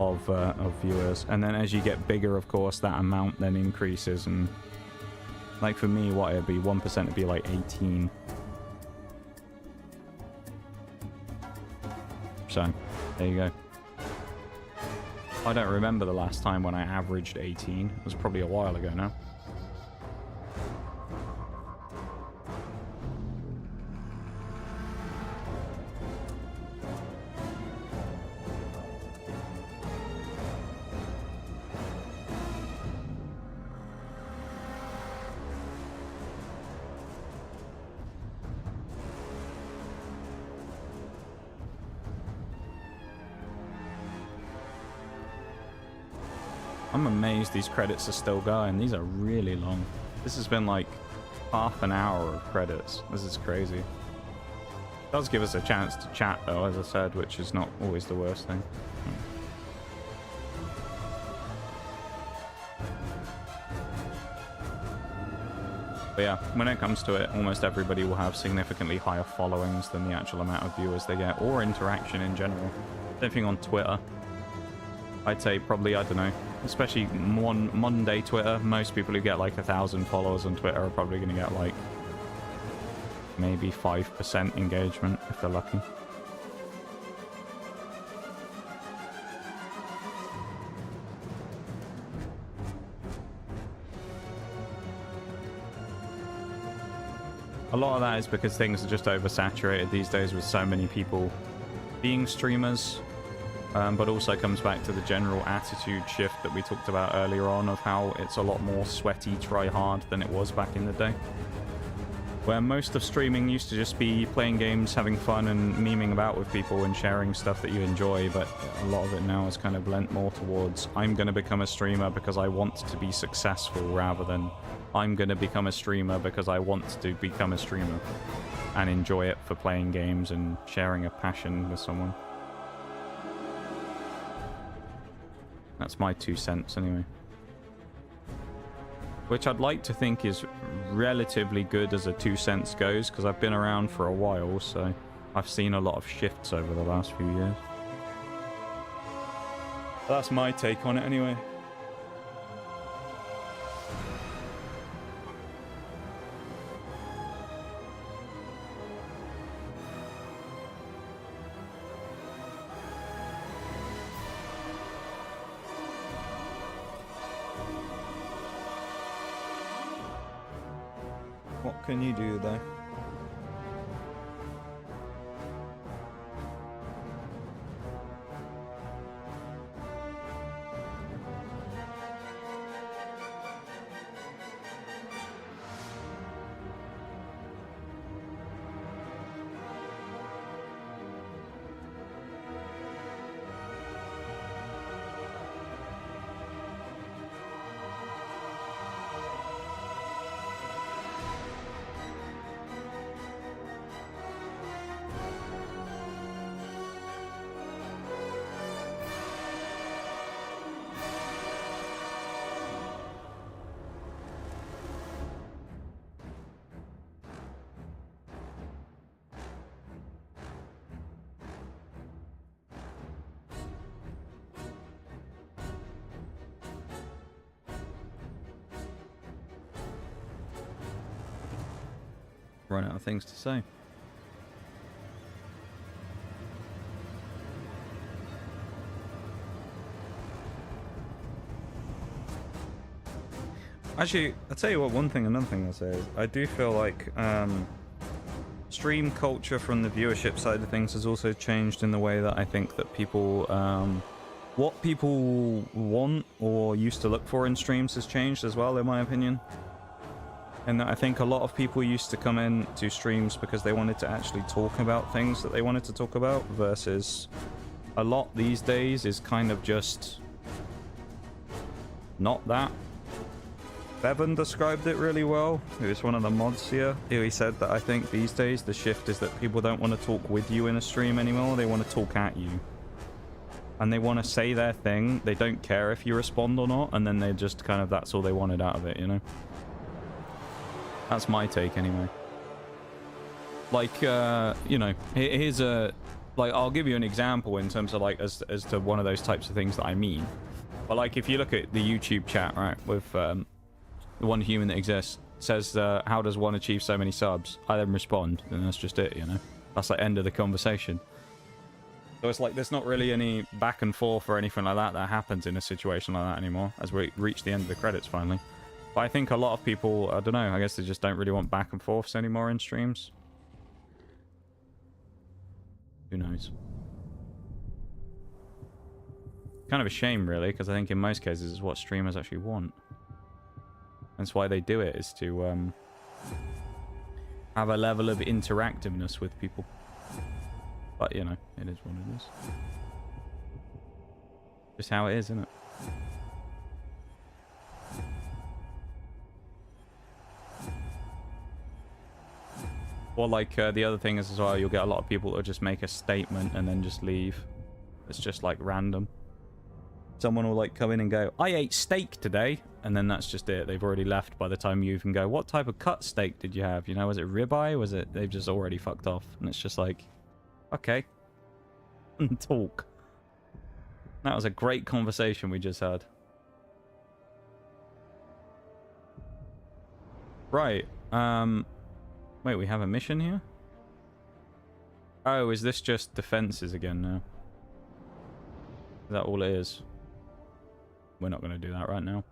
of viewers. And then as you get bigger, of course, that amount then increases, and like for me, what it'd be, 1% would be like 18. So, there you go. I don't remember the last time when I averaged 18. It was probably a while ago now. I'm amazed these credits are still going. These are really long. This has been like half an hour of credits. This is crazy. It does give us a chance to chat though, as I said, which is not always the worst thing. But yeah, when it comes to it, almost everybody will have significantly higher followings than the actual amount of viewers they get, or interaction in general. Same thing on Twitter. I'd say probably, I don't know, especially modern day Twitter, most people who get like 1,000 followers on Twitter are probably going to get like maybe 5% engagement if they're lucky. A lot of that is because things are just oversaturated these days with so many people being streamers. But also comes back to the general attitude shift that we talked about earlier on of how it's a lot more sweaty, try hard than it was back in the day. Where most of streaming used to just be playing games, having fun and memeing about with people and sharing stuff that you enjoy, but a lot of it now is kind of lent more towards I'm going to become a streamer because I want to be successful rather than I'm going to become a streamer because I want to become a streamer and enjoy it for playing games and sharing a passion with someone. That's my 2 cents anyway. Which I'd like to think is relatively good as a 2 cents goes, because I've been around for a while, so I've seen a lot of shifts over the last few years. That's my take on it anyway. What can you do though? Run out of things to say. Actually, I'll tell you what, another thing I'll say is, I do feel like stream culture from the viewership side of things has also changed in the way that I think that people, what people want or used to look for in streams has changed as well, in my opinion. And I think a lot of people used to come in to streams because they wanted to actually talk about things that they wanted to talk about, versus a lot these days is kind of just not that. Bevan described it really well, who is one of the mods here. He said that I think these days the shift is that people don't want to talk with you in a stream anymore, they want to talk at you. And they want to say their thing, they don't care if you respond or not, and then they just kind of, that's all they wanted out of it, you know? That's my take anyway. Like, you know, here's a... Like, I'll give you an example in terms of, like, as to one of those types of things that I mean. But, like, if you look at the YouTube chat, right, with the one human that exists, says, how does one achieve so many subs? I then respond, and that's just it, you know? That's, like, end of the conversation. So it's like there's not really any back and forth or anything like that happens in a situation like that anymore, as we reach the end of the credits finally. But I think a lot of people, I don't know, I guess they just don't really want back and forths anymore in streams. Who knows? Kind of a shame, really, because I think in most cases it's what streamers actually want. That's why they do it, is to have a level of interactiveness with people. But, you know, it is what it is. Just how it is, isn't it? Or like the other thing is as well, you'll get a lot of people that just make a statement and then just leave. It's just like random. Someone will like come in and go, I ate steak today, and then that's just it. They've already left by the time you even go, what type of cut steak did you have? You know, was it ribeye? Was it... They've just already fucked off. And it's just like, okay. Talk. That was a great conversation we just had. Right. Wait, we have a mission here? Oh, is this just defenses again now? Is that all it is? We're not going to do that right now.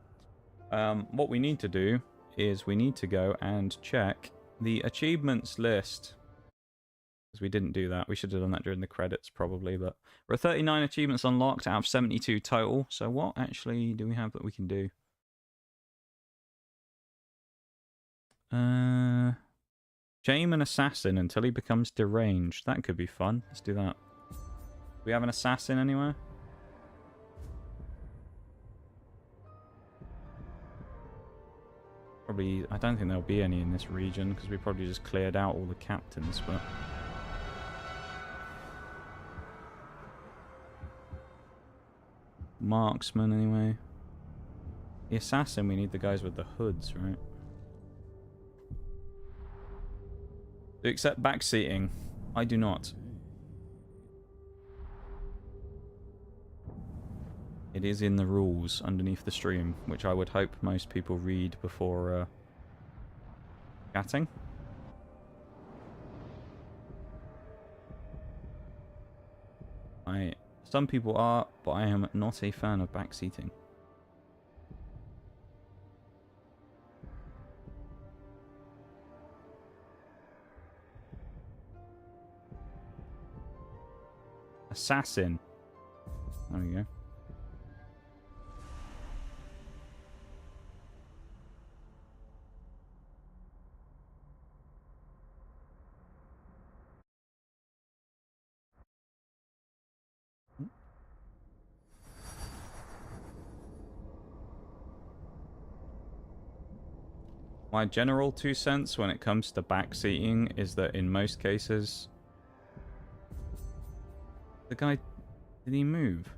What we need to do is we need to go and check the achievements list. Because we didn't do that. We should have done that during the credits probably. But we're at 39 achievements unlocked out of 72 total. So what actually do we have that we can do? Shame an assassin until he becomes deranged. That could be fun. Let's do that. Do we have an assassin anywhere? Probably, I don't think there'll be any in this region because we probably just cleared out all the captains, but... Marksman, anyway. The assassin, we need the guys with the hoods, right? Do you accept backseating? I do not. It is in the rules underneath the stream, which I would hope most people read before chatting. Some people are, but I am not a fan of backseating. Assassin. There we go. My general 2 cents when it comes to backseating is that in most cases... The guy... Did he move?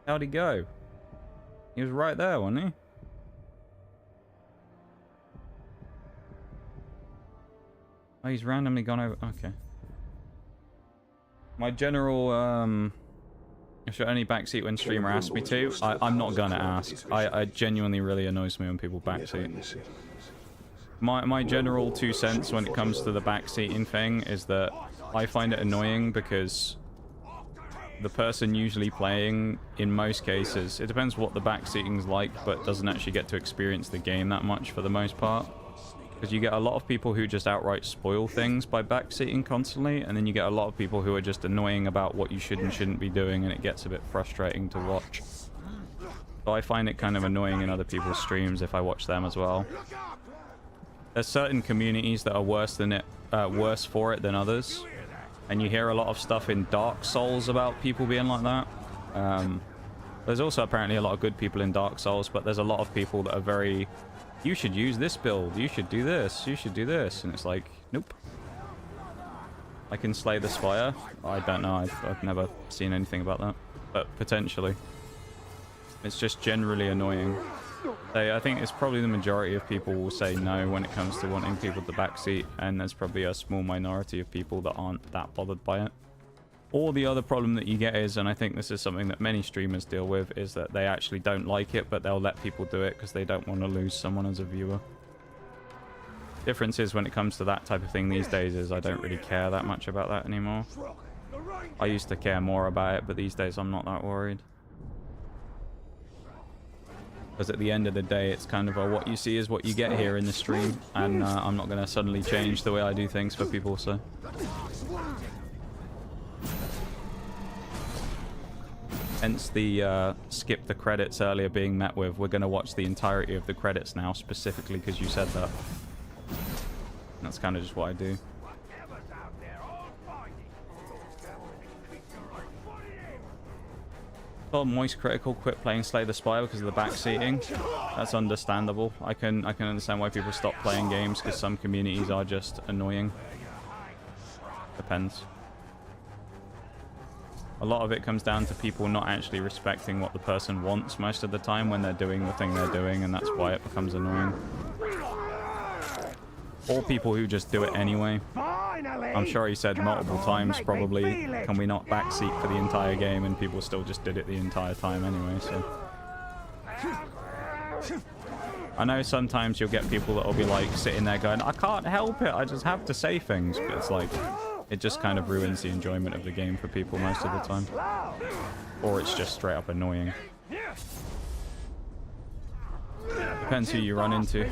How'd he go? He was right there, wasn't he? Oh, he's randomly gone over... Okay. My general, If you're only backseat when streamer asks me to, I'm not gonna ask. I genuinely really annoys me when people backseat. My general 2 cents when it comes to the backseating thing is that I find it annoying because the person usually playing, in most cases, it depends what the backseating's like, but doesn't actually get to experience the game that much for the most part. Because you get a lot of people who just outright spoil things by backseating constantly, and then you get a lot of people who are just annoying about what you should and shouldn't be doing, and it gets a bit frustrating to watch. So I find it kind of annoying in other people's streams if I watch them as well. There's certain communities that are worse for it than others, and you hear a lot of stuff in Dark Souls about people being like that. There's also apparently a lot of good people in Dark Souls, but there's a lot of people that are very... You should use this build, you should do this, you should do this, and it's like, nope. I can slay the Spire? I don't know, I've never seen anything about that, but potentially. It's just generally annoying. I think it's probably the majority of people will say no when it comes to wanting people to backseat, and there's probably a small minority of people that aren't that bothered by it. Or the other problem that you get is, and I think this is something that many streamers deal with, is that they actually don't like it, but they'll let people do it because they don't want to lose someone as a viewer. Difference is when it comes to that type of thing these days is I don't really care that much about that anymore. I used to care more about it, but these days I'm not that worried. Because at the end of the day, it's kind of what you see is what you get here in the stream. And I'm not going to suddenly change the way I do things for people, so... Hence the skip the credits earlier being met with, we're going to watch the entirety of the credits now, specifically because you said that. And that's kind of just what I do. Oh, Moist Critical quit playing Slay the Spire because of the backseating. That's understandable. I can understand why people stop playing games because some communities are just annoying. Depends. A lot of it comes down to people not actually respecting what the person wants most of the time when they're doing the thing they're doing, and that's why it becomes annoying. Or people who just do it anyway. I'm sure he said multiple times probably, can we not backseat for the entire game, and people still just did it the entire time anyway, so... I know sometimes you'll get people that'll be like sitting there going, I can't help it, I just have to say things, but it's like, it just kind of ruins the enjoyment of the game for people most of the time. Or it's just straight up annoying. Depends who you run into.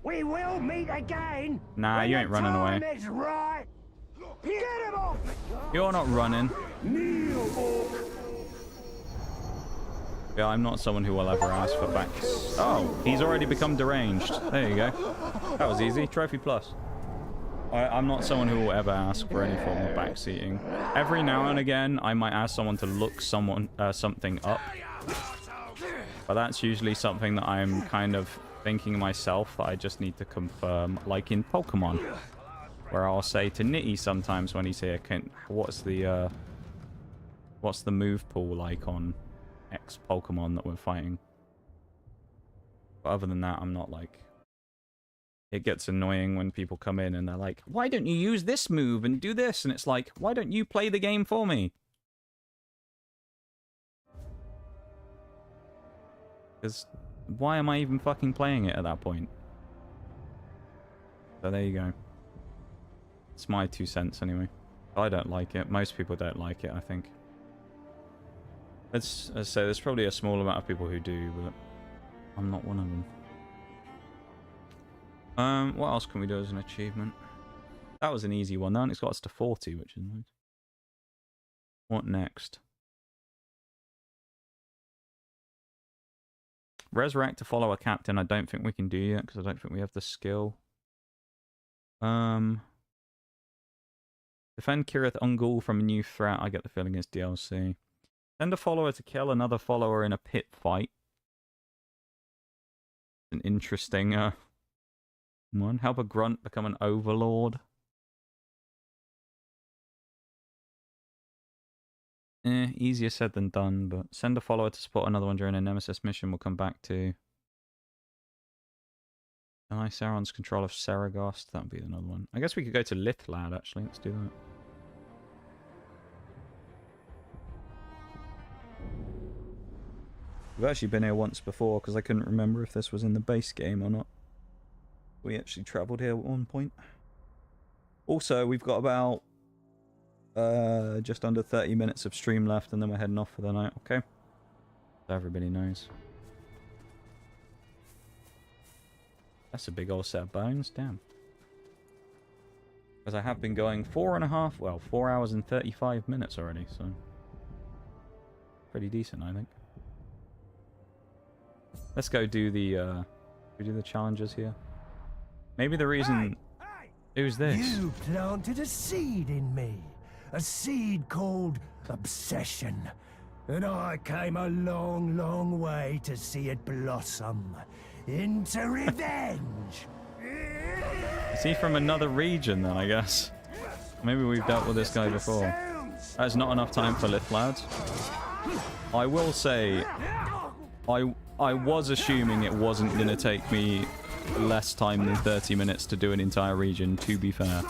We will meet again. Nah, you ain't running away. Right. Get him off. You're not running. Yeah, I'm not someone who will ever ask for backs. Oh, he's already become deranged. There you go. That was easy. Trophy plus. I'm not someone who will ever ask for any form of backseating. Every now and again, I might ask someone to look something up. But that's usually something that I'm kind of thinking myself that I just need to confirm, like in Pokemon, where I'll say to Nitty sometimes when he's here, what's the move pool like on X Pokemon that we're fighting? But other than that, I'm not like... It gets annoying when people come in and they're like, why don't you use this move and do this? And it's like, why don't you play the game for me? Because why am I even fucking playing it at that point? So there you go. It's my 2 cents anyway. I don't like it. Most people don't like it, I think. Let's say there's probably a small amount of people who do, but I'm not one of them. What else can we do as an achievement? That was an easy one. That one, it's got us to 40, which is nice. What next? Resurrect to follow a captain. I don't think we can do yet because I don't think we have the skill. Defend Kirith Ungol from a new threat. I get the feeling it's DLC. Send a follower to kill another follower in a pit fight. An interesting one. Help a grunt become an overlord. Easier said than done, but send a follower to support another one during a Nemesis mission we'll come back to. Deny Sauron's control of Saragost. That would be another one. I guess we could go to Lithlad, actually. Let's do that. We've actually been here once before, because I couldn't remember if this was in the base game or not. We actually travelled here at one point. Also, we've got about just under 30 minutes of stream left, and then we're heading off for the night, okay? So everybody knows. That's a big old set of bones, damn. Because I have been going 4 hours and 35 minutes already, so... Pretty decent, I think. Let's go do the, we do the challenges here. Maybe the reason... Who's this? You planted a seed in me. A seed called obsession. And I came a long, long way to see it blossom into revenge. Is he from another region then, I guess? Maybe we've dealt with this guy before. That's not enough time for Lithlad. I will say, I was assuming it wasn't going to take me less time than 30 minutes to do an entire region, to be fair.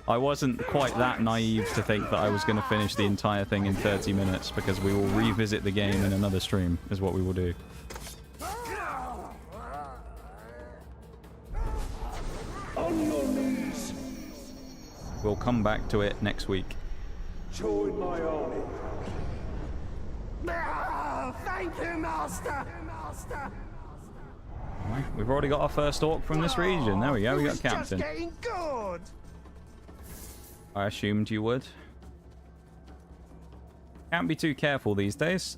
I wasn't quite that naive to think that I was going to finish the entire thing in 30 minutes, because we will revisit the game in another stream, is what we will do. On your knees. We'll come back to it next week. Join my army. Thank you, Master! Right, we've already got our first orc from this region. There we go, we got captain. Just getting good! I assumed you would. Can't be too careful these days.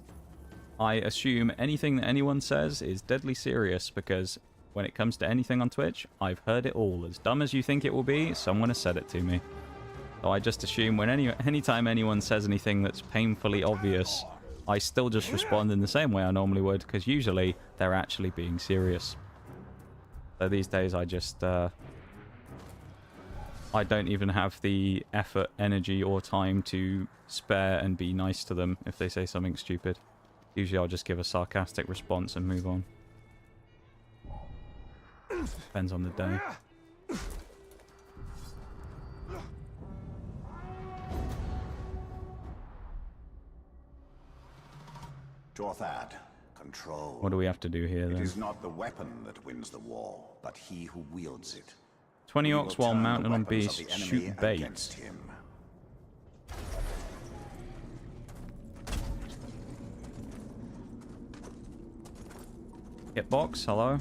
I assume anything that anyone says is deadly serious because when it comes to anything on Twitch, I've heard it all. As dumb as you think it will be, someone has said it to me. So I just assume when anytime anyone says anything that's painfully obvious, I still just respond in the same way I normally would, because usually they're actually being serious. So these days I just... I don't even have the effort, energy, or time to spare and be nice to them if they say something stupid. Usually I'll just give a sarcastic response and move on. Depends on the day. Torthad, control. What do we have to do here, It then? is not the weapon that wins the war, but he who wields it. 20 We will orcs while turn the mounted on weapons of beast. the enemy Shoot bait. against him. Hit box, hello?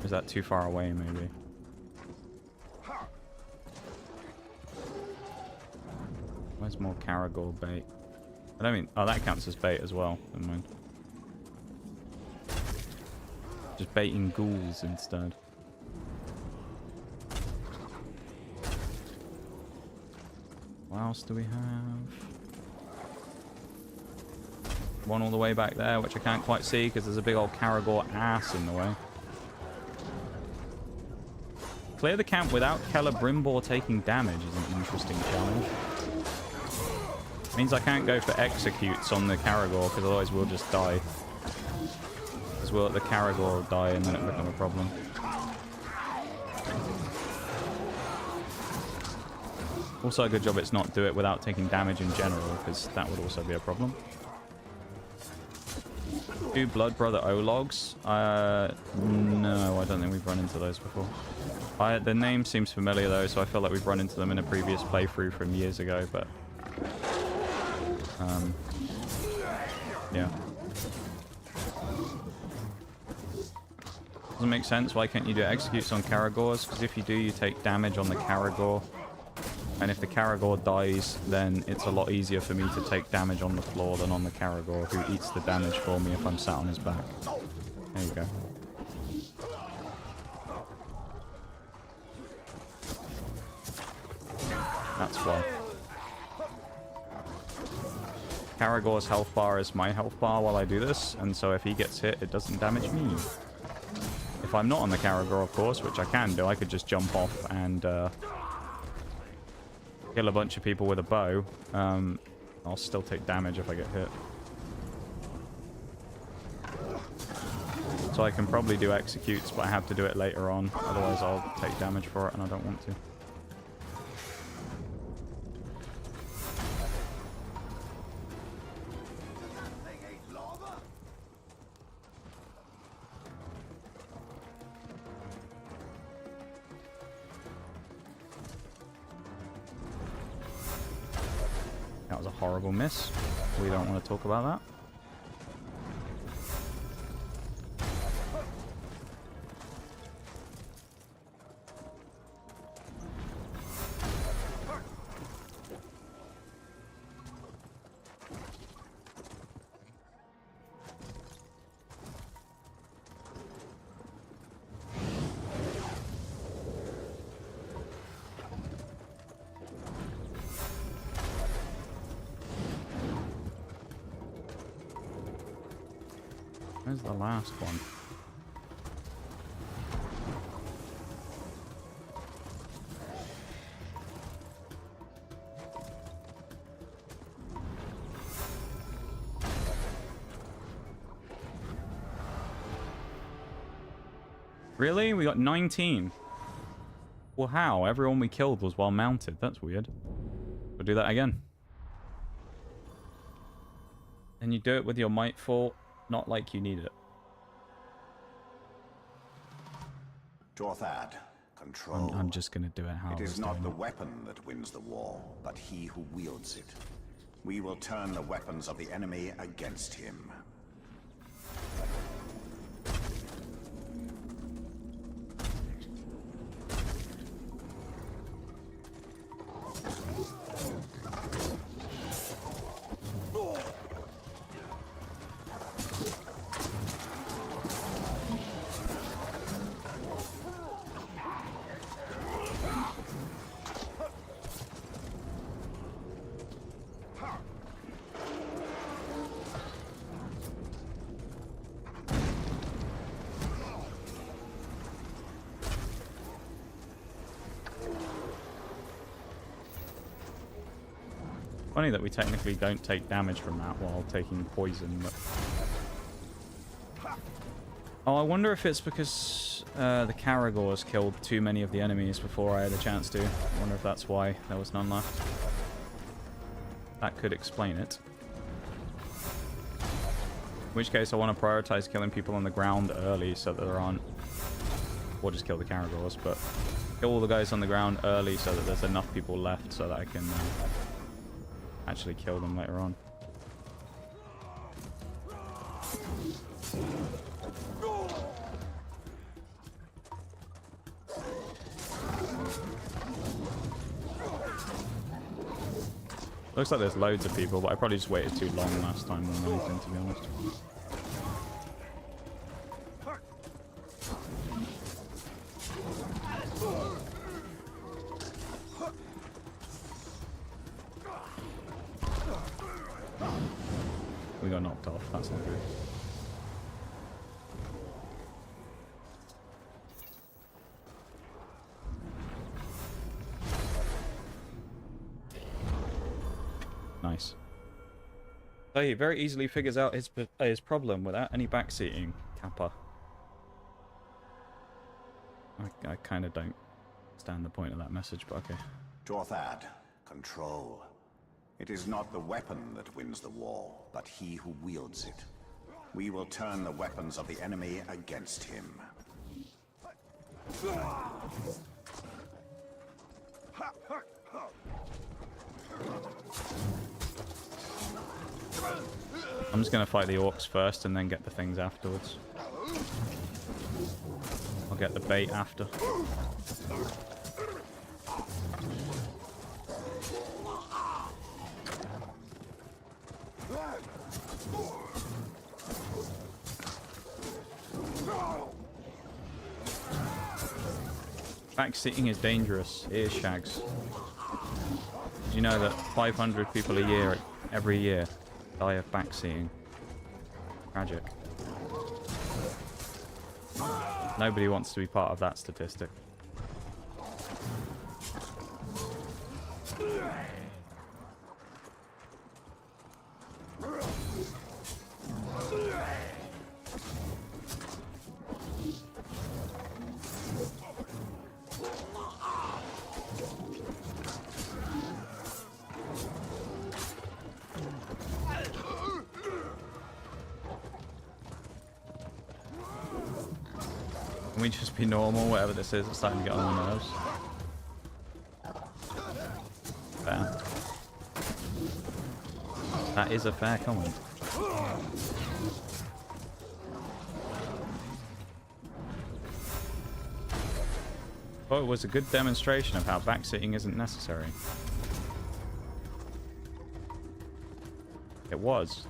Is that too far away, maybe? Where's more Caragor bait? I don't mean... Oh, that counts as bait as well. Never mind. Just baiting ghouls instead. What else do we have? One all the way back there, which I can't quite see because there's a big old Caragor ass in the way. Clear the camp without Celebrimbor taking damage is an interesting challenge. Means I can't go for executes on the Caragor because otherwise we'll just die. Because the Caragor will die and then it'll become a problem. Also a good job it's not do it without taking damage in general, because that would also be a problem. 2 Blood Brother O-Logs? No, I don't think we've run into those before. The name seems familiar though, so I feel like we've run into them in a previous playthrough from years ago, but... yeah. Doesn't make sense. Why can't you do executes on Caragors? Because if you do, you take damage on the Caragor. And if the Caragor dies, then it's a lot easier for me to take damage on the floor than on the Caragor, who eats the damage for me if I'm sat on his back. There you go. That's why. Caragor's health bar is my health bar while I do this, and so if he gets hit, it doesn't damage me. If I'm not on the Caragor, of course, which I can do, I could just jump off and kill a bunch of people with a bow. I'll still take damage if I get hit. So I can probably do executes, but I have to do it later on. Otherwise I'll take damage for it, and I don't want to. That was a horrible miss. We don't want to talk about that. Where's the last one? Really? We got 19. Well, how? Everyone we killed was while mounted. That's weird. We'll do that again. And you do it with your Mightful. Not like you need it. Torthad, Control. I'm just going to do it how It I was is not doing the it. weapon that wins the war, but he who wields it. We will turn the weapons of the enemy against him. Funny that we technically don't take damage from that while taking poison. But... Oh, I wonder if it's because the Caragors killed too many of the enemies before I had a chance to. I wonder if that's why there was none left. That could explain it. In which case I want to prioritize killing people on the ground early so that there aren't... Or just kill the Caragors, but kill all the guys on the ground early so that there's enough people left so that I can... actually kill them later on. Looks like there's loads of people, but I probably just waited too long last time than anything, to be honest. We got knocked off, that's not good. Nice. So he very easily figures out his problem without any backseating, Kappa. I kind of don't understand the point of that message, but okay. Torthad, control. It is not the weapon that wins the war, but he who wields it. We will turn the weapons of the enemy against him. I'm just going to fight the orcs first and then get the things afterwards. I'll get the bait after. Backseating is dangerous. It is, Shags. Did you know that 500 people a year, every year, die of backseating? Tragic. Nobody wants to be part of that statistic. Can we just be normal, whatever this is? It's starting to get on my nerves. Fair. That is a fair comment. Well, it was a good demonstration of how backseating isn't necessary. It was.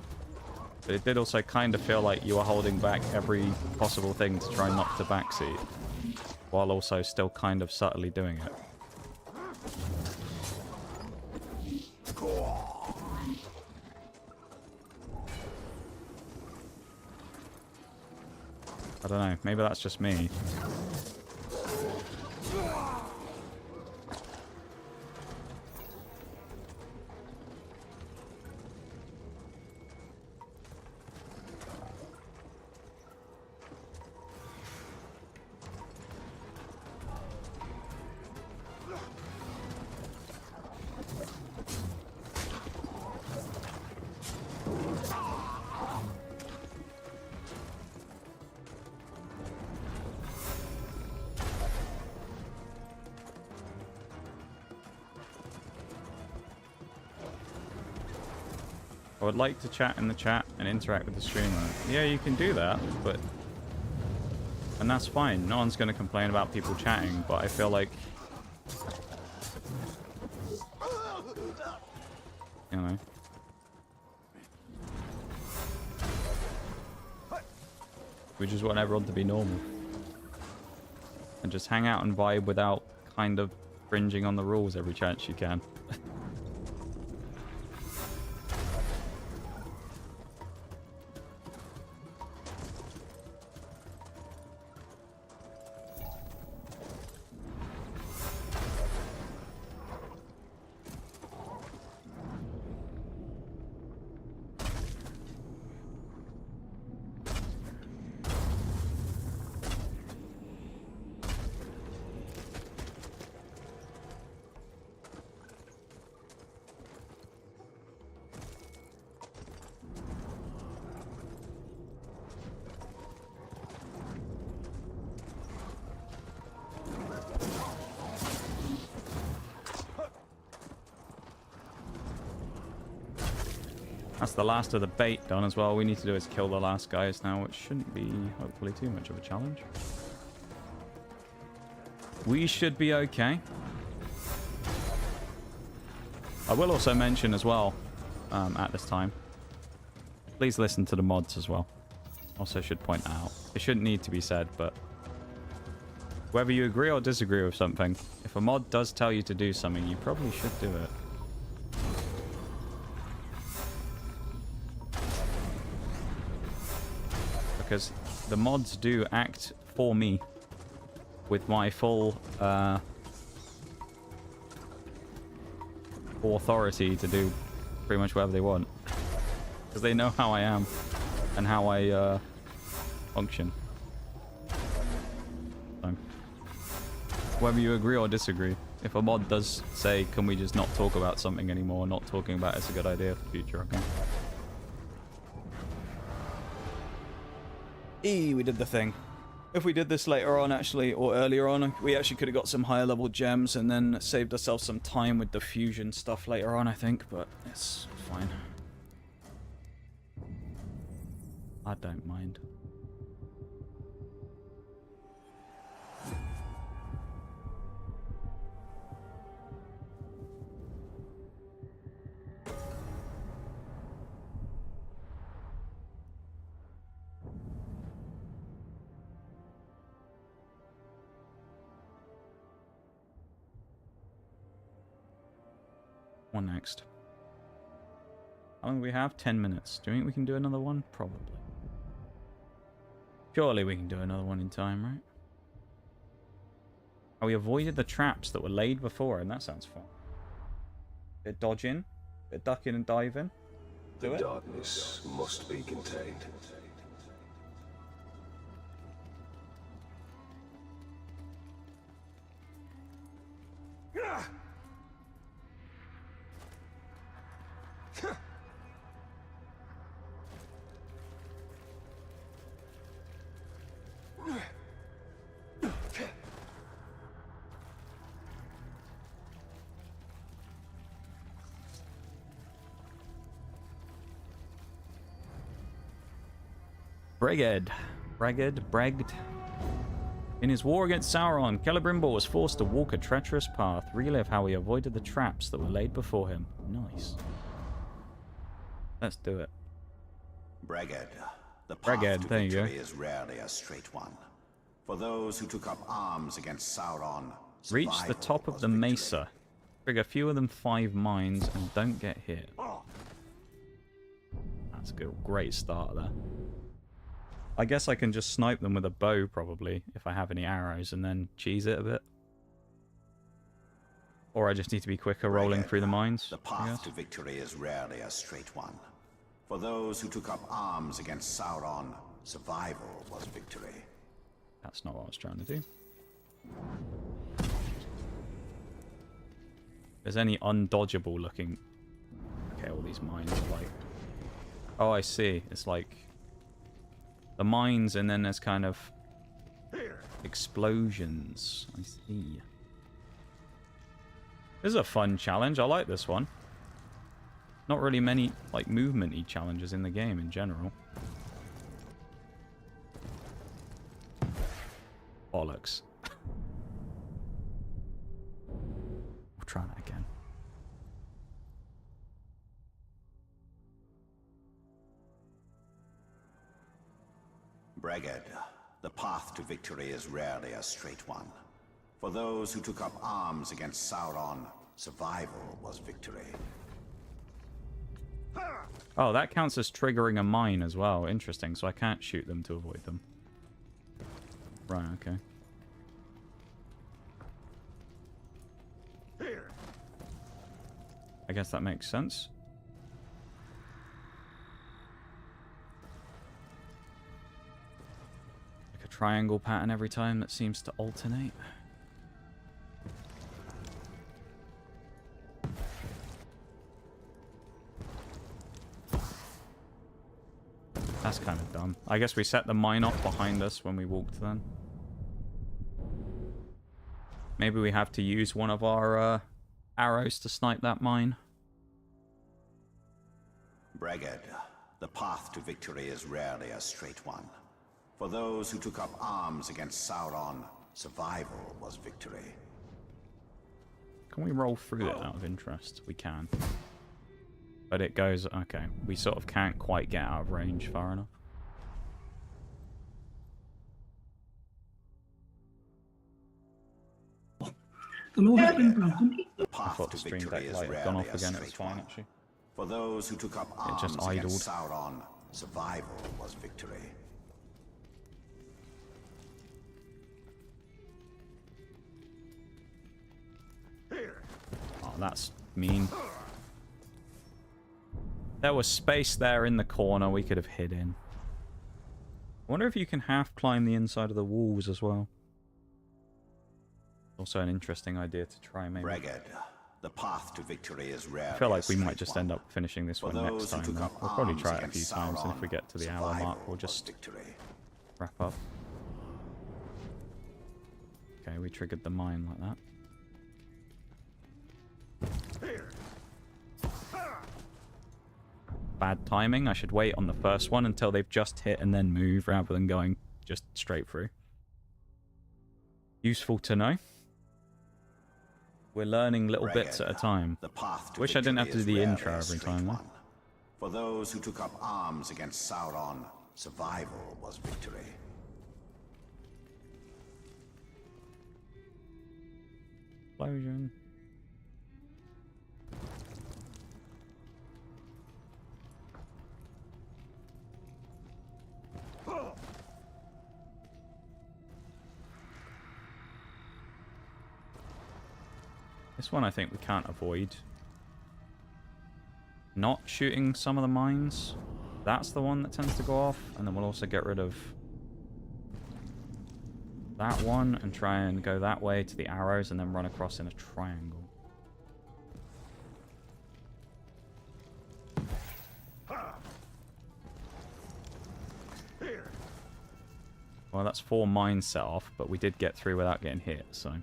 But it did also kind of feel like you were holding back every possible thing to try not to backseat, while also still kind of subtly doing it. I don't know, maybe that's just me. I would like to chat in the chat and interact with the streamer. Yeah, you can do that, but... And that's fine. No one's going to complain about people chatting, but I feel like... You know... We just want everyone to be normal. And just hang out and vibe without kind of fringing on the rules every chance you can. That's the last of the bait done as well. All we need to do is kill the last guys now, which shouldn't be, hopefully, too much of a challenge. We should be okay. I will also mention as well, at this time, please listen to the mods as well. Also should point out, it shouldn't need to be said, but whether you agree or disagree with something, if a mod does tell you to do something, you probably should do it. Because the mods do act for me with my full authority to do pretty much whatever they want. Because they know how I am and how I function. So, whether you agree or disagree, if a mod does say, can we just not talk about something anymore, not talking about it's a good idea for the future, okay? We did the thing. If we did this later on, actually, or earlier on, we actually could have got some higher level gems and then saved ourselves some time with the fusion stuff later on, I think, but it's fine. I don't mind. One next. How long do we have? 10 minutes. Do you think we can do another one? Probably. Surely we can do another one in time, right? Oh, we avoided the traps that were laid before, and that sounds fun. Bit dodging, bit ducking and diving. The darkness must be contained. Bragged. In his war against Sauron, Celebrimbor was forced to walk a treacherous path, relive how he avoided the traps that were laid before him. Nice. Let's do it. Bragged. The path to victory is rarely a straight one. For those who took up arms against Sauron, reach the top of the mesa. Trigger fewer than 5 mines and don't get hit. That's a good, great start there. I guess I can just snipe them with a bow, probably, if I have any arrows, and then cheese it a bit. Or I just need to be quicker rolling through the mines. The path to victory is rarely a straight one. For those who took up arms against Sauron, survival was victory. That's not what I was trying to do. If there's any undodgeable looking... Okay, all these mines are like... Oh, I see. It's like... The mines, and then there's kind of explosions. I see. This is a fun challenge. I like this one. not really many, like, movement-y challenges in the game in general. Bollocks. We'll try that again. Bregad, the path to victory is rarely a straight one. For those who took up arms against Sauron, survival was victory. Oh, that counts as triggering a mine as well. Interesting, so I can't shoot them to avoid them. Right, okay. I guess that makes sense. Like a triangle pattern every time that seems to alternate. That's kind of dumb. I guess we set the mine off behind us when we walked then. Maybe we have to use one of our arrows to snipe that mine. Bregad, the path to victory is rarely a straight one. For those who took up arms against Sauron, survival was victory. Can we roll through it out of interest? We can. But it goes... Okay, we sort of can't quite get out of range far enough. The law has been broken. The I path thought to the stream victory deck is light had gone rarely off a again. It was straight fine, one. actually. For those who took up arms just against idled. Sauron, survival was victory. Oh, that's mean. There was space there in the corner we could have hid in. I wonder if you can half climb the inside of the walls as well. Also an interesting idea to try, maybe. Bregad, the path to victory is rarely I feel like we a might straight just one. end up finishing this For one next those who time. took Though. up We'll probably arms try it a few against times, and if we Sauron, get to the hour survival mark, we'll was just victory. wrap up. Okay, we triggered the mine like that. Bad timing. I should wait on the first one until they've just hit and then move, rather than going just straight through. Useful to know. We're learning little bits at a time. The path to Wish I didn't have to do the victory is intro rarely a every straight time, though. one. For those who took up arms against Sauron, survival was victory. Explosion. This one I think we can't avoid. Not shooting some of the mines. That's the one that tends to go off. And then we'll also get rid of that one and try and go that way to the arrows and then run across in a triangle. Well, that's 4 mines set off, but we did get through without getting hit, so...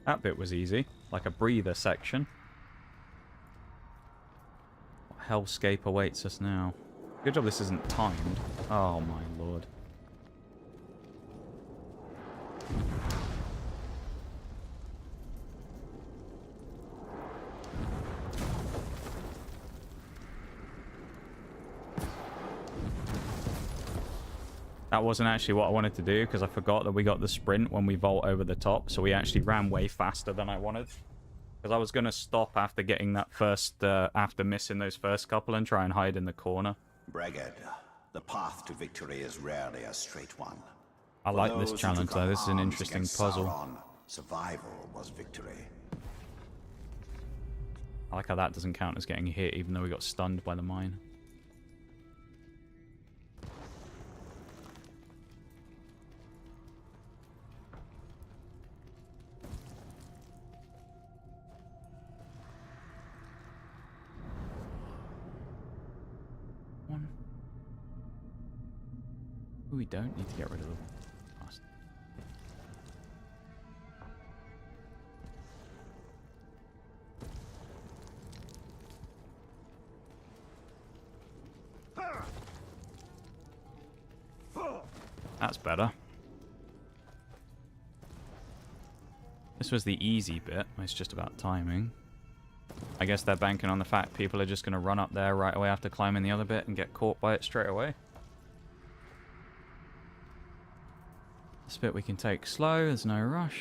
That bit was easy, like a breather section. What hellscape awaits us now? Good job this isn't timed. Oh my lord. That wasn't actually what I wanted to do, because I forgot that we got the sprint when we vault over the top, so we actually ran way faster than I wanted. Because I was going to stop after getting that first, after missing those first couple and try and hide in the corner. Bregad, the path to victory is rarely a straight one. I For like this those who challenge took up though, this is an arms interesting against puzzle. Sauron, survival was victory. I like how that doesn't count as getting hit, even though we got stunned by the mine. Ooh, we don't need to get rid of them. That's better. This was the easy bit. It's just about timing. I guess they're banking on the fact people are just going to run up there right away after climbing the other bit and get caught by it straight away. This bit we can take slow. There's no rush.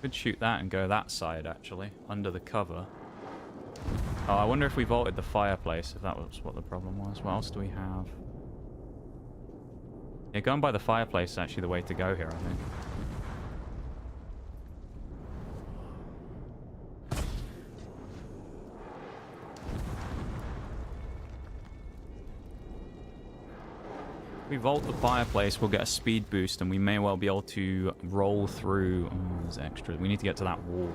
Could shoot that and go that side, actually, under the cover. Oh, I wonder if we vaulted the fireplace, if that was what the problem was. What else do we have? Yeah, going by the fireplace is actually the way to go here, I think. If we vault the fireplace, we'll get a speed boost, and we may well be able to roll through... Oh, there's extra. We need to get to that wall.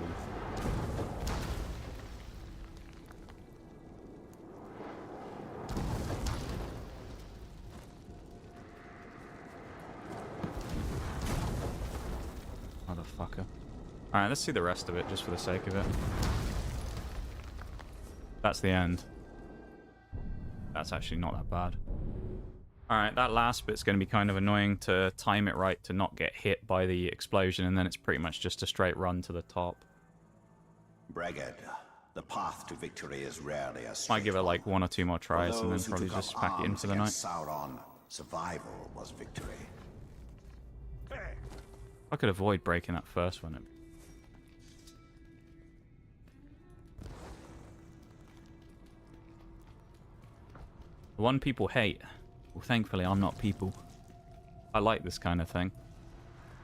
Motherfucker. Alright, let's see the rest of it, just for the sake of it. That's the end. That's actually not that bad. Alright, that last bit's going to be kind of annoying to time it right to not get hit by the explosion, and then it's pretty much just a straight run to the top. Bragad, the path to victory is rarely a straight Might give it like 1 or 2 more tries, and then who probably took just up pack it in arms for the night. against Sauron, survival was victory. If I could avoid breaking that first one. The one people hate. Well, thankfully, I'm not people. I like this kind of thing.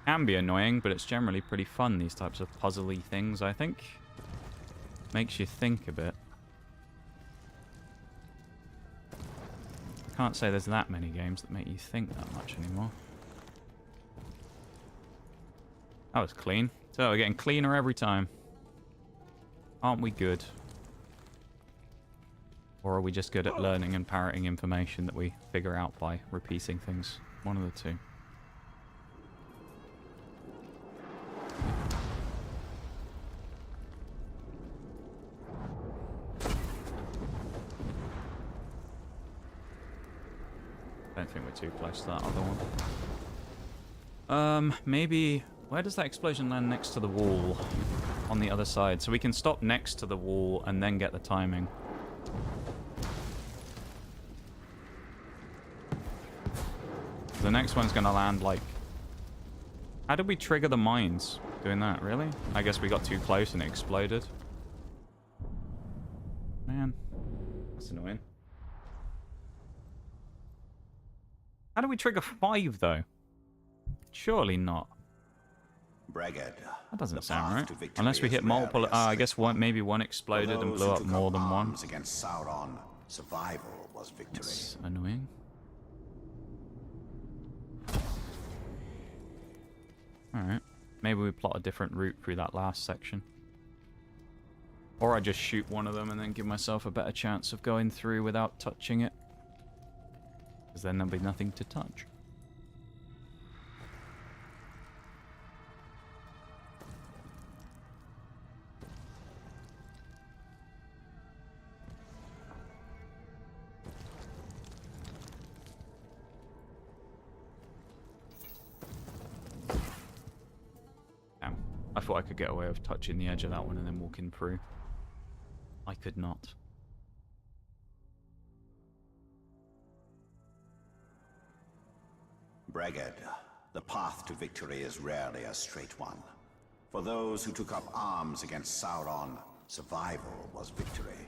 Can be annoying, but it's generally pretty fun, these types of puzzly things, I think. Makes you think a bit. I can't say there's that many games that make you think that much anymore. That was clean. So we're getting cleaner every time. Aren't we good? Or are we just good at learning and parroting information that we figure out by repeating things? One of the two. Don't think we're too close to that other one. Maybe... Where does that explosion land next to the wall? On the other side. So we can stop next to the wall and then get the timing. The next one's going to land like... How did we trigger the mines doing that, really? I guess we got too close and it exploded. Man, that's annoying. How do we trigger 5, though? Surely not. Bragad, that doesn't sound right. Unless we hit multiple... I guess maybe one exploded and blew up more than one. Against Sauron, survival was victory. That's annoying. Alright. Maybe we plot a different route through that last section. Or I just shoot one of them and then give myself a better chance of going through without touching it. Because then there'll be nothing to touch. I thought I could get away with touching the edge of that one and then walking through. I could not. Bragad, the path to victory is rarely a straight one. For those who took up arms against Sauron, survival was victory.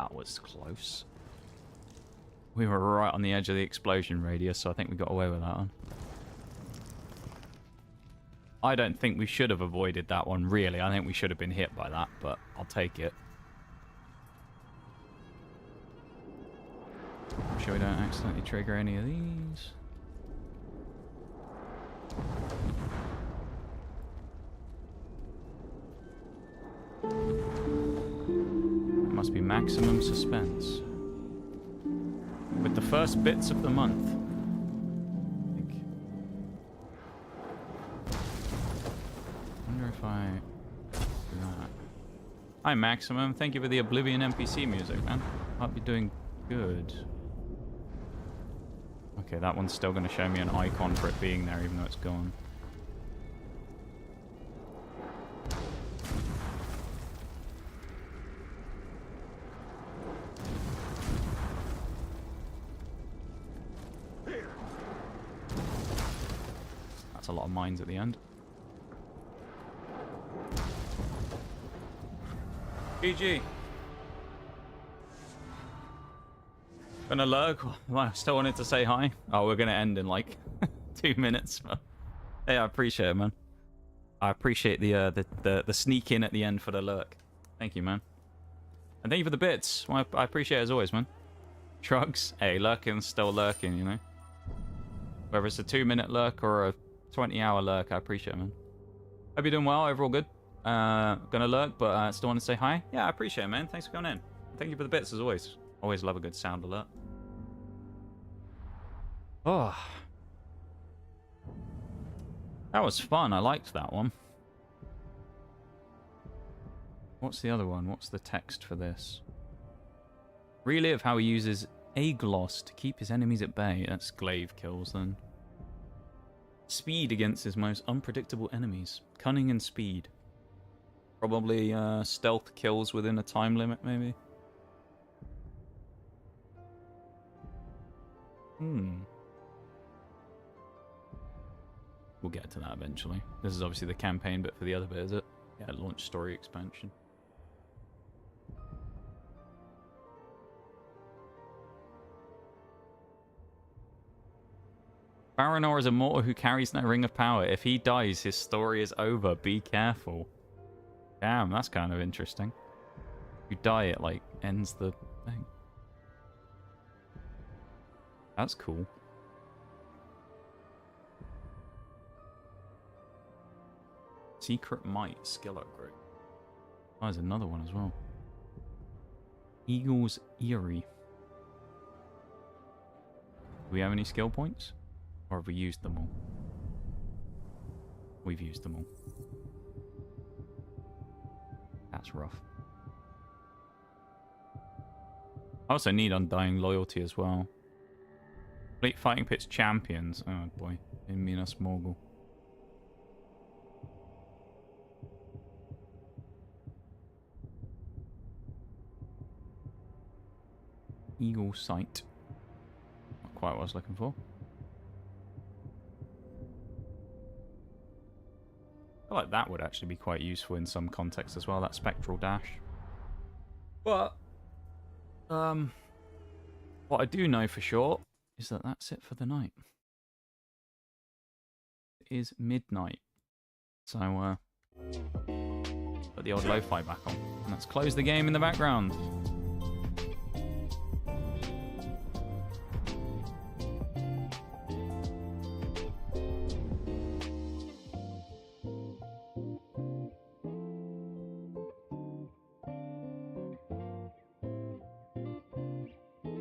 That was close. We were right on the edge of the explosion radius, so I think we got away with that one. I don't think we should have avoided that one, really. I think we should have been hit by that, but I'll take it. I'm sure we don't accidentally trigger any of these. It must be maximum suspense. With the first bits of the month. I think. Wonder if I do that. Hi Maximum, thank you for the Oblivion NPC music, man. Might be doing good. Okay, that one's still going to show me an icon for it being there, even though it's gone. That's a lot of mines at the end. GG. Gonna lurk? Well, I still wanted to say hi. Oh, we're gonna end in like 2 minutes. Hey, I appreciate it, man. I appreciate the sneak in at the end for the lurk. Thank you, man. And thank you for the bits. Well, I appreciate it as always, man. Shrugs. Hey, lurking's still lurking, you know. Whether it's a 2-minute lurk or a 20-hour lurk, I appreciate it, man. Hope you're doing well. Overall good. Gonna lurk, but still want to say hi. Yeah, I appreciate it, man. Thanks for coming in. Thank you for the bits as always. Always love a good sound alert. Oh. That was fun. I liked that one. What's the other one? What's the text for this? Relive how he uses a gloss to keep his enemies at bay. That's glaive kills then. Speed against his most unpredictable enemies. Cunning and speed. Probably stealth kills within a time limit, maybe. We'll get to that eventually. This is obviously the campaign bit for the other bit, is it? Yeah, launch story expansion. Baranor is a mortal who carries no ring of power. If he dies, his story is over. Be careful. Damn, that's kind of interesting. If you die, it like ends the thing. That's cool. Secret Might skill upgrade. Oh, there's another one as well. Eagle's Eerie. Do we have any skill points? Or have we used them all? We've used them all. That's rough. I also need Undying Loyalty as well. Complete Fighting Pit's champions. Oh boy. In Minas Morgul. Eagle Sight. Not quite what I was looking for. I feel like that would actually be quite useful in some context as well, that spectral dash. But, what I do know for sure is that that's it for the night. It is midnight. So, put the old lo-fi back on. And let's close the game in the background.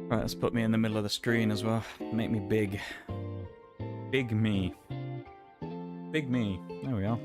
Right, let's put me in the middle of the screen as well. Make me big. Big me. Big me. There we are.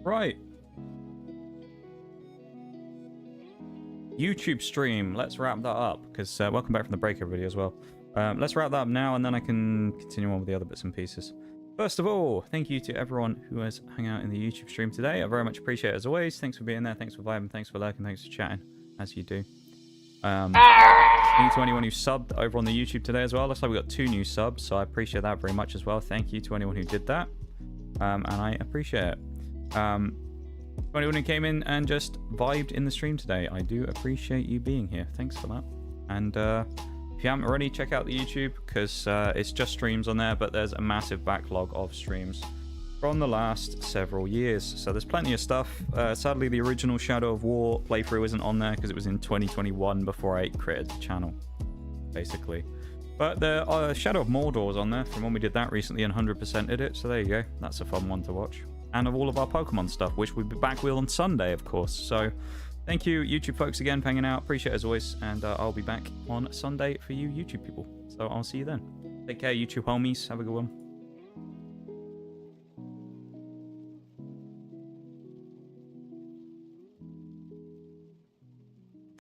Right. YouTube stream. Let's wrap that up, because welcome back from the break, everybody, as well. Let's wrap that up now, and then I can continue on with the other bits and pieces. First of all, thank you to everyone who has hung out in the YouTube stream today. I very much appreciate it, as always. Thanks for being there. Thanks for vibing. Thanks for lurking. Thanks for chatting, as you do. Thank you to anyone who subbed over on the YouTube today as well. Looks like we got 2 new subs, so I appreciate that very much as well. Thank you to anyone who did that, and I appreciate it. To anyone who came in and just vibed in the stream today, I do appreciate you being here. Thanks for that. And if you haven't already, check out the YouTube, because it's just streams on there, but there's a massive backlog of streams from the last several years. So there's plenty of stuff. Sadly, the original Shadow of War playthrough isn't on there because it was in 2021 before I created the channel, basically. But the Shadow of Mordor is on there from when we did that recently and 100%ed it. So there you go. That's a fun one to watch. And of all of our Pokemon stuff, which we'll be back with on Sunday, of course. So thank you, YouTube folks, again for hanging out. Appreciate it as always. And I'll be back on Sunday for you YouTube people. So I'll see you then. Take care, YouTube homies. Have a good one.